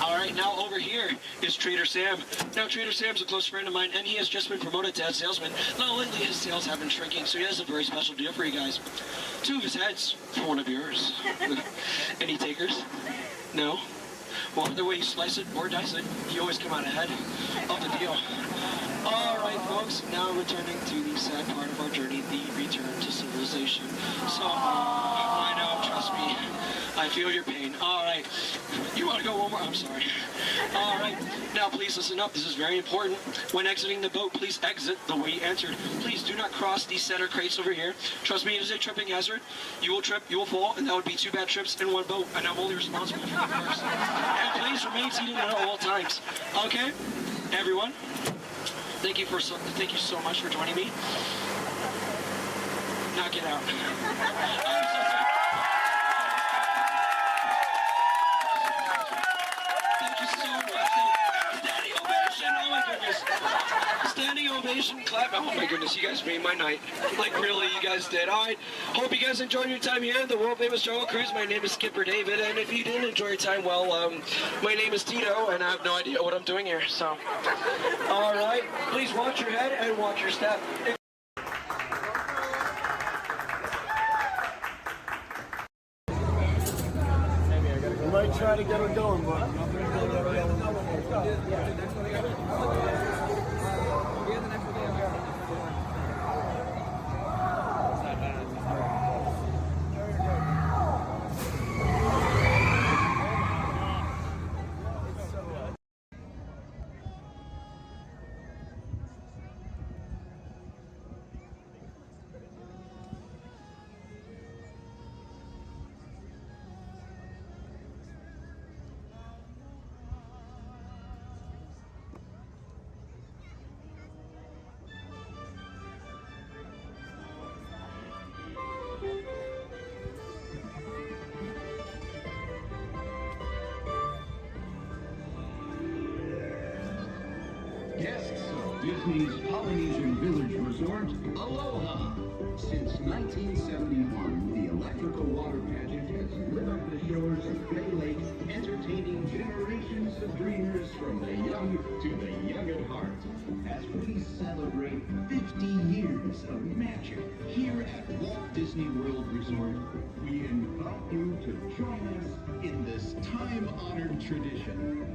All right, now over here is Trader Sam. Now, Trader Sam's a close friend of mine, and he has just been promoted to head salesman. Now, lately his sales have been shrinking, so he has a very special deal for you guys. 2 of his heads for one of yours. Any takers? No? Well, the way you slice it or dice it, you always come out ahead of the deal. All right, folks, now returning to the sad part of our journey, the return to civilization. So, I know, trust me, I feel your pain. All right, you want to go one more? I'm sorry. All right, now please listen up. This is very important. When exiting the boat, please exit the way you entered. Please do not cross these center crates over here. Trust me, it is a tripping hazard. You will trip, you will fall, and that would be 2 bad trips in one boat, and I'm only responsible for the first. And please remain seated at all times. Okay, everyone? Thank you so much for joining me. Now get out. I'm so sorry. Thank you so much. Standing ovation. Oh my goodness. Standing ovation. Clap. Oh my goodness. You guys made my night. Like really, you guys did. All right. Hope you guys enjoyed your time here at the world famous Jungle Cruise. My name is Skipper David, and if you didn't enjoy your time, well, my name is Tito, and I have no idea what I'm doing here. So, all right. Please watch your head and watch your step. We might try to get her going, but Guests of Disney's Polynesian Village Resort, aloha! Since 1971, the electrical water pageant has lit up the shores of Bay Lake, entertaining generations of dreamers from the young to the young at heart. As we celebrate 50 years of magic here at Walt Disney World Resort, we invite you to join us in this time-honored tradition.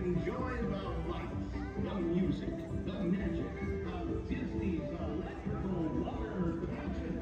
Enjoy the lights, the music, the magic of Disney's electrical water pageant.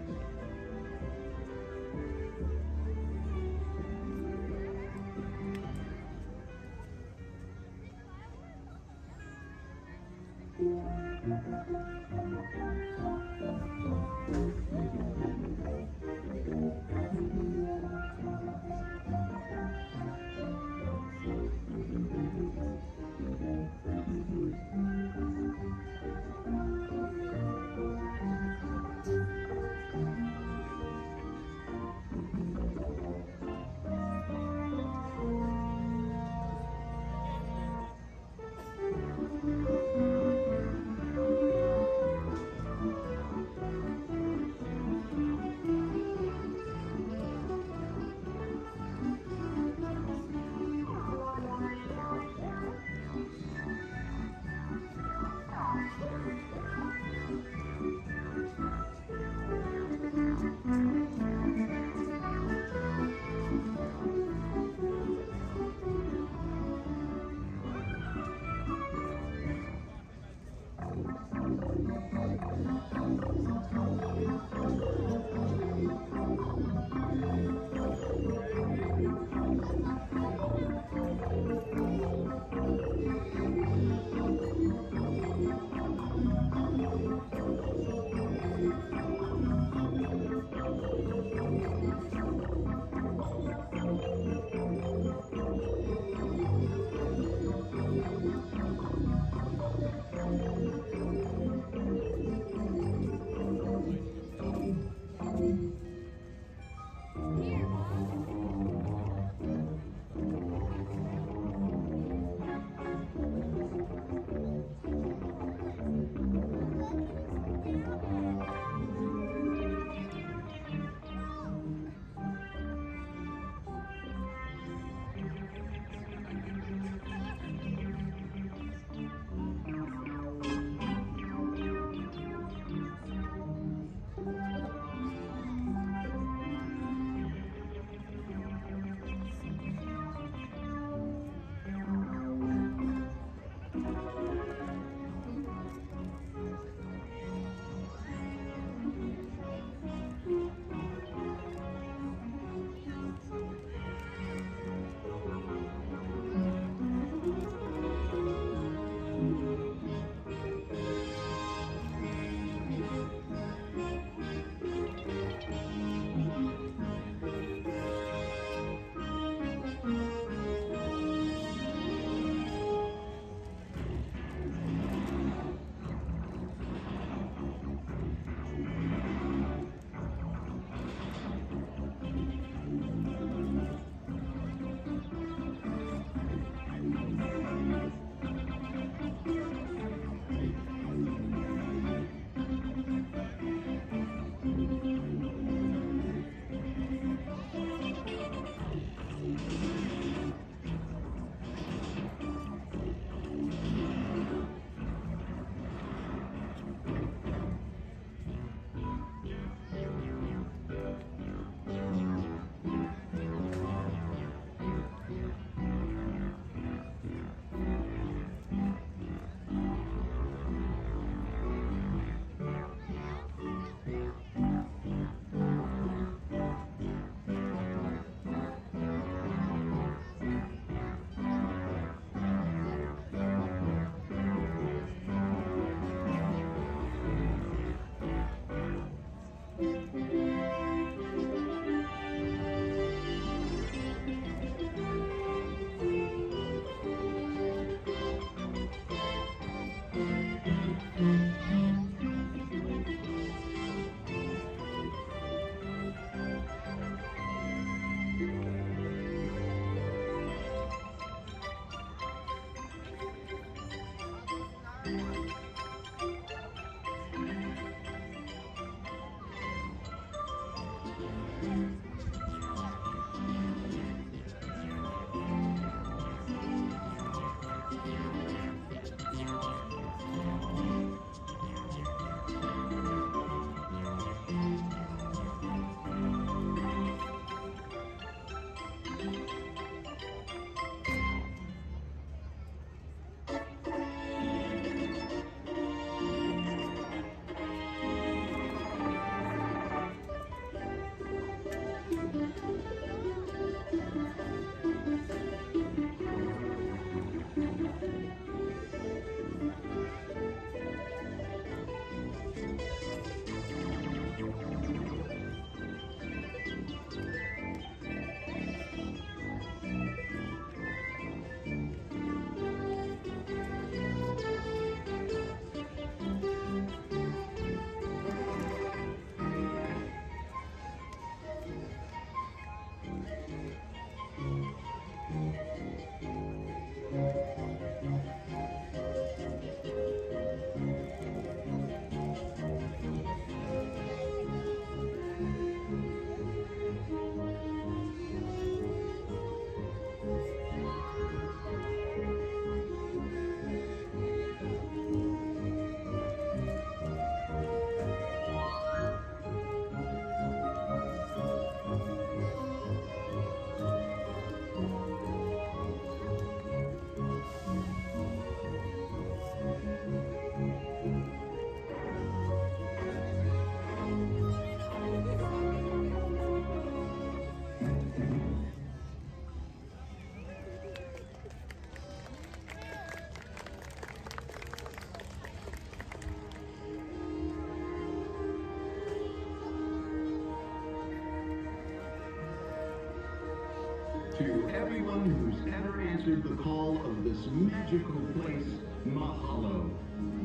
answered the call of this magical place, Mahalo.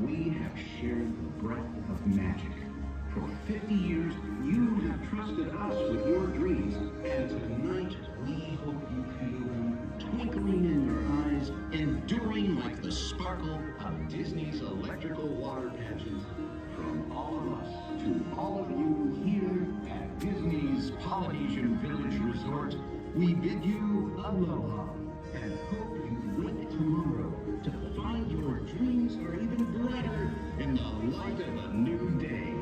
We have shared the breath of magic. For 50 years, you have trusted us with your dreams, and tonight we hope you feel them twinkling in your eyes, enduring like the sparkle of Disney's electrical water patches. From all of us to all of you here at Disney's Polynesian Village Resort, we bid you aloha and hope you wake tomorrow to find your dreams are even brighter in the light of a new day.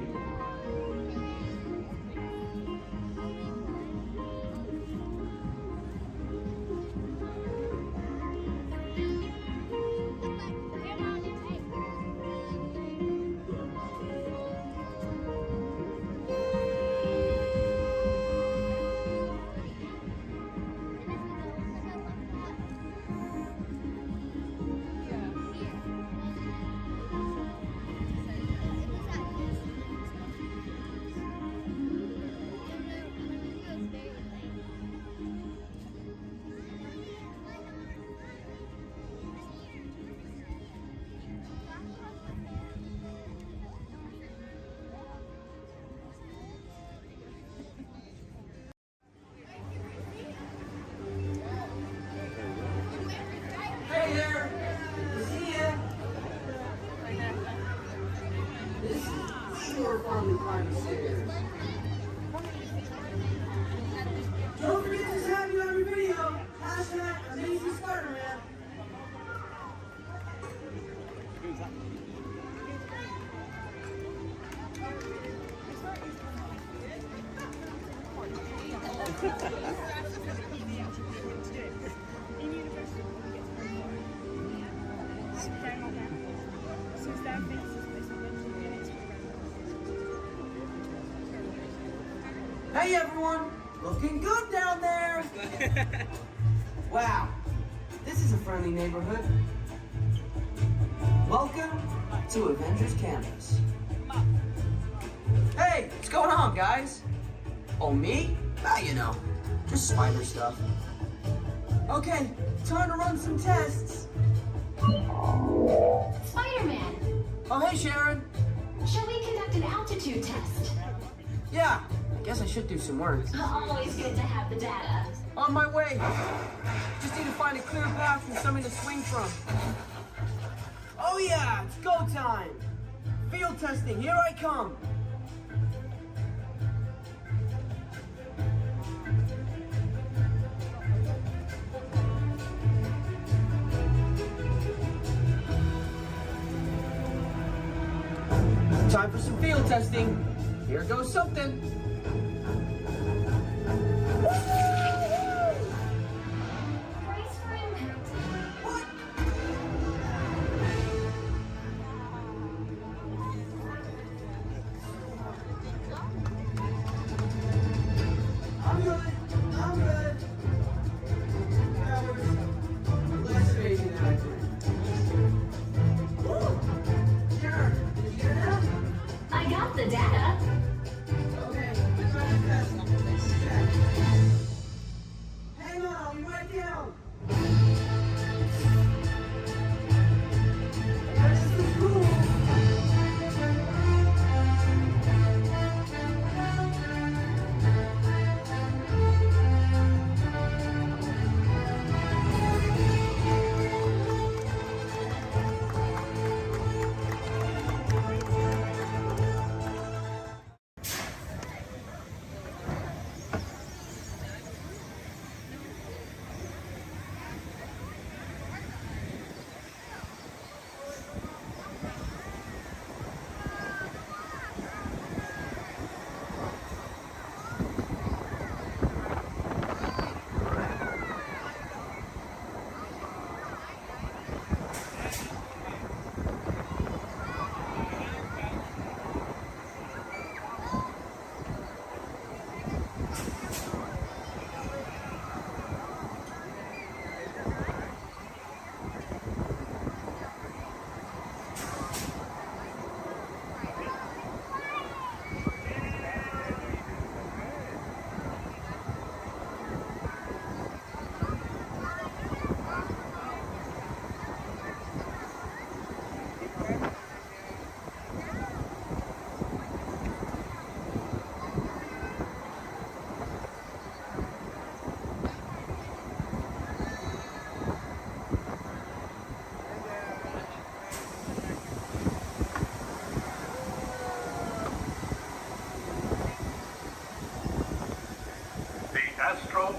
Hey there! See ya! This is sure fun to climb the stairs. Don't forget to tag you on your video. Hashtag Amazing Spider-Man. Hey everyone! Looking good down there! Wow, this is a friendly neighborhood. Welcome to Avengers Campus. Hey, what's going on, guys? Oh, me? Ah, you know, just spider stuff. Okay, time to run some tests. Spider-Man! Oh, hey, Sharon. Shall we conduct an altitude test? Yeah, I guess I should do some work. Always good to have the data. On my way. Just need to find a clear path for something to swing from. Oh yeah, it's go time. Field testing, here I come. Time for some field testing. Here goes something. Brace for impact. What? I'm good. I'm good. That was less amazing than I thought. Sharon, did you get that? I got the data. Okay.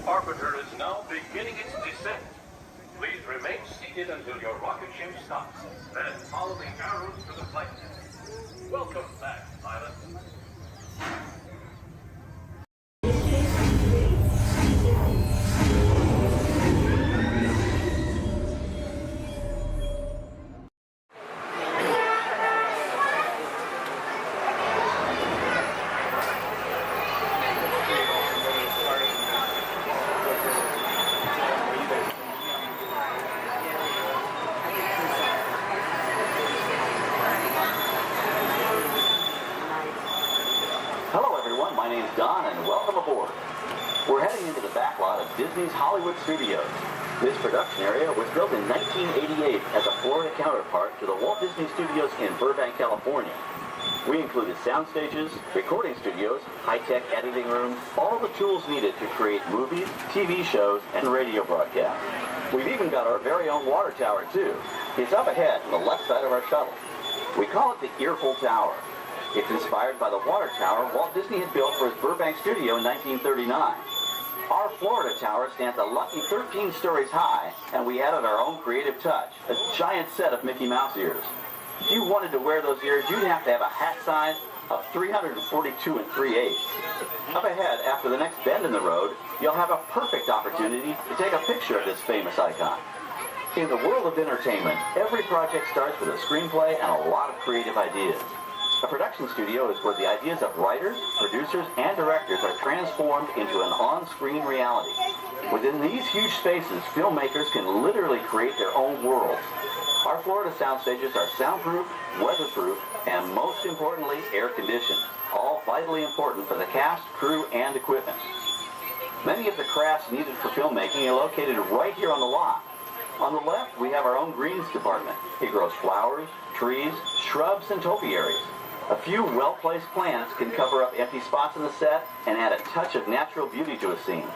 Arbiter is now beginning its descent. Please remain seated until your rocket ship stops. Then follow the arrows to the flight deck. Welcome back, pilot. Hello everyone, my name's Don and welcome aboard. We're heading into the backlot of Disney's Hollywood Studios. This production area was built in 1988 as a Florida counterpart to the Walt Disney Studios in Burbank, California. We included sound stages, recording studios, high-tech editing rooms, all the tools needed to create movies, TV shows, and radio broadcasts. We've even got our very own water tower too. It's up ahead on the left side of our shuttle. We call it the Earful Tower. It's inspired by the water tower Walt Disney had built for his Burbank studio in 1939. Our Florida tower stands a lucky 13 stories high, and we added our own creative touch, a giant set of Mickey Mouse ears. If you wanted to wear those ears, you'd have to have a hat size of 342 3/8. Up ahead, after the next bend in the road, you'll have a perfect opportunity to take a picture of this famous icon. In the world of entertainment, every project starts with a screenplay and a lot of creative ideas. A production studio is where the ideas of writers, producers, and directors are transformed into an on-screen reality. Within these huge spaces, filmmakers can literally create their own worlds. Our Florida sound stages are soundproof, weatherproof, and most importantly, air-conditioned, all vitally important for the cast, crew, and equipment. Many of the crafts needed for filmmaking are located right here on the lot. On the left, we have our own greens department. It grows flowers, trees, shrubs, and topiaries. A few well-placed plants can cover up empty spots in the set and add a touch of natural beauty to a scene.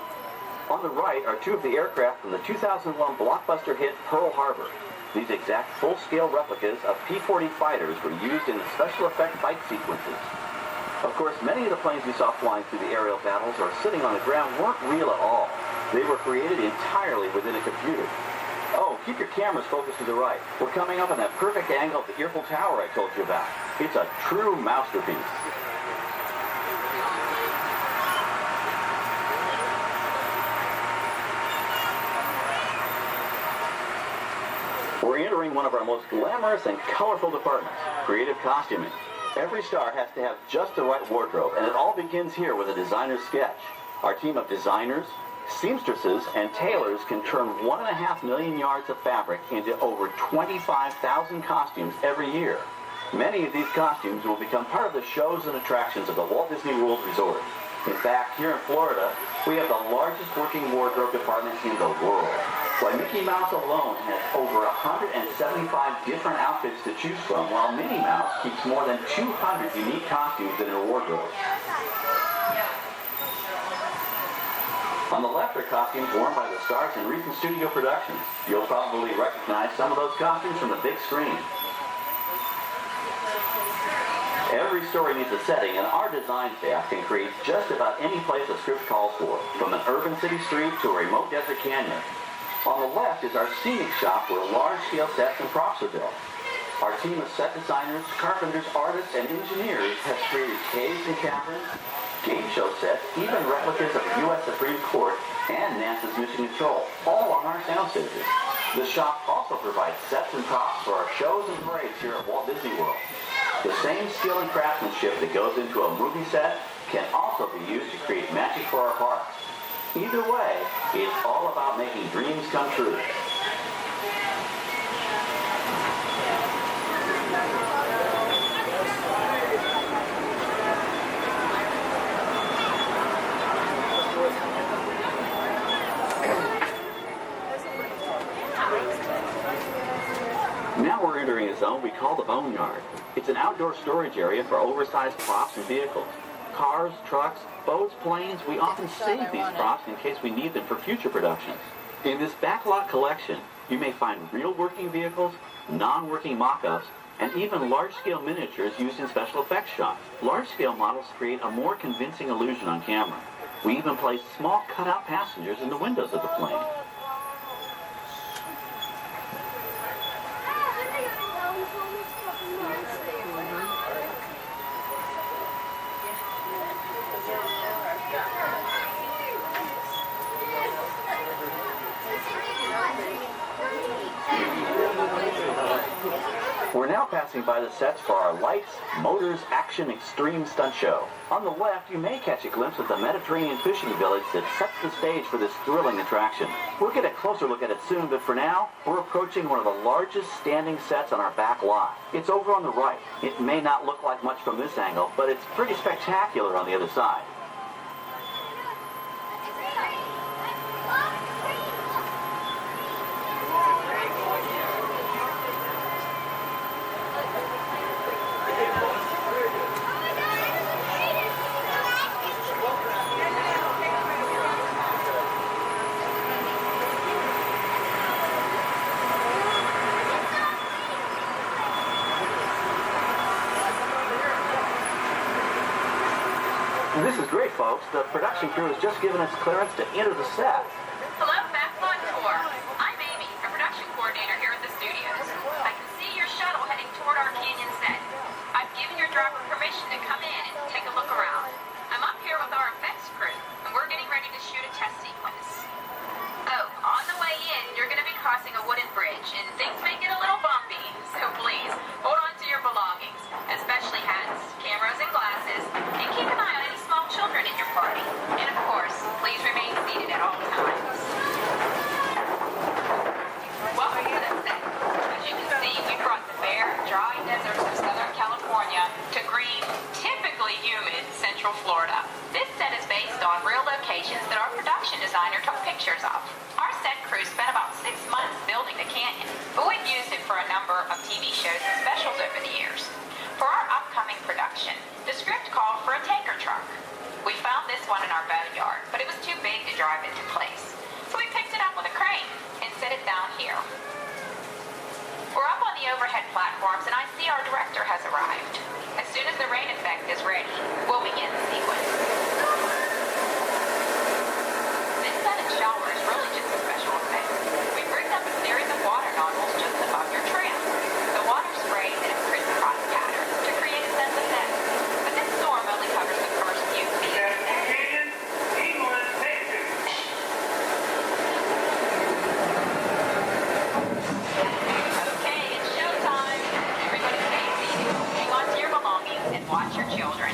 On the right are two of the aircraft from the 2001 blockbuster hit Pearl Harbor. These exact full-scale replicas of P-40 fighters were used in the special effect fight sequences. Of course, many of the planes we saw flying through the aerial battles or sitting on the ground weren't real at all. They were created entirely within a computer. Oh, keep your cameras focused to the right. We're coming up on that perfect angle of the Earful Tower I told you about. It's a true masterpiece. We're entering one of our most glamorous and colorful departments, creative costuming. Every star has to have just the right wardrobe, and it all begins here with a designer's sketch. Our team of designers, seamstresses, and tailors can turn 1.5 million yards of fabric into over 25,000 costumes every year. Many of these costumes will become part of the shows and attractions of the Walt Disney World Resort. In fact, here in Florida, we have the largest working wardrobe department in the world. Why, Mickey Mouse alone has over 175 different outfits to choose from, while Minnie Mouse keeps more than 200 unique costumes in her wardrobe. On the left are costumes worn by the stars in recent studio productions. You'll probably recognize some of those costumes from the big screen. Every story needs a setting, and our design staff can create just about any place a script calls for, from an urban city street to a remote desert canyon. On the left is our scenic shop where large-scale sets and props are built. Our team of set designers, carpenters, artists, and engineers has created caves and caverns, game show sets, even replicas of the U.S. Supreme Court and NASA's Mission Control, all on our sound stages. The shop also provides sets and props for our shows and parades here at Walt Disney World. The same skill and craftsmanship that goes into a movie set can also be used to create magic for our parks. Either way, it's all about making dreams come true. Now we're entering a zone we call the Boneyard. It's an outdoor storage area for oversized props and vehicles. Cars, trucks, boats, planes, we often save these props in case we need them for future productions. In this backlot collection, you may find real working vehicles, non-working mock-ups, and even large-scale miniatures used in special effects shots. Large-scale models create a more convincing illusion on camera. We even placed small cutout passengers in the windows of the plane. We're now passing by the sets for our Lights, Motors, Action, Extreme Stunt Show. On the left, you may catch a glimpse of the Mediterranean fishing village that sets the stage for this thrilling attraction. We'll get a closer look at it soon, but for now, we're approaching one of the largest standing sets on our back lot. It's over on the right. It may not look like much from this angle, but it's pretty spectacular on the other side. This is great, folks. The production crew has just given us clearance to enter the set. Hello, Backlot Tour. I'm Amy, a production coordinator here at the studios. I can see your shuttle heading toward our canyon set. I've given your driver permission to come in and take a look around. I'm up here with our effects crew, and we're getting ready to shoot a test sequence. Oh, on the way in, you're going to be crossing a wooden bridge, and things may get a little bumpy, so please, hold on to your belongings, especially hats, cameras, and glasses, and keep an eye on any small children in your party. And of course, please remain seated at all times. Welcome to the set. As you can see, we brought the bare, dry deserts of Southern California to green, typically humid Central Florida. This set is based on real locations that our production designer took pictures of. Our set crew spent about 6 months building the canyon, but we've used it for a number of TV shows and specials over the years. For our upcoming production, the script called for a tanker truck. We found this one in our boneyard, but it was too big to drive into place. So we picked it up with a crane and set it down here. We're up on the overhead platforms, and I see our director has arrived. As soon as the rain effect is ready, we'll begin the sequence. This sudden shower is really just a special effect. We've rigged up a series of water nozzles just above your trim. The water sprays in a crisscross pattern to create a sense of depth. But this storm only covers the first few feet. Okay, it's showtime. Everybody stay seated. Hang on to your belongings and watch your children.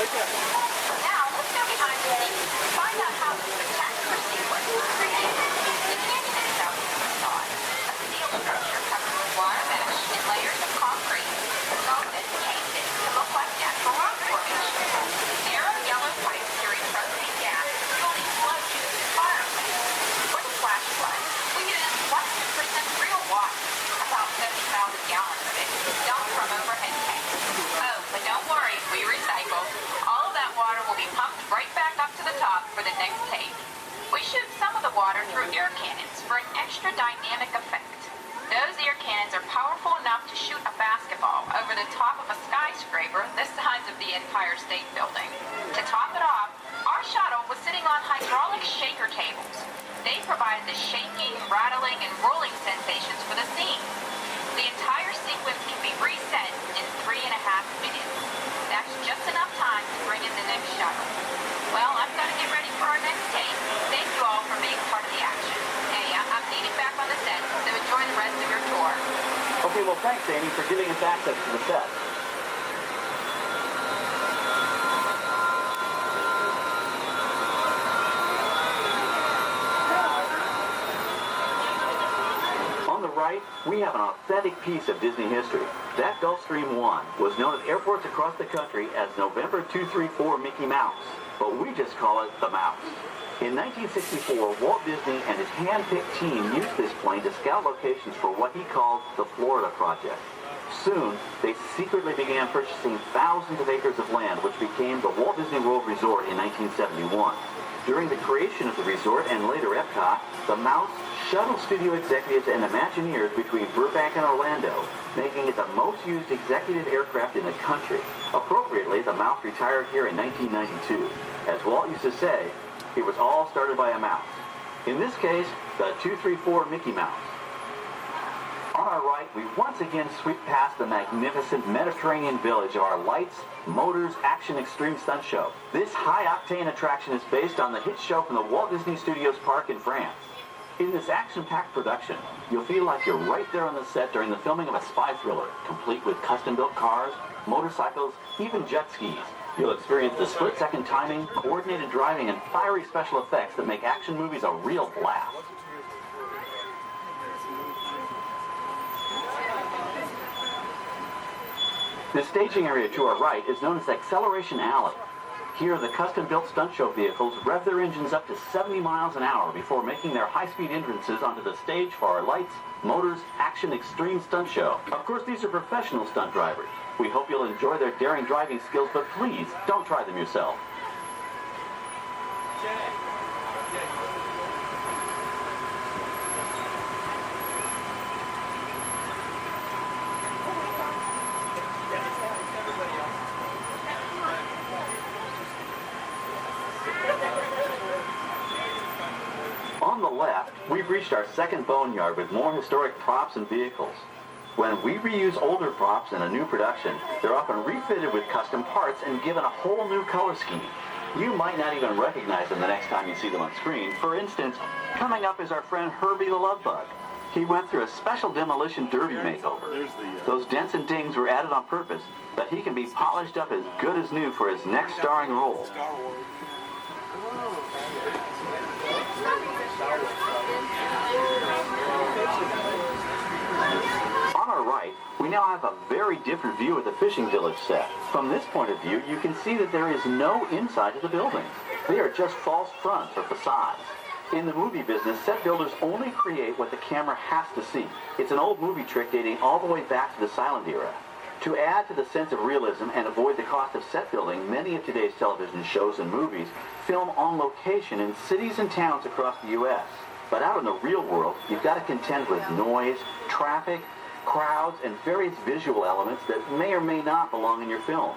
Now, let's go behind the scenes and find out how the spectacular sequence was created. The canyon itself is a facade, a steel structure covered with wire mesh and layers of concrete, sculpted and painted to look like natural rock formation. Narrow yellow pipes carry propane gas, fueled explosions and fireplace. For the flash flood, we used 100% real water, about 70,000 gallons of it, dumped from overhead tanks. Oh, but don't worry, we recycle. All of that water will be pumped right back up to the top for the next take. We shoot some of the water through air cannons for an extra dynamic effect. Those ear cannons are powerful enough to shoot a basketball over the top of a skyscraper the size of the Empire State Building. To top it off, our shuttle was sitting on hydraulic shaker tables. They provided the shaking, rattling, and rolling sensations for the scene. The entire sequence can be reset in 3.5 minutes. That's just enough time to bring in the next shuttle. Well, I've got to get ready for our next take. Thank you all for being part of the action. Hey, I'm needed back on the set, so enjoy the rest of your tour. Okay, well, thanks, Amy, for giving us access to the set. On the right, we have an authentic piece of Disney history. That Gulfstream 1 was known at airports across the country as November 234 Mickey Mouse, but we just call it the Mouse. In 1964, Walt Disney and his hand-picked team used this plane to scout locations for what he called the Florida Project. Soon, they secretly began purchasing thousands of acres of land, which became the Walt Disney World Resort in 1971. During the creation of the resort and later Epcot, the Mouse shuttled studio executives and Imagineers between Burbank and Orlando, making it the most used executive aircraft in the country. Appropriately, the Mouse retired here in 1992. As Walt used to say, it was all started by a mouse. In this case, the 234 Mickey Mouse. On our right, we once again sweep past the magnificent Mediterranean village of our lights, motors, action extreme stunt show. This high-octane attraction is based on the hit show from the Walt Disney Studios Park in France. In this action-packed production, you'll feel like you're right there on the set during the filming of a spy thriller, complete with custom-built cars, motorcycles, even jet skis. You'll experience the split-second timing, coordinated driving, and fiery special effects that make action movies a real blast. The staging area to our right is known as Acceleration Alley. Here, the custom-built stunt show vehicles rev their engines up to 70 miles an hour before making their high-speed entrances onto the stage for our lights, motors, action extreme stunt show. Of course, these are professional stunt drivers. We hope you'll enjoy their daring driving skills, but please, don't try them yourself. On the left, we've reached our second boneyard with more historic props and vehicles. When we reuse older props in a new production, they're often refitted with custom parts and given a whole new color scheme. You might not even recognize them the next time you see them on screen. For instance, coming up is our friend Herbie the Love Bug. He went through a special demolition derby makeover. Those dents and dings were added on purpose, but he can be polished up as good as new for his next starring role. On our right, we now have a very different view of the fishing village set. From this point of view, you can see that there is no inside to the buildings. They are just false fronts or facades. In the movie business, set builders only create what the camera has to see. It's an old movie trick dating all the way back to the silent era. To add to the sense of realism and avoid the cost of set building, many of today's television shows and movies film on location in cities and towns across the U.S. But out in the real world, you've got to contend with noise, traffic, crowds, and various visual elements that may or may not belong in your film.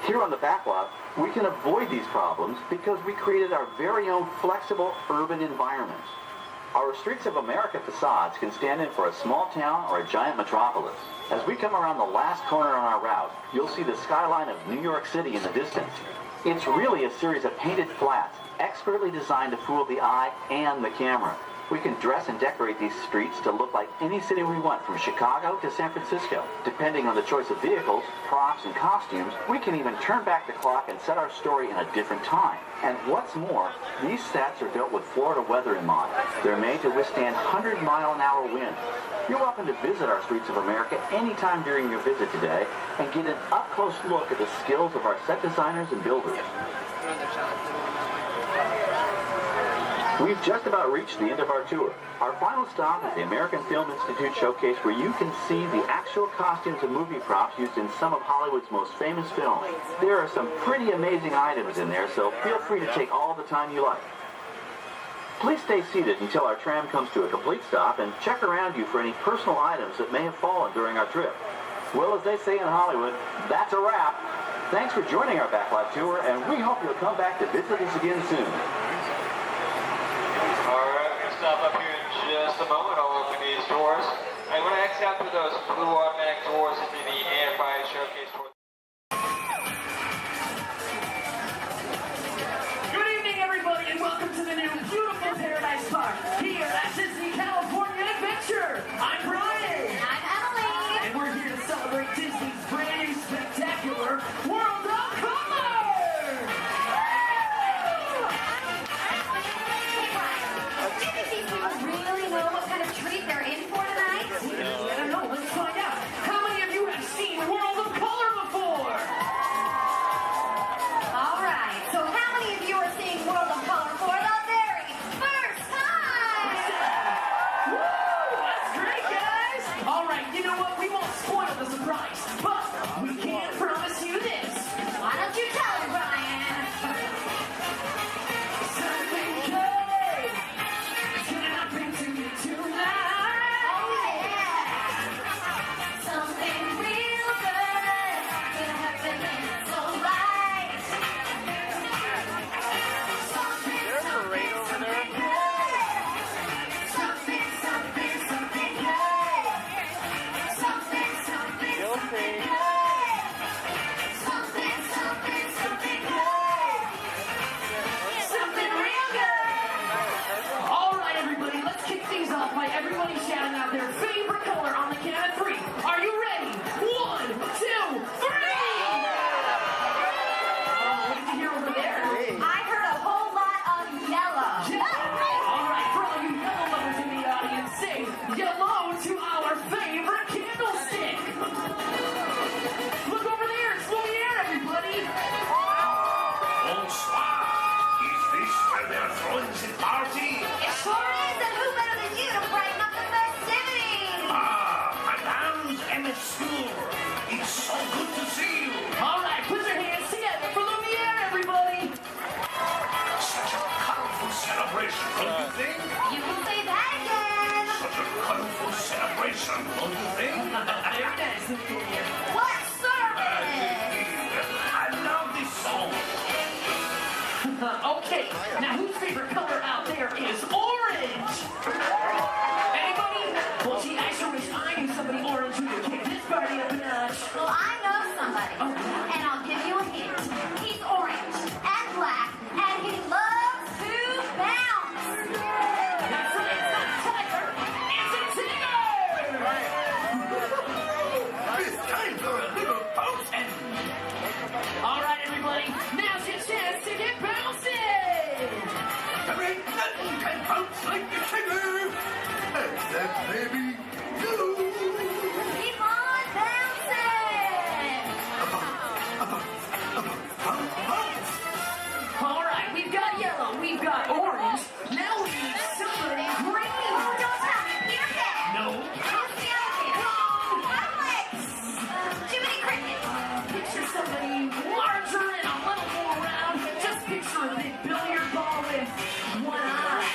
Here on the backlot, we can avoid these problems because we created our very own flexible urban environment. Our Streets of America facades can stand in for a small town or a giant metropolis. As we come around the last corner on our route, you'll see the skyline of New York City in the distance. It's really a series of painted flats, expertly designed to fool the eye and the camera. We can dress and decorate these streets to look like any city we want, from Chicago to San Francisco. Depending on the choice of vehicles, props, and costumes, we can even turn back the clock and set our story in a different time. And what's more, these sets are built with Florida weather in mind. They're made to withstand 100-mile-an-hour winds. You're welcome to visit our Streets of America anytime during your visit today and get an up-close look at the skills of our set designers and builders. We've just about reached the end of our tour. Our final stop is the American Film Institute Showcase, where you can see the actual costumes and movie props used in some of Hollywood's most famous films. There are some pretty amazing items in there, so feel free to take all the time you like. Please stay seated until our tram comes to a complete stop and check around you for any personal items that may have fallen during our trip. Well, as they say in Hollywood, that's a wrap. Thanks for joining our backlot tour, and we hope you'll come back to visit us again soon. All right, we're going to stop up here in just a moment. I'll open these doors. I'm going to exit out through those blue automatic doors into the Amplified Showcase tour. Good evening, everybody, and welcome to the new beautiful Paradise Park here at Disney California Adventure. I'm Brian. And I'm Emily. And we're here to celebrate Disney's brand new spectacular World of Color. Do you think these people really know what kind of treat they're in for tonight? I don't know. Let's find out. How many of you have seen World of Color before? All right, so how many of you are seeing World of Color for the very first time? Woo! That's great, guys. All right, you know what? We won't spoil the surprise, but we can promise you this. Why don't you tell her, Brian? Something good is gonna happen to you tonight. Oh, yeah. Something real good gonna happen and it's all right. Something, something, something good. Something, something, something good. Something, something, something good. Something, something, something good. Something real good. All right, everybody, let's kick things off by everybody shouting out their favorite color on the count of three. Are you ready? 1, 2, 3! Oh, what did you hear over there? I heard a whole lot of yellow. All right, for all you yellow lovers in the audience, say yellow to our favorite candlestick. Look over there, it's Lumiere, everybody. Bonsoir. Is this where they're throwing the party? It sure is, and who better than you to brighten up the festivities? Ah, Madame's Monsieur. It's so good to see you. All right, put your hands together for Lumiere, everybody. Such a colorful celebration, don't you think? You can say that again. Such a colorful celebration, don't you think? Very nice, Lumiere. What service? I love this song. Okay, now whose favorite color out there is orange? Anybody? Well, gee, I sure wish I knew somebody orange who could kick this party up a notch. Well, I know somebody, and I'll give you a hint. He's orange and black, and he loves to bounce. That's right, it's not Tiger, it's a Tigger! It's time for a little bouncing. All right, everybody, now's your chance to get bouncing! There ain't nothing can bounce like the trigger. Except maybe you. Keep on bouncing. Bounce. All right, we've got yellow, we've got orange, now we need somebody green! Oh, don't stop. Here's it. No. Who's the other kid? Publix. Jiminy Cricket. Picture somebody larger and a little more round. Just picture a big billiard ball with one eye.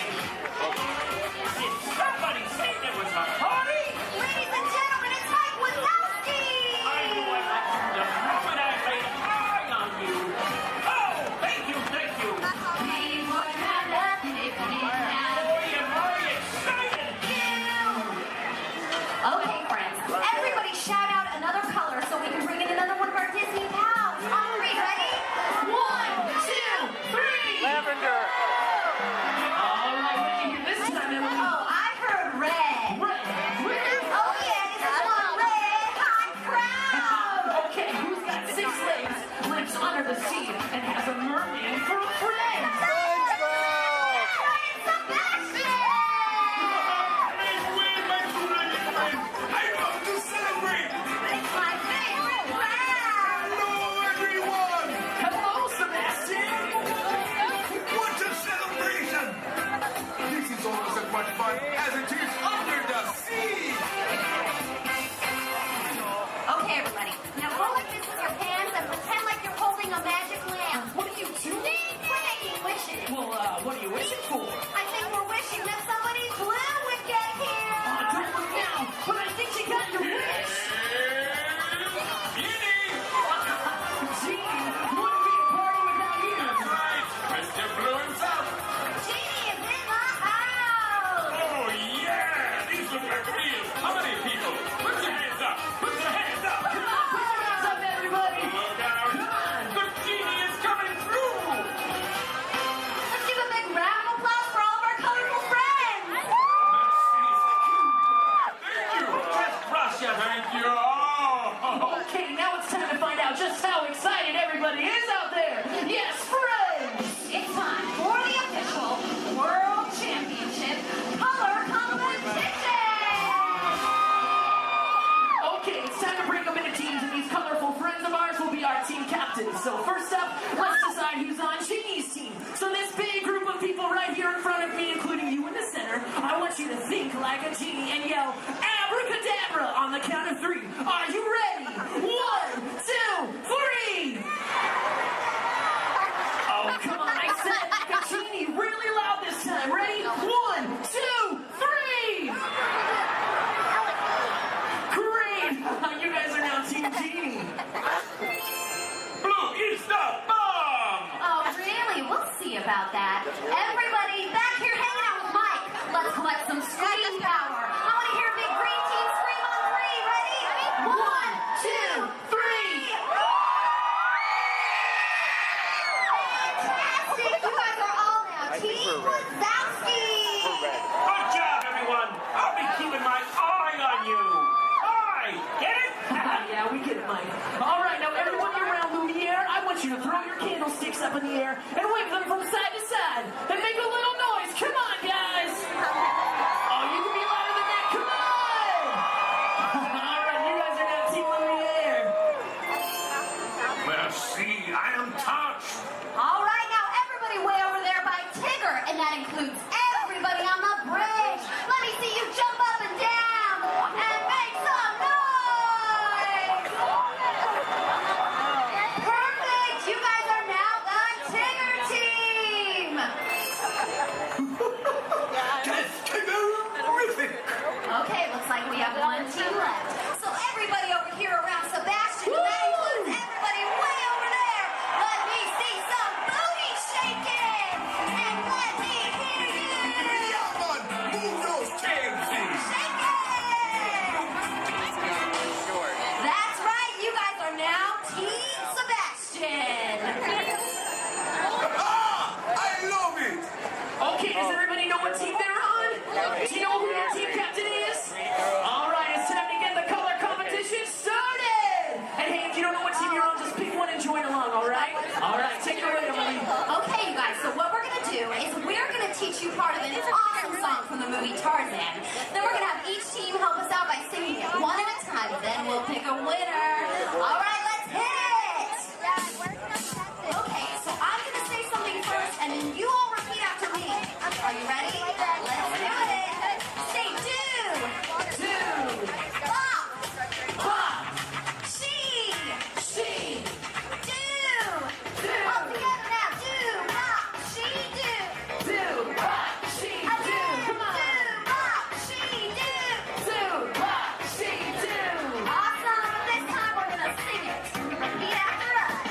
like a genie and yell abracadabra on the count of 3. Are you ready? 1, 2, 3. Oh, come on, I said like a genie really loud this time. Ready? 1, 2, 3. Great. You guys are now Team Genie. Blue is the bomb! Oh, really? We'll see about that. Everybody back here hanging out with Mike. Let's collect some scream power. I want to hear a big green team scream on 3. Ready? 1, 2, 3. Fantastic! You guys are all now Team Wazowski. Good job, everyone! I'll be keeping my eye on you! Eye! Get it? Yeah, we get it, Mike. All right, now everyone around Lumiere, I want you to throw your candlesticks up in the air and wave them from side to side and make a little noise. Come on, guys. Oh, you can be louder than that. Come on. All right, you guys are now Team Lumiere. Merci, I am touched! All right, now everybody way over there by Tigger, and that includes everybody on the bridge. Let me see you jump up and down and make some noise. Perfect. You guys are now the Tigger team. That's terrific! Okay, looks like we have one team left. So everybody over here around Sebastian, and that includes everybody way over there. Let me see some booty shaking, and let me hear you. Move those canvases! Shake it. That's right. You guys are now Team Sebastian. I love it! Okay, does everybody know what team they're on? Do you know who your team captain is? All right, it's time to get the color competition started. And hey, if you don't know what team you're on, just pick one and join along, all right? All right, take it away, Emily. Okay, you guys, so what we're going to do is we're going to teach you part of an awesome song from the movie Tarzan. Then we're going to have each team help us out by singing it one at a time. Then we'll pick a winner. All right, let's hit it. Okay, so I'm going to say something first, and then you all repeat after me. Are you ready? Let's do it. Say do. Do. Bop. Pop. She. She. Do. All together now. Do. Bop. She. Do. Do. Pop. She. Do. Come on. Do. Bop. She. Do. Do. Pop. She. Do. Awesome. This time we're gonna sing it. Repeat after us.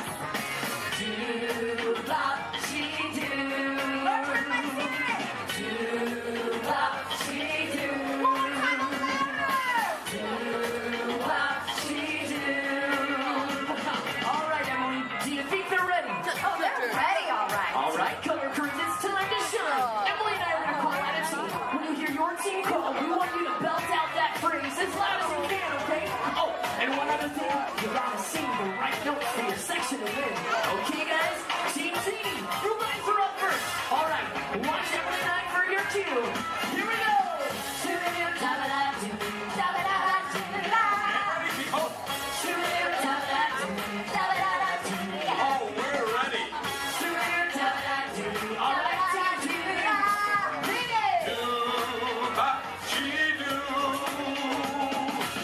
Do. Pop. She. Do. Do. Pop. She. Do. More time louder. Do. Pop. She. Do. All right, Emily. Do you think they're ready? Oh, they're ready, all right. All right, color crews, it's time to shine. Emily and I are going to call out a team. When you hear your team call, we want you to belt out that phrase as loud as you can, okay? Oh, and one other thing, you gotta sing the right notes for your section to win. Okay, guys? Team Z, your lines are up first. All right, watch Emily and I for your cue. Here we go. Shoo-doo-doo-da-ba-da-doo, da-ba-da-da-doo-da. Shoo-doo-doo-da-ba-da-doo, da-ba-da-da-doo. Oh, we're ready! Shoo-doo-doo-da-ba-da-doo. All right, Team Z. Bring it.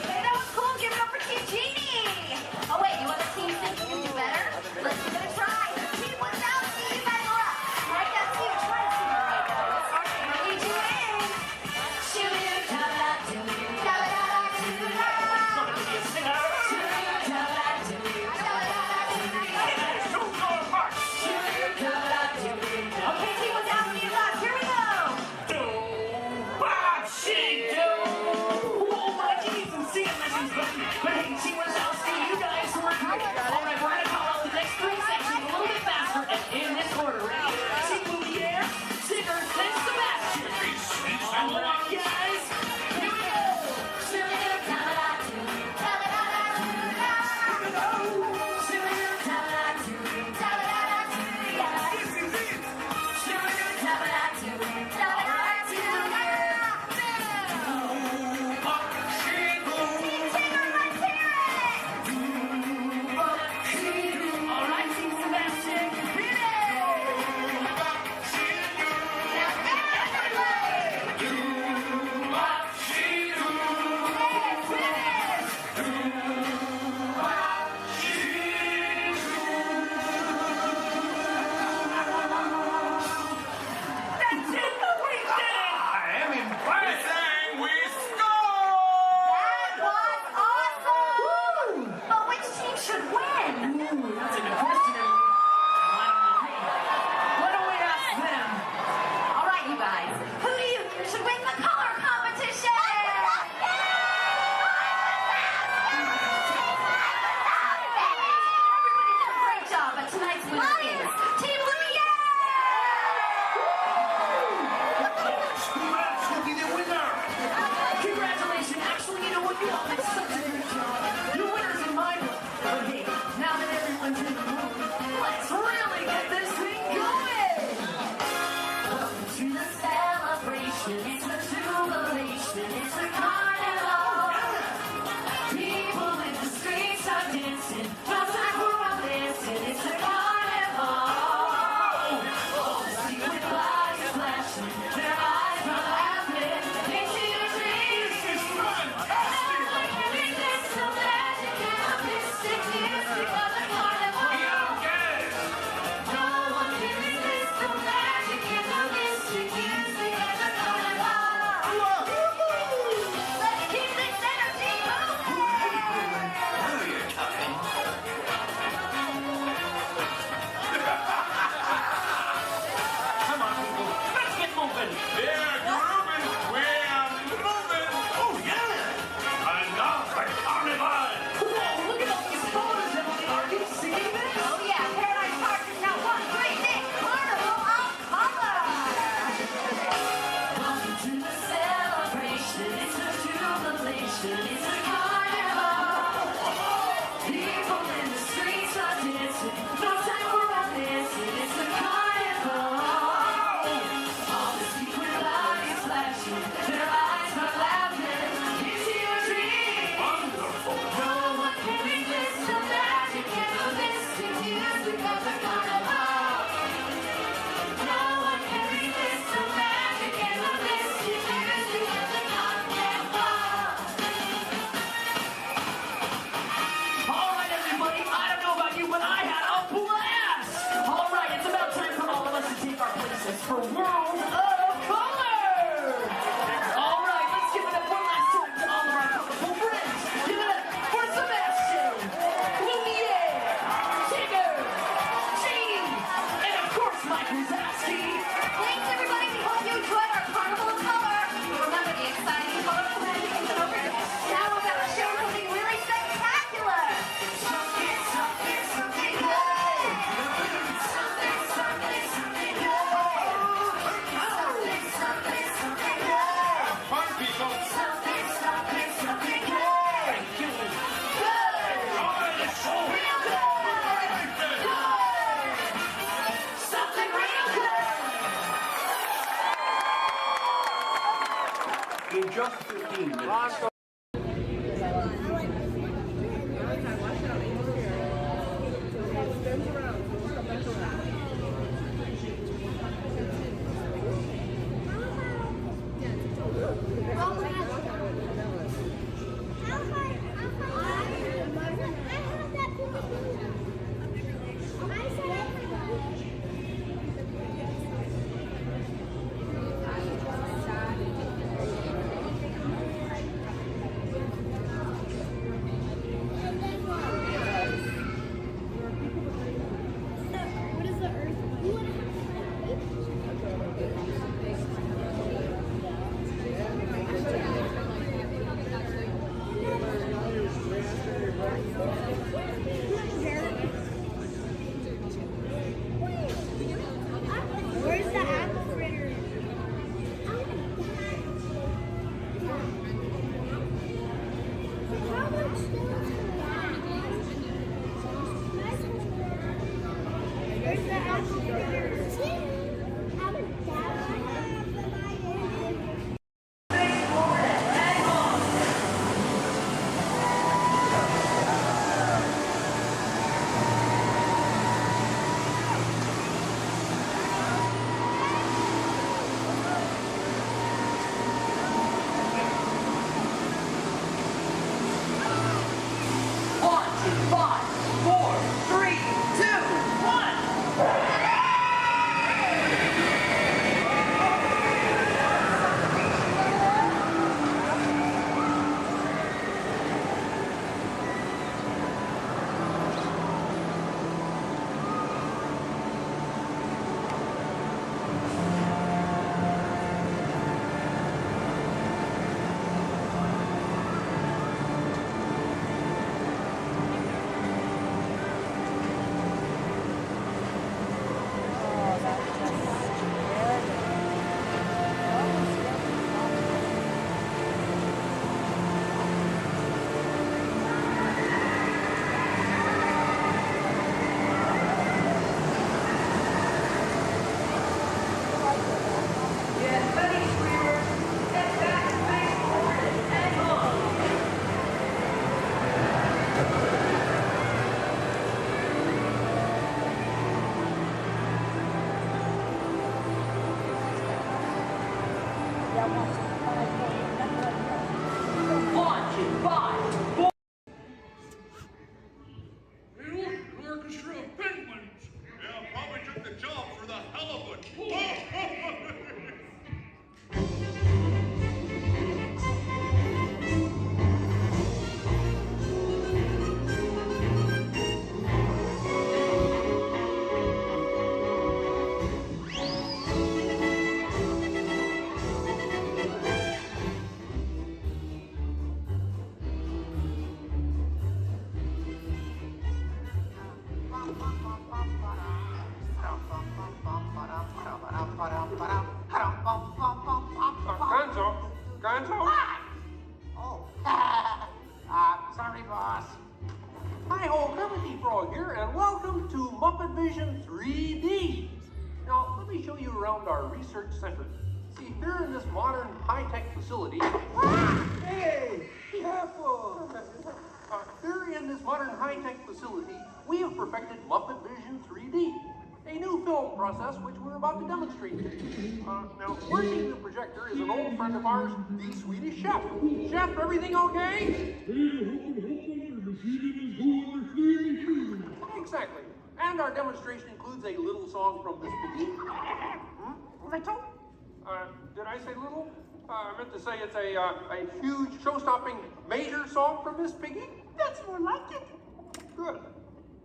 Hey, that was cool. Give it up for Team Genie. Oh, wait, you want the team think you can do better? Let's give it a try. Team Wazowski, you guys are up. Write that team. Try to sing the right notes. Lead you in. for World of Color! All right, let's give it up one last time to all of our colorful friends. Give it up for Sebastian, Lumiere, Tigger, Gene, and of course Mike Wazowski. Thanks, everybody. We hope you enjoyed our Carnival of Color. Remember the exciting colorful animation over here. Now we're about to show something really spectacular. Something good. Something good. Something good. Something good. Fun people. Something good. Thank you. Good. Real good. Good. Something real good. In just 15 minutes. Where's the apple fritter? How much stones can we have? Where's the apple fritter? How much Orchestra of penguins. Yeah, probably took the job for the hell of it. Gonzo? Oh. Sorry, boss. Hi-ho, Kermit Frog here, and welcome to Muppet Vision 3D. Now, let me show you around our research center. See, here in this modern high-tech facility... Hey! Be careful! Here in this modern high-tech facility, we have perfected Muppet Vision 3D, a new film process which we're about to demonstrate today. Now, working the projector is an old friend of ours, the Swedish chef. Chef, everything okay? Exactly. And our demonstration includes a little song from this beginning. little? Did I say little? I meant to say it's a huge, show-stopping, major song from Miss Piggy. That's more like it. Good.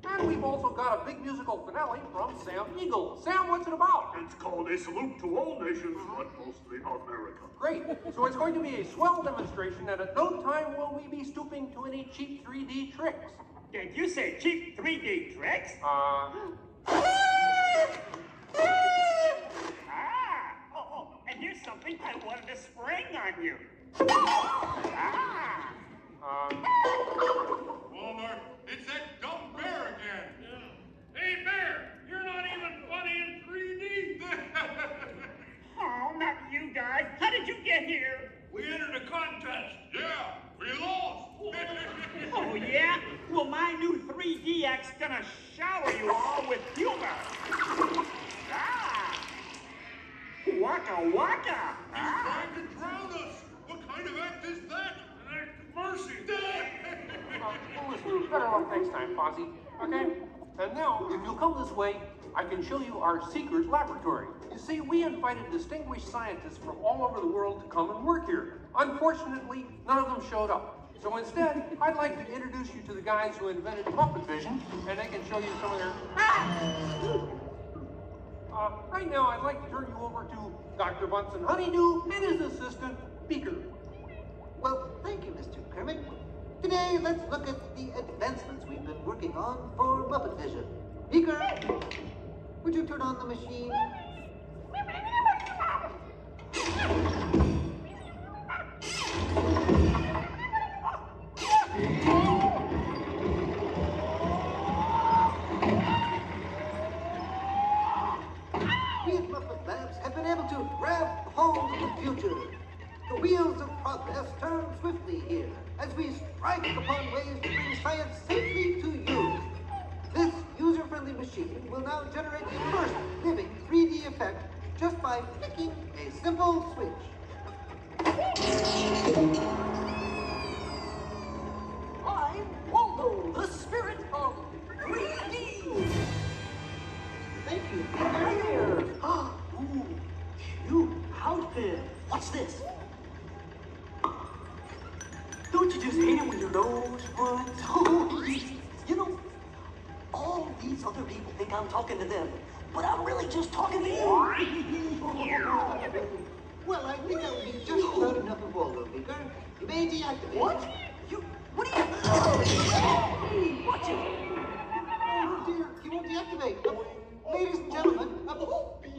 And we've also got a big musical finale from Sam Eagle. Sam, what's it about? It's called A Salute to All Nations, but mostly America. Great. So it's going to be a swell demonstration, and at no time will we be stooping to any cheap 3D tricks. Did you say cheap 3D tricks? And here's something I wanted to spring on you. Walmart, it's that dumb bear again. Yeah. Hey, Bear, you're not even funny in 3D. Oh, not you guys. How did you get here? We entered a contest. Yeah, we lost. Oh, yeah? Well, my new 3DX gonna shower you all with humor. Waka waka. He's trying to drown us. What kind of act is that? An act of mercy. Listen, better luck next time, Fozzie. Okay? And now, if you'll come this way, I can show you our Seekers Laboratory. You see, we invited distinguished scientists from all over the world to come and work here. Unfortunately, none of them showed up. So instead, I'd like to introduce you to the guys who invented Muppet Vision, and they can show you some of their... right now, I'd like to turn you over to Dr. Bunsen Honeydew and his assistant, Beaker. Well, thank you, Mr. Kermit. Today, let's look at the advancements we've been working on for Muppet Vision. Beaker, would you turn on the machine? We at Muppet Labs have been able to grab hold of the future. The wheels of progress turn swiftly here as we strike upon ways to bring science safely to you. This user-friendly machine will now generate the first living 3D effect just by flicking a simple switch. I'm Waldo, the spirit of 3D. Thank you. Here. Ooh, cute outfit. What's this? Don't you just hate it when your nose runs? You know, all these other people think I'm talking to them, but I'm really just talking to you. Well, I think that would be just about enough of Waldo, Beaker. You may deactivate. What? What are you? Watch it. Oh dear, he won't deactivate. Ladies and gentlemen,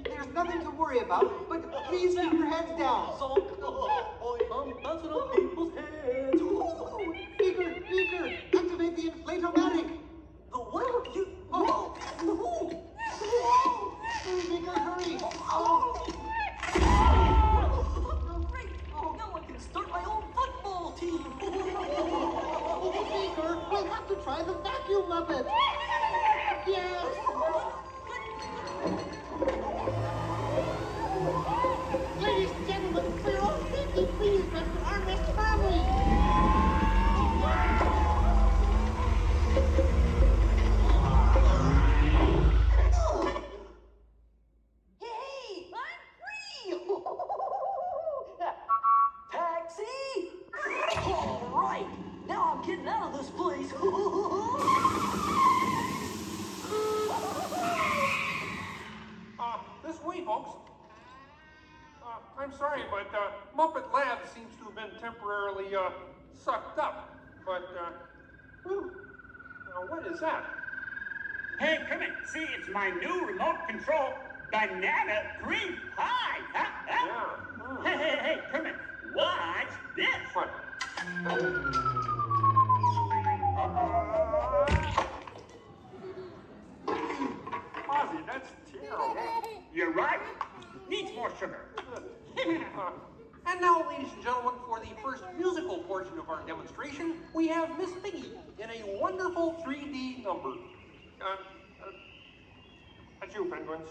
there's nothing to worry about, but please keep your heads down. I'm bouncing on people's heads. Beaker, activate the inflatomatic. The what? You? Oh. Beaker, hurry. Great. Now I can start my own football team. Beaker, we'll have to try the vacuum Muppet. Yes. Ladies and gentlemen, for your own safety, please rescue our Miss family. Hey, I'm free! Taxi! All right, now I'm getting out of this place. This way, folks. I'm sorry, but Muppet Labs seems to have been temporarily sucked up. But, what is that? Hey, Kermit, see, it's my new remote control banana cream pie. Huh? Hey, Kermit, watch this. What? Ozzy, that's terrible. You're right. Needs more sugar. And now, ladies and gentlemen, for the first musical portion of our demonstration, we have Miss Piggy in a wonderful 3D number. That's you, penguins.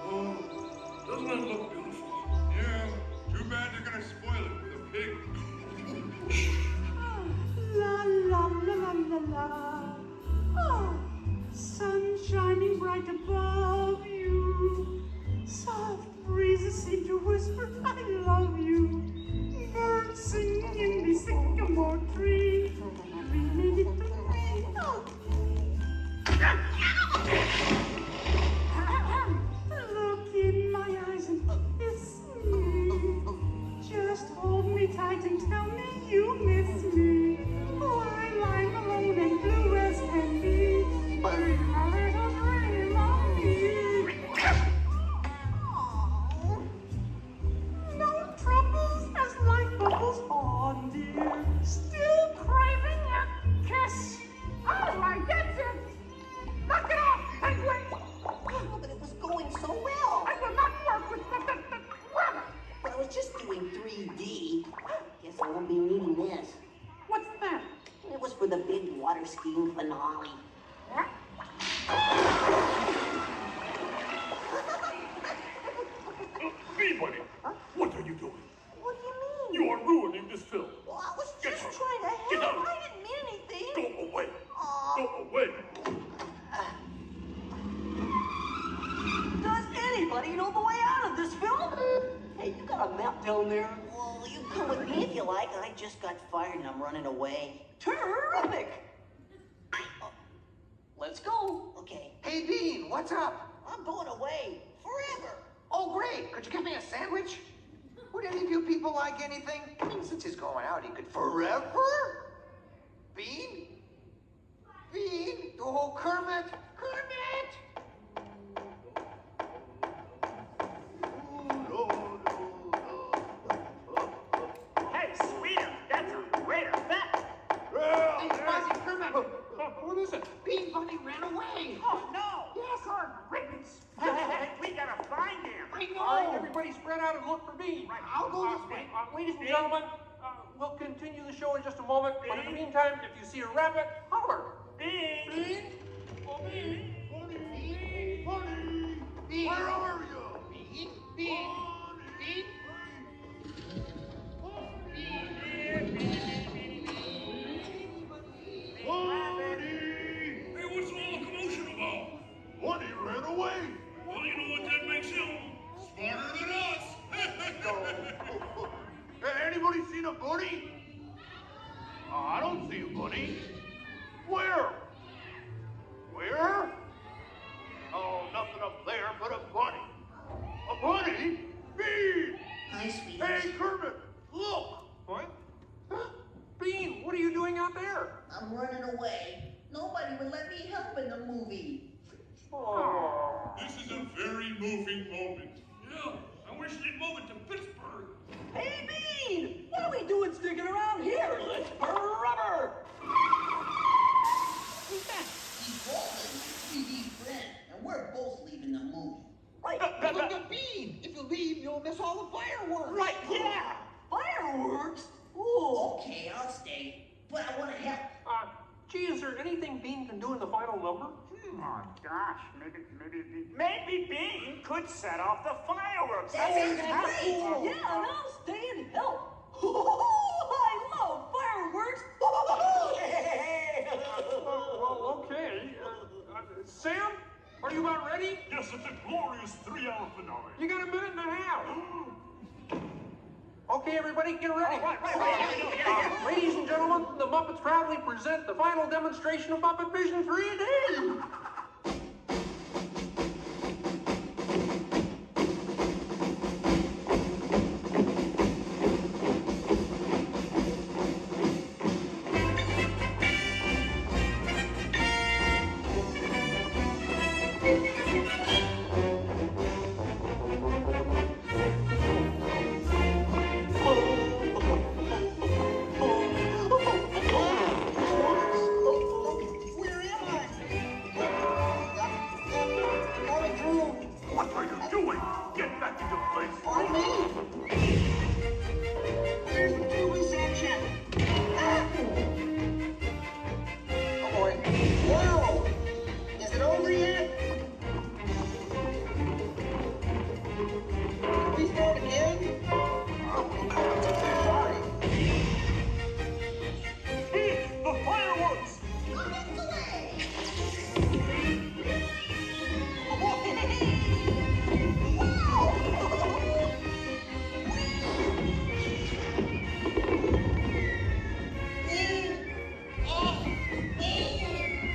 Oh, doesn't it look beautiful? Yeah, too bad they're gonna spoil it with a pig. La la la la la la. Oh, water skiing finale. Peabody, what are you doing? What do you mean? You are ruining this film. Well, I was Get just out. trying to Get help. out. I didn't mean anything. Go away. Aw. Go away. Does anybody know the way out of this film? Hey, you got a map down there? Well, you can come with me if you like. I just got fired and I'm running away. Terrific! Let's go. Okay. Hey, Bean, what's up? I'm going away. Forever. Oh, great. Could you get me a sandwich? Would any of you people like anything? I mean, since he's going out, he could forever? Bean? Bean? Oh, Kermit! Kermit! Hey, sweeter, that's a great effect. Hey, Fuzzy, Kermit! What is it? Bean Bunny ran away! Oh, no. Yes, For goodness. Hey, we gotta find him. I know! All right, everybody spread out and look for Bean. Right, I'll go this way. Ladies and gentlemen, we'll continue the show in just a moment, but in the meantime, if you see a rabbit, holler. Bean. Bean? Oh, Bean. Bunny! Bean! Where are you? Bean? Bean? Bean? Hey, what's all the commotion about? Bunny ran away. Well, you know what that makes him? Smarter than us. Hey, anybody seen a bunny? I don't see a bunny. Where? Where? Oh, nothing up there but a bunny. A bunny? Bean! Hi, sweetie. Hey, Kermit, look! What? Bean, what are you doing out there? I'm running away. Nobody would let me help in the movie. Oh. This is a very moving moment. Yeah, I wish you'd move it to Pittsburgh. Hey, Bean! What are we doing sticking around here? Let's burn rubber! Who's that? He's Walt and 3D friend, and we're both leaving the movie. Right. Look at Bean! If you leave, you'll miss all the fireworks! Right, yeah! Fireworks? Ooh. Okay, I'll stay, but I want to help. Gee, is there anything Bean can do in the final number? Oh, gosh, maybe Bean could set off the fireworks. That's great! Cool. Yeah, and I'll stay and help. I love fireworks! Well, okay. Sam, are you about ready? Yes, it's a glorious 3-hour finale. You got a minute and a half. Okay, everybody, get ready. Right. Ladies and gentlemen, the Muppets proudly present the final demonstration of Muppet Vision 3D. What are you doing? Get back into place. On me! Where's the tubing section? Oh boy. Whoa! Is it over yet? Can we start again? Sorry. Bean, the fireworks! On its way!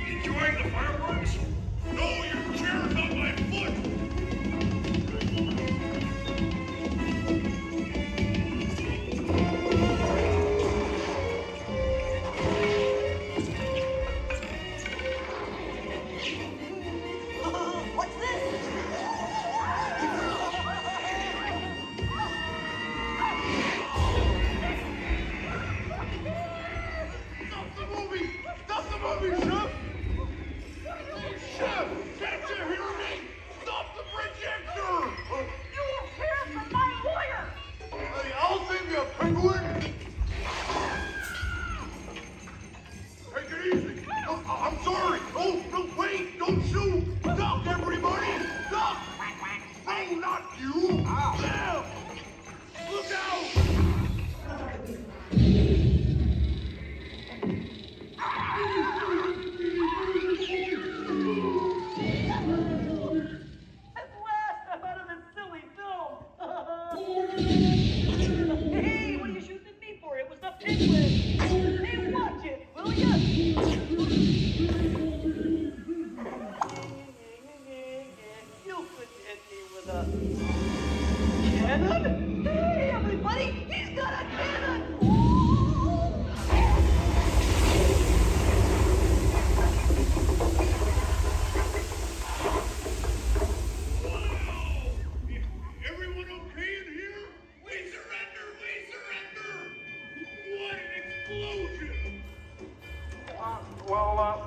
Enjoying the fireworks? No, your chair's on my foot! What's this? Stop the movie! Stop the movie, Chef! Chef!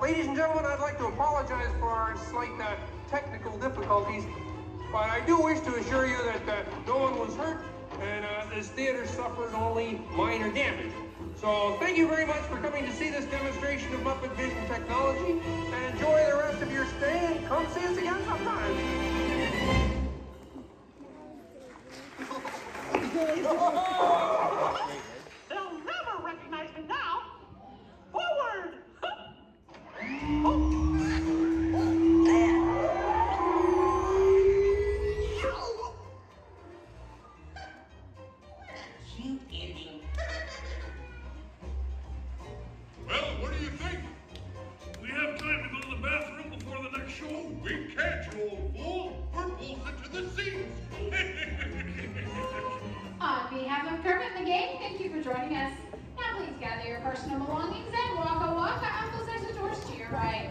Ladies and gentlemen, I'd like to apologize for our slight technical difficulties, but I do wish to assure you that no one was hurt and this theater suffered only minor damage. So thank you very much for coming to see this demonstration of Muppet Vision technology, and enjoy the rest of your stay, and come see us again sometime. They'll never recognize me now. Forward! Well, what do you think? We have time to go to the bathroom before the next show? We can't, you old fool. We're bolted to the seats. On behalf of Kermit and the gang, thank you for joining us. Now please gather your personal belongings and waka waka. Uncle's exit doors to your right.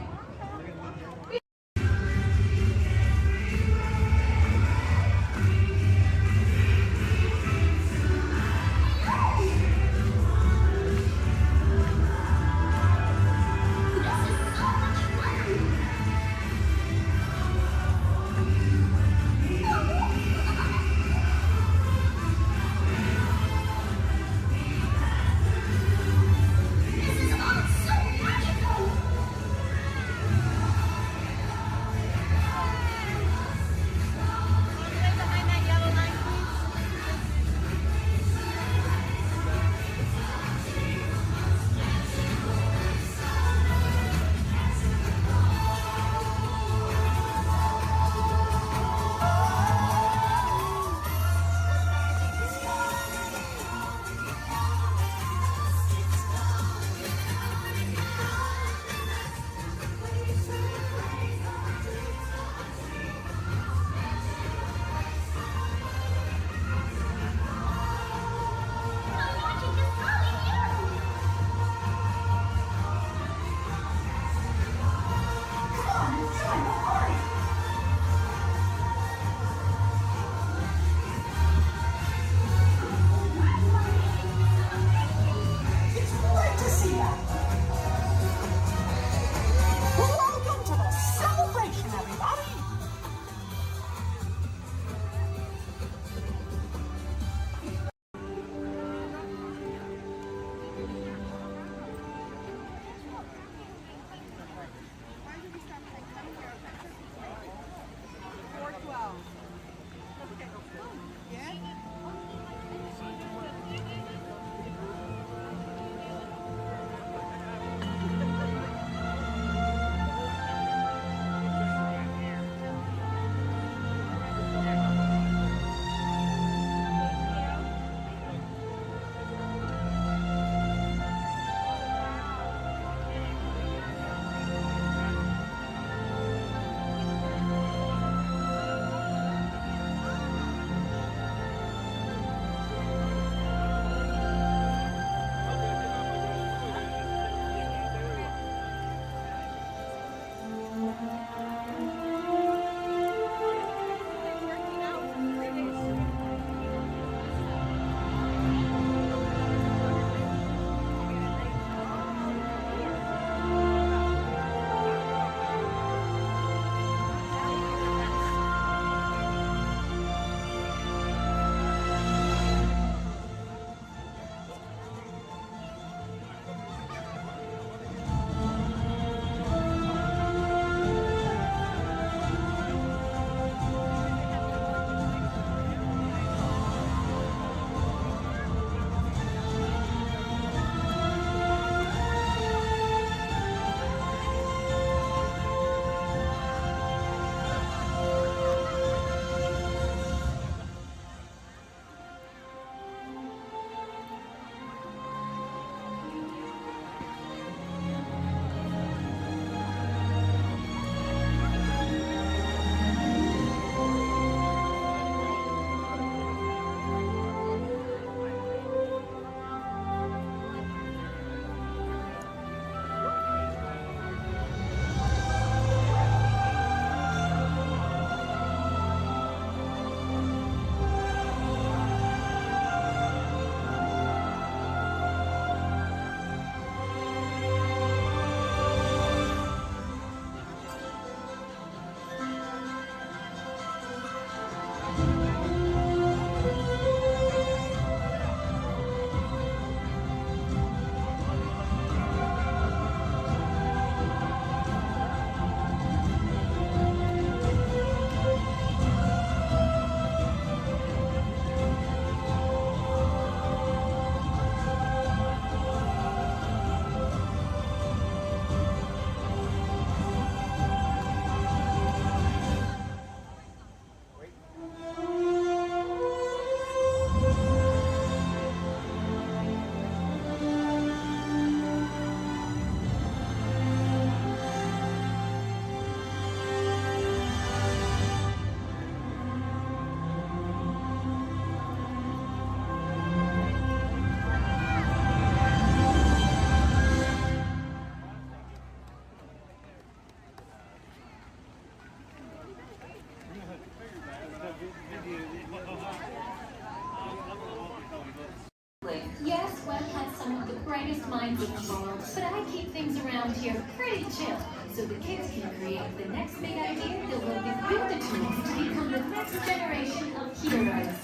kinds of tomorrow, but I keep things around here pretty chill, so the kids can create the next big idea that will give you the tools to become the next generation of heroes.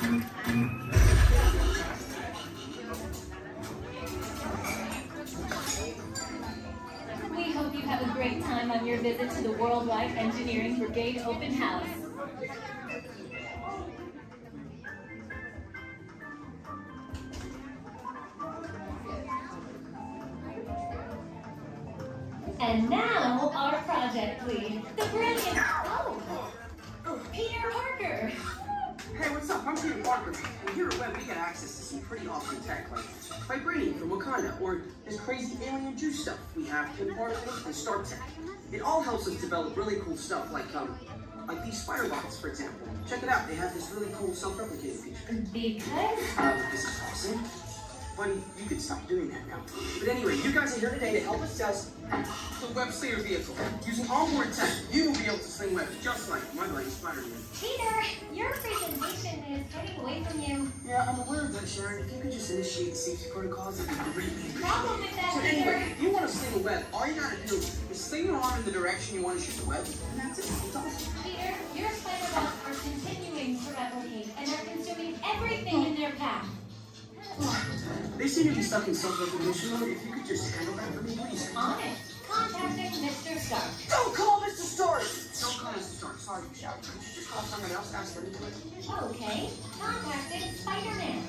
We hope you have a great time on your visit to the Worldwide Engineering Brigade Open House. And now, our project lead, the brilliant... Peter Parker! Hey, what's up? I'm Peter Parker. And here at Web, we get access to some pretty awesome tech, like vibranium from Wakanda, or this crazy alien juice stuff we have in particles and Star Tech. It all helps us develop really cool stuff, like these spider bots, for example. Check it out. They have this really cool self-replicating feature. Because? This is awesome. Buddy, you could stop doing that now. But anyway, you guys are here today to help us test the Web Slinger vehicle. Using onboard tech, you will be able to sling webs just like my buddy Spider-Man. Peter, your presentation is getting away from you. Yeah, I'm aware of that, Sharon. If you could just initiate the safety protocols, it'd be great. Problem with that, So Peter. anyway, if you want to sling a web, all you gotta do is sling your arm in the direction you want to shoot the web, and that's it. It's awesome. Peter, your spider bots are continuing to replicate, and they're consuming everything in their path. They seem to be stuck in self-recognition mode. If you could just handle that for me, please. On it. Contacting Mr. Stark. Don't call Mr. Stark! Don't call Mr. Stark. Sorry, Michelle. Could you just call someone else? Ask them to do it. Okay. Contacting Spider-Man.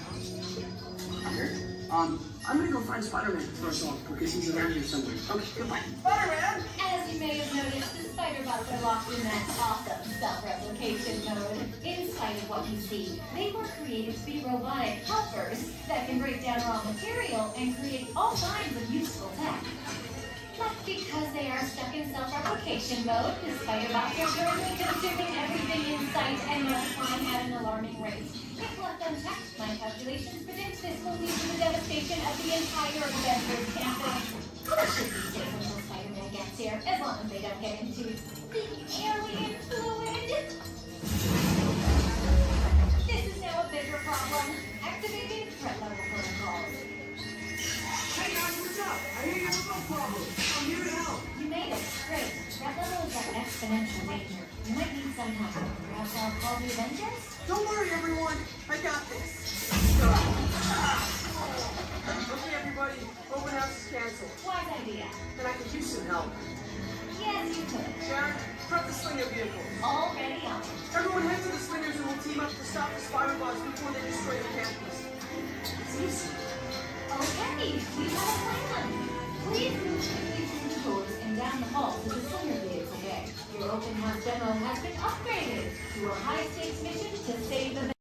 Here? I'm gonna go find Spider-Man for us all, because he's around here somewhere. Okay, goodbye. Spider-Man! As you may have noticed, the spider bots are locked in that awesome self-replication mode. In spite of what you see, they were created to be robotic helpers that can break down raw material and create all kinds of useful tech. But because they are stuck in self-replication mode, the spider bots are currently consuming everything in sight and multiplying at an alarming rate. If left unchecked, my calculations predict this will lead to the devastation of the entire Avengers campus. It should be safe until Spider-Man gets here, as long as they don't get into the alien fluid. This is now a bigger problem. Activating threat level protocols. Hey guys, what's up? I hear you have no problem. I'm here to help. You made it. Great. Threat level is at exponential danger. You might need some help. Perhaps I'll call the Avengers? Don't worry, everyone. I got this. Okay, everybody. Open house is canceled. Wise idea. And I could use some help. Yes, you could. Sharon, prep the Slinger vehicle. Already on. Everyone head to the Slingers and we'll team up to stop the spider bots before they destroy the campus. It's easy. Okay, we have a plan. Please move quickly through the doors and down the hall to the Slinger vehicle bay. Your open house demo has been upgraded to a high-stakes mission to save the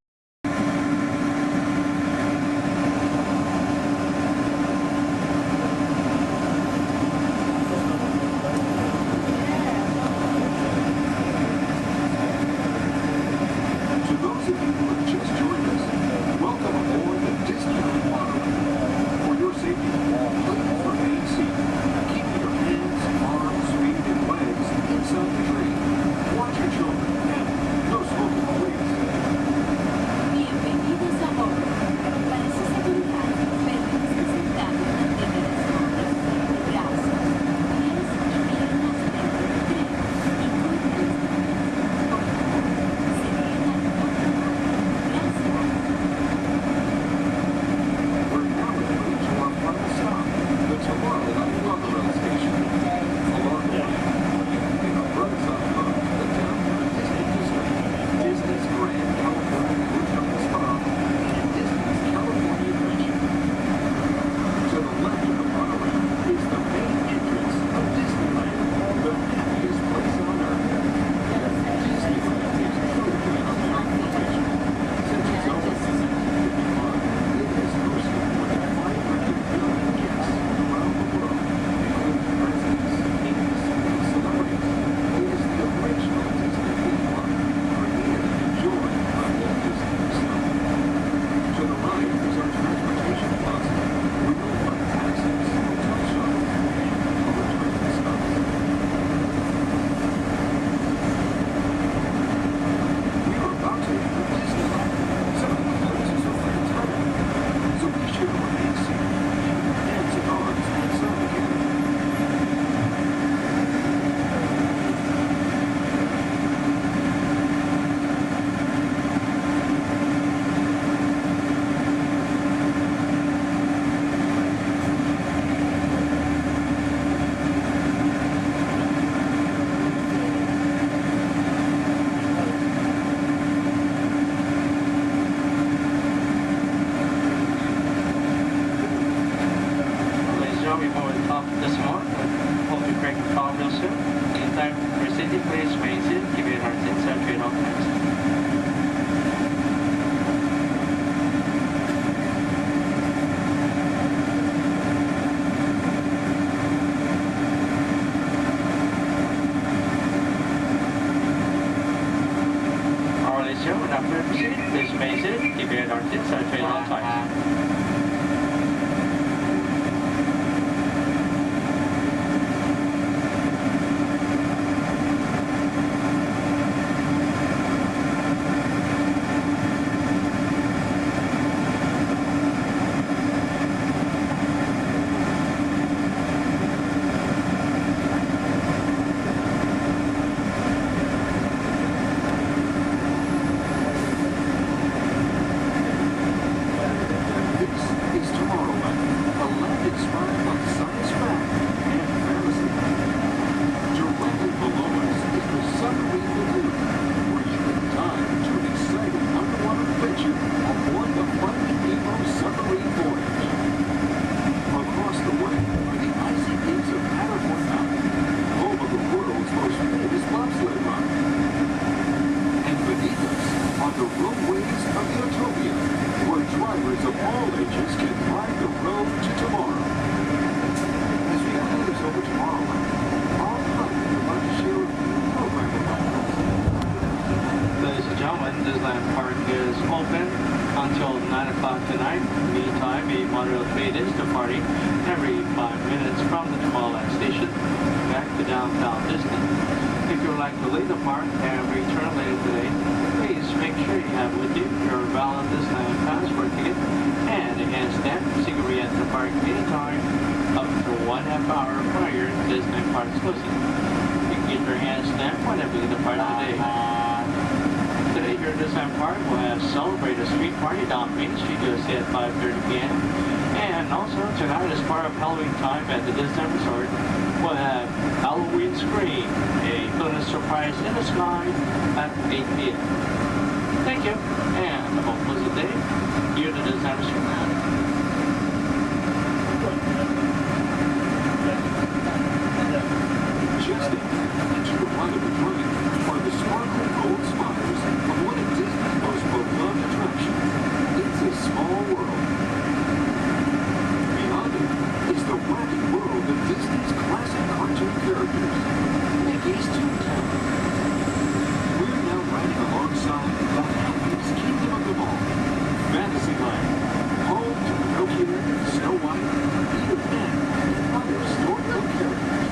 Remain seated. Keep your head on tips. I train all tight. Disneyland Park is open until 9 o'clock tonight. Meantime, a monorail train is departing every 5 minutes from the Tomorrowland station back to downtown Disney. If you would like to leave the park and return later today, please make sure you have with you your valid Disneyland passport ticket and a hand stamp so you can re-enter the park anytime up to 1.5 hours prior to Disneyland Park's closing. You can get your hand stamp whenever you depart today. Today here at Disneyland Park, we'll have Celebrate a Street Party down Main Street USA at 5:30 p.m. And also tonight, as part of Halloween time at the Disneyland Resort, we'll have Halloween Scream, a bonus surprise in the sky at 8 p.m. Thank you, and have a pleasant day here at the Disneyland Resort. Just into the right of the train are the sparkling gold spires of one of Disney's most beloved attractions. It's a small world. Beyond it is the wacky world of Disney's classic cartoon characters, Mickey's Toontown. We're now riding alongside the happiest kingdom of them all, Fantasyland, home to Pinocchio, Snow White, Peter Pan, and other storybook characters.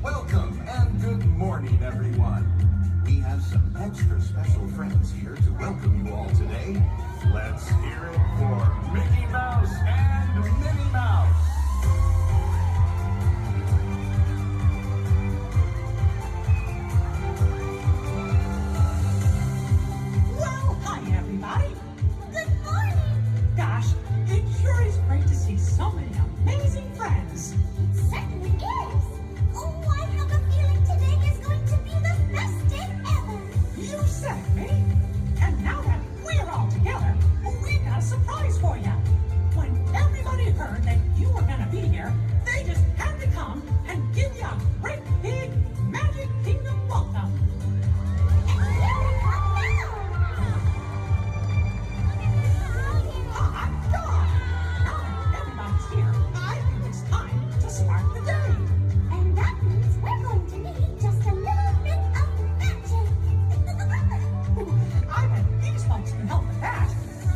Welcome and good morning, everyone. We have some extra special friends here to welcome you all today. Let's hear it for Mickey Mouse and Minnie Mouse. Well, hi, everybody. Good morning. Gosh, it sure is great to see so many amazing friends. It certainly is. Oh, I have a feeling today is going to be the best day ever. You said it, me. And now that we're all together, we've got a surprise for you. When everybody heard that you were going to be here, they just had to come and give you a great big Magic Kingdom welcome. And here we come now. Hot dog! Now that everybody's here, I think it's time to start the day. And that means we're going to need just a little bit of magic. I bet these folks can help with that.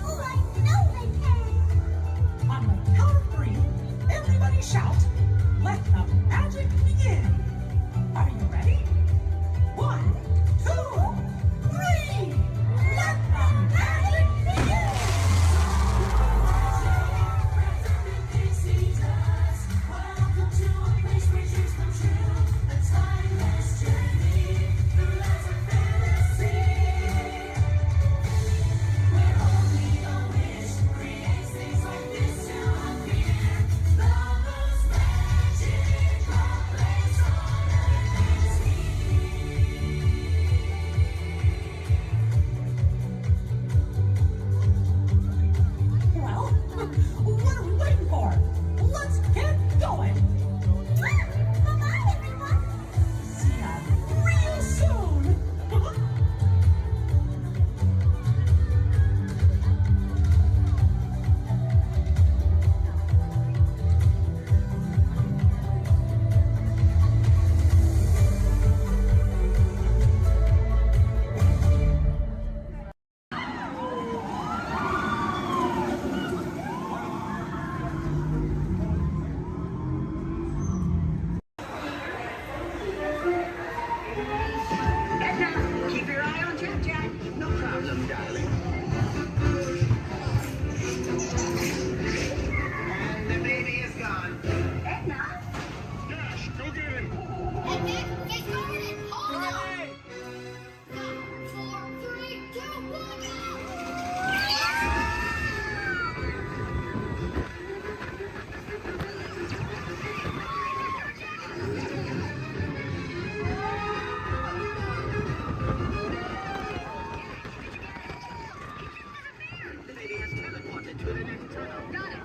Oh, I know they can. count of 3, everybody shout, "Let the magic begin." Are you ready? 1, 2, 3. Let the magic begin. Welcome to a place where dreams come true. A timeless journey through lives of fantasy. Where only a wish creates things like this to appear. The most magical place on earth is here. Well, what are we waiting for? Let's get going. Bye-bye, everyone. See ya real soon. Edna, keep your eye on Jack Jack. No problem, darling. And the baby is gone. Edna? Dash, go get him. Get started. Hold on. 5, 4, 3, 2, 1, The baby has teleported to an internal. Got it.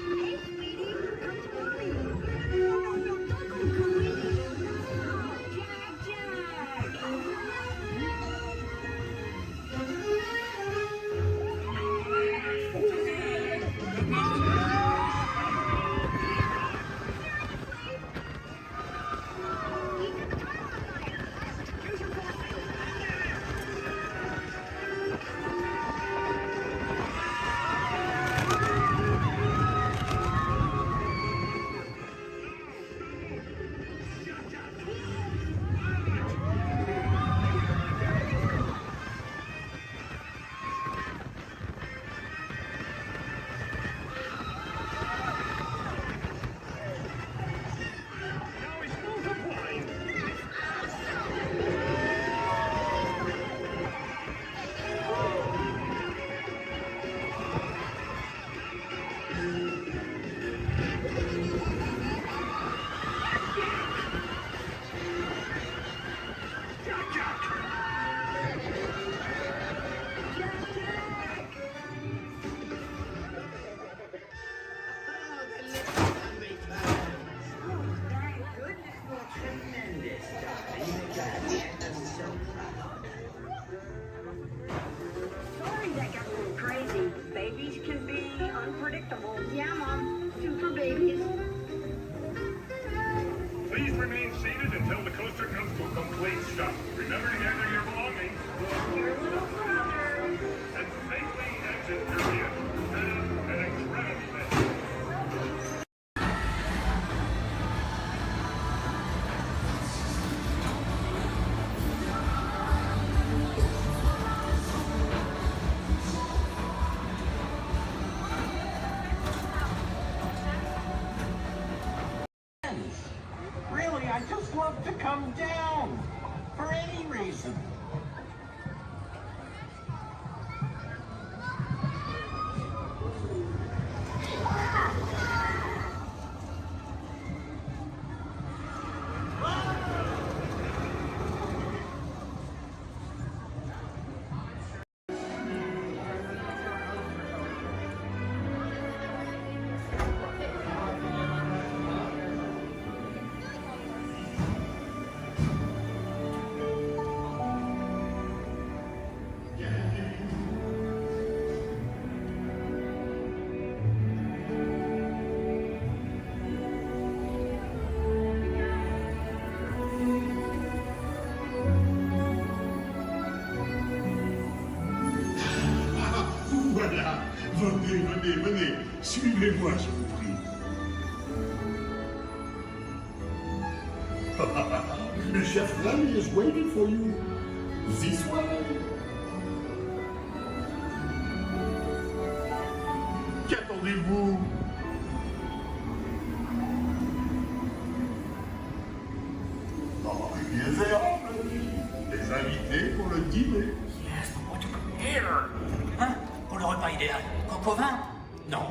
Hey, sweetie, come to mommy. No, don't go, Cooey. Oh, Jack, Now he's multiplying. Sorry that got a little crazy. Babies can be unpredictable. Yeah, Mom. Super babies. Please remain seated until the coaster comes to a complete stop. Remember to gather your belongings. Your little brother. And safely exit your vehicle. Have an incredible day. Really, I just love to come down. For any reason. venez, venez. Suivez-moi, je vous prie. Le chef Rami is waiting for you. This way. Qu'attendez-vous? Les invités pour le dîner. Yes, but what to prepare? Hein? Pour le repas idéal. Coq au vin? Non.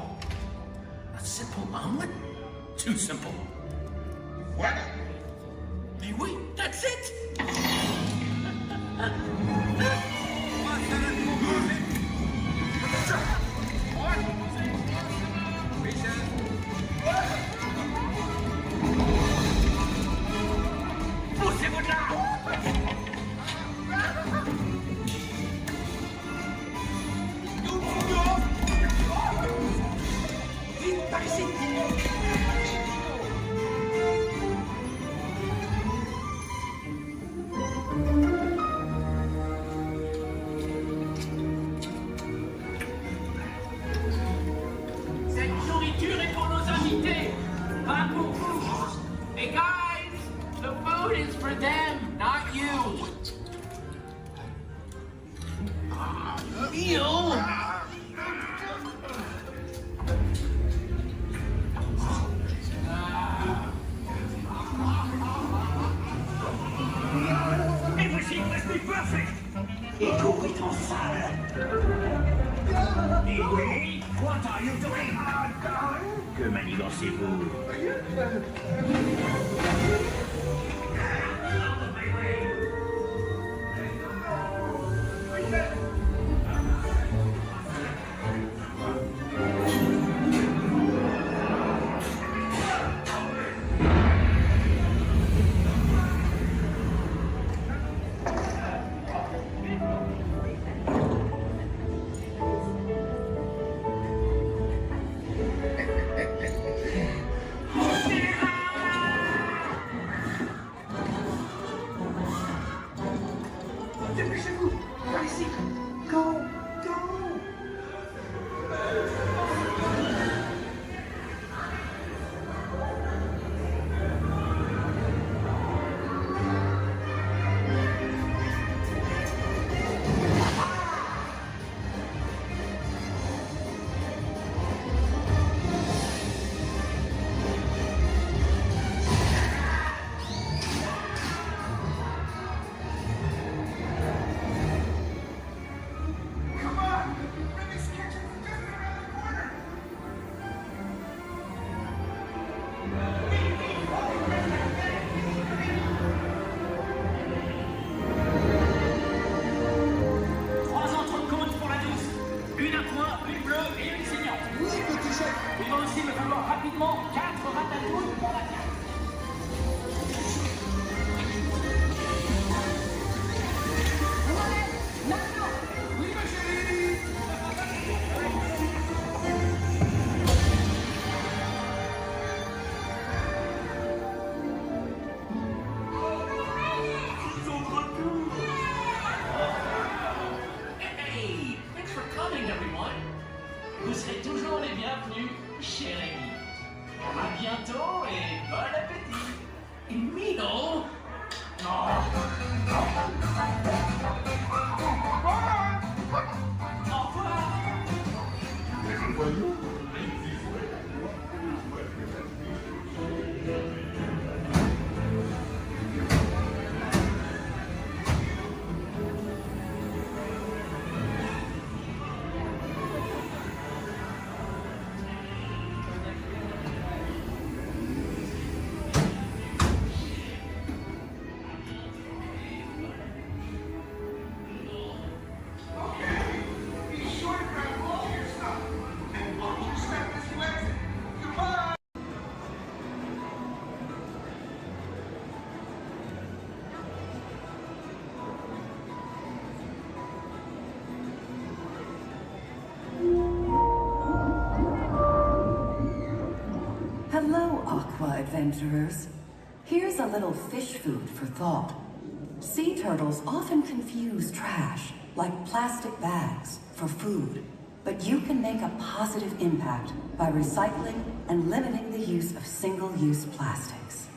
A simple omelet? Too simple. What? Mais oui, that's it! Poussez-vous de là! Vite, par ici! Cette nourriture est pour nos invités, pas pour vous. Hey guys, the food is for them, not you. Ew. Everything must be perfect! Echo est en salle. Et oui, what are you doing? Que manigancez-vous? Dépêchez-vous! Par ici! Go! Go! Come on! Remi's kitchen's just around the corner! Trois entrecôtes pour la douce. Une à point, une bleue et une saignante. Oui, petit chef. Il va aussi me falloir rapidement 4 ratatouilles pour la viande. Oui, ma chérie. Ils sont de retour. Hey, thanks for coming, everyone. Vous serez toujours les bienvenus chez Rémi. À bientôt et bon appétit. Et Mino. Oh. Au revoir. Voyons. Hello, Aqua Adventurers. Here's a little fish food for thought. Sea turtles often confuse trash, like plastic bags, for food. But you can make a positive impact by recycling and limiting the use of single-use plastics.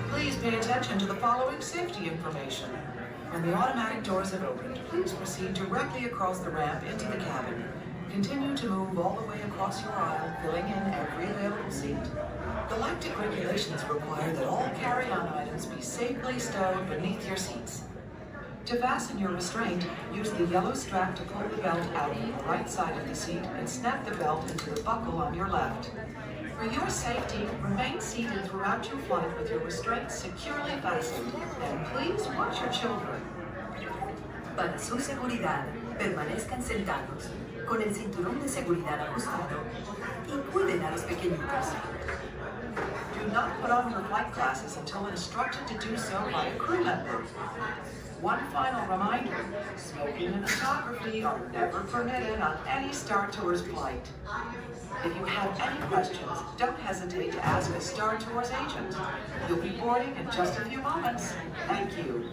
Please pay attention to the following safety information. When the automatic doors have opened, please proceed directly across the ramp into the cabin. Continue to move all the way across your aisle, filling in every available seat. Galactic regulations require that all carry-on items be safely stowed beneath your seats. To fasten your restraint, use the yellow strap to pull the belt out from the right side of the seat and snap the belt into the buckle on your left. For your safety, remain seated throughout your flight with your restraints securely fastened, and please watch your children. Para su seguridad, permanezcan sentados, con el cinturón de seguridad ajustado, y cuiden a los pequeñitos. Do not put on your flight glasses until instructed to do so by a crew member. One final reminder, smoking and photography are never permitted on any Star Tours flight. If you have any questions, don't hesitate to ask a Star Tours agent. You'll be boarding in just a few moments. Thank you.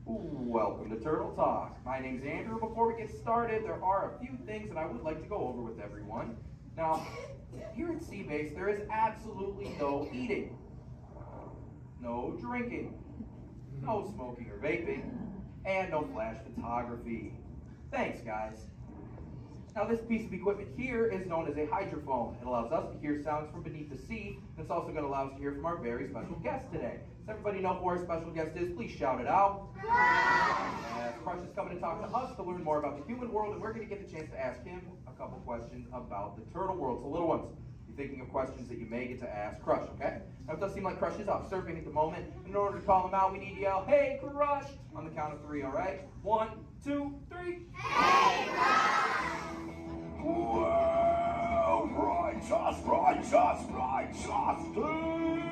Welcome to Turtle Talk. My name's Andrew. Before we get started, there are a few things that I would like to go over with everyone. Now, here at Seabase, there is absolutely no eating, no drinking, no smoking or vaping, and no flash photography. Thanks, guys. Now, this piece of equipment here is known as a hydrophone. It allows us to hear sounds from beneath the sea, and it's also going to allow us to hear from our very special guest today. Does everybody know who our special guest is? Please shout it out. As Crush is coming to talk to us to learn more about the human world, and we're going to get the chance to ask him a couple questions about the turtle world. So, little ones, you're thinking of questions that you may get to ask Crush, okay? Now, it does seem like Crush is off surfing at the moment. In order to call him out, we need to yell, "Hey, Crush!" on the count of 3, all right? 1, 2, 3. Hey, Crush! Well, righteous, dude!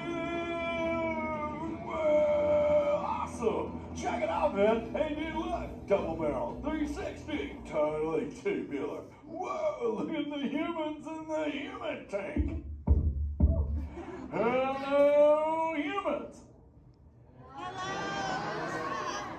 Well, awesome! Check it out, man! Hey, new life! Double barrel, 360, totally tubular. Whoa, look at the humans in the human tank! Hello, humans!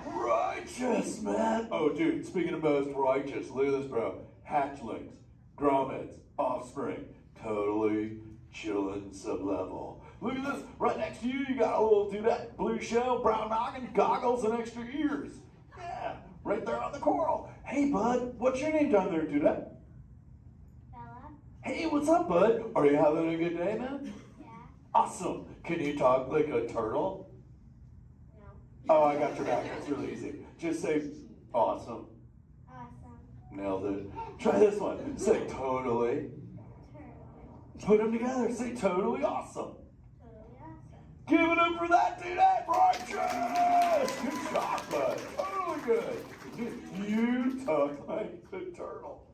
Righteous, man! Oh, dude, speaking of most righteous, look at this, bro. Hatchlings, grommets, offspring, totally chillin' sublevel. Look at this, right next to you, you got a little dudette, blue shell, brown noggin, goggles, and extra ears. Yeah, right there on the coral. Hey, bud, what's your name down there, dudette? Bella. Hey, what's up, bud? Are you having a good day, man? Yeah. Awesome. Can you talk like a turtle? No. Oh, I got your back. It's really easy. Just say, awesome. Awesome. Nailed it. Try this one. Say totally. Put them together. Say totally awesome. Totally awesome. Give it up for that dude. That righteous. Good job, bud. Totally good. You talk like the turtle.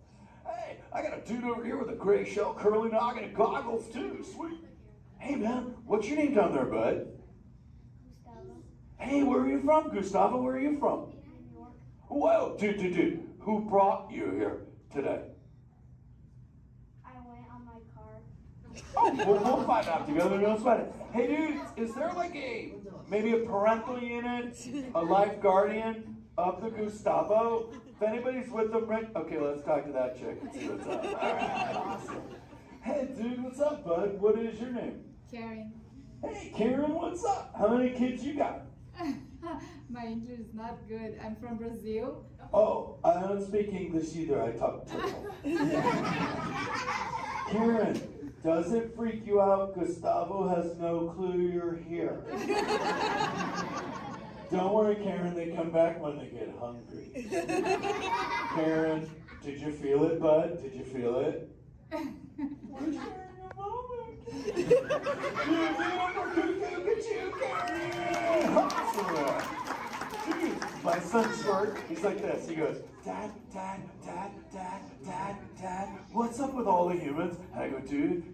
Hey, I got a dude over here with a gray shell, curly noggin, and goggles too. Sweet. Hey, man, what's your name down there, bud? Gustavo. Hey, where are you from, Gustavo? Where are you from? New York. Whoa, dude. Who brought you here today? I went on my car. Oh, we'll find out together. Don't sweat it. Hey, dude, is there like maybe a parental unit, a life guardian of the Gustavo? If anybody's with them, right? Okay, let's talk to that chick and see what's up. All right, awesome. Hey, dude, what's up, bud? What is your name? Karen. Hey, Karen, what's up? How many kids you got? My English is not good. I'm from Brazil. Oh, I don't speak English either. I talk turtle. Karen, does it freak you out Gustavo has no clue you're here? Don't worry, Karen, they come back when they get hungry. Karen, did you feel it, bud? Did you feel it? We're sharing a moment. Awesome. Dude, my son Squirt, he's like this. He goes, Dad, Dad, Dad, Dad, Dad, Dad, what's up with all the humans? And I go, dude,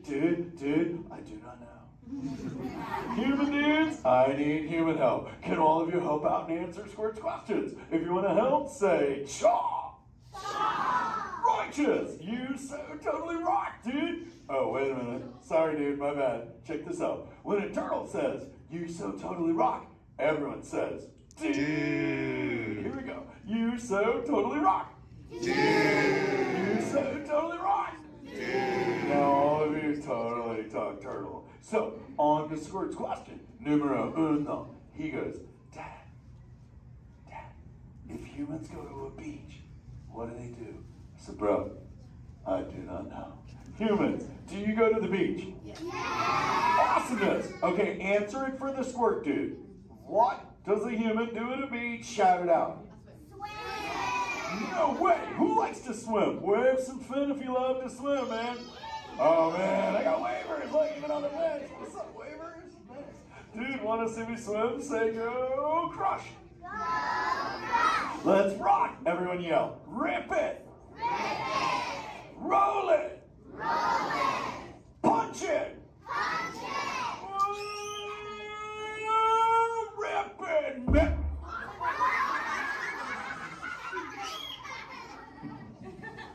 I do not know. Human dudes, I need human help. Can all of you help out and answer Squirt's questions? If you want to help, say, Chaw! Righteous! You so totally rock, dude! Oh, wait a minute. Sorry, dude, my bad. Check this out. When a turtle says, you so totally rock, everyone says, dude! Here we go. You so totally rock! Dude! You so totally rock! Dude! Now all of you totally talk turtle. So, on to Squirt's question. Numero uno. He goes, Dad, if humans go to a beach, what do they do? I said, bro, I do not know. Humans, do you go to the beach? Yeah. Awesomeness. Okay, answer it for the Squirt dude. What does a human do at a beach? Shout it out. Swim. No way. Who likes to swim? Wave some fin if you love to swim, man. Oh man, I got wavers, like even on the bench. What's up, wavers? Nice. Dude, want to see me swim? Say go crush. Go crush. Let's rock. Everyone yell. Rip it. Rip it. Roll it. Roll it. Punch it. Punch it. Rip it.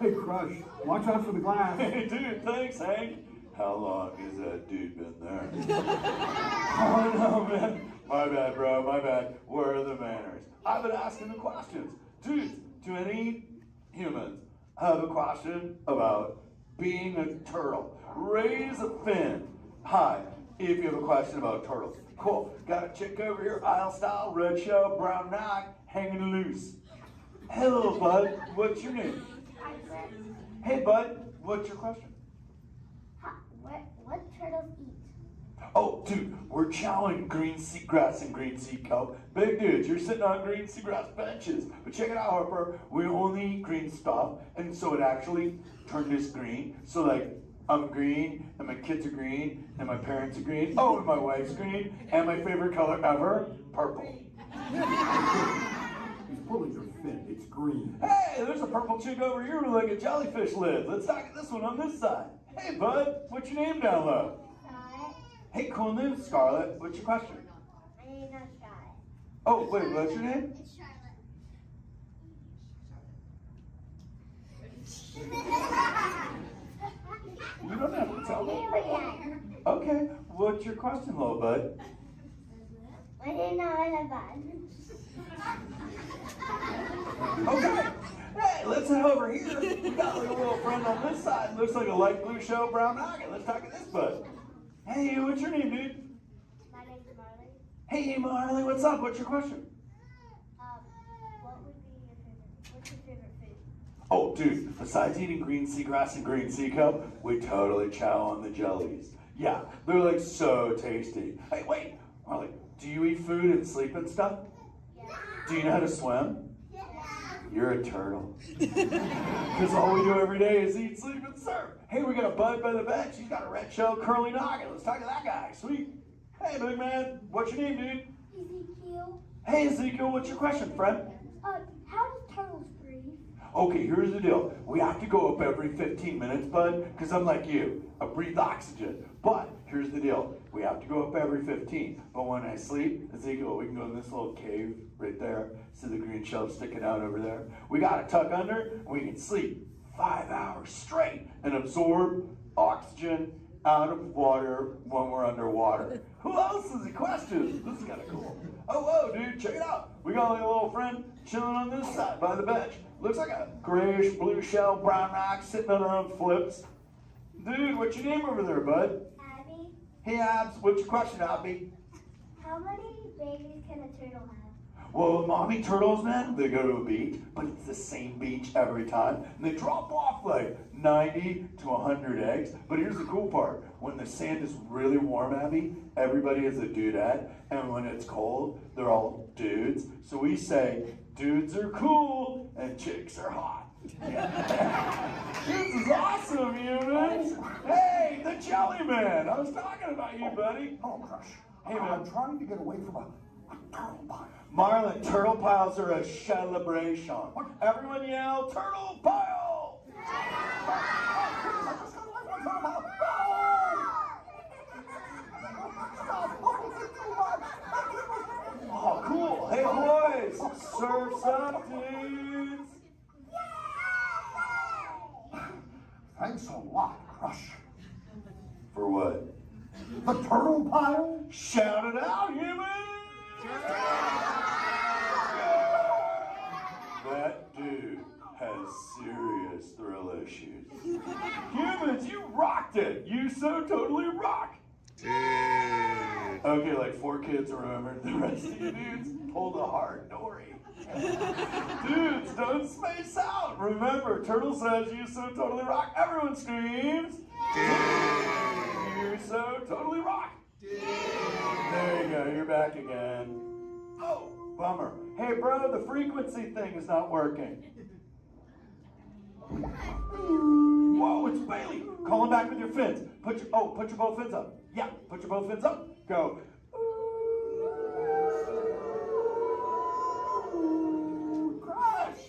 Hey, Crush, watch out for the glass. Hey, dude, thanks, Hank. How long has that dude been there? Oh, no, man. My bad, bro, my bad. Where are the manners? I've been asking the questions. Dudes, do any humans have a question about being a turtle? Raise a fin. Hi, if you have a question about turtles. Cool. Got a chick over here, aisle style, red shell, brown knock, hanging loose. Hello, bud. What's your name? Hey, bud, what's your question? What turtles eat? Oh, dude, we're chowing green seagrass and green sea kelp. Big dudes, you're sitting on green seagrass benches. But check it out, Harper. We only eat green stuff, and so it actually turned us green. So, like, I'm green, and my kids are green, and my parents are green. Oh, and my wife's green, and my favorite color ever, purple. He's pulling your fin. It's green. Hey, there's a purple chick over here with like a jellyfish lid. Let's talk at this one on this side. Hey, bud, what's your name down low? Scarlet. Hey, cool name, Scarlet. What's your question? My name's not Scarlet. Oh, wait, what's your name? It's Charlotte. You don't have to tell me. Okay, what's your question, little bud? My name's not in a bun. Okay. Hey, let's head over here. We got like a little friend on this side. Looks like a light blue shell, brown noggin. Let's talk to this bud. Hey, what's your name, dude? My name's Marley. Hey, Marley, what's up? What's your question? What's your favorite food? Oh, dude, besides eating green seagrass and green sea kelp, we totally chow on the jellies. Yeah, they're like so tasty. Hey, wait, Marley, do you eat food and sleep and stuff? Yeah. Do you know how to swim? Yeah. You're a turtle. Because all we do every day is eat, sleep, and surf. Hey, we got a bud by the bench. He's got a red shell curly noggin. Let's talk to that guy. Sweet. Hey, big man. What's your name, dude? Ezekiel. Hey, Ezekiel. What's your question, friend? How do turtles breathe? Okay, here's the deal. We have to go up every 15 minutes, bud, because I'm like you. I breathe oxygen. But here's the deal. We have to go up every 15. But when I sleep, Ezekiel, we can go in this little cave right there. See the green shell sticking out over there? We got to tuck under, and we can sleep 5 hours straight and absorb oxygen out of water when we're underwater. Who else has a question? This is kind of cool. Oh, whoa, dude, check it out. We got like a little friend chilling on this side by the bench. Looks like a grayish blue shell, brown ox sitting on her own flips. Dude, what's your name over there, bud? Abby. Hey, Abs, what's your question, Abby? How many babies can a turtle have? Well, mommy turtles, man, they go to a beach, but it's the same beach every time, and they drop off like 90 to 100 eggs. But here's the cool part. When the sand is really warm, Abby, everybody is a dudette, and when it's cold, they're all dudes. So we say, dudes are cool, and chicks are hot. This is awesome, humans! Hey, the Jelly Man! I was talking about you, buddy. Oh, Crush. Hey, man. I'm trying to get away from a turtle pile. Marlin, turtle piles are a celebration. Everyone yell, turtle pile! Oh, cool. Hey, boys, surf's up, dudes. Thanks a lot, Crush. For what? The turtle pile? Shout it out, humans! That dude has serious thrill issues. Humans, you rocked it! You so totally rock! Okay, like 4 kids remembered. The rest of you dudes pulled a hard Dory. Dudes, don't space out! Remember, Turtle says you so totally rock. Everyone screams! You so totally rock! There you go, you're back again. Oh, bummer. Hey, bro, the frequency thing is not working. Whoa, it's Bailey. Call him back with your fins. Put your both fins up. Yeah, put your both fins up. Go. Crush.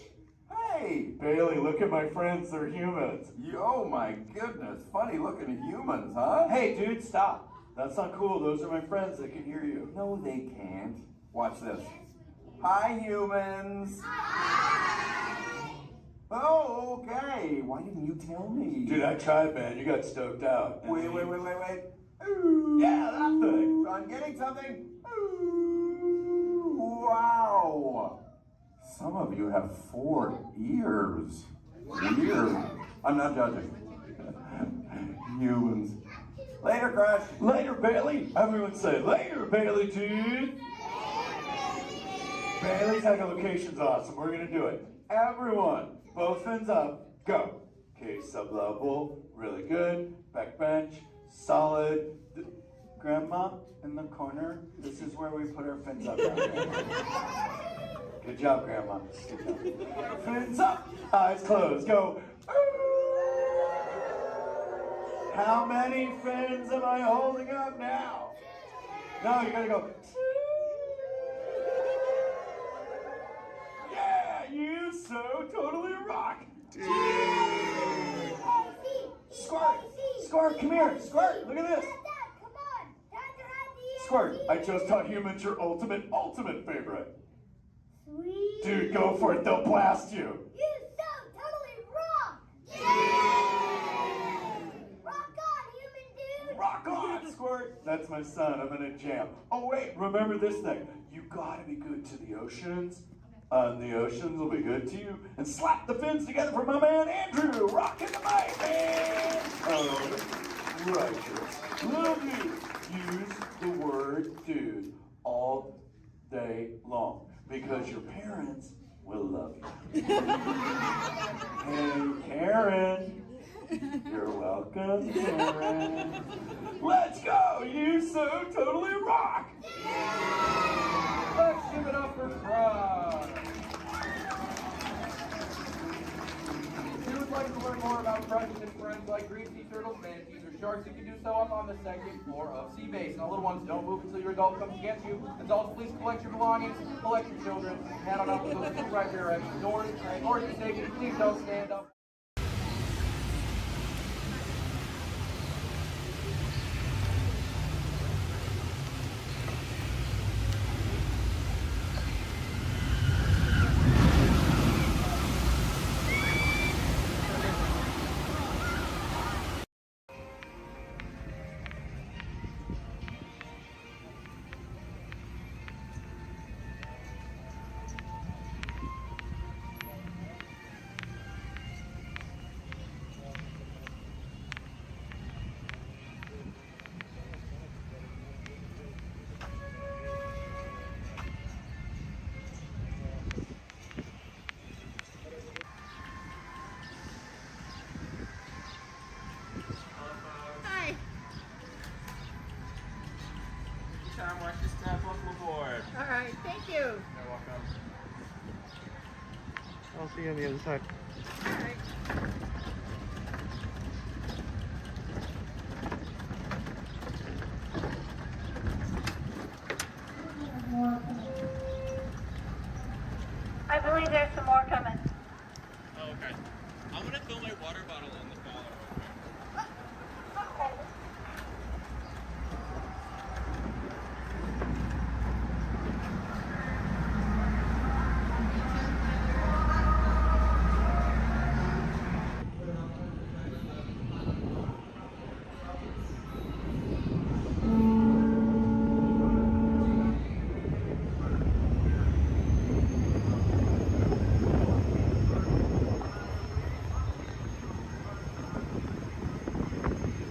Hey, Bailey, look at my friends. They're humans. Oh my goodness, funny looking humans, huh? Hey, dude, stop. That's not cool. Those are my friends that can hear you. No, they can't. Watch this. Hi, humans. Oh, okay. Why didn't you tell me? Dude, I tried, man. You got stoked out. Wait. Yeah, that thing. I'm getting something. Ooh, wow. Some of you have 4 ears. Weird. I'm not judging. Humans. Later, Crush. Later, Bailey. Everyone say, later, Bailey, dude. Bailey's echolocation's awesome. We're going to do it. Everyone, both fins up. Go. Okay, sub-level. Really good. Back bench. Solid. Grandma, in the corner. This is where we put our fins up. Good job, Grandma. Good job. Fins up. Eyes closed. Go. How many fins am I holding up now? No, you gotta go. Yeah, you so totally rock. Squirt, come here. Squirt, look at this. Squirt, I just taught humans your ultimate favorite. Sweet. Dude, go for it. They'll blast you. You so totally rock. Yeah. Rock on, human dude. Rock on, Squirt. That's my son. I'm in a jam. Oh, wait. Remember this thing. You gotta be good to the oceans. And the oceans will be good to you. And slap the fins together for my man Andrew. Rocking the mic, man. Oh, righteous. Little dude. Use the word dude all day long. Because your parents will love you. Hey, Karen. You're welcome, Karen. Let's go. You so totally rock. Let's give it up for Crush. If you would like to learn more about Crush and his friends like green sea turtles, manatees, or sharks, you can do so up on the 2nd floor of Sea Base. Now, little ones, don't move until your adult comes to get you. Adults, please collect your belongings, collect your children, head on out to those 2 right rear exit doors. In order to safety, please don't stand up. guys. Welcome aboard. All right, thank you. You're welcome. I'll see you on the other side. All right. I believe there's some more coming. Oh, okay. I'm gonna fill my water bottle in the car.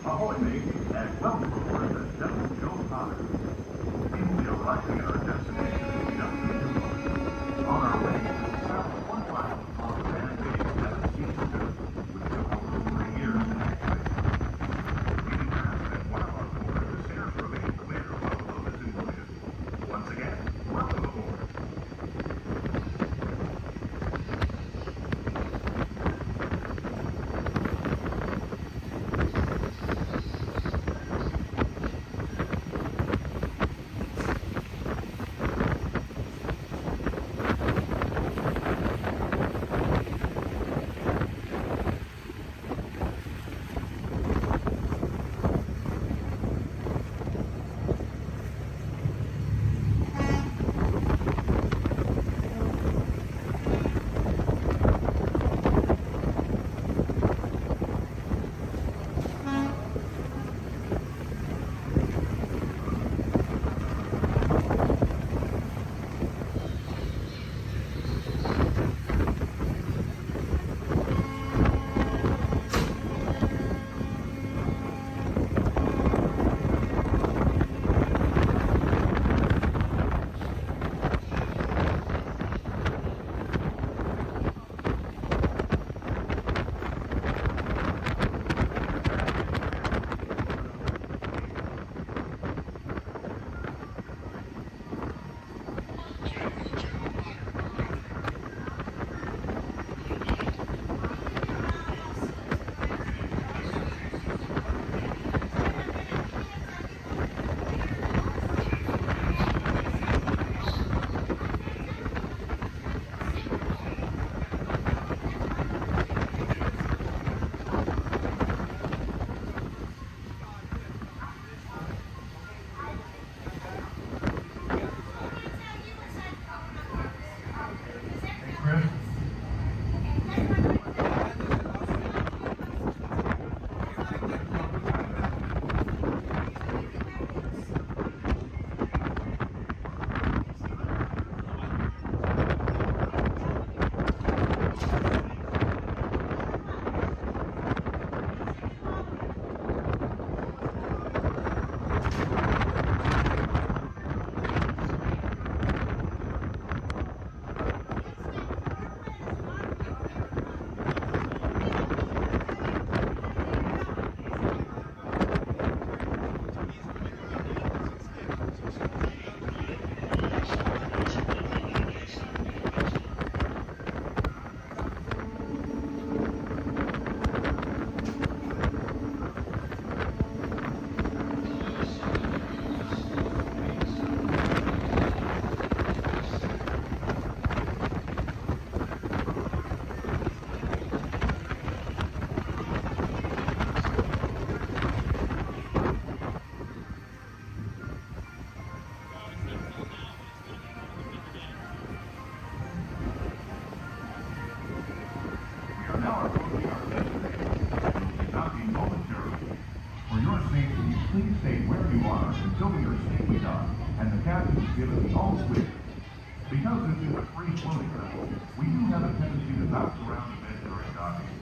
Ahoy, mate, and welcome aboard the Devil Joe Potter. We will be arriving at our destination in just a few moments. On our way, travel 1 mile on the man-made 7-seater which took over 3 years to activate. We do ask that one of our board the stairs remain clear while the load is included. Once again, welcome aboard. Please stay where you are until we are safely done and the captain has given the all clear. Because this is a free floating vessel, we do have a tendency to bounce around a bit during docking.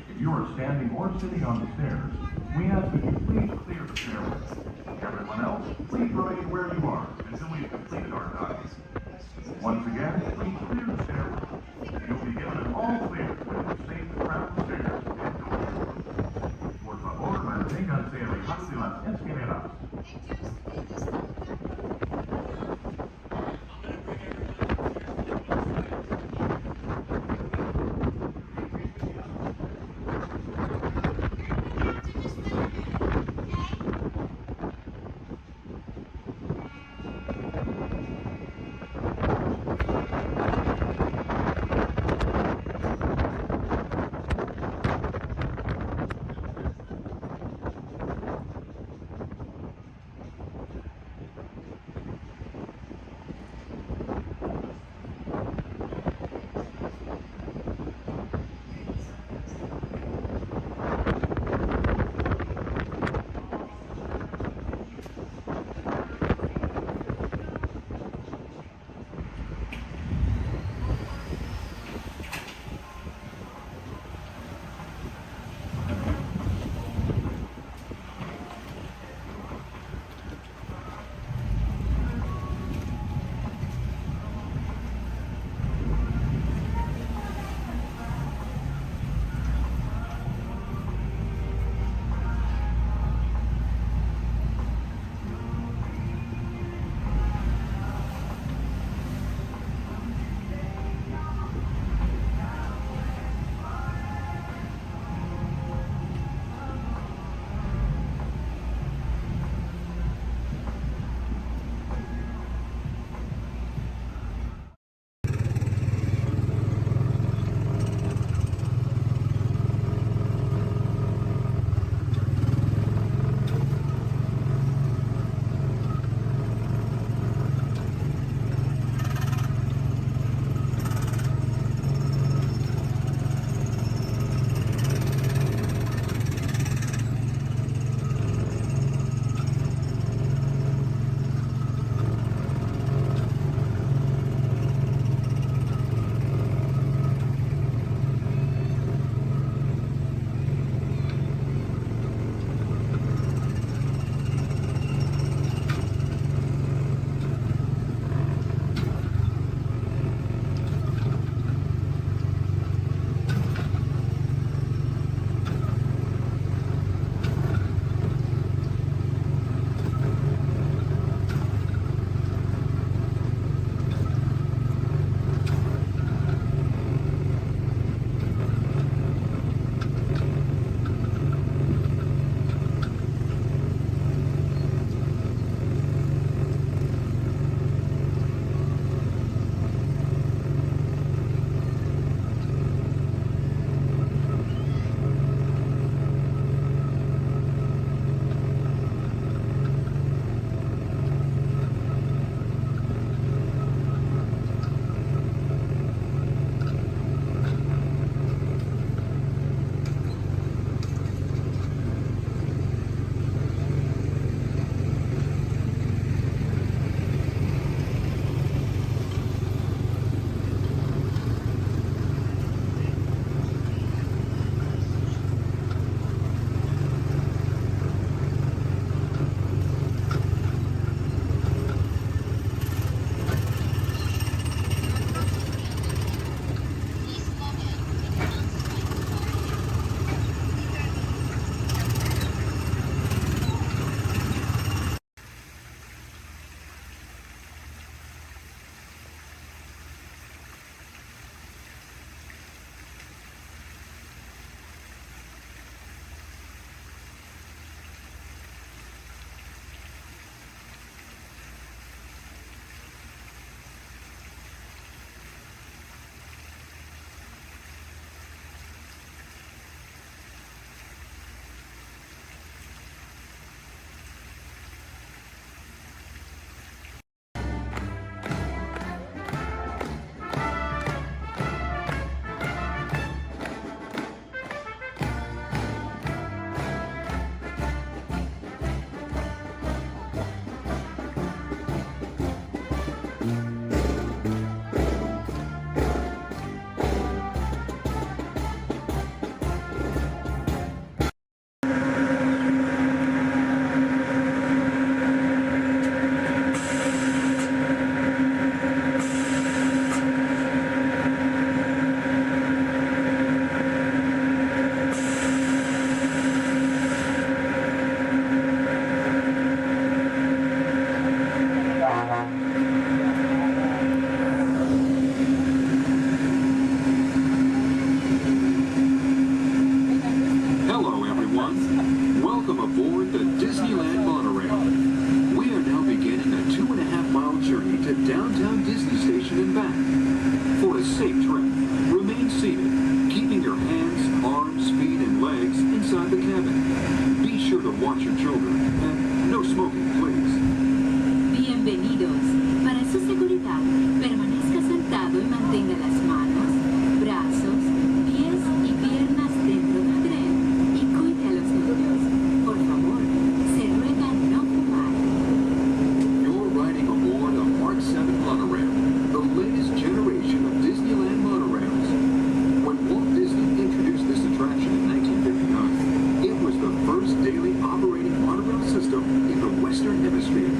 If you are standing or sitting on the stairs, we ask that you please clear the stairway. Everyone else, please remain where you are until we have completed our docking. Once again, please clear the stairway. You'll be given an all clear when you're safe to crown the stairs and doors. Por favor, manténganse alejados de las escaleras. Welcome aboard the Disneyland monorail. We are now beginning a 2.5-mile journey to downtown Disney Station and back. For a safe trip, remain seated, keeping your hands, arms, feet, and legs inside the cabin. Be sure to watch your children, and no smoking, please. Bienvenidos. Para su seguridad, permanezca sentado y mantenga las manos, brazos, pies y piernas dentro del tren y cuide a los niños. Por favor, se ruega no fumar. You're riding aboard a Mark 7 monorail, the latest generation of Disneyland monorails. When Walt Disney introduced this attraction in 1959, it was the first daily operating monorail system in the Western Hemisphere.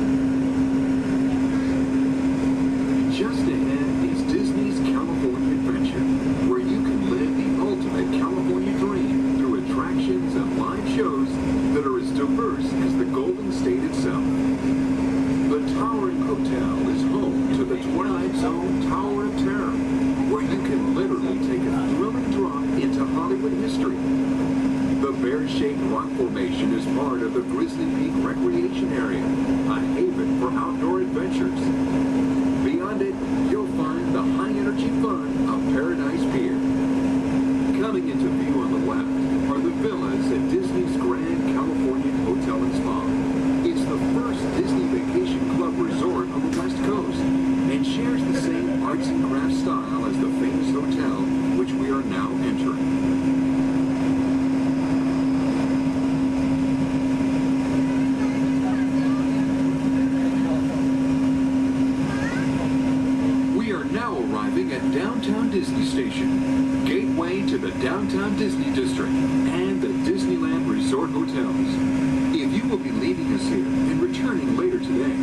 Just ahead is Disney's California Adventure, where you can live the ultimate California dream through attractions and live shows that are as diverse as the Golden State itself. The Towering Hotel is home to the Twilight Zone Tower of Terror, where you can literally take a thrilling drop into Hollywood history. The bear-shaped rock formation is part of the Grizzly Peak Recreation Area, a haven for outdoor adventures. Beyond it, you'll find the high-energy fun of Paradise Pier. Coming into view on the left are the villas at Disney's Grand Californian Hotel and Spa. It's the first Disney Vacation Club resort on the West Coast and shares the same arts and crafts style as the famous hotel, which we are now entering. Arriving at Downtown Disney Station, gateway to the Downtown Disney District and the Disneyland Resort Hotels. If you will be leaving us here and returning later today,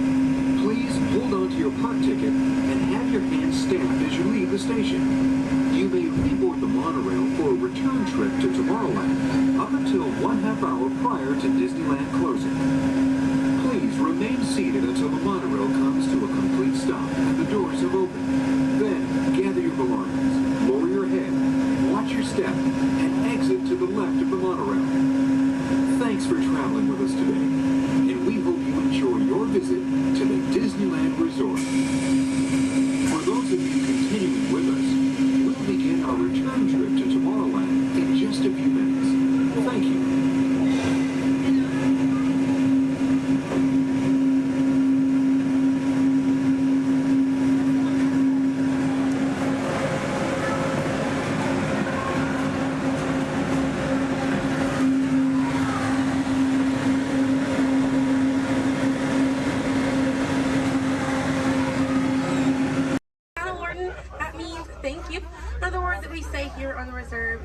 please hold on to your park ticket and have your hands stamped as you leave the station. You may reboard the monorail for a return trip to Tomorrowland up until 1/2 hour prior to Disneyland closing. Please remain seated until the monorail comes to a complete stop and the doors have opened. Then, gather your belongings, lower your head, watch your step, and exit to the left of the monorail. Thanks for traveling with us today, and we hope you enjoy your visit to the Disneyland Resort. For those of you continuing with us, we'll begin our return trip to Tomorrowland in just a few minutes. Thank you.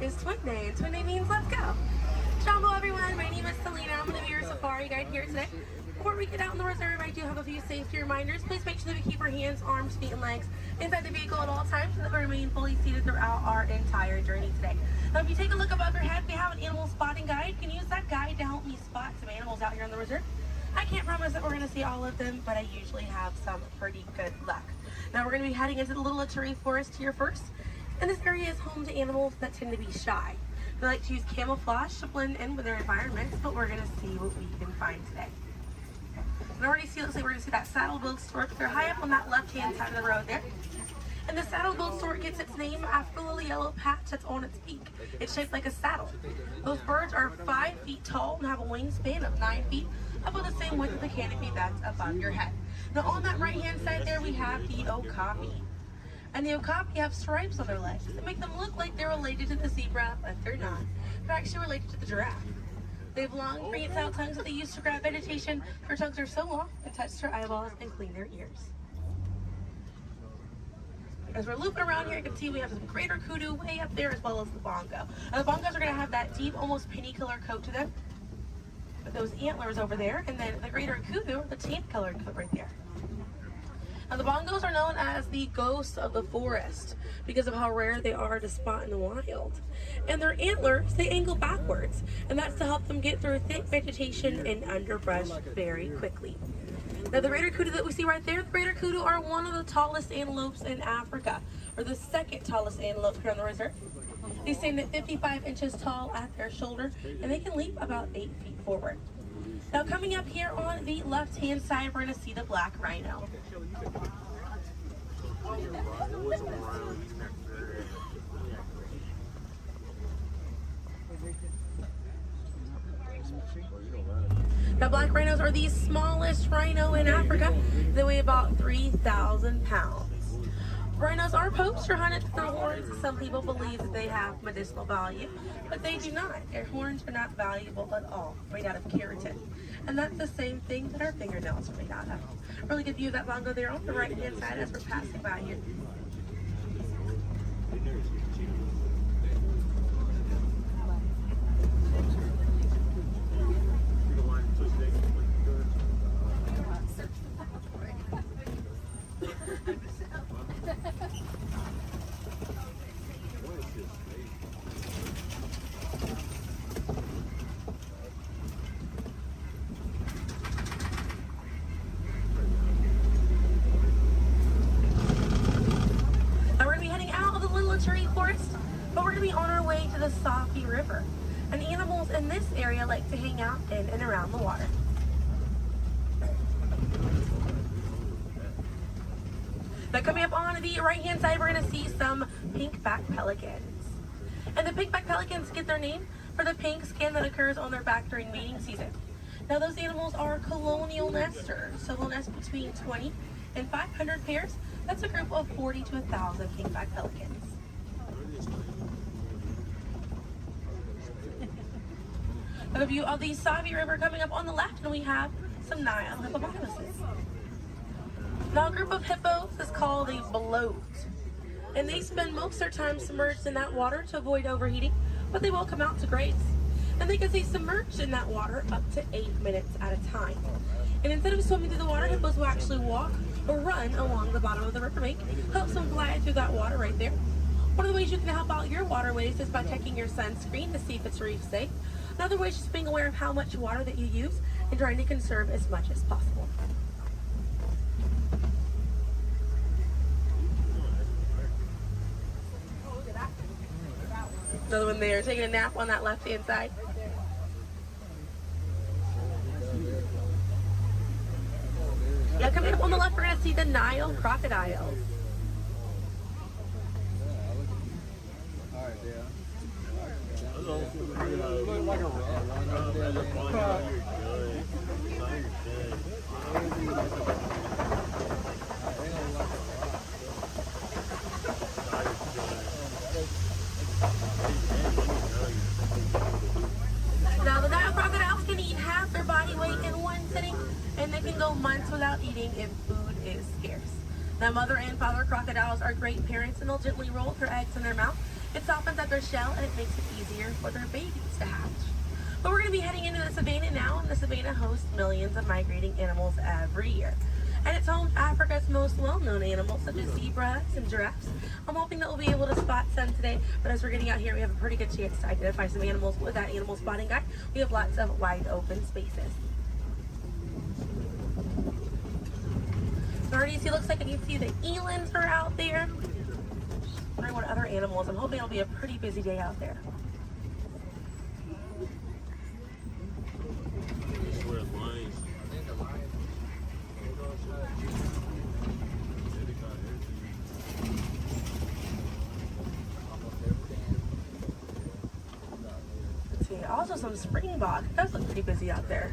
Is Twin Day, and Twin Day means let's go. Jumbo everyone, my name is Selena. I'm going to be your safari guide here today. Before we get out in the reserve, I do have a few safety reminders. Please make sure that we keep our hands, arms, feet, and legs inside the vehicle at all times so that we remain fully seated throughout our entire journey today. Now, if you take a look above your head, we have an animal spotting guide. You can use that guide to help me spot some animals out here on the reserve. I can't promise that we're going to see all of them, but I usually have some pretty good luck. Now, we're going to be heading into the Little Aturi Forest here first. And this area is home to animals that tend to be shy. They like to use camouflage to blend in with their environments, but we're going to see what we can find today. And already see, looks like we're going to see that saddle-billed stork. They're high up on that left-hand side of the road there. And the saddle-billed stork gets its name after the little yellow patch that's on its beak. It's shaped like a saddle. Those birds are 5 feet tall and have a wingspan of 9 feet, about the same width of the canopy that's above your head. Now on that right-hand side there, we have the okapi. And the okapi have stripes on their legs that make them look like they're related to the zebra, but they're not. They're actually related to the giraffe. They have long, prehensile tongues that they use to grab vegetation. Their tongues are so long and touch their eyeballs and clean their ears. As we're looping around here, you can see we have some greater kudu way up there, as well as the bongo. Now the bongos are going to have that deep, almost penny color coat to them, with those antlers over there, and then the greater kudu, the tan colored coat right there. Now the bongos are known as the ghosts of the forest because of how rare they are to spot in the wild. And their antlers, they angle backwards, and that's to help them get through thick vegetation and underbrush very quickly. Now the greater kudu that we see right there, the greater kudu are one of the tallest antelopes in Africa, or the second tallest antelope here on the reserve. They stand at 55 inches tall at their shoulder, and they can leap about 8 feet forward. Now coming up here on the left-hand side, we're going to see the black rhino. Now black rhinos are the smallest rhino in Africa. They weigh about 3,000 pounds. Rhinos are poacher hunted for their horns. Some people believe that they have medicinal value, but they do not. Their horns are not valuable at all, made out of keratin. And that's the same thing that our fingernails are made out of. Really good view of that bongo there on the right-hand side as we're passing by here. Forest, but we're going to be on our way to the Safi River, and animals in this area like to hang out in and around the water. Now coming up on the right hand side, we're going to see some pink-back pelicans. And the pink-back pelicans get their name for the pink skin that occurs on their back during mating season. Now those animals are colonial nesters, so they'll nest between 20 and 500 pairs. That's a group of 40 to 1,000 pink-back pelicans. A view of the Safi River coming up on the left, and we have some Nile hippopotamuses. Now a group of hippos is called a bloat, and they spend most of their time submerged in that water to avoid overheating, but they will come out to graze. And they can stay submerged in that water up to 8 minutes at a time. And instead of swimming through the water, hippos will actually walk or run along the bottom of the riverbank, helps them glide through that water right there. One of the ways you can help out your waterways is by checking your sunscreen to see if it's reef safe. Another way is just being aware of how much water that you use and trying to conserve as much as possible. Another one there, taking a nap on that left-hand side. Now coming up on the left, we're going to see the Nile crocodiles. Now the Nile crocodiles can eat half their body weight in one sitting, and they can go months without eating if food is scarce. Now mother and father crocodiles are great parents, and they'll gently roll their eggs in their mouth. It softens up their shell, and it makes it easier for their babies to hatch. But we're going to be heading into the savannah now, and the savannah hosts millions of migrating animals every year. And it's home to Africa's most well-known animals, such as zebras and giraffes. I'm hoping that we'll be able to spot some today, but as we're getting out here, we have a pretty good chance to identify some animals with that animal spotting guide. We have lots of wide open spaces. Already see, looks like I can see the elands are out there. Wondering what other animals. I'm hoping it'll be a pretty busy day out there. Let's see, also some springbok. It does look pretty busy out there.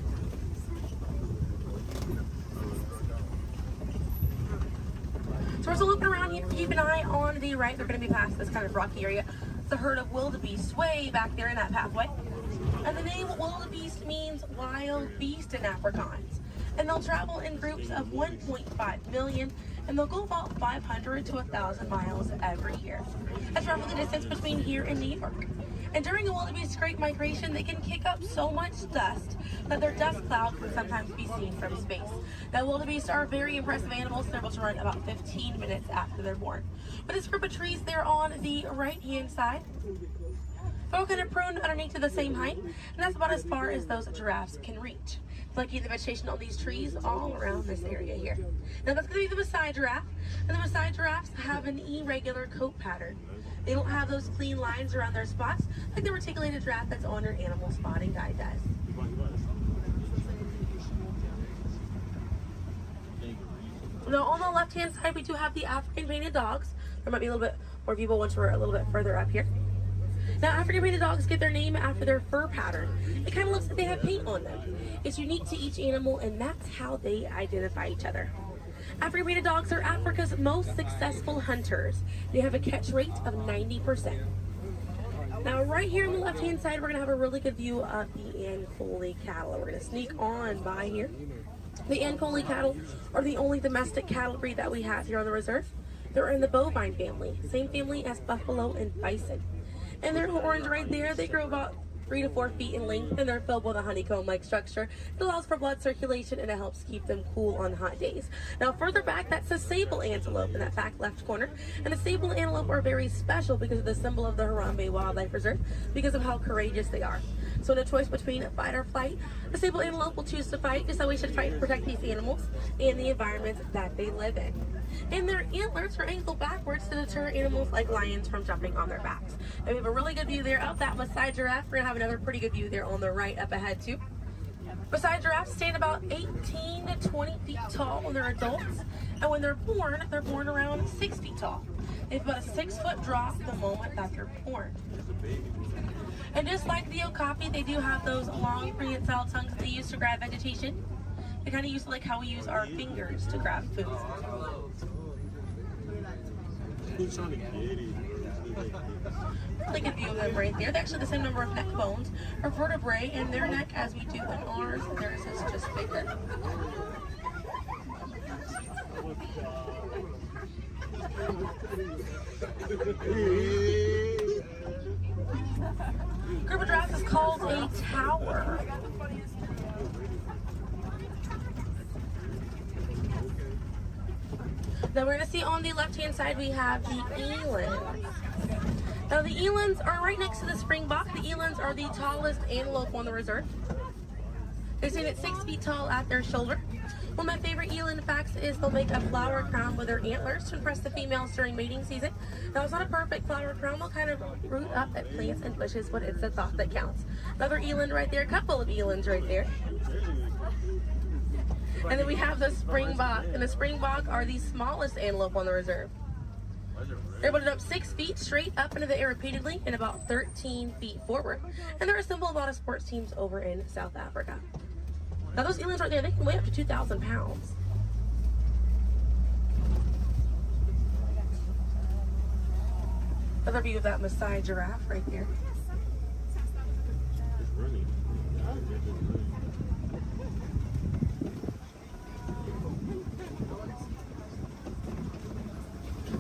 So we're still looking around here. Keep an eye on the right. They're going to be past this kind of rocky area. It's a herd of wildebeest way back there in that pathway. And the name wildebeest means wild beast in Afrikaans. And they'll travel in groups of 1.5 million, and they'll go about 500 to 1,000 miles every year. That's roughly the distance between here and New York. And during a wildebeest great migration, they can kick up so much dust that their dust cloud can sometimes be seen from space. Now, wildebeest are very impressive animals. They're able to run about 15 minutes after they're born. But this group of trees there on the right-hand side, they're all kind of pruned underneath to the same height, and that's about as far as those giraffes can reach. Flanking the vegetation on these trees all around this area here. Now that's going to be the Maasai giraffe. And the Maasai giraffes have an irregular coat pattern. They don't have those clean lines around their spots like the reticulated giraffe that's on your animal spotting guide does. Now on the left hand side we do have the African painted dogs. There might be a little bit more people once we're a little bit further up here. Now African painted dogs get their name after their fur pattern. It kind of looks like they have paint on them. It's unique to each animal and that's how they identify each other. African painted dogs are Africa's most successful hunters. They have a catch rate of 90%. Now right here on the left hand side we're going to have a really good view of the Ankole cattle. We're going to sneak on by here. The Ankole cattle are the only domestic cattle breed that we have here on the reserve. They're in the bovine family, same family as buffalo and bison. And their horns right there, they grow about 3 to 4 feet in length and they're filled with a honeycomb-like structure. It allows for blood circulation and it helps keep them cool on hot days. Now further back, that's a sable antelope in that back left corner. And the sable antelope are very special because of the symbol of the Harambe Wildlife Reserve, because of how courageous they are. So in a choice between fight or flight, the sable antelope will choose to fight, just how we should fight to protect these animals and the environment that they live in. And their antlers are angled backwards to deter animals like lions from jumping on their backs. And we have a really good view there of that Maasai giraffe. We're going to have another pretty good view there on the right up ahead too. Maasai giraffes stand about 18 to 20 feet tall when they're adults. And when they're born around 6 feet tall. They have about a 6-foot drop the moment that they're born. And just like the okapi, they do have those long prehensile tongues that they use to grab vegetation. They kind of use like how we use our fingers to grab food. Really good view of them right there. They're actually the same number of neck bones or vertebrae in their neck as we do in ours. Theirs is just bigger. Group of giraffes is called a tower. Now we're going to see on the left hand side we have the elands. Now the elands are right next to the springbok. The elands are the tallest antelope on the reserve. They stand at 6 feet tall at their shoulder. One of my favorite eland facts is they'll make a flower crown with their antlers to impress the females during mating season. Now it's not a perfect flower crown, they'll kind of root up at plants and bushes, but it's the thought that counts. Another eland right there, a couple of elands right there. And then we have the springbok, and the springbok are the smallest antelope on the reserve. They're able to jump 6 feet straight up into the air repeatedly and about 13 feet forward. And they're a symbol of a lot of sports teams over in South Africa. Now those elands right there, they can weigh up to 2,000 pounds. Another view of that Maasai giraffe right there.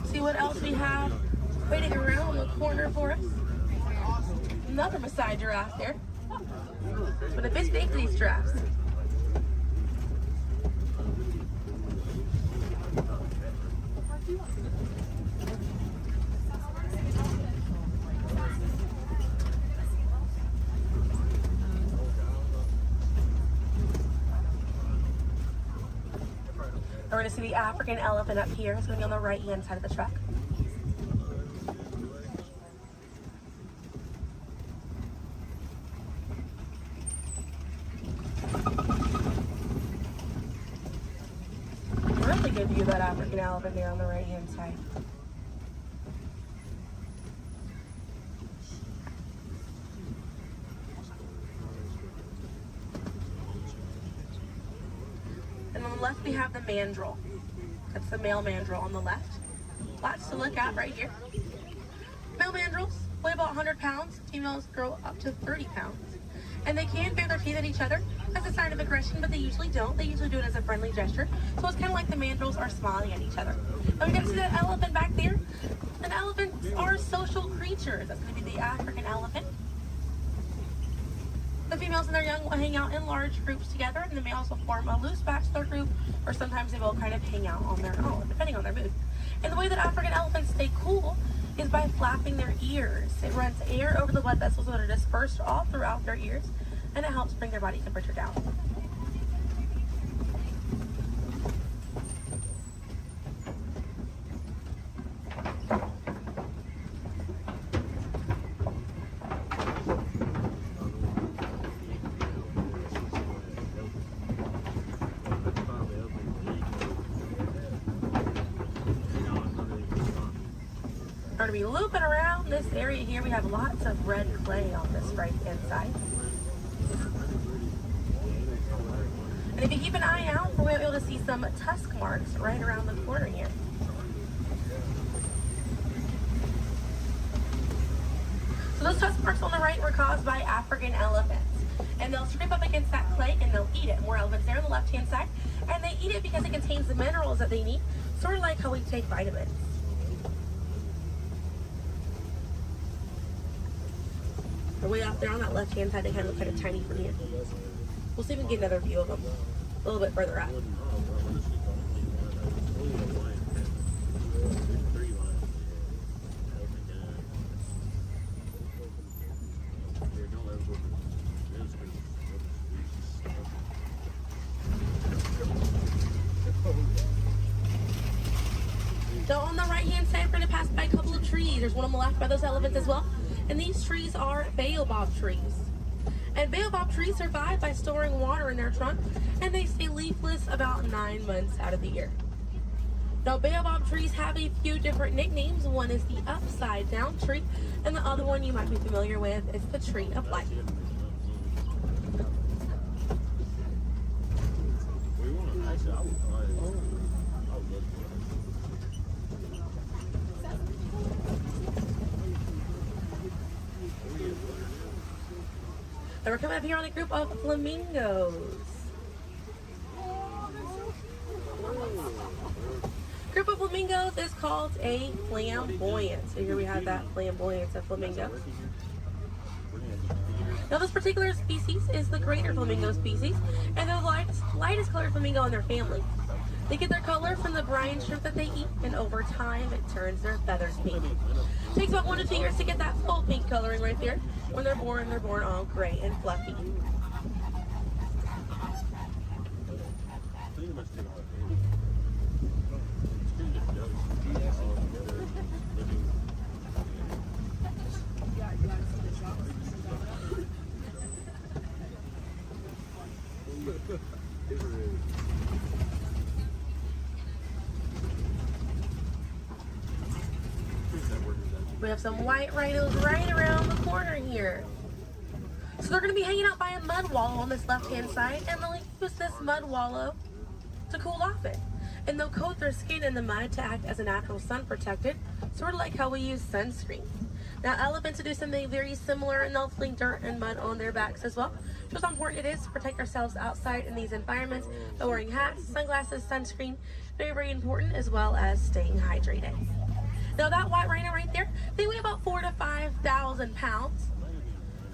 See what else we have waiting around the corner for us. Another Maasai giraffe there. But a bit big for these giraffes. We're going to see the African elephant up here. It's going to be on the right hand side of the truck. Really good view of that African elephant there on the right hand side. And on the left we have the mandrill. That's the male mandrill on the left. Lots to look at right here. Male mandrills weigh about 100 pounds. Females grow up to 30 pounds. And they can bare their teeth at each other as a sign of aggression, but they usually don't. They usually do it as a friendly gesture. So it's kind of like the mandrills are smiling at each other. Now we got to see that elephant back there. And elephants are social creatures. That's going to be the African elephant. The females and their young will hang out in large groups together, and the males will form a loose bachelor group, or sometimes they will kind of hang out on their own, depending on their mood. And the way that African elephants stay cool is by flapping their ears. It runs air over the blood vessels that are dispersed all throughout their ears, and it helps bring their body temperature down. going to be looping around this area here. We have lots of red clay on this right hand side. And if you keep an eye out, we're going to be able to see some tusk marks right around the corner here. So those tusk marks on the right were caused by African elephants. And they'll scrape up against that clay and they'll eat it. More elephants there on the left-hand side. And they eat it because it contains the minerals that they need, sort of like how we take vitamins. They're way off there on that left-hand side. They kind of look kind of tiny from here. We'll see if we can get another view of them a little bit further up. So on the right-hand side, we're going to pass by a couple of trees. There's one on the left by those elephants as well. And these trees are baobab trees. And baobab trees survive by storing water in their trunk, and they stay leafless about 9 months out of the year. Now, baobab trees have a few different nicknames. One is the upside down tree, and the other one you might be familiar with is the tree of life. And we're coming up here on a group of flamingos. Group of flamingos is called a flamboyant. So here we have that flamboyant of flamingo. Now this particular species is the greater flamingo species, and they're the lightest colored flamingo in their family. They get their color from the brine shrimp that they eat, and over time it turns their feathers pink. It takes about 1 to 2 years to get that full pink coloring right there. When they're born all gray and fluffy. We have some white rhinos right around the corner here. So they're going to be hanging out by a mud wallow on this left-hand side, and they'll use this mud wallow to cool off it. And they'll coat their skin in the mud to act as a natural sun protectant, sort of like how we use sunscreen. Now elephants will do something very similar, and they'll fling dirt and mud on their backs as well. Just how important it is to protect ourselves outside in these environments by wearing hats, sunglasses, sunscreen. Very, very important, as well as staying hydrated. Now that white rhino right there, they weigh about 4,000 to 5,000 pounds.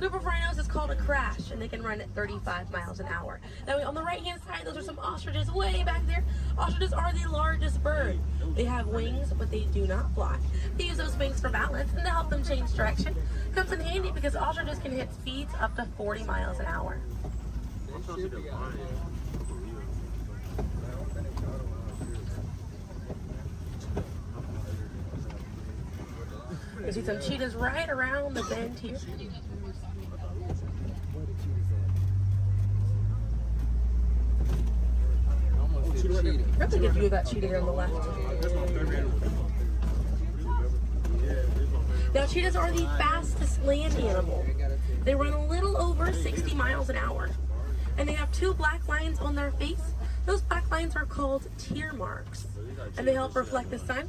Group of rhinos is called a crash, and they can run at 35 miles an hour. Now on the right hand side, those are some ostriches way back there. Ostriches are the largest bird. They have wings, but they do not fly. They use those wings for balance and to help them change direction. Comes in handy because ostriches can hit speeds up to 40 miles an hour. You see some cheetahs right around the bend here. Really good view of that cheetah here on the left. Now cheetahs are the fastest land animal. They run a little over 60 miles an hour. And they have 2 black lines on their face. Those black lines are called tear marks. And they help reflect the sun.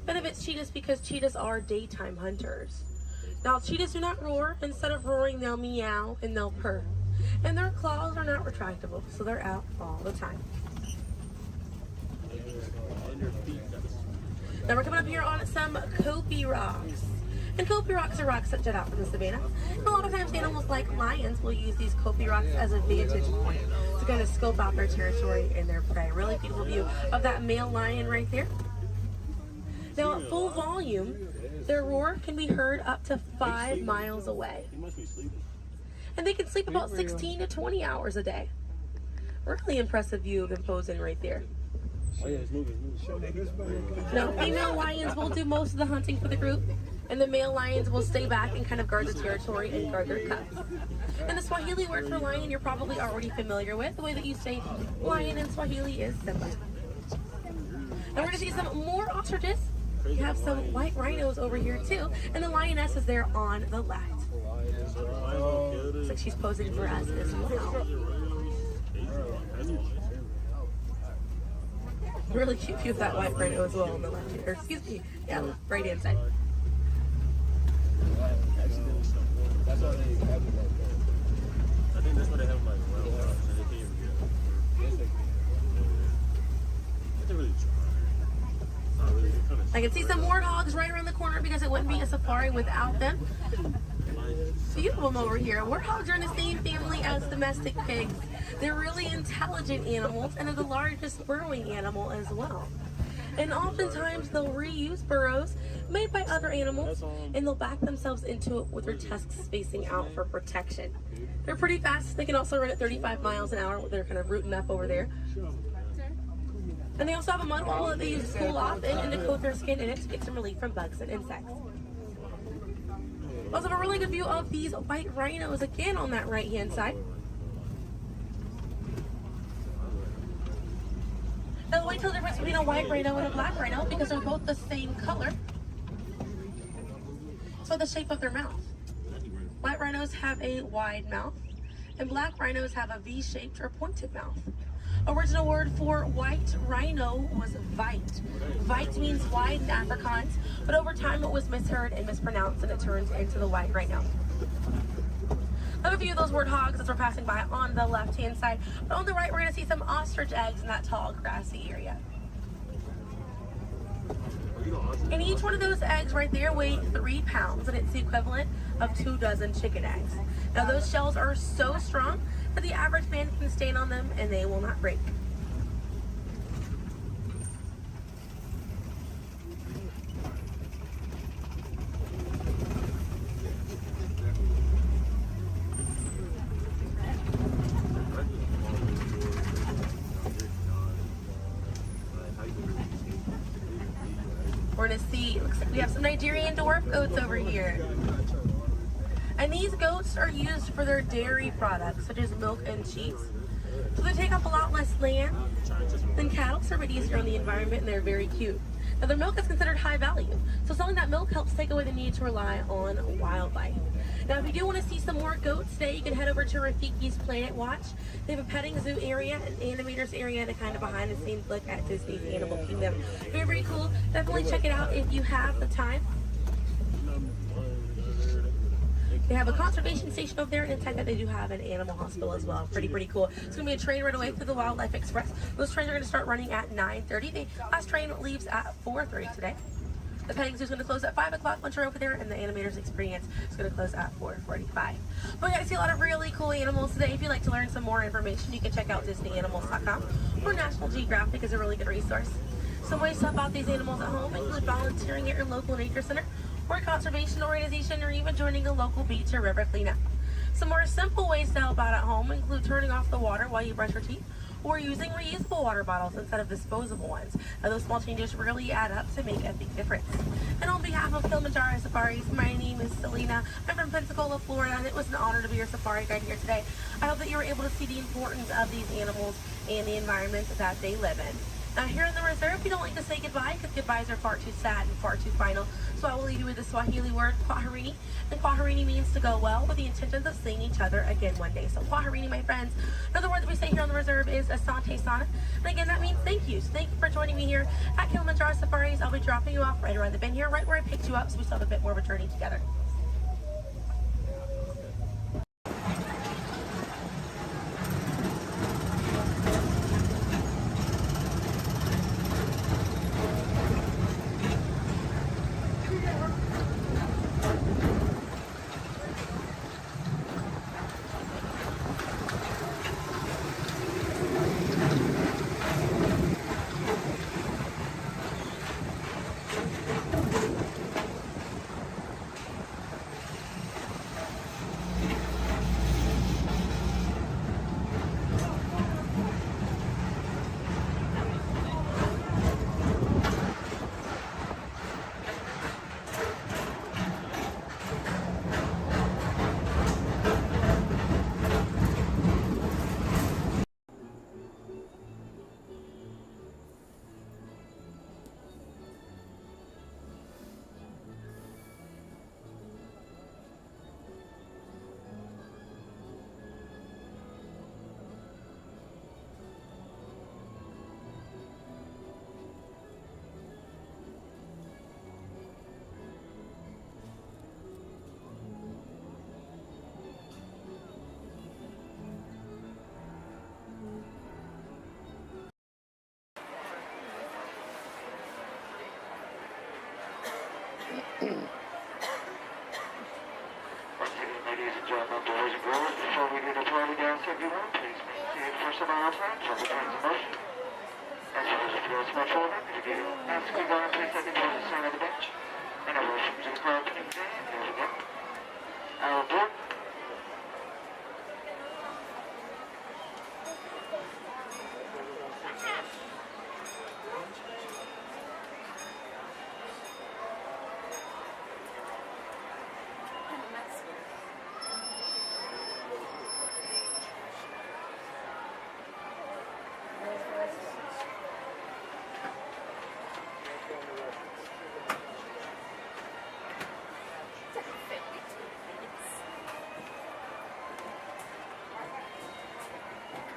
Benefits cheetahs because cheetahs are daytime hunters. Now cheetahs do not roar. Instead of roaring, they'll meow and they'll purr. And their claws are not retractable, so they're out all the time. Now we're coming up here on some Kopi rocks. And Kopi rocks are rocks that jut out from the savannah. And a lot of times animals like lions will use these Kopi rocks as a vantage point to kind of scope out their territory and their prey. Really beautiful view of that male lion right there. Now at full volume, their roar can be heard up to 5 miles away. And they can sleep about 16 to 20 hours a day. Really impressive view of them posing right there. Now female lions will do most of the hunting for the group, and the male lions will stay back and kind of guard the territory and guard their cubs. And the Swahili word for lion you're probably already familiar with. The way that you say lion in Swahili is Simba. And we're going to see some more ostriches We have some white rhinos over here too, and the lioness is there on the left. Looks like she's posing for us as well. Really cute view of that white rhino as well on the left, or excuse me, yeah, right hand side. That's why they have it like that. I think that's why they have them like round out, so they can't even get them. Yes, they can. They really try. Not really. I can see some warthogs right around the corner because it wouldn't be a safari without them. Few of them over here. Warthogs are in the same family as domestic pigs. They're really intelligent animals and are the largest burrowing animal as well. And oftentimes they'll reuse burrows made by other animals and they'll back themselves into it with their tusks spacing out for protection. They're pretty fast. They can also run at 35 miles an hour. They're kind of rooting up over there. And they also have a mud wall that they use to cool off and to coat their skin in it to get some relief from bugs and insects. We also have a really good view of these white rhinos again on that right hand side. Now the white tail difference between a white rhino and a black rhino because they're both the same color. So the shape of their mouth. White rhinos have a wide mouth and black rhinos have a V-shaped or pointed mouth. Original word for white rhino was vite. Vite means wide in Afrikaans, but over time it was misheard and mispronounced and it turns into the white rhino. I have a few of those warthogs as we're passing by on the left-hand side, but on the right we're going to see some ostrich eggs in that tall grassy area. And each one of those eggs right there weigh 3 pounds, and it's the equivalent of 2 dozen chicken eggs. Now those shells are so strong that the average man can stand on them and they will not break. We're gonna see, looks like we have some Nigerian dwarf goats over here. And these goats are used for their dairy products, such as milk and cheese. So they take up a lot less land than cattle, so they're easier on the environment, and they're very cute. Now their milk is considered high value, so selling that milk helps take away the need to rely on wildlife. Now if you do want to see some more goats today, you can head over to Rafiki's Planet Watch. They have a petting zoo area, an animators area, and a kind of behind the scenes look at Disney's Animal Kingdom. Very, very cool. Definitely check it out if you have the time. They have a conservation station over there, and inside that they do have an animal hospital as well. Pretty cool. It's going to be a train right away through the Wildlife Express. Those trains are going to start running at 9:30. The last train leaves at 4:30 today. The petting zoo is going to close at 5 o'clock once you're over there, and the animators experience is going to close at 4:45. But we got to see a lot of really cool animals today. If you'd like to learn some more information, you can check out DisneyAnimals.com, or National Geographic is a really good resource. Some ways to help out these animals at home include volunteering at your local nature center, or a conservation organization, or even joining a local beach or river cleanup. Some more simple ways to help out at home include turning off the water while you brush your teeth, or using reusable water bottles instead of disposable ones. Now, those small changes really add up to make a big difference. And on behalf of Kilimanjaro Safaris, my name is Selena. I'm from Pensacola, Florida, and it was an honor to be your safari guide here today. I hope that you were able to see the importance of these animals and the environment that they live in. Now here in the reserve, we don't like to say goodbye because goodbyes are far too sad and far too final. So I will leave you with the Swahili word, kwaherini. And kwaherini means to go well, with the intentions of seeing each other again one day. So kwaherini, my friends. Another word that we say here on the reserve is asante sana. And again, that means thank you. So thank you for joining me here at Kilimanjaro Safaris. I'll be dropping you off right around the bend here, right where I picked you up, so we still have a bit more of a journey together.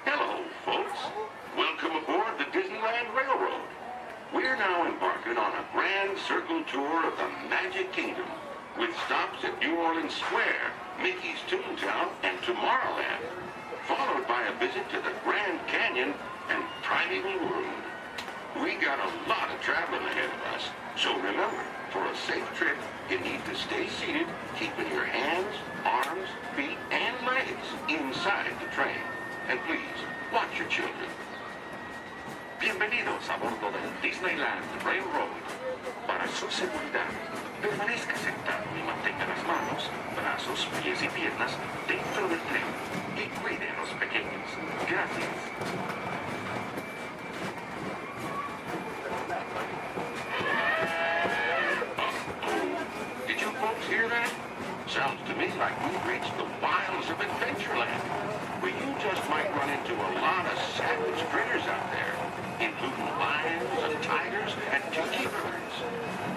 Hello, folks. Welcome aboard the Disneyland Railroad. We're now embarking on a grand circle tour of the Magic Kingdom, with stops at New Orleans Square, Mickey's Toontown, and Tomorrowland, followed by a visit to the Grand Canyon and Primeval World. We got a lot of traveling ahead of us, so remember, for a safe trip, you need to stay seated, keeping your hands, arms, feet, and legs inside the train. And please, watch your children. Bienvenidos a bordo del Disneyland Railroad. Para su seguridad, permanezca sentado y mantenga las manos, brazos, pies y piernas dentro del tren y cuide a los pequeños. Gracias. Did you folks hear that? Sounds to me like we've reached the wilds of Adventureland, where you just might run into a lot of savage critters out there, including lions and tigers and tiki birds.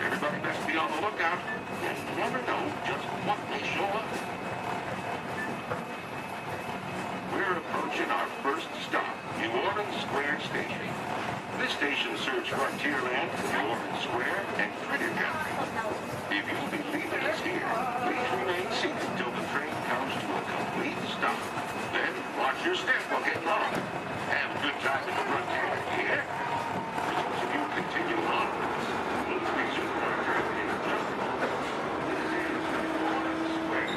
Everybody best be on the lookout. You never know just what may show up. We're approaching our first stop, New Orleans Square Station. This station serves Frontierland, New Orleans Square, and Critter Country. If you'll be leaving us here, please remain seated until the train comes to a complete stop. Then watch your step while getting on. Have a good time at the Frontier, yeah? For those of you continuing onwards, please resume our journey in just a moment. This is New Orleans Square.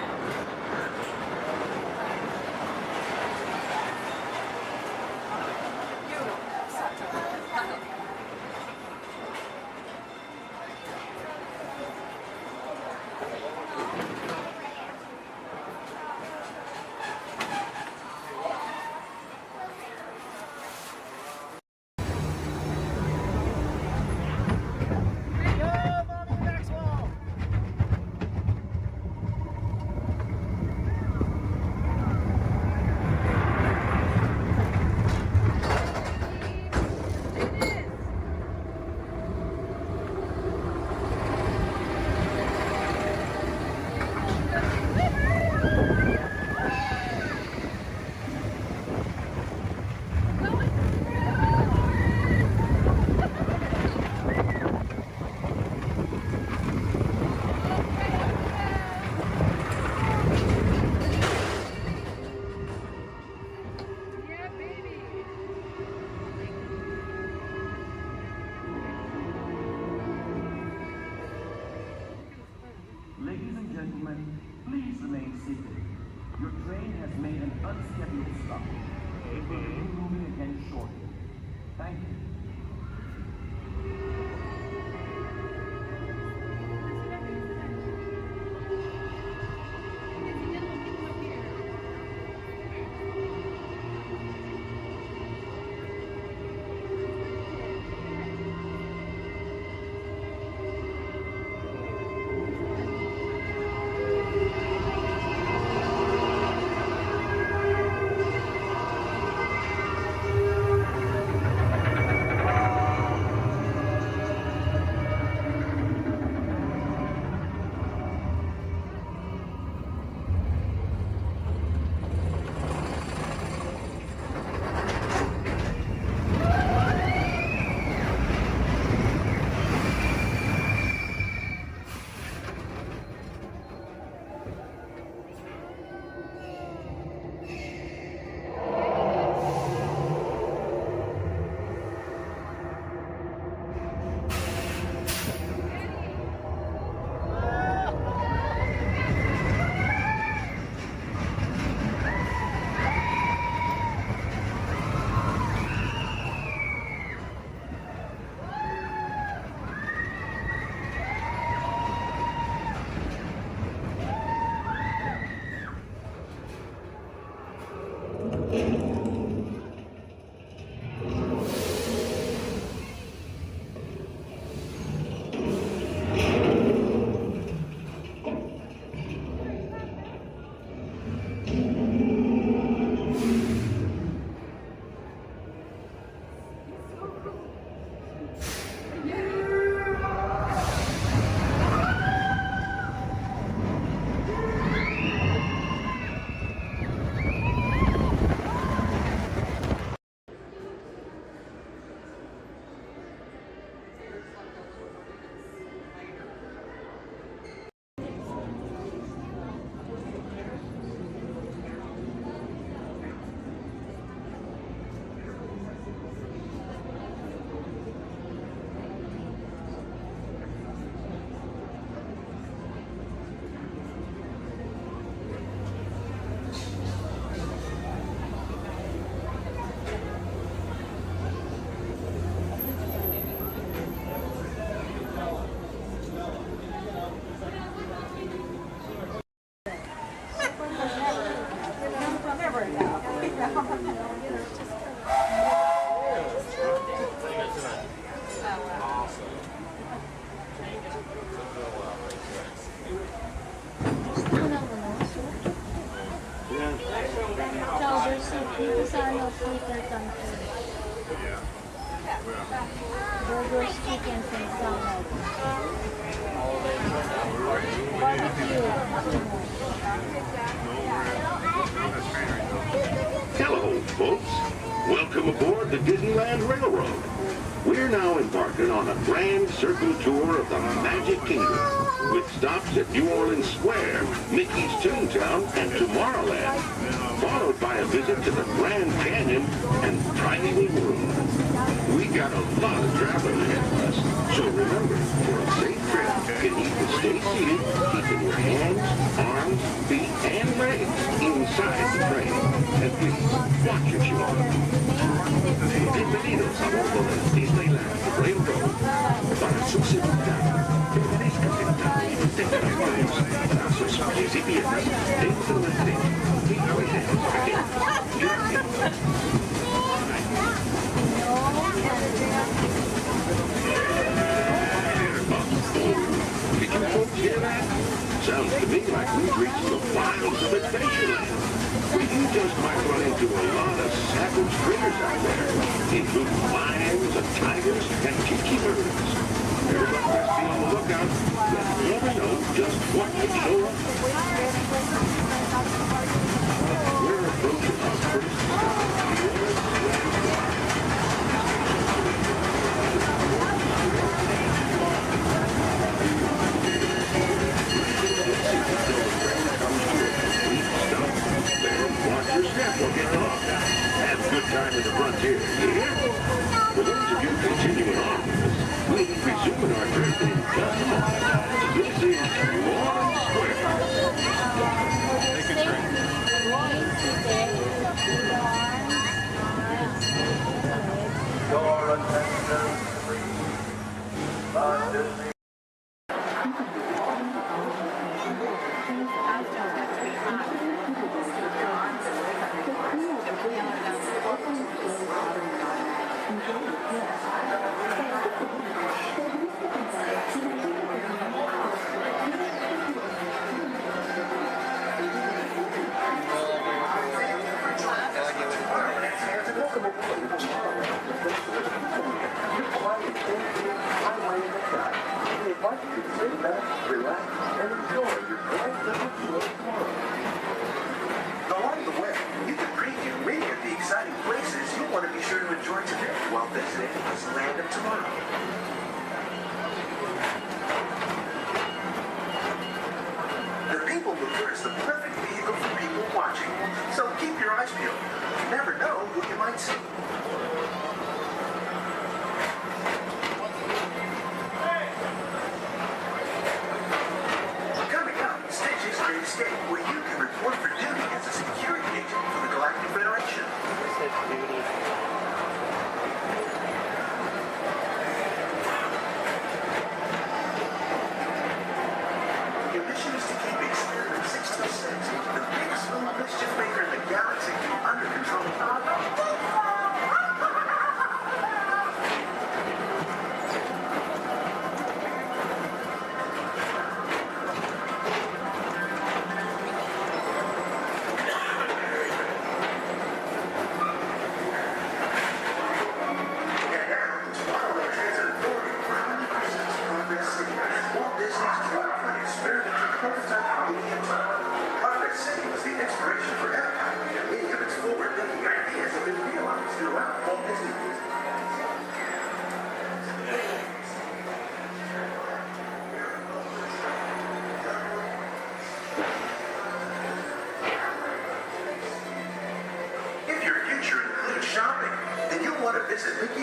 Burgers, chickens, and salad. Barbecue. Hello, folks. Welcome aboard the Disneyland Railroad. We're now embarking on a grand circle tour of the Magic Kingdom, with stops at New Orleans Square, Mickey's Toontown, and Tomorrowland, followed by a visit to the Grand Canyon and Tiny World. We got a lot of traveling ahead of us, so remember, for a safe trip, you need to stay seated, keeping your hands, arms, feet, and legs inside the train. And please, watch your children. Bienvenidos a bordo del Disneyland Railroad. Para su seguridad, permanezca sentado y mantenga las manos, brazos, pies y piernas dentro del tren. Y cuiden los pequeños. Gracias. Did you folks hear that? Sounds to me like we've reached the wilds of Adventureland. You just might run into a lot of savage critters out there, including lions and tigers and tiki birds. Everybody must be on the lookout. You never know just what could show up. We're approaching our first stop. Watch your step or get lost. Have a good time in the frontier, you hear? For those of you continuing on with us, we'll be resuming our trip in just a moment. This is New Orleans Square. Take a drink. Door attendants, please. Along the way, you can preview many of the exciting places you want to be sure to enjoy today while visiting Disneyland of Tomorrow. The People Mover is the perfect vehicle for people watching, so keep your eyes peeled. You never know who you might see. Coming up, Stitch's Great Escape, where you can report for duty as a security agent for the Galactic Federation. Your mission is to keep Experiment 626, the biggest little mischief maker in the galaxy, under control.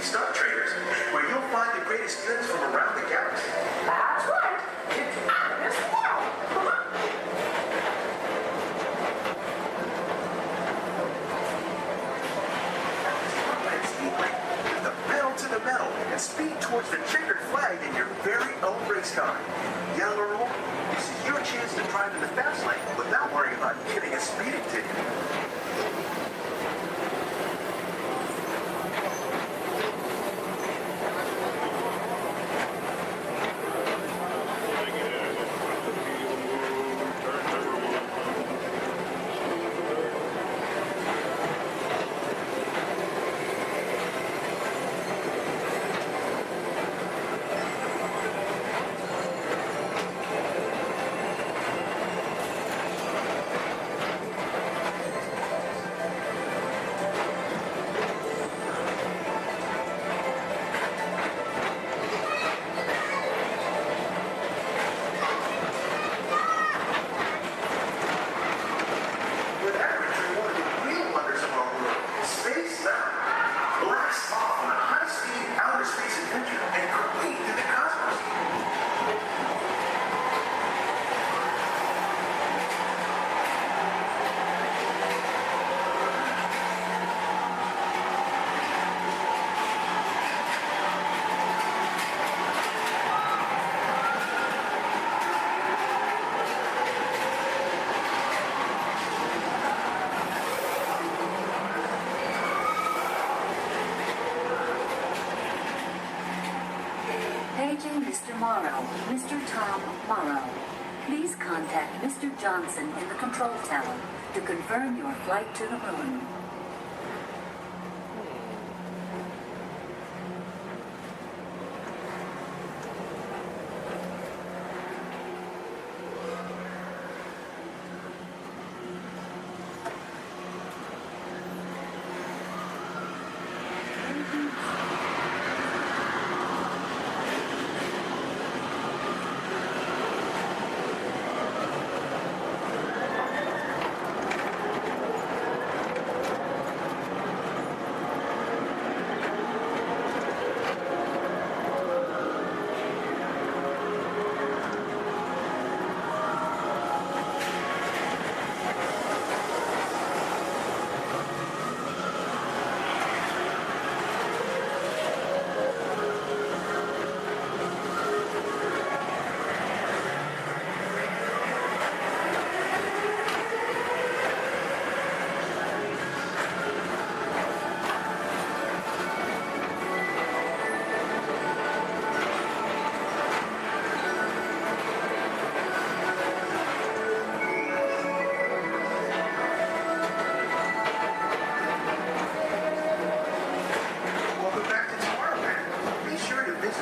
Disney Star Traders, where you'll find the greatest goods from around the galaxy. That's right. It's out of this world. Come on. With the pedal to the metal and speed towards the checkered flag in your very own race car. Young or old, this is your chance to drive in the fast lane without worrying about getting a speeding ticket. Paging Mr. Morrow, Mr. Tom Morrow. Please contact Mr. Johnson in the control tower to confirm your flight to the moon.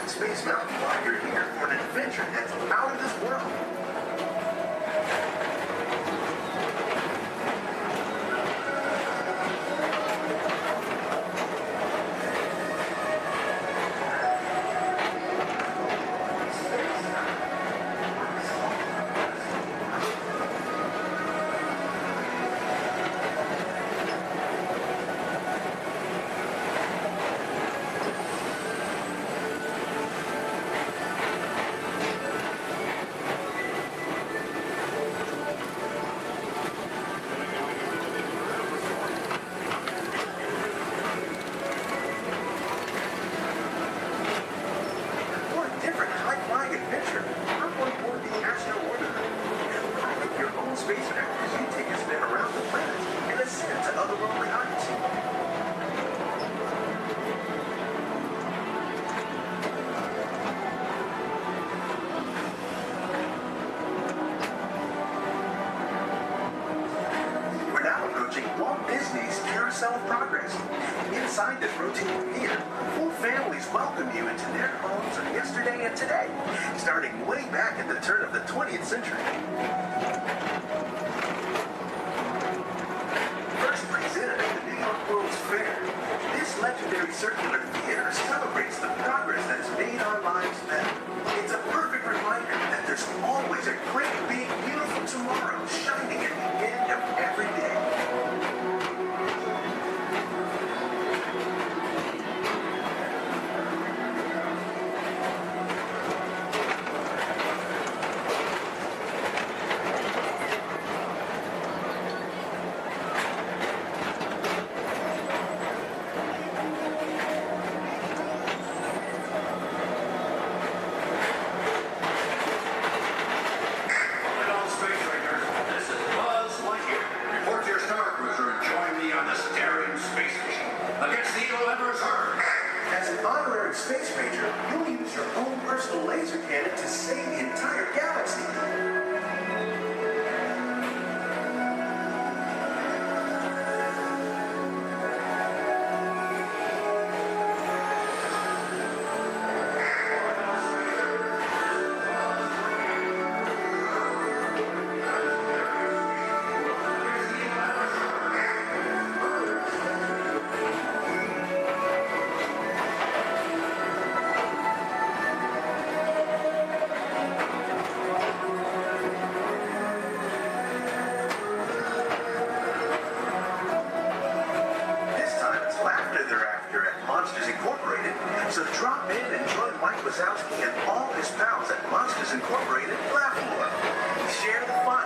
Space Mountain while you're here for an adventure that's out of this world. Walt Disney's Carousel of Progress. Inside this rotating theater, full families welcome you into their homes of yesterday and today, starting way back at the turn of the 20th century. First presented at the New York World's Fair, this legendary circular theater celebrates the progress that has made our lives better. It's a perfect reminder that there's always a great, big, beautiful tomorrow shining at the end of every day. you're in space, Ranger, you'll use your own personal laser cannon to save the entire galaxy. So drop in and join Mike Wazowski and all his pals at Monsters Incorporated Laugh Floor. Share the fun.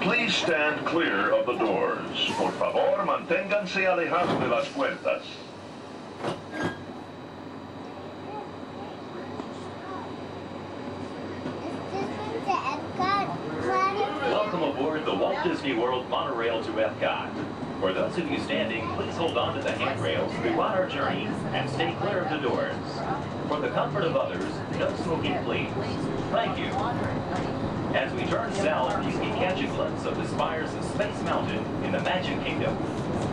Please stand clear of the doors. Por favor, manténganse alejados de las puertas. Welcome aboard the Walt Disney World monorail to Epcot. For those of you standing, please hold on to the handrails throughout our journey and stay clear of the doors. For the comfort of others, no smoking, please. Thank you. As we turn south, you can catch a glimpse of the spires of Space Mountain in the Magic Kingdom.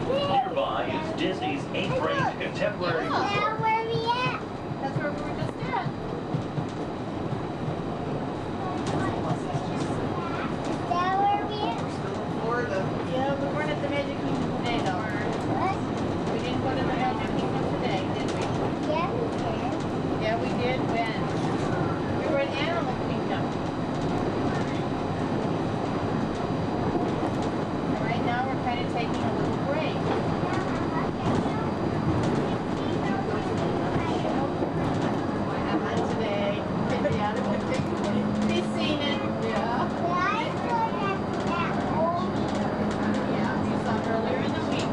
Nearby is Disney's 8th-ranked contemporary resort. Where are we at? That's where we were just at. Yeah, we weren't at the Magic Kingdom today, though. What? We didn't go to the Magic Kingdom today, did we? Yeah, we did. Yeah, we did. When? We were in Animal Kingdom. And right now, we're kind of taking a little break. What happened today? Yeah, we've seen it. Yeah. Earlier in the week,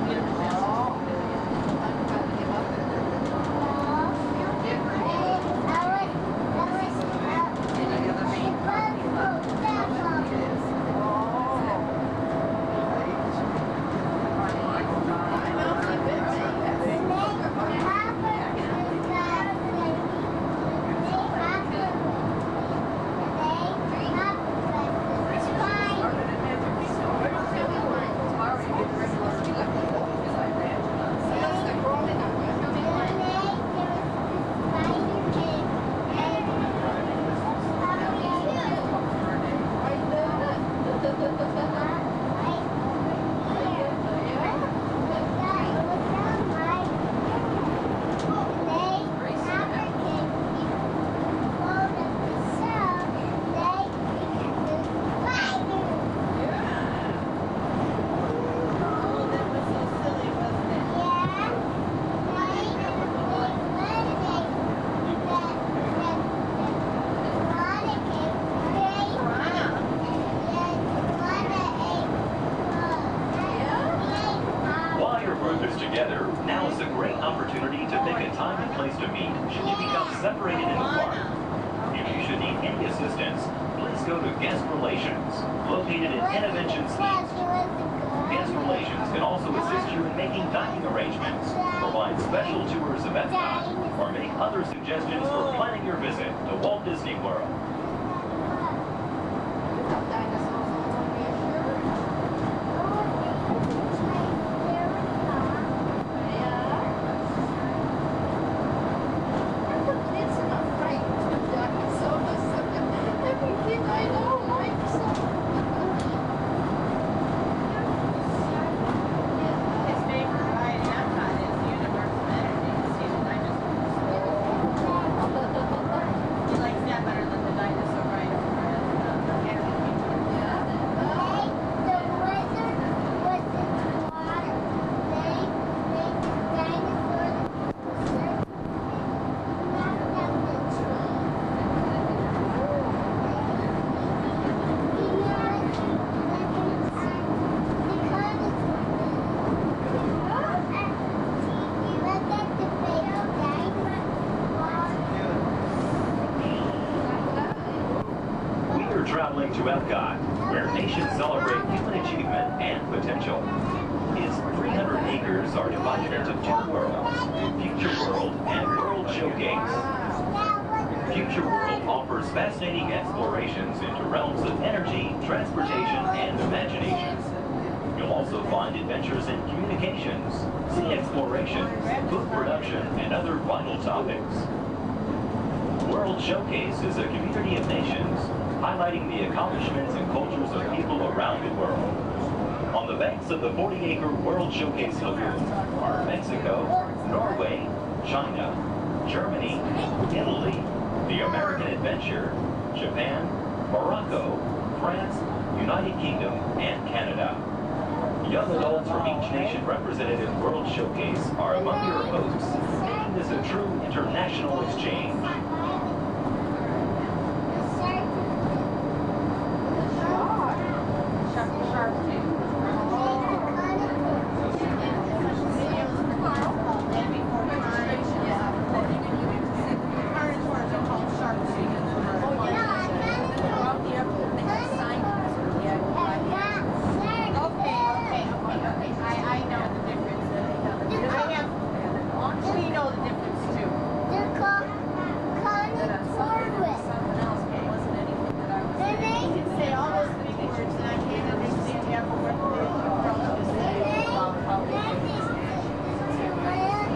together, now is a great opportunity to pick a time and place to meet should you become separated in the park. If you should need any assistance, please go to Guest Relations, located in Interventions East. Guest Relations can also assist you in making dining arrangements, provide special tours of Epcot, or make other suggestions for planning your visit to Walt Disney World. Every kid I you're traveling to Epcot, where nations celebrate human achievement and potential. Its 300 acres are divided into two worlds, Future World and World Showcase. Future World offers fascinating explorations into realms of energy, transportation, and imagination. You'll also find adventures in communications, sea exploration, food production, and other vital topics. World Showcase is a community of nations, highlighting the accomplishments and cultures of people around the world. On the banks of the 40-acre World Showcase Lagoon are Mexico, Norway, China, Germany, Italy, the American Adventure, Japan, Morocco, France, United Kingdom, and Canada. Young adults from each nation represented in World Showcase are among your hosts, making this a true international exchange.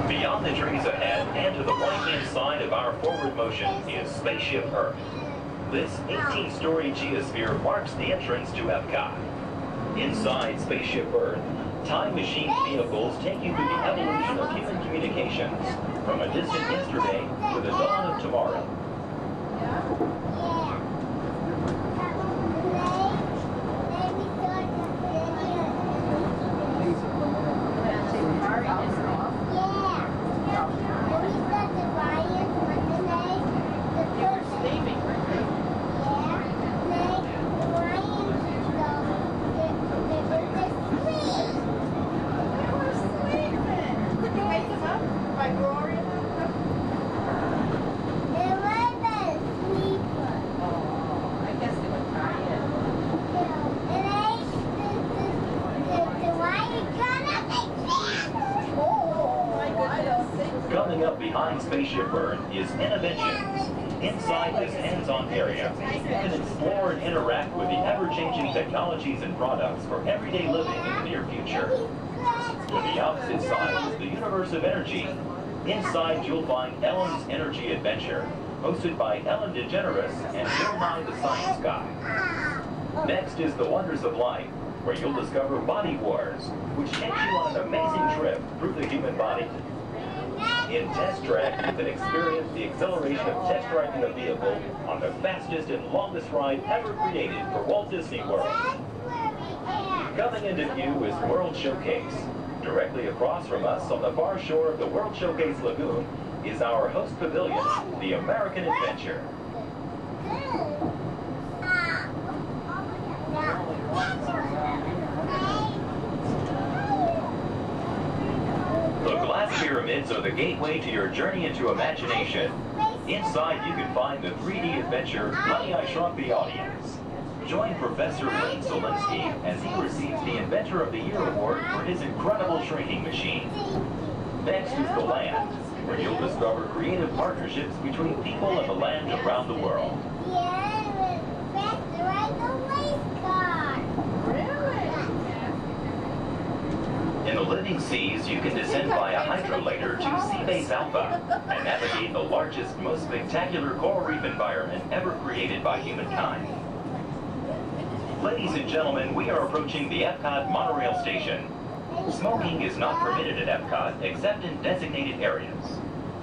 Beyond the trees ahead and to the right-hand side of our forward motion is Spaceship Earth. This 18-story geosphere marks the entrance to Epcot. Inside Spaceship Earth, time machine vehicles take you through the evolution of human communications, from a distant yesterday to the dawn of tomorrow. Coming up behind Spaceship Earth is Innovations. Inside this hands-on area, you can explore and interact with the ever-changing technologies and products for everyday living in the near future. To the opposite side is the universe of energy. Inside, you'll find Ellen's Energy Adventure, hosted by Ellen DeGeneres and Bill Nye the Science Guy. Next is the Wonders of Life, where you'll discover Body Wars, which takes you on an amazing trip through the human body. In Test Track, you can experience the exhilaration of test driving a vehicle on the fastest and longest ride ever created for Walt Disney World. Coming into view is World Showcase. Directly across from us on the far shore of the World Showcase Lagoon is our host pavilion, the American Adventure. The glass pyramids are the gateway to your journey into imagination. Inside, you can find the 3D adventure, Honey, I Shrunk the Audience. Join Professor Wayne Solinsky as he receives the Inventor of the Year award for his incredible shrinking machine. Next is the land, where you'll discover creative partnerships between people and the land around the world. In the living seas, you can descend via hydrolator to Seabase Alpha and navigate the largest, most spectacular coral reef environment ever created by humankind. Ladies and gentlemen, we are approaching the Epcot monorail station. Smoking is not permitted at Epcot except in designated areas.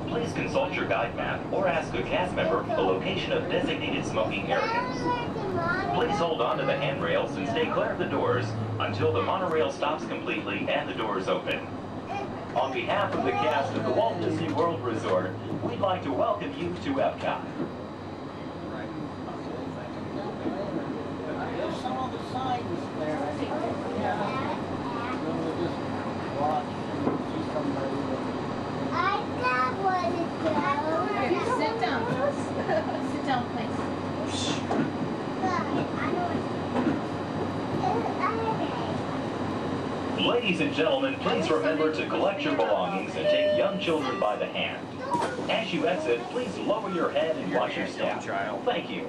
Please consult your guide map or ask a cast member the location of designated smoking areas. Please hold on to the handrails and stay clear of the doors until the monorail stops completely and the doors open. On behalf of the cast of the Walt Disney World Resort, we'd like to welcome you to Epcot. There's some of the signs there. We'll just watch and see somebody. I got one to go. Here, sit down. Sit down, please. Ladies and gentlemen, please remember to collect your belongings and take young children by the hand. As you exit, please lower your head and watch your step. Thank you.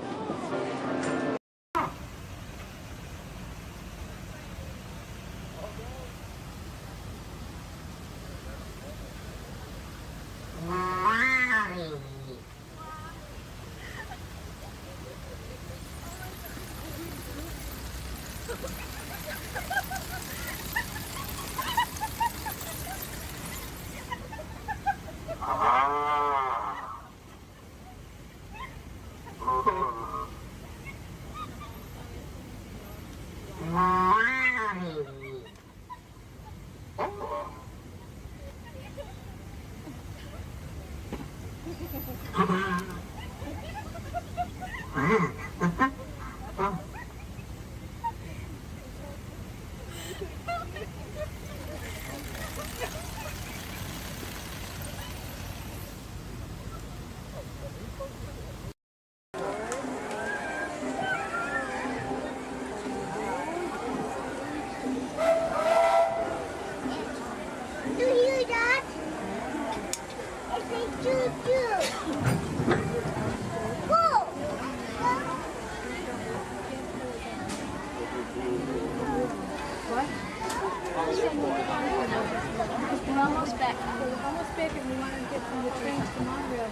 We're almost back. We're almost back and we want to get from the trains to Montreal.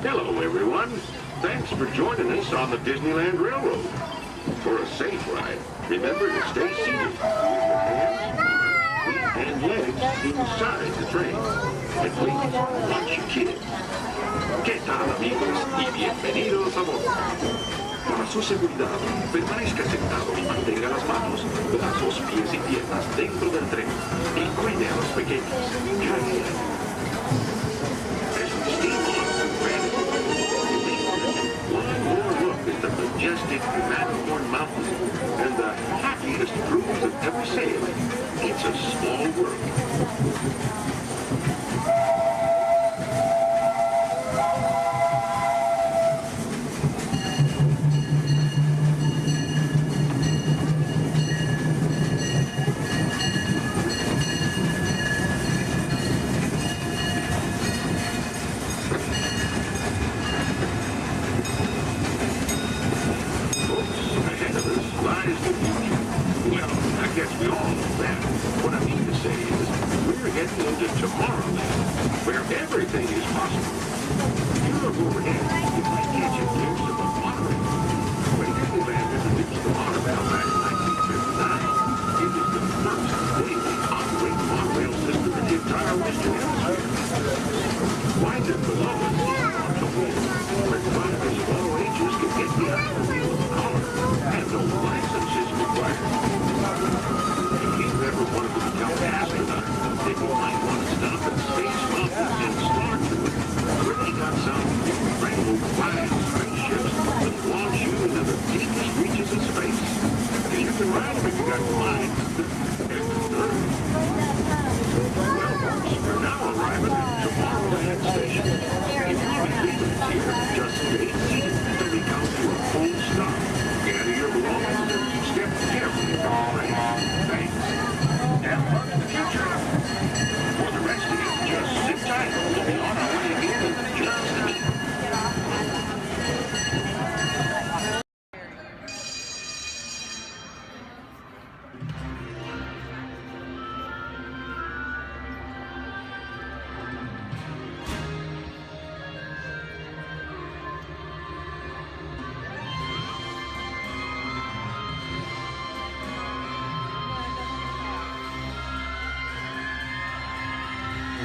Hello, everyone. Thanks for joining us on the Disneyland Railroad. For a safe ride, remember to stay seated with your hands, feet, and legs inside the train. And please, watch your kids. ¿Qué tal, amigos? Y bienvenidos a bordo. Para su seguridad, permanezca sentado y mantenga las manos, brazos, pies y piernas dentro del tren. Y cuide a los pequeños. Gracias. As we steam on to Granite, one more look at the majestic Matterhorn Mountains and the happiest cruise of ever sailed. It's a small world.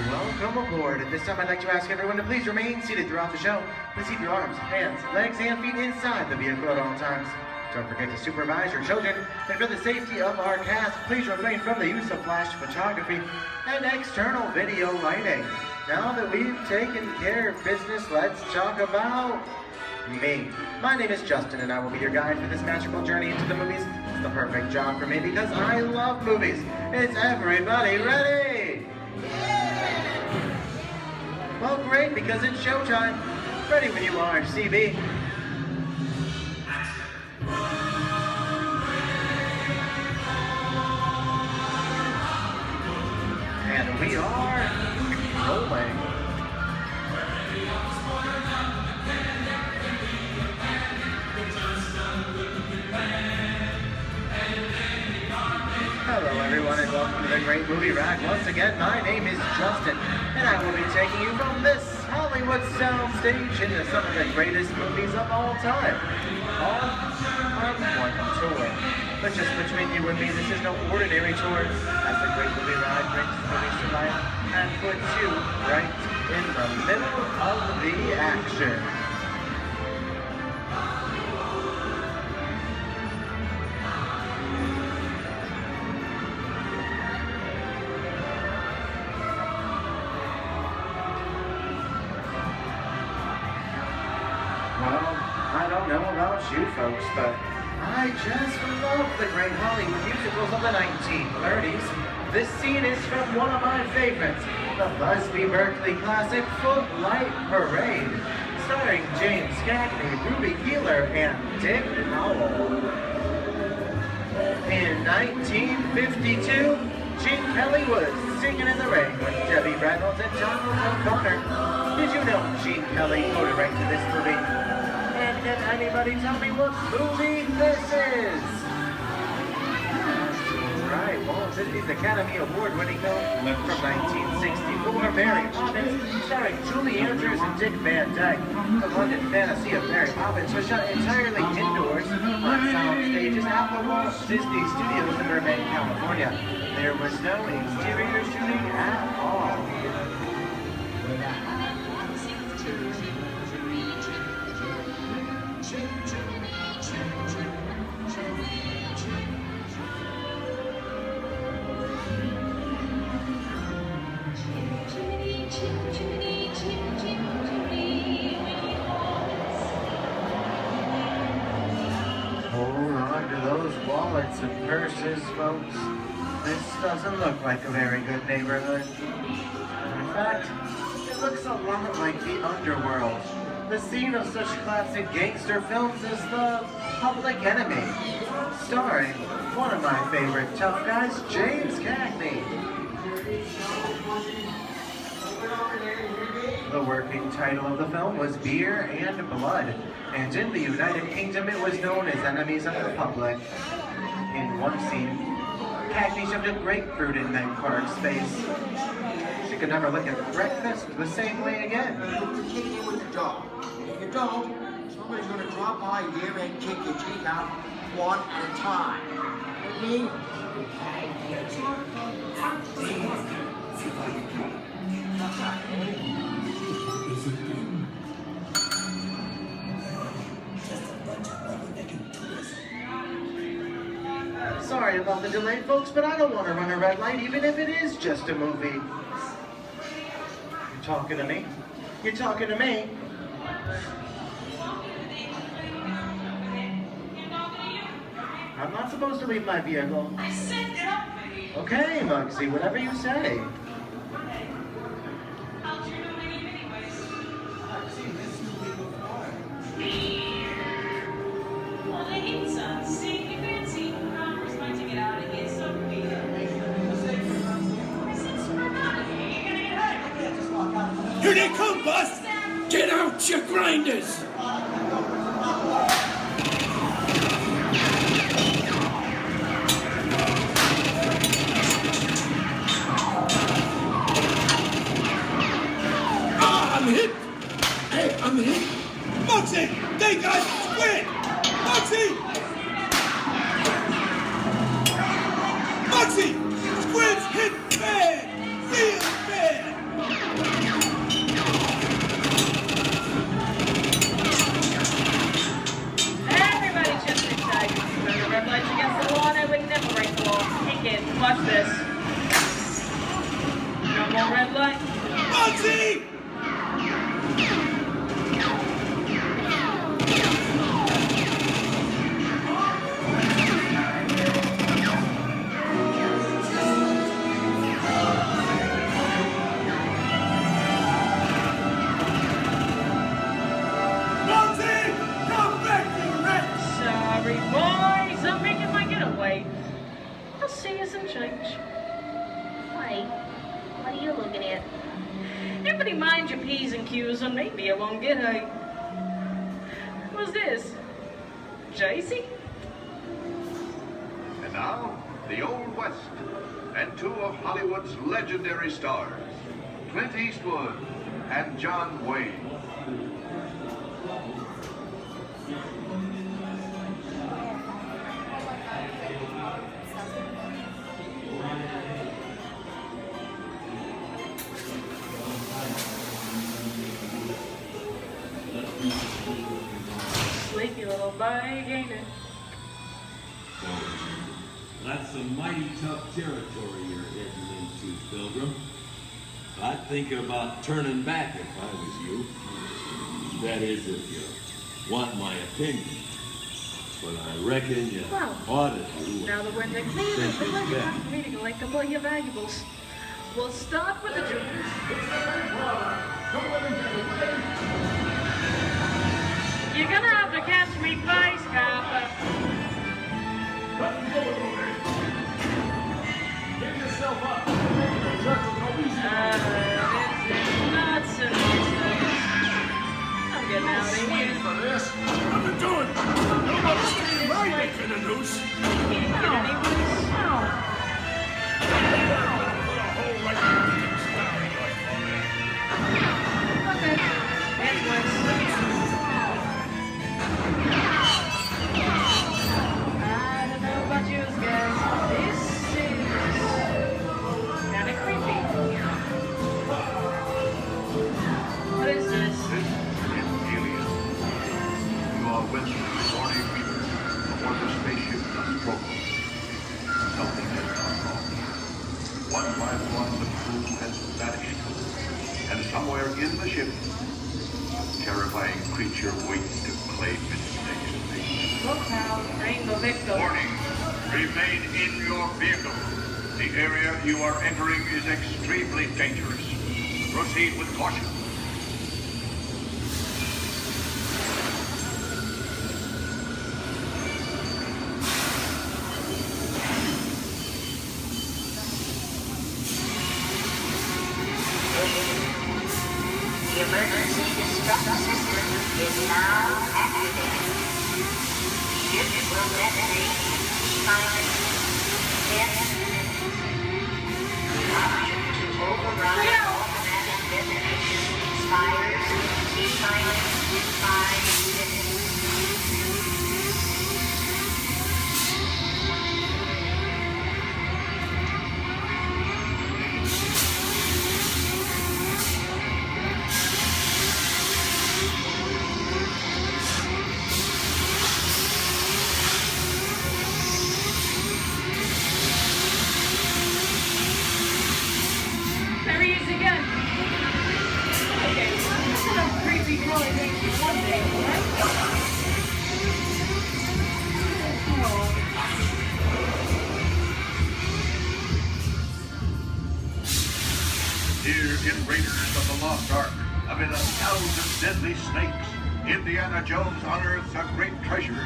Welcome aboard. At this time, I'd like to ask everyone to please remain seated throughout the show. Please keep your arms, hands, legs, and feet inside the vehicle at all times. Don't forget to supervise your children. And for the safety of our cast, please refrain from the use of flash photography and external video lighting. Now that we've taken care of business, let's talk about me. My name is Justin, and I will be your guide for this magical journey into the movies. It's the perfect job for me because I love movies. Is everybody ready? Well, great, because it's showtime. Ready when you are, CB. the Great Movie Ride. Once again, my name is Justin, and I will be taking you from this Hollywood soundstage into some of the greatest movies of all time, on our one tour. But just between you and me, this is no ordinary tour, as the Great Movie Ride brings movies to life and puts you right in the middle of the action. Well, I don't know about you folks, but I just love the great Hollywood musicals of the 1930s. This scene is from one of my favorites, the Busby Berkeley classic Footlight Parade, starring James Cagney, Ruby Keeler, and Dick Powell. In 1952, Gene Kelly was singing in the rain with Debbie Reynolds and Donald O'Connor. Did you know Gene Kelly co-wrote to this movie? And can anybody tell me what movie this is? Right, Walt Disney's Academy Award-winning film from 1964, Mary Poppins, starring Julie Andrews and Dick Van Dyke. The London fantasy of Mary Poppins was shot entirely indoors on sound stages at the Walt Disney Studios in Burbank, California. There was no exterior shooting at all. Hold on to those wallets and purses, folks. This doesn't look like a very good neighborhood. In fact, it looks a lot like the underworld, the scene of such classic gangster films as The Public Enemy, starring one of my favorite tough guys, James Cagney. The working title of the film was Beer and Blood, and in the United Kingdom it was known as Enemies of the Public. In one scene, Cagney shoved a grapefruit in Meg Park's face. She could never look at breakfast the same way again. You kick it with the dog. If you don't, somebody's going to drop by here and kick your teeth out one at a time. With me? Sorry about the delay, folks, but I don't want to run a red light, even if it is just a movie. You talking to me? You talking to me? I'm not supposed to leave my vehicle. Okay, Muggsy, whatever you say. Here they come, boss! Get out your grinders! I'm hit! Hey, I'm hit! Muggsy! They got Squid! Muggsy! Muggsy! Squid's hit bad! Real bad! Everybody just inside. When the red light's against the law, and we never break the law. Take it. Watch this. No more red light. Muggsy! Sorry, boys. I'm making my getaway. I'll see you some change. Wait, what are you looking at? Everybody mind your P's and Q's, and maybe I won't get a... What's this? JC? And now, the Old West, and two of Hollywood's legendary stars, Clint Eastwood and John Wayne. Sleepy little bag, ain't it? That's some mighty tough territory you're heading into, Pilgrim. I'd think about turning back if I was you. That is, if you want my opinion. But I reckon you ought to do Now that we're in the clean, it's a pleasure time for me to collect all your valuables. We'll start with the jewels. You're gonna have to catch me first, Papa. Give yourself up. The church will go easy. This is nuts and bolts. I'm getting out of here. For this. What are you doing? Nobody's taking my neck in a noose. Can't get any loose. Put a hole right in the star in your forehead. Okay. That's worse. I don't know about you guys. This is kind of creepy. What is this? This is alien. You are with Morning Reaper aboard the spaceship Nostromo. Something has gone wrong. One by one, the crew has vanished. And somewhere in the ship, a terrifying creature waits to claim its next mate. Look now, ain't the victim. Warning, remain in your vehicle. The area you are entering is extremely dangerous. Proceed with caution. The emergency destruct system is now activated. Ship will detonate in 5 minutes. 10 minutes. The option to override automatic detonation expires in 5 minutes. There he is again. Okay, that's enough creepy crawly things for one day, right? Here in Raiders of the Lost Ark, amid 1,000 deadly snakes, Indiana Jones unearths a great treasure.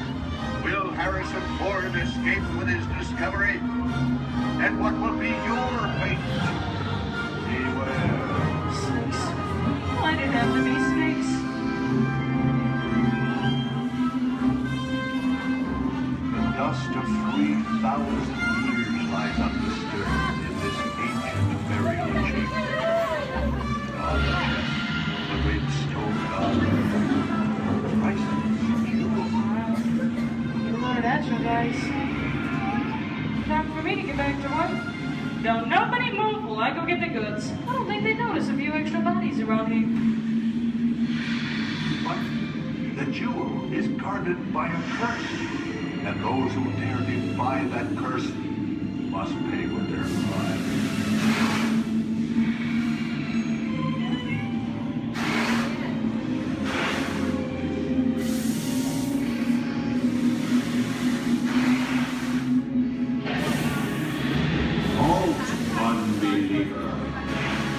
Will Harrison Ford escape with his discovery? And what will be your fate? Beware. Snakes. Why did it have to be snakes? The dust of 3,000 years lies undisturbed in this ancient burial chamber. On the chest, the great stone god, priceless jewel. You learned that, you guys. Time for me to get back to work. Don't nobody move while I go get the goods. I don't think they notice a few extra bodies around here. But the jewel is guarded by a curse, and those who dare defy that curse must pay with their lives.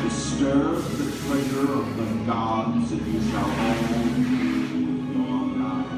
Disturb the treasure of the gods, and you shall all lose your lives.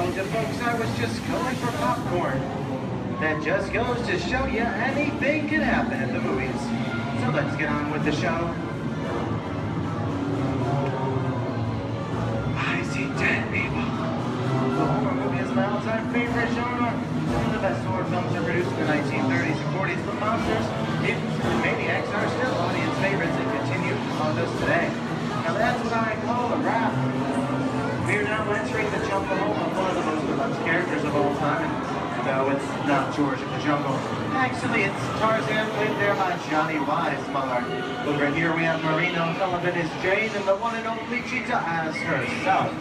told you folks I was just going for popcorn. That just goes to show you anything can happen at the movies. So let's get on with the show. I see dead people. The horror movie is my all-time favorite genre. Some of the best horror films are produced in the 1930s and 40s, but monsters, mutants, and maniacs are still audience favorites and continue to haunt us today. Now that's what I call a wrap. We're now entering the jungle home of one of the most beloved characters of all time. And no, it's not George of the Jungle. Actually, it's Tarzan, played there by Johnny Weissmuller. Over here we have Marino Sullivan as Jane, and the one and only Cheetah as herself.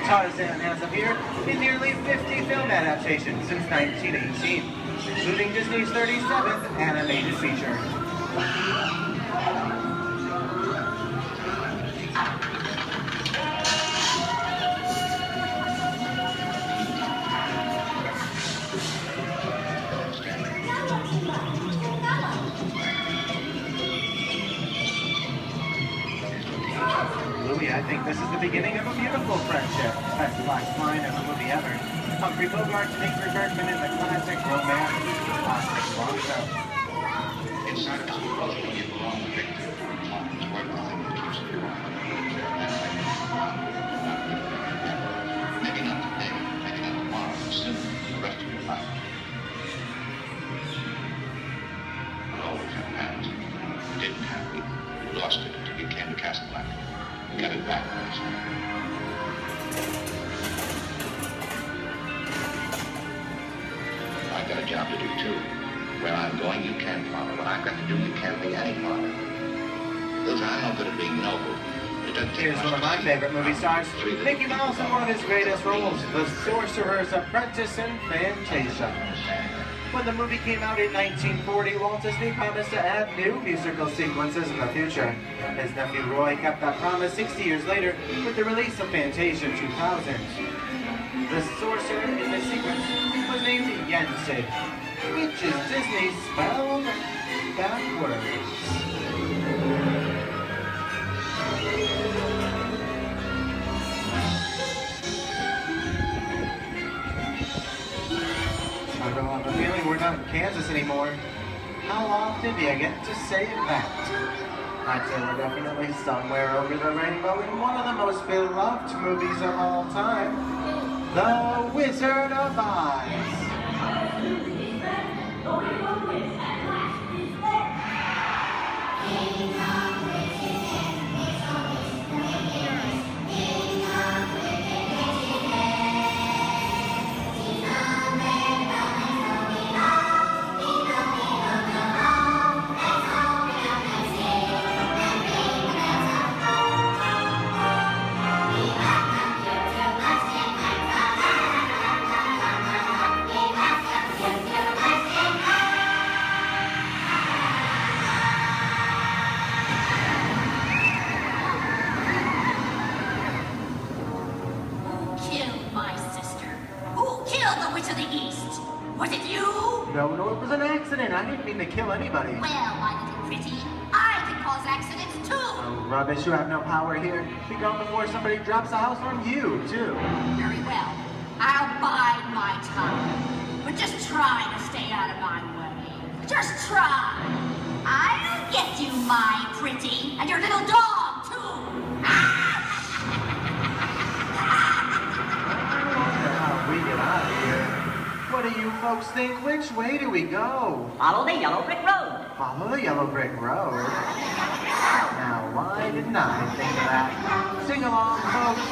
Tarzan has appeared in nearly 50 film adaptations since 1918, including Disney's 37th animated feature. I think this is the beginning of a beautiful friendship. Best black line of a movie ever. Humphrey Bogart and Ingrid Bergman in the classic romance. Classic long show. Inside of us, when you belong to victim, it's one thing that keeps you around. Maybe not today, maybe not tomorrow, but soon, the rest of your life. It always had past. It didn't happen. You lost it until you came to Casablanca. Get it back. I've got a job to do too. Where I'm going, you can't follow. What I've got to do, you can't be any part of. Ilsa, I'm no good at being noble. Here's one of my favorite movie stars, Mickey Mouse in one of his greatest roles, the Sorcerer's Apprentice in Fantasia. When the movie came out in 1940, Walt Disney promised to add new musical sequences in the future. His nephew Roy kept that promise 60 years later with the release of Fantasia 2000. The sorcerer in the sequence was named Yensid, which is Disney spelled backwards. I don't have a feeling we're not in Kansas anymore. How often do you get to say that? I'd say we're definitely somewhere over the rainbow in one of the most beloved movies of all time, The Wizard of Oz. No, it was an accident. I didn't mean to kill anybody. Well, my little pretty, I can cause accidents too. Oh, rubbish. You have no power here. Be gone before somebody drops a house on you, too. Very well. I'll bide my time. But just try to stay out of my way. Just try. I'll get you, my pretty, and your little dog, too. We get out of here. What do you folks think? Which way do we go? Follow the yellow brick road. Follow the yellow brick road? Now, why didn't I think of that? Sing along, folks.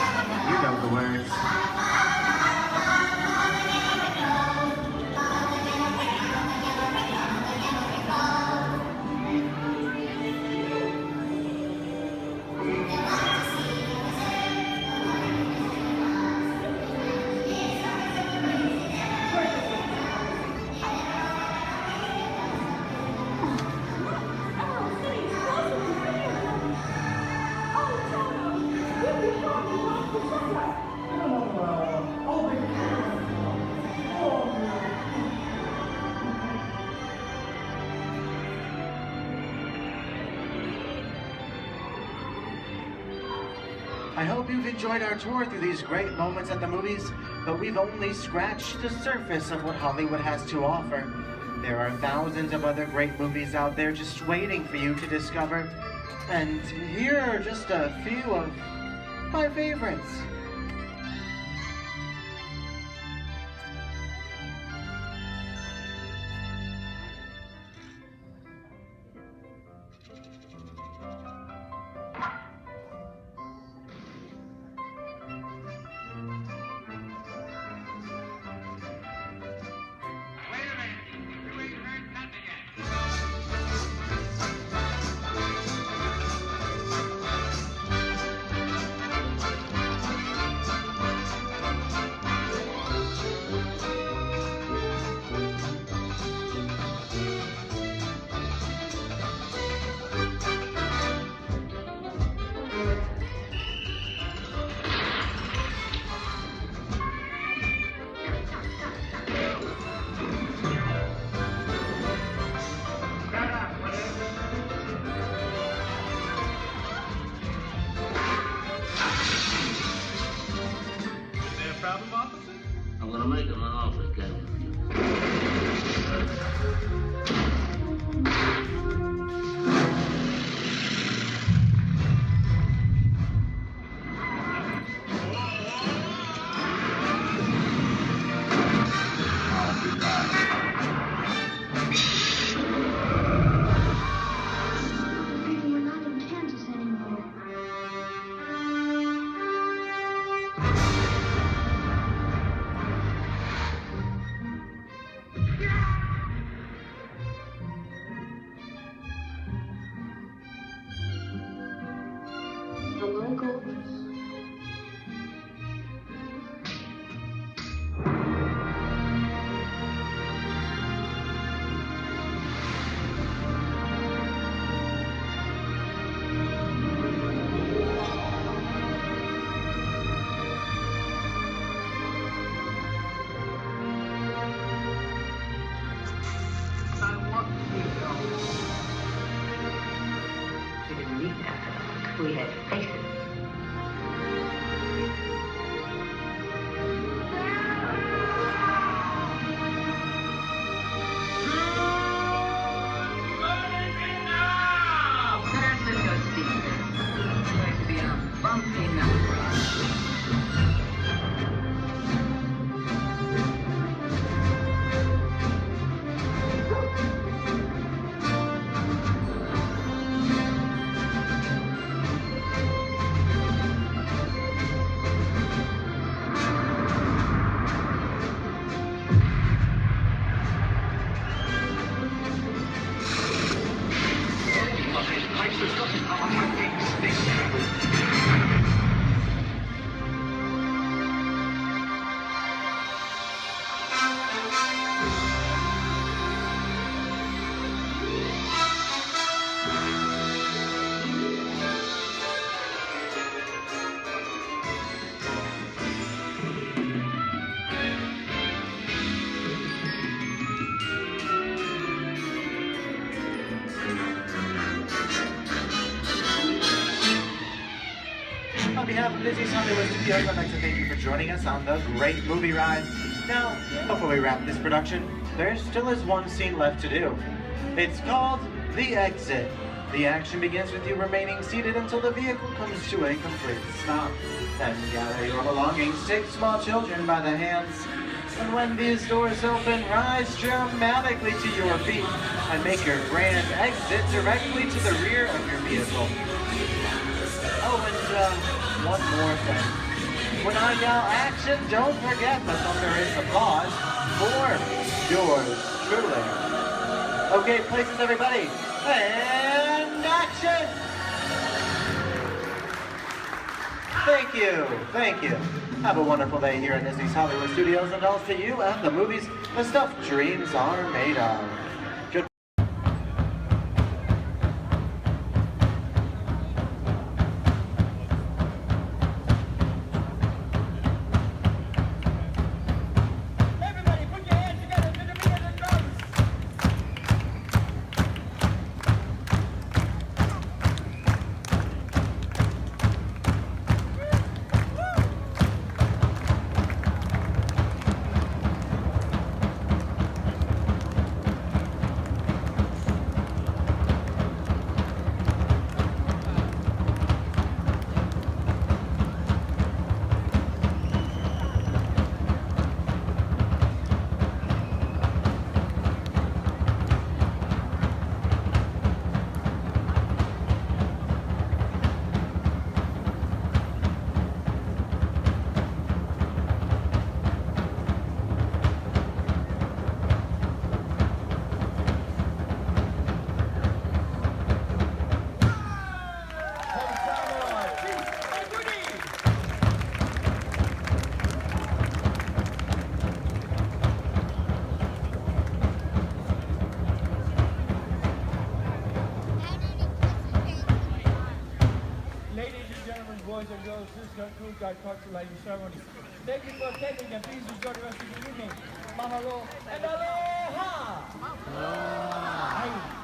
You know the words. I hope you've enjoyed our tour through these great moments at the movies. but we've only scratched the surface of what Hollywood has to offer. There are thousands of other great movies out there just waiting for you to discover. And here are just a few of my favorites. I'm gonna make him an offer he can't We're not in Kansas anymore. The locals. We didn't need that. We had faces. San Francisco, Steve. It's going to be a bumpy night for us. On behalf of Disney's Hollywood Studios, I'd like to thank you for joining us on the great movie ride. Now, before we wrap this production, there still is one scene left to do. It's called The Exit. The action begins with you remaining seated until the vehicle comes to a complete stop. Then gather your belongings, take small children by the hands, and when these doors open, rise dramatically to your feet and make your grand exit directly to the rear of your vehicle. Oh, and one more thing. When I yell action, don't forget the thunderous applause for yours truly. Okay, places everybody, and action! Thank you. Have a wonderful day here at Disney's Hollywood Studios, and all to you and the movies the stuff dreams are made of. Good. Cool Guide Cocktail Lady ceremony. Thank you for attending and please enjoy the rest of the evening. Mahalo and aloha! Aloha!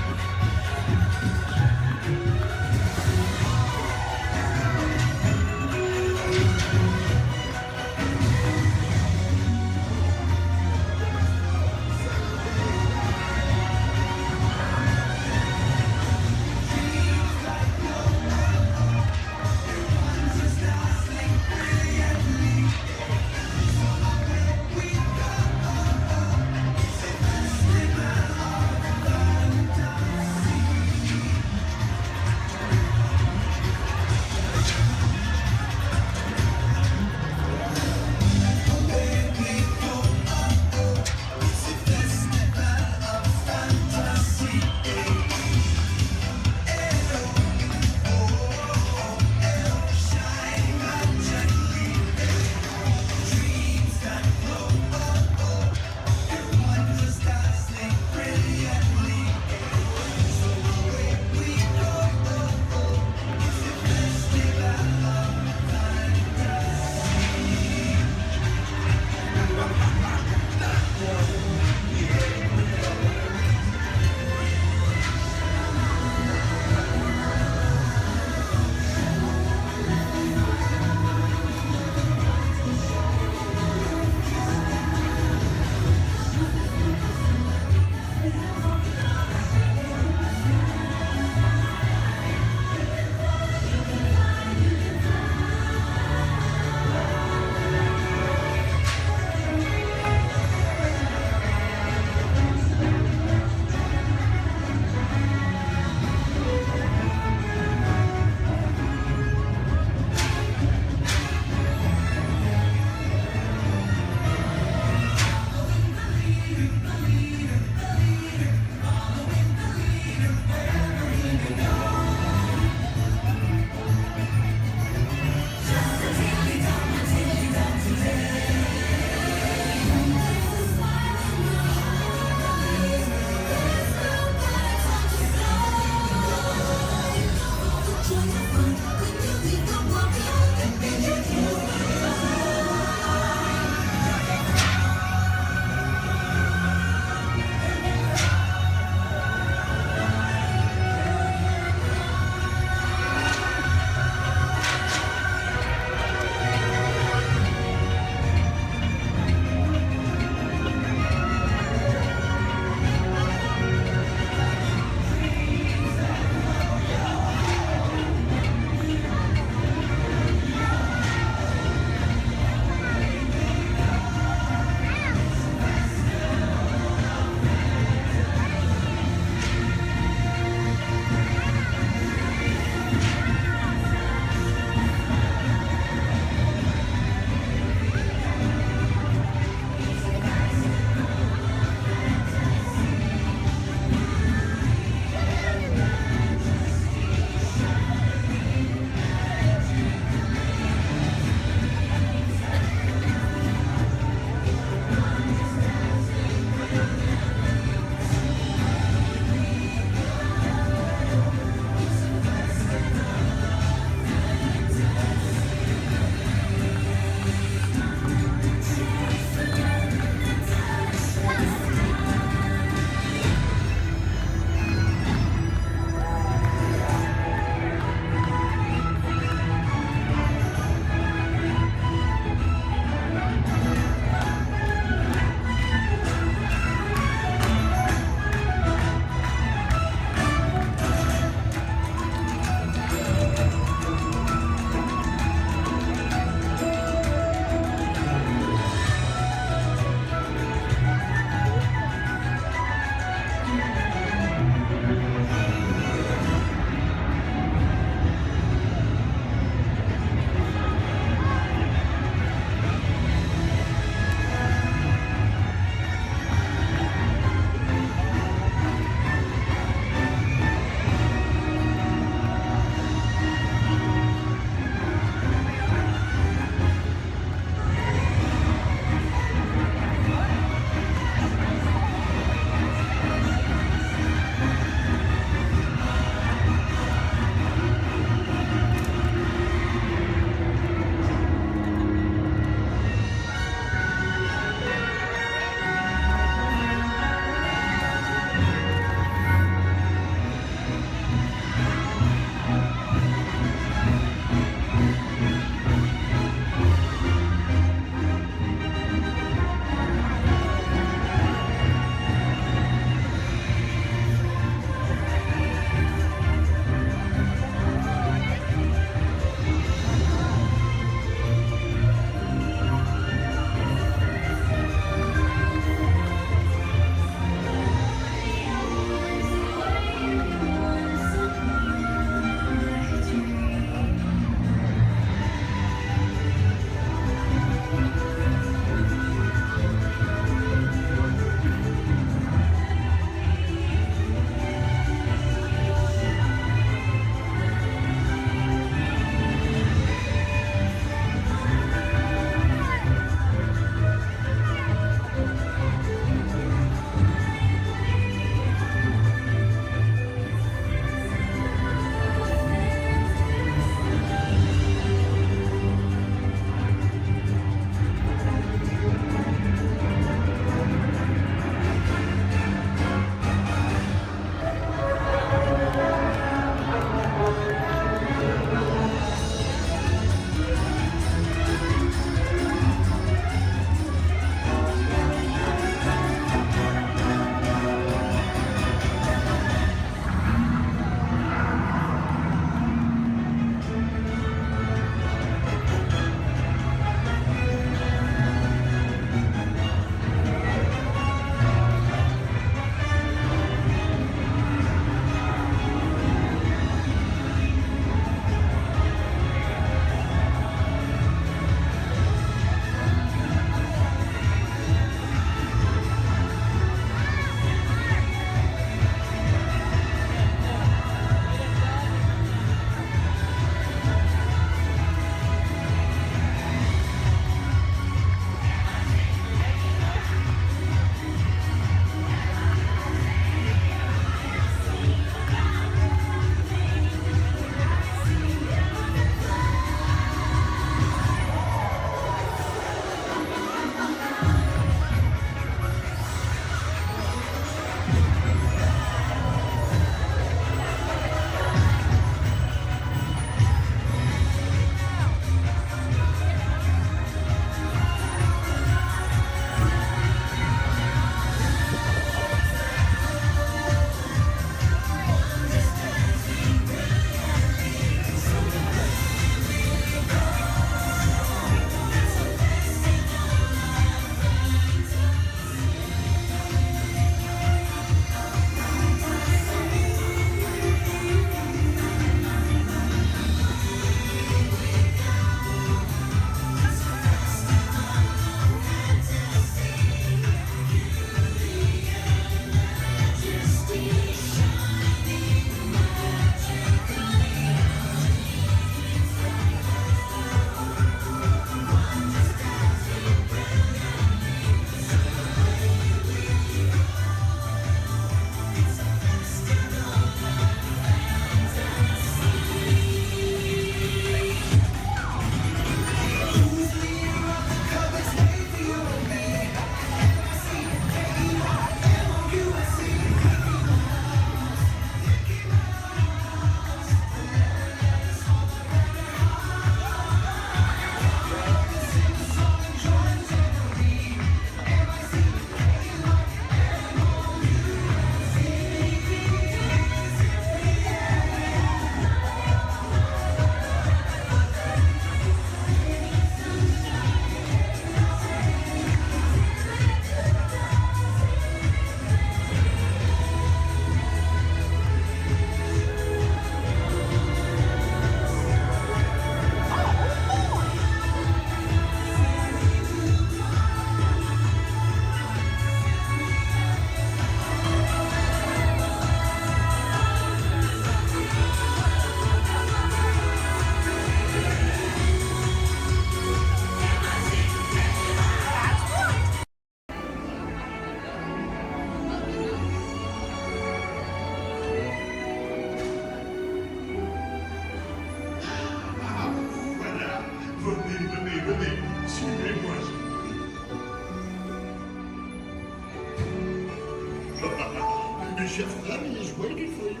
chef Abby is waiting for you.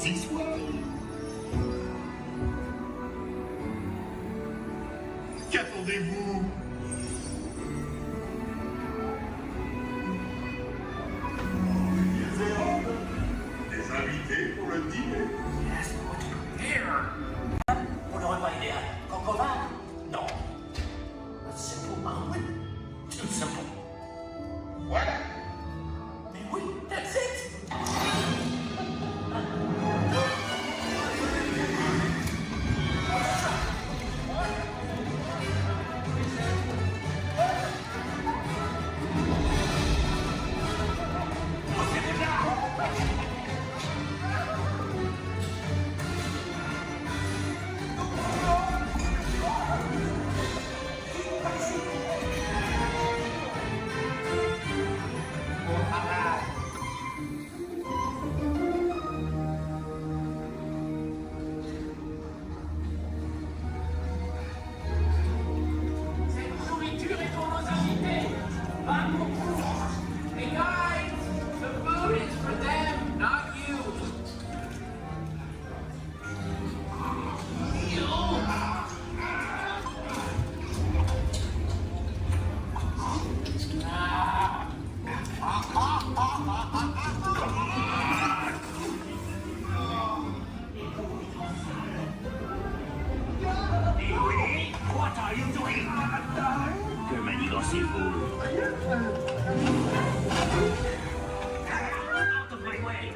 This way. Qu'attendez-vous? Des invités pour le dîner. Yes, what here? Vous n'aurez pas idée, Concova? Non. A simple omelet? Too simple. Voilà. Mais oui, that's it. Que manigancez-vous? Out of my way!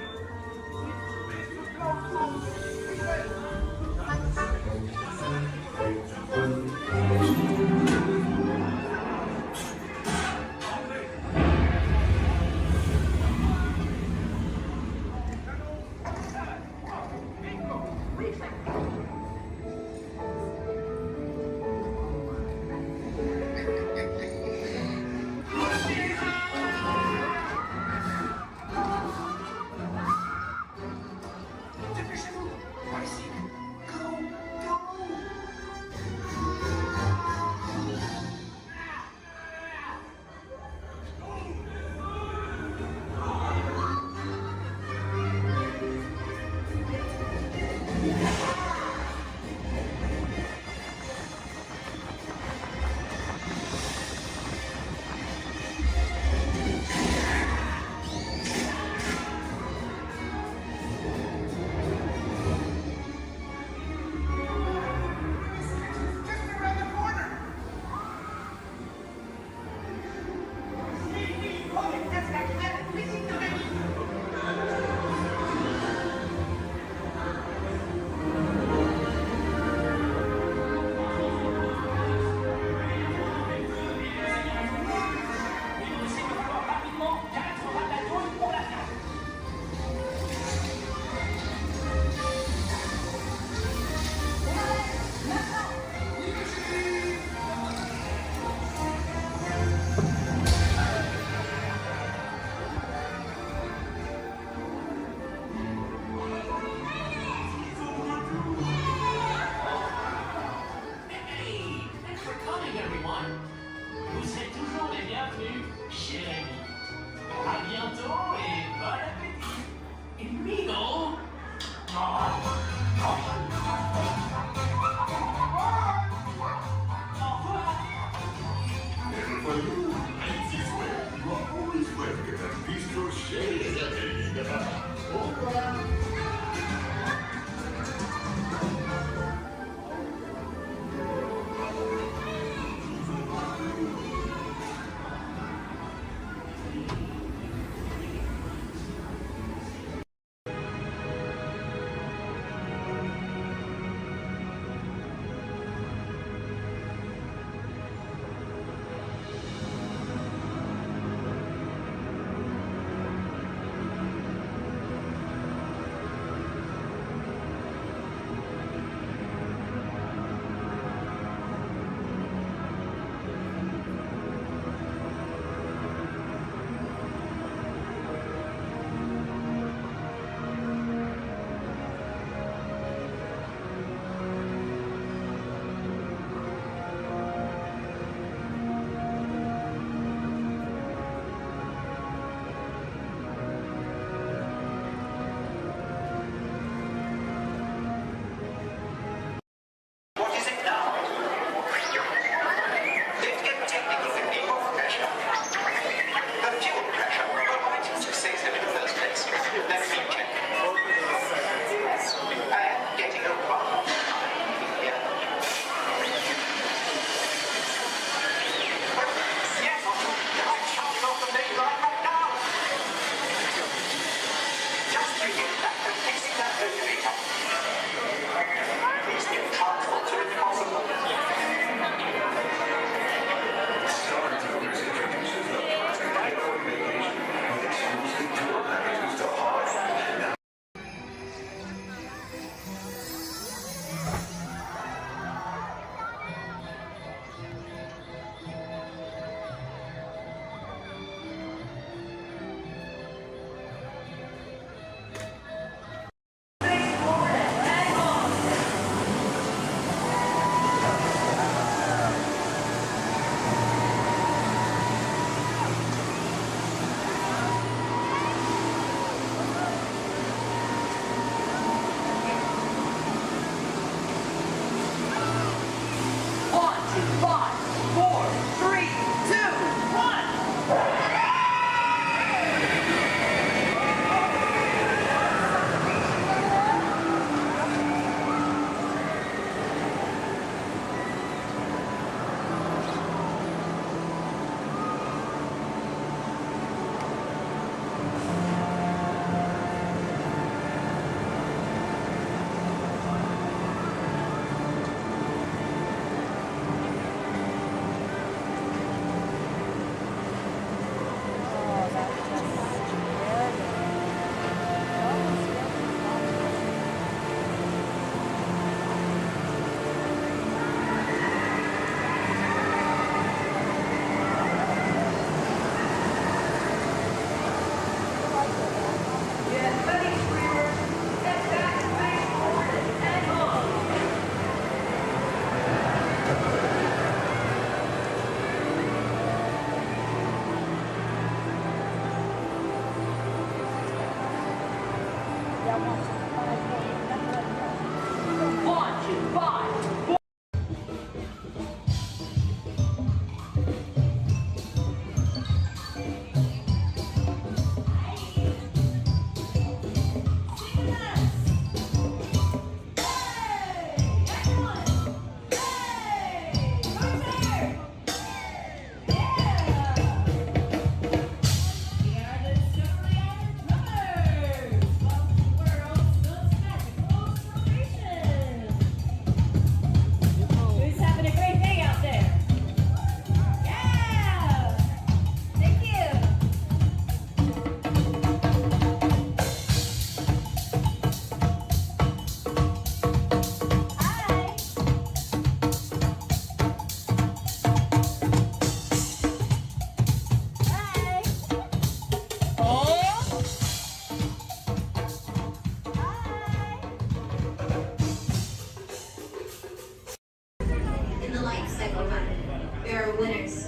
winners,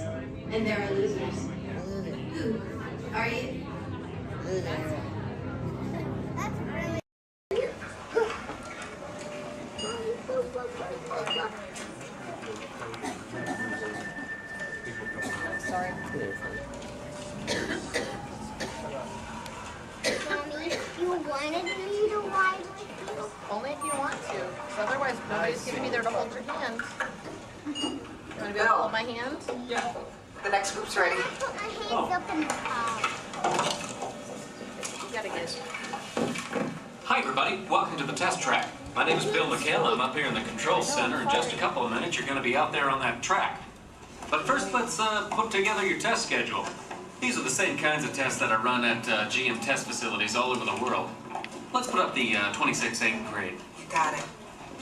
and there are losers. Who are you? Sorry. Mommy, you wanted me to ride with you? Only if you want to. 'Cause otherwise, nobody's going to be there to hold your hand. You want to be able to hold my hand? Yeah. The next group's ready. Put my hands up in the car. You gotta get. Hi, everybody. Welcome to the test track. My name is Bill McHale. I'm up here in the control center. In just a couple of minutes, you're going to be out there on that track. But first, let's put together your test schedule. These are the same kinds of tests that are run at GM test facilities all over the world. Let's put up the 26-8 grade. You got it.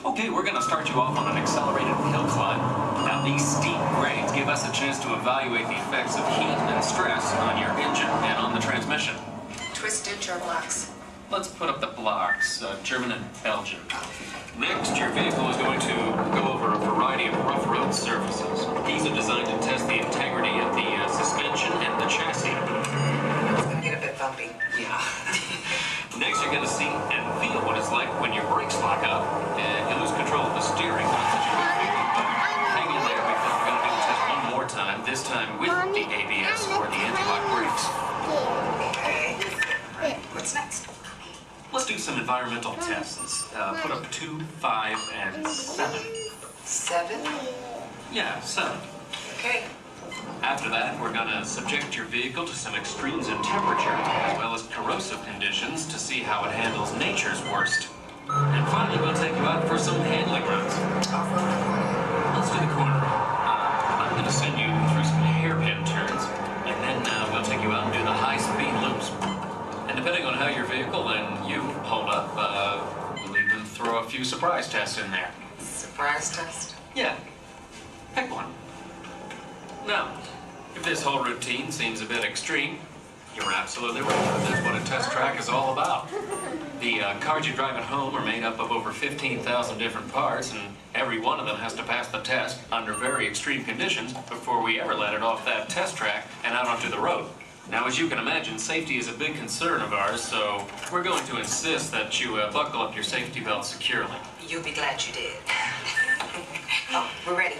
Okay, we're going to start you off on an accelerated hill climb. Now, these steep grades give us a chance to evaluate the effects of heat and stress on your engine and on the transmission. Twisted germ blocks. Let's put up the blocks, German and Belgian. Next, your vehicle is going to go over a variety of rough road surfaces. These are designed to test the integrity of the suspension and the chassis. It's gonna get a bit bumpy. Yeah. Next, you're going to see and feel what it's like when your brakes lock up and you lose control of the steering. Hang in there because we're going to do the test one more time, this time with the ABS or the anti-lock brakes. Okay. What's next? Let's do some environmental tests. Put up 2, 5, and 7. 7? Yeah, 7. Okay. After that, we're going to subject your vehicle to some extremes in temperature, as well as corrosive conditions to see how it handles nature's worst. And finally, we'll take you out for some handling runs. Off-road or corner? Let's do the corner. I'm going to send you through some hairpin turns, and then we'll take you out and do the high-speed loops. And depending on how your vehicle and you hold up, we'll even throw a few surprise tests in there. Surprise test? Yeah. Pick one. Now, if this whole routine seems a bit extreme, you're absolutely right. That's what a test track is all about. The cars you drive at home are made up of over 15,000 different parts, and every one of them has to pass the test under very extreme conditions before we ever let it off that test track and out onto the road. Now, as you can imagine, safety is a big concern of ours, so we're going to insist that you buckle up your safety belt securely. You'll be glad you did. Oh, we're ready.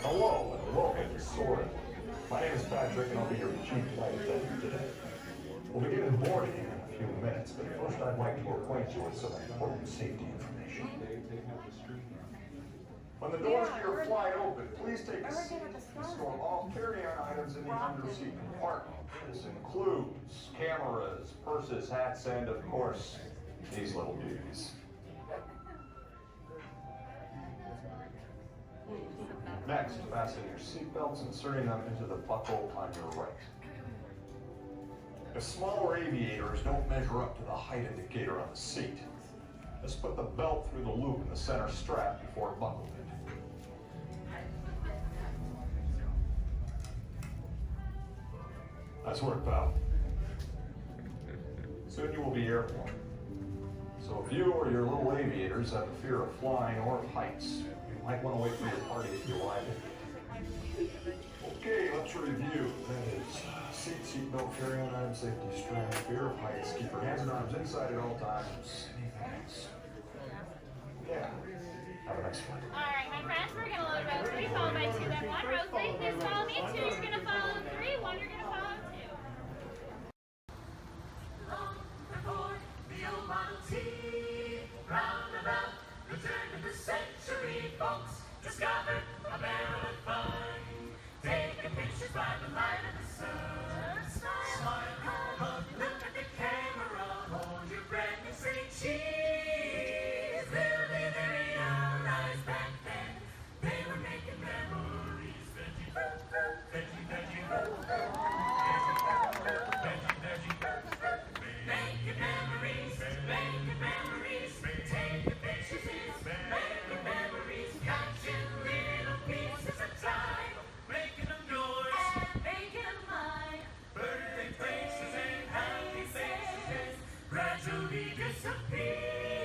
Hello, and welcome to Soaring. My name is Patrick, and I'll be your chief flight attendant today. We'll begin boarding in a few minutes, but first I'd like to acquaint you with some important safety information. When the doors to your flight open, please take a seat and store all carry-on items in the under-seat compartment. This includes cameras, purses, hats, and, of course, these little beauties. Next, fasten your seatbelts, inserting them into the buckle on your right. If smaller aviators don't measure up to the height indicator on the seat, just put the belt through the loop in the center strap before buckling it. Nice work, pal. Soon you will be airborne. So if you or your little aviators have a fear of flying or of heights, you might want to wait for your party to arrive in. Okay, let's review. That is seatbelt, carry-on item, safety strap, fear of heights, keep your hands and arms inside at all times. Anything else? Yeah. Have a nice flight. Alright, my friends, we're gonna load row 3, followed by 2, then 1. Row 3, please follow me. 2, you're gonna follow 3, 1, you're gonna follow 2. Long before the old Model T, round about the turn of the century, folks discovered a barrel of fun. Taking pictures by the light of the sun. Smile, hug, look at the camera, hold your breath and say cheese. Little did they realize back then they were making memories. Veggie, veggie, veggie, veggie, veggie, veggie, making memories, making memories. Taking pictures is making memories. Catching little pieces of time, making them yours and making them mine. Birthday faces and happy faces gradually disappear.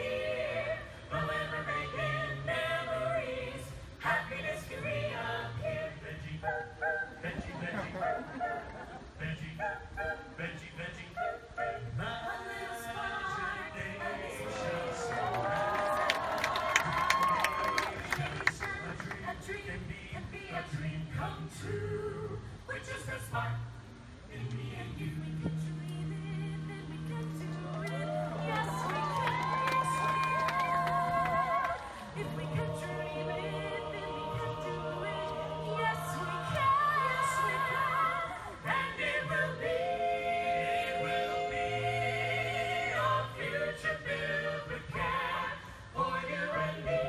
But when we're making memories, happiness can reappear. Veggie, veggie, veggie, veggie, veggie, veggie. My little spark, a dream can be a dream come true. Which is the spark in me and you. We can dream it, then we can do it. Yes, we can. Yes, we can. If we can dream it, then we can do it. Yes, we can. Yes, we can. And it will be our future filled with care for you and me.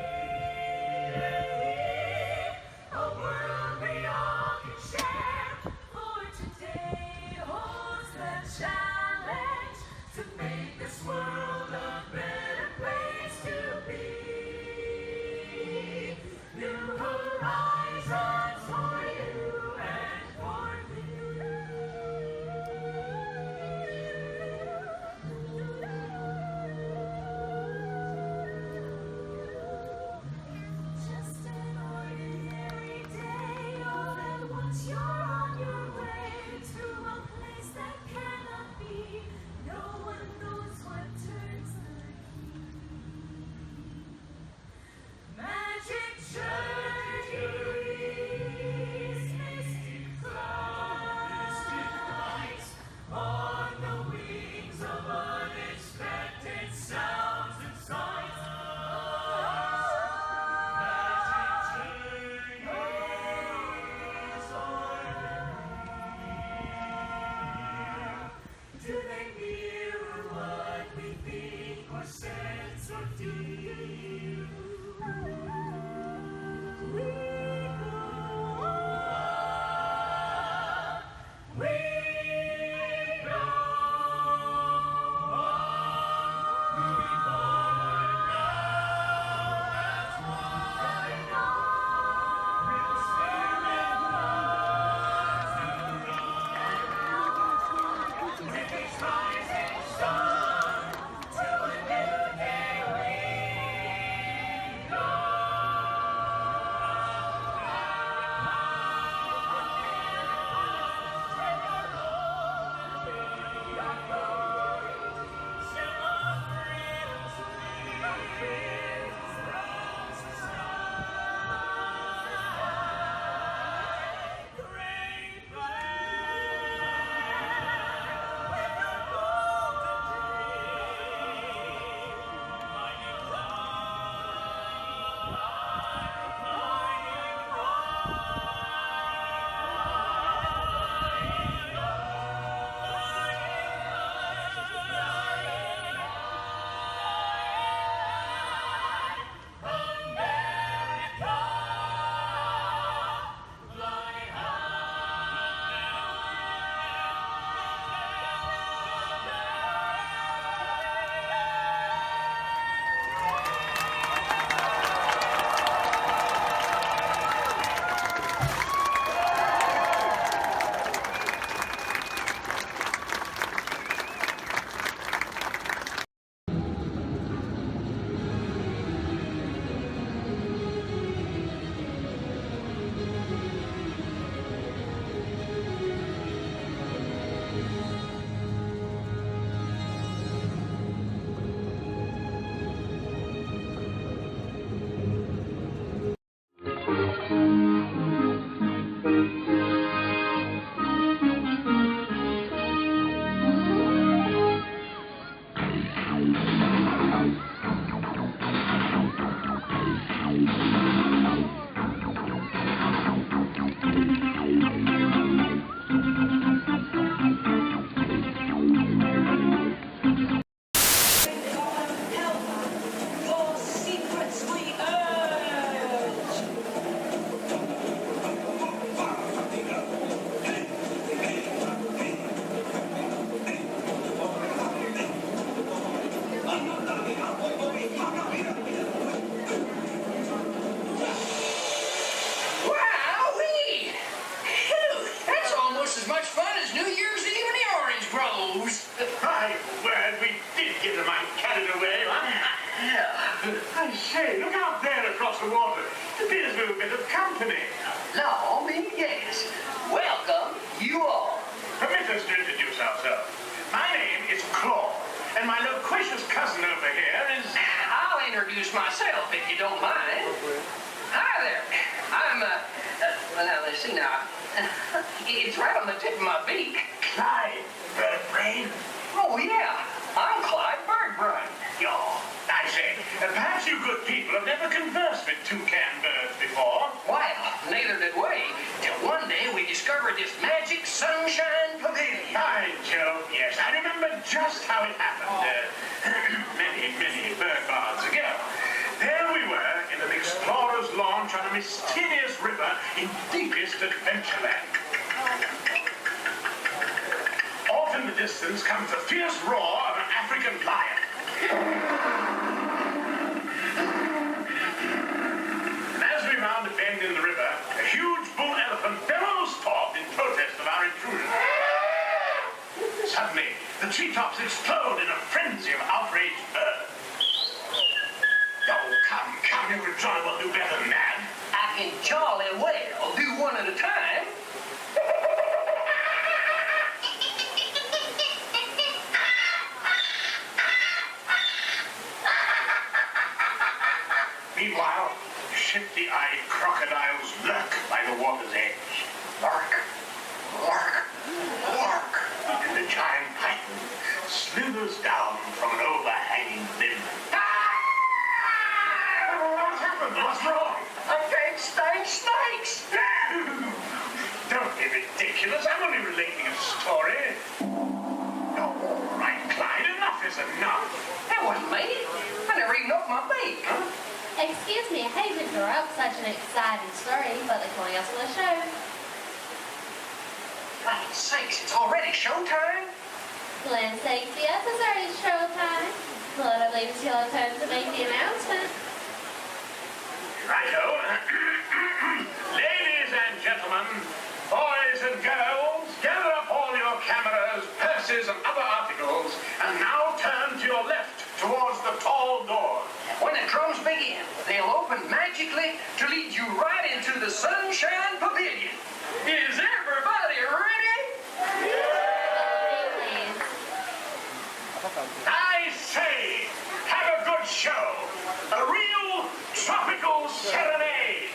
A world we all can share. For today holds the challenge to make this world a better place to be. New horizons for you and for me. Just an ordinary day, all at once you're on your way to a place that cannot be. No one knows what turns the key. Magic journey. the water. It appears we're a bit of company. No, me, yes. Welcome, you all. Permit us to introduce ourselves. My name is Claude, and my loquacious cousin over here is... I'll introduce myself, if you don't mind. Hi there. I'm, well, now, let's see now. It's right on the tip of my beak. Clyde Birdbrain? Oh, yeah. I'm Clyde Birdbrain. I say, perhaps you good people have never conversed with toucan birds before. Well, neither did we, till one day we discovered this magic sunshine pavilion. By Jove, yes. I remember just how it happened. Many bird baths ago. There we were in an explorer's launch on a mysterious river in deepest Adventureland. Off in the distance comes the fierce roar of an African lion. And as we round a bend in the river, a huge bull elephant bellows forth in protest of our intrusion. Suddenly, the treetops explode in a frenzy of outraged birds. Oh, come, you John will do better than that. I can jolly well do one at a time. Meanwhile, shifty-eyed crocodiles lurk by the water's edge. Lurk, lurk, lurk. And the giant python slithers down from an overhanging limb. What's happened? What's wrong? I can't stand snakes. Don't be ridiculous. I'm only relating a story. Oh, all right, Clyde. Enough is enough. That wasn't me. I never even opened my beak. Huh? Excuse me, I hate to interrupt such an exciting story, but they're calling us for the show. God's sakes, it's already showtime? Glenn sakes, yes, it's already showtime. But I believe it's your turn to make the announcement. Righto. Ladies and gentlemen, boys and girls, gather up all your cameras, purses, and other articles, and now turn to your left towards the tall door. When the drums begin, they'll open magically to lead you right into the Sunshine Pavilion. Is everybody ready? I say, have a good show. A real tropical serenade.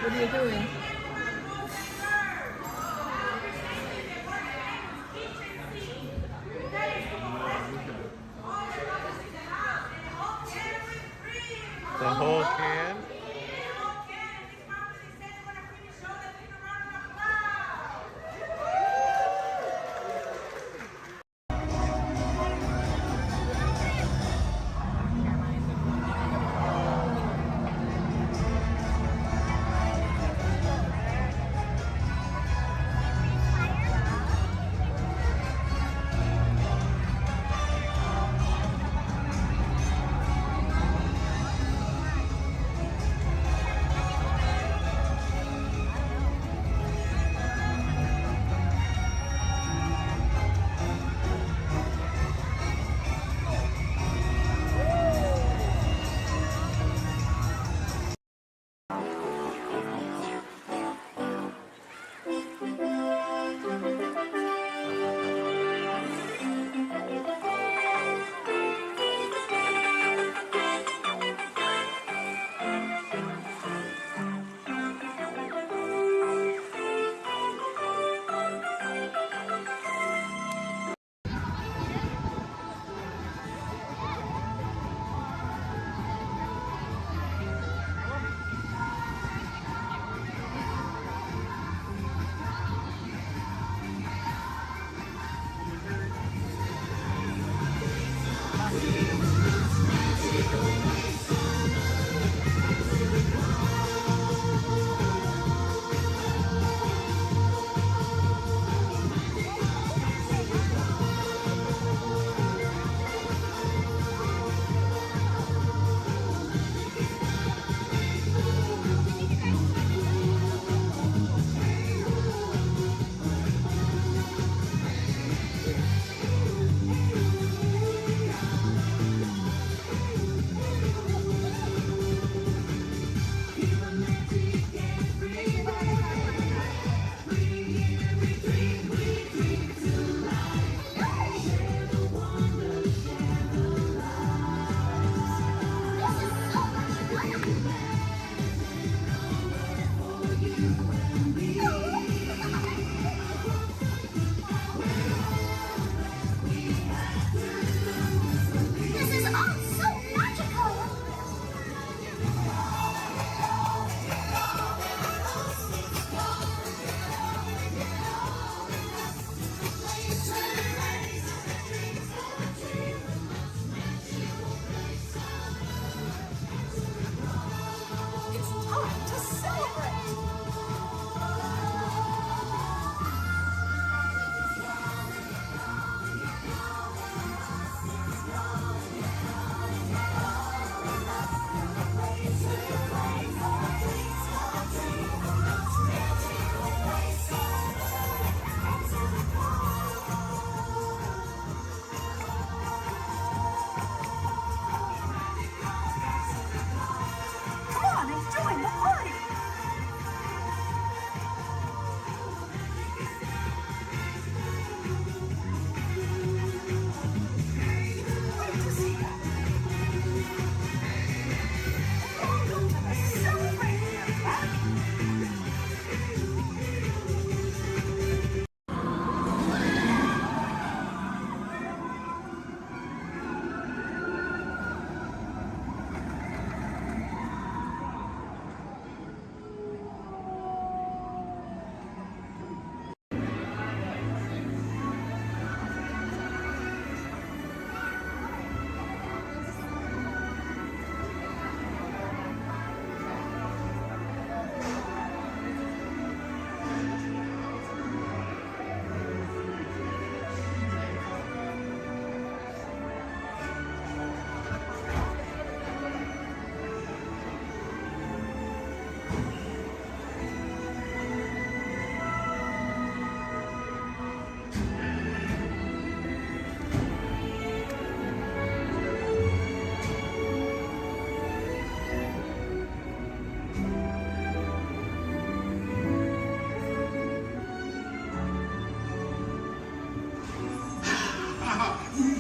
What are you doing? The whole can?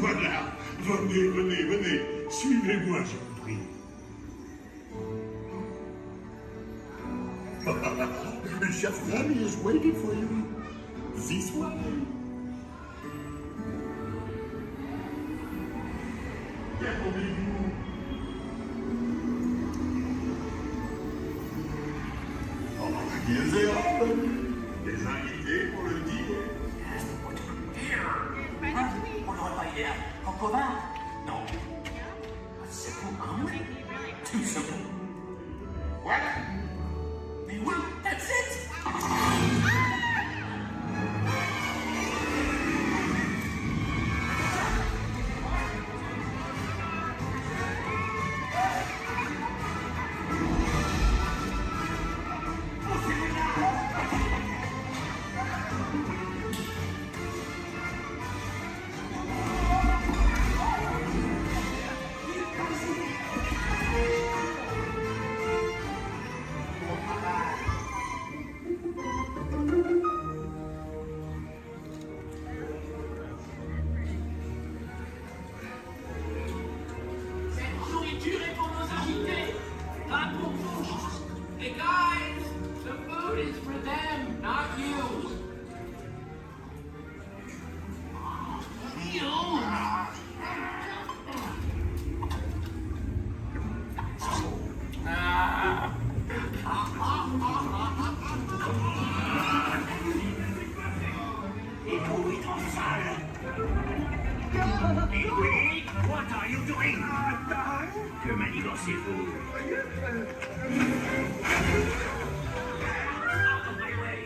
Voilà. Venez, venez, venez. Suivez-moi, je vous prie. Chef Remy is waiting for you. This way. Ils les invités pour le dîner. On n'aurait pas idée à Covin? Non. C'est pour un oui. Tout simple. Voilà. Mais oui, that's it. What are you doing? Que manigancez-vous? Out of my way!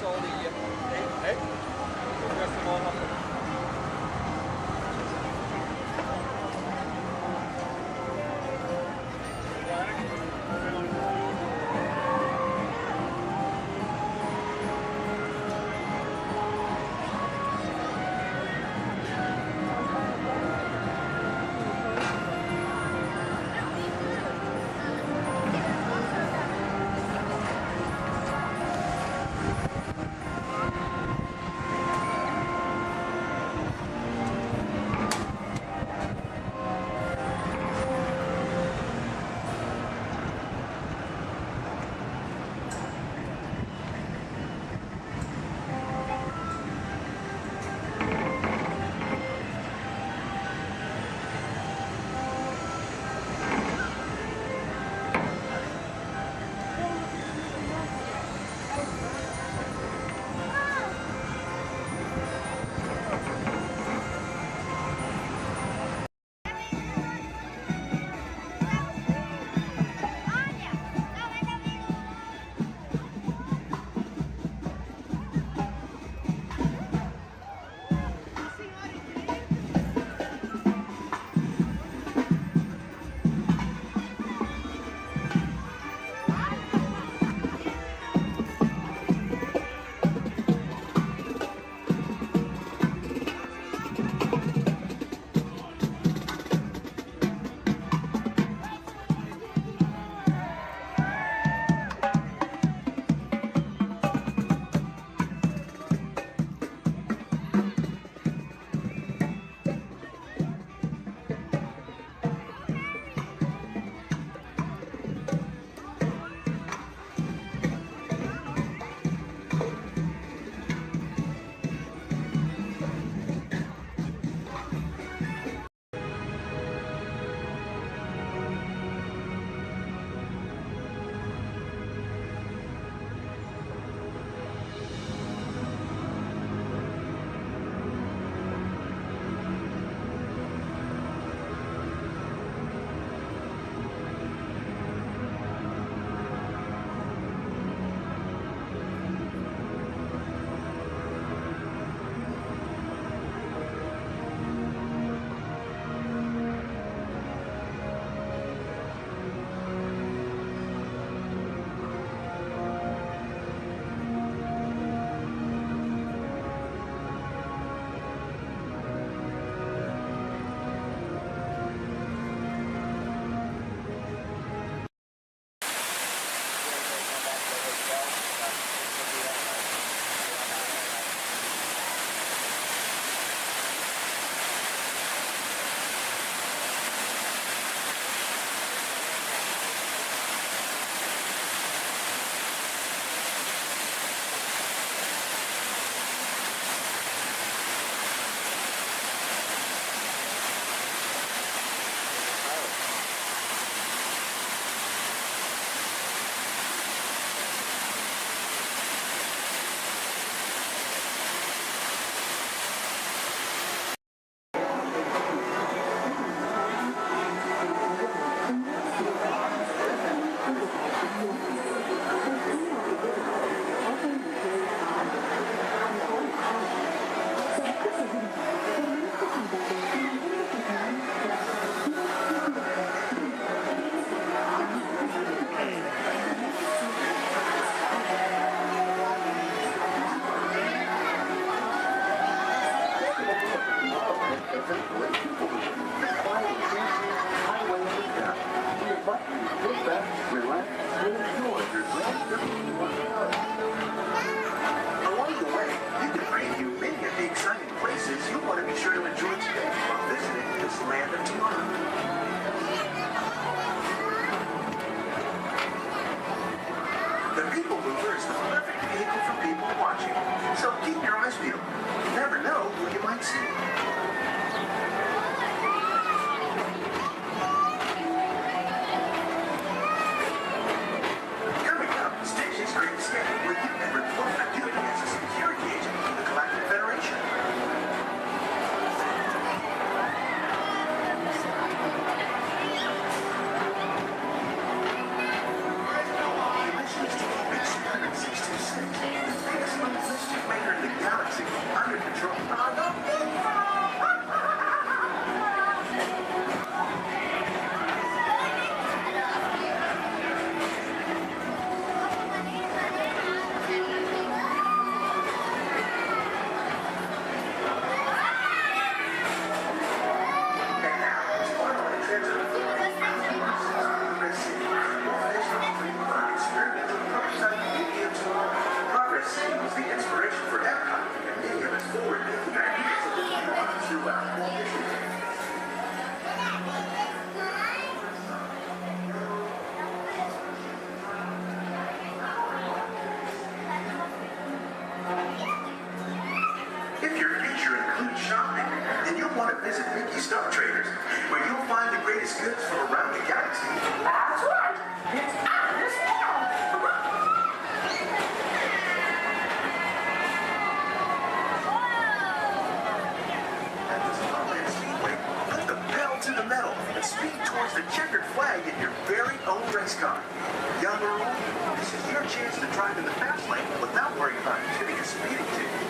så ligger. Hej, hej. Along the way, you can preview many of the exciting places you'll want to be sure to enjoy today while visiting this land of tomorrow. The People Mover is the perfect vehicle for people watching, so keep your eyes peeled. You never know who you might see. Coming up, Stacy's Great Escape, where you can report for duty as a security agent for the Galactic Federation. Emissions to Big 666, the biggest Star Traders, where you'll find the greatest goods from around the galaxy. That's right. It's out of this world. At the Disneyland Speedway, put the pedal to the metal and speed towards the checkered flag in your very own race car. Young or old, this is your chance to drive in the fast lane without worrying about getting a speeding ticket.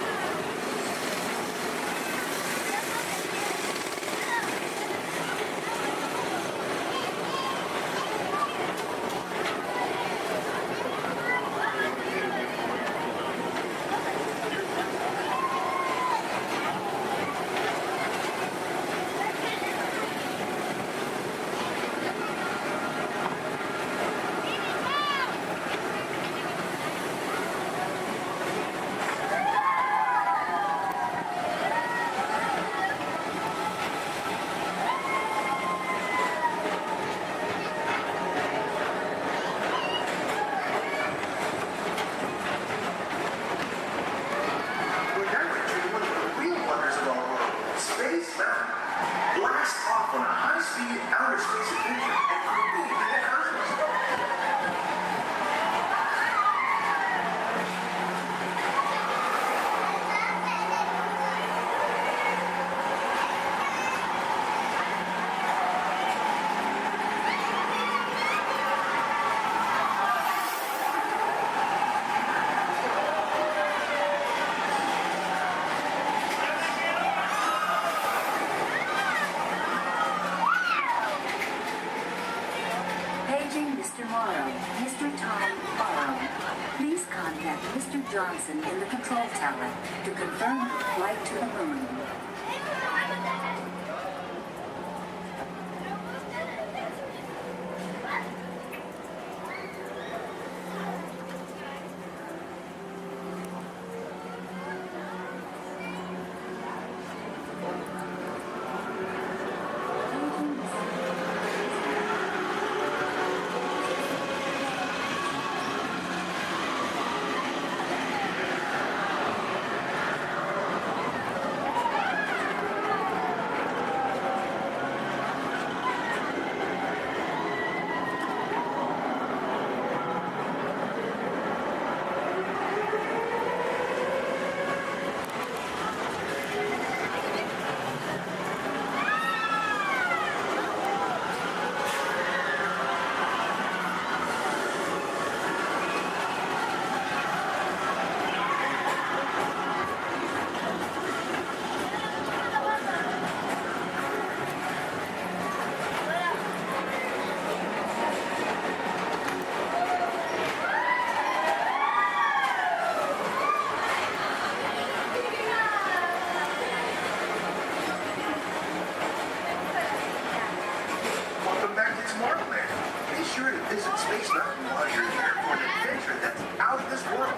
Blast off on a high-speed outer space adventure and compete in the cosmos. Johnson in the control tower to confirm flight to the moon. Visit Space Mountain while you're here for an adventure that's out of this world.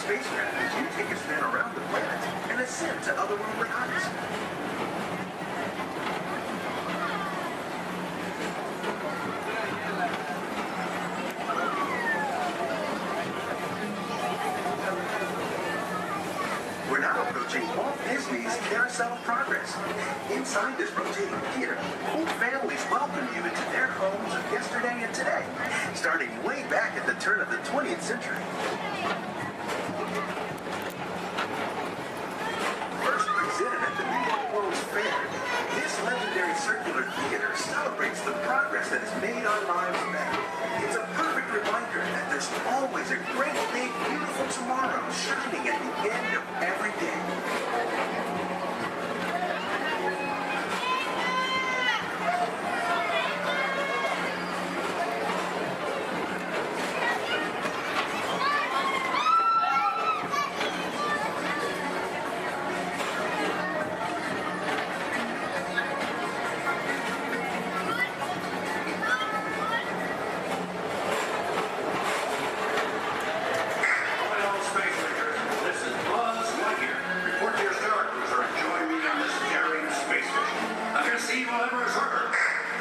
Spacecraft as you take a spin around the planet and ascend to otherworldly heights. We're now approaching Walt Disney's Carousel of Progress. Inside this rotating theater, old families welcome you into their homes of yesterday and today, starting way back at the turn of the 20th century. First presented at the New York World's Fair, this legendary circular theater celebrates the progress that has made our lives better. It's a perfect reminder that there's always a great, big, beautiful tomorrow shining at the end of every day.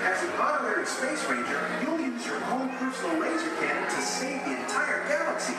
As an honorary space ranger, you'll use your own personal laser cannon to save the entire galaxy.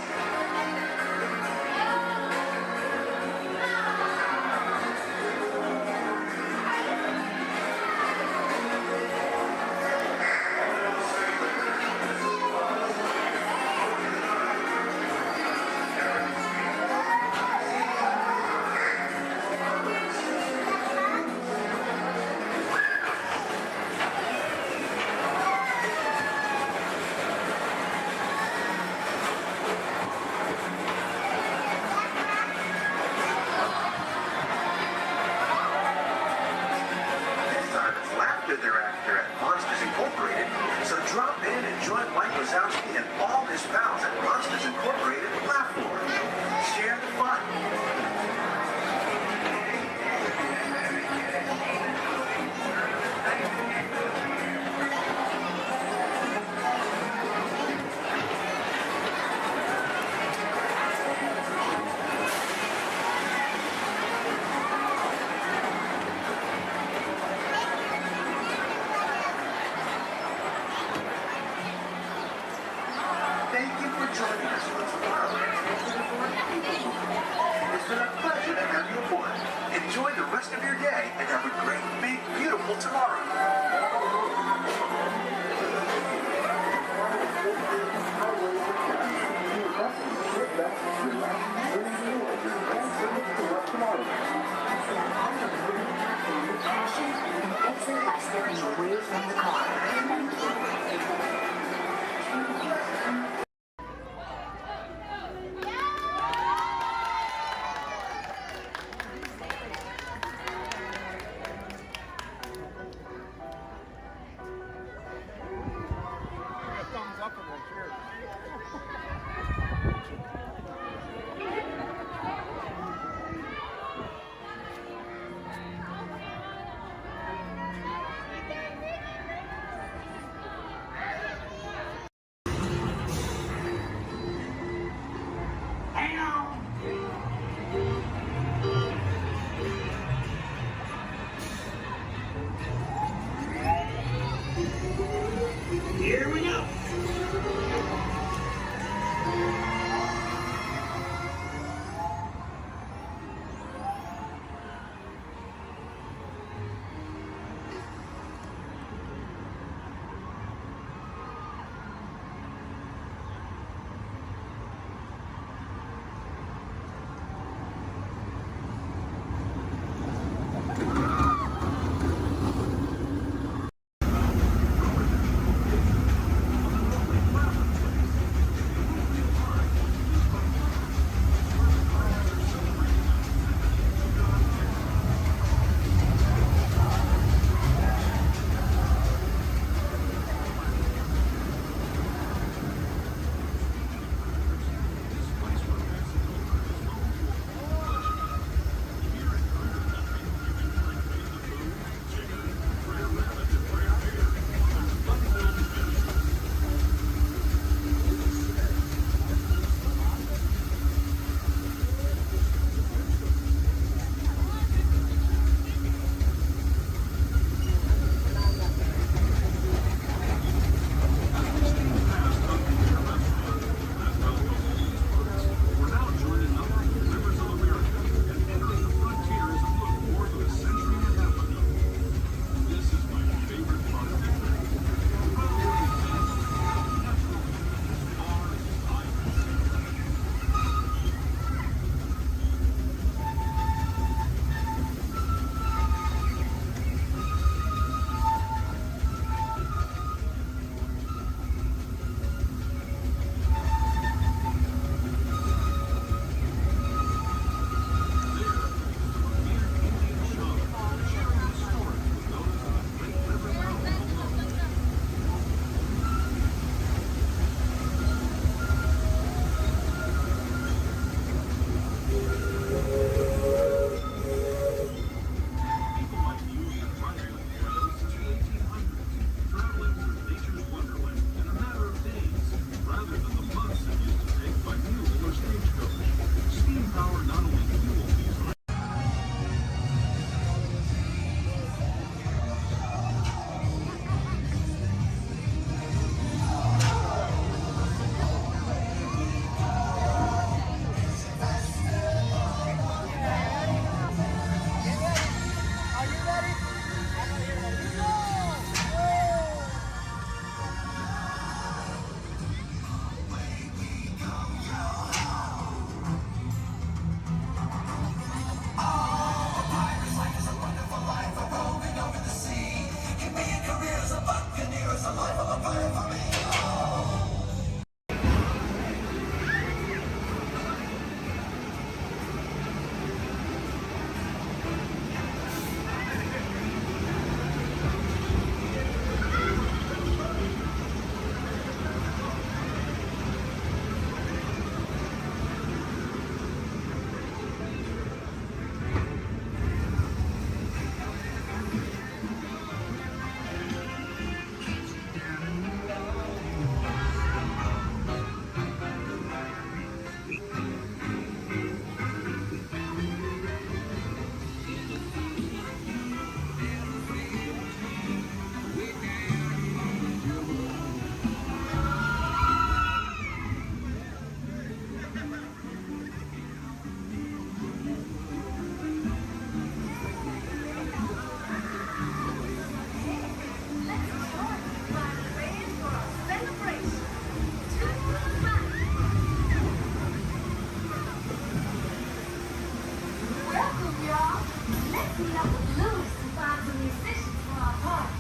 musicians for our party.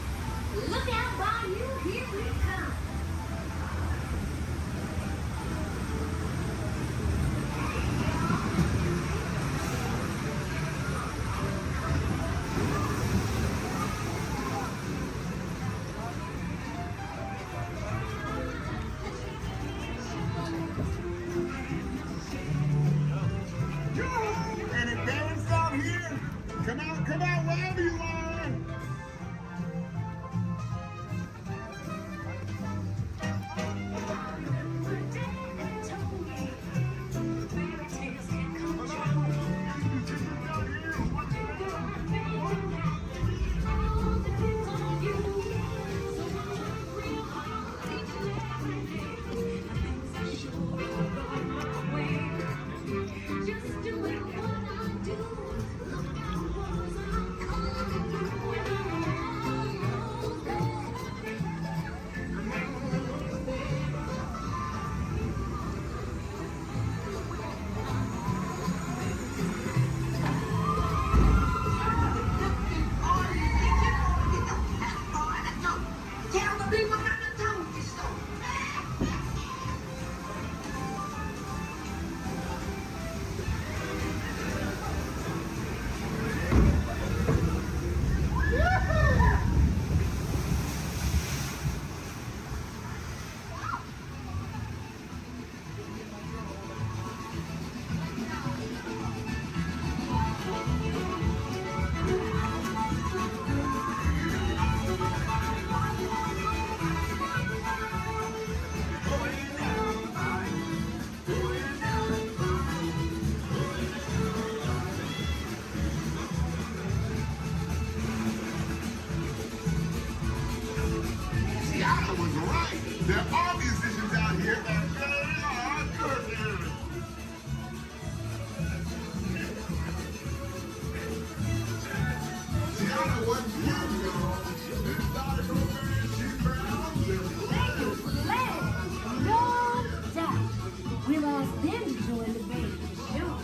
Look out, Bayou, here we come. And it dance out here. Come out, wherever you are. Seattle was right. There are musicians out here that really are good. Seattle wasn't here, girl. It started over in She-Brown. No doubt. We'll ask them to join the band for sure.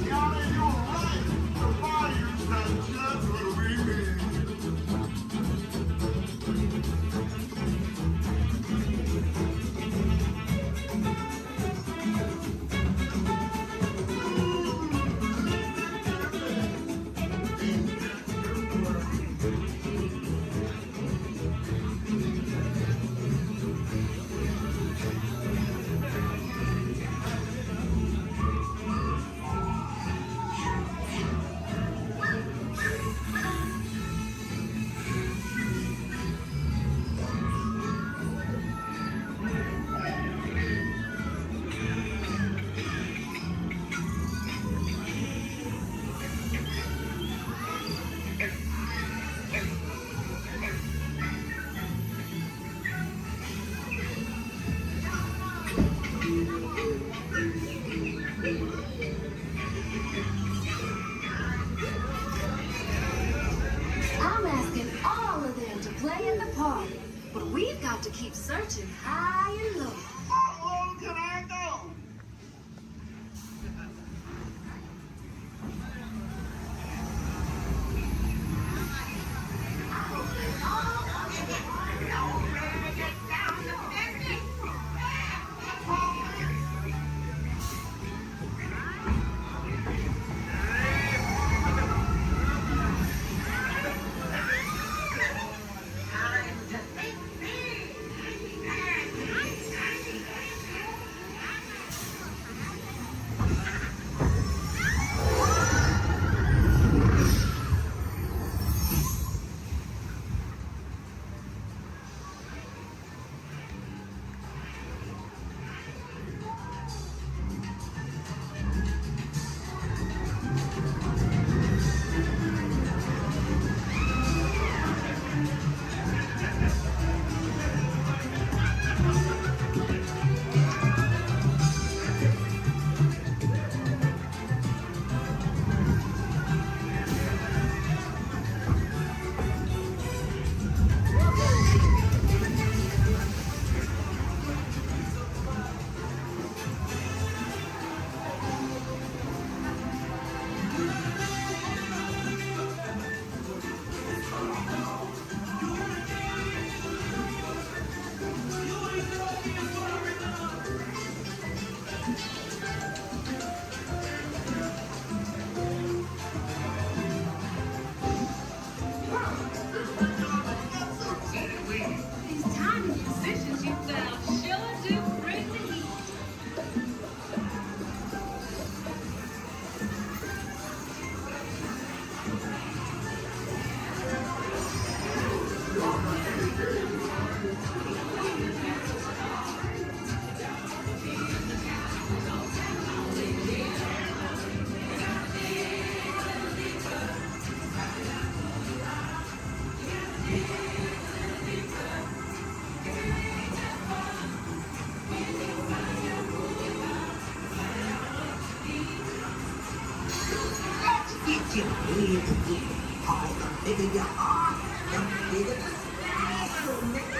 Seattle, you're right. The fire's not just what we need. I'm asking all of them to play in the party, but we've got to keep searching high and low. How low can I go? The bigger you are, the bigger the splash will make.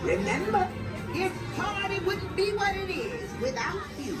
Remember, this party wouldn't be what it is without you.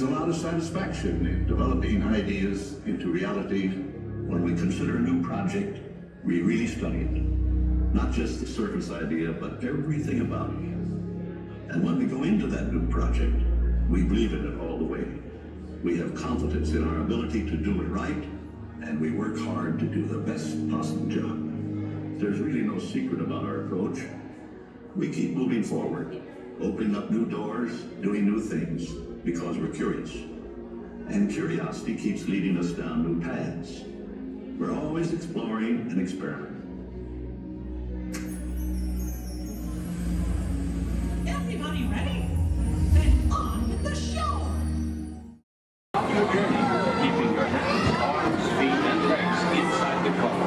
There's a lot of satisfaction in developing ideas into reality. When we consider a new project, we really study it. Not just the surface idea, but everything about it. And when we go into that new project, we believe in it all the way. We have confidence in our ability to do it right, and we work hard to do the best possible job. There's really no secret about our approach. We keep moving forward, opening up new doors, doing new things, because we're curious. And curiosity keeps leading us down new paths. We're always exploring and experimenting. Everybody ready? Then on with the show! Your journey, keeping your hands, arms, feet, and legs inside the car.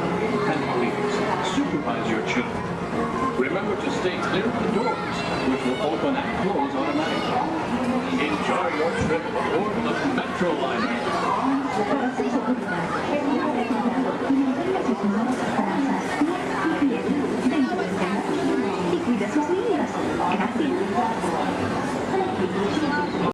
And please, supervise your children. Remember to stay clear of the doors, which will open and close automatically. Enjoy your trip aboard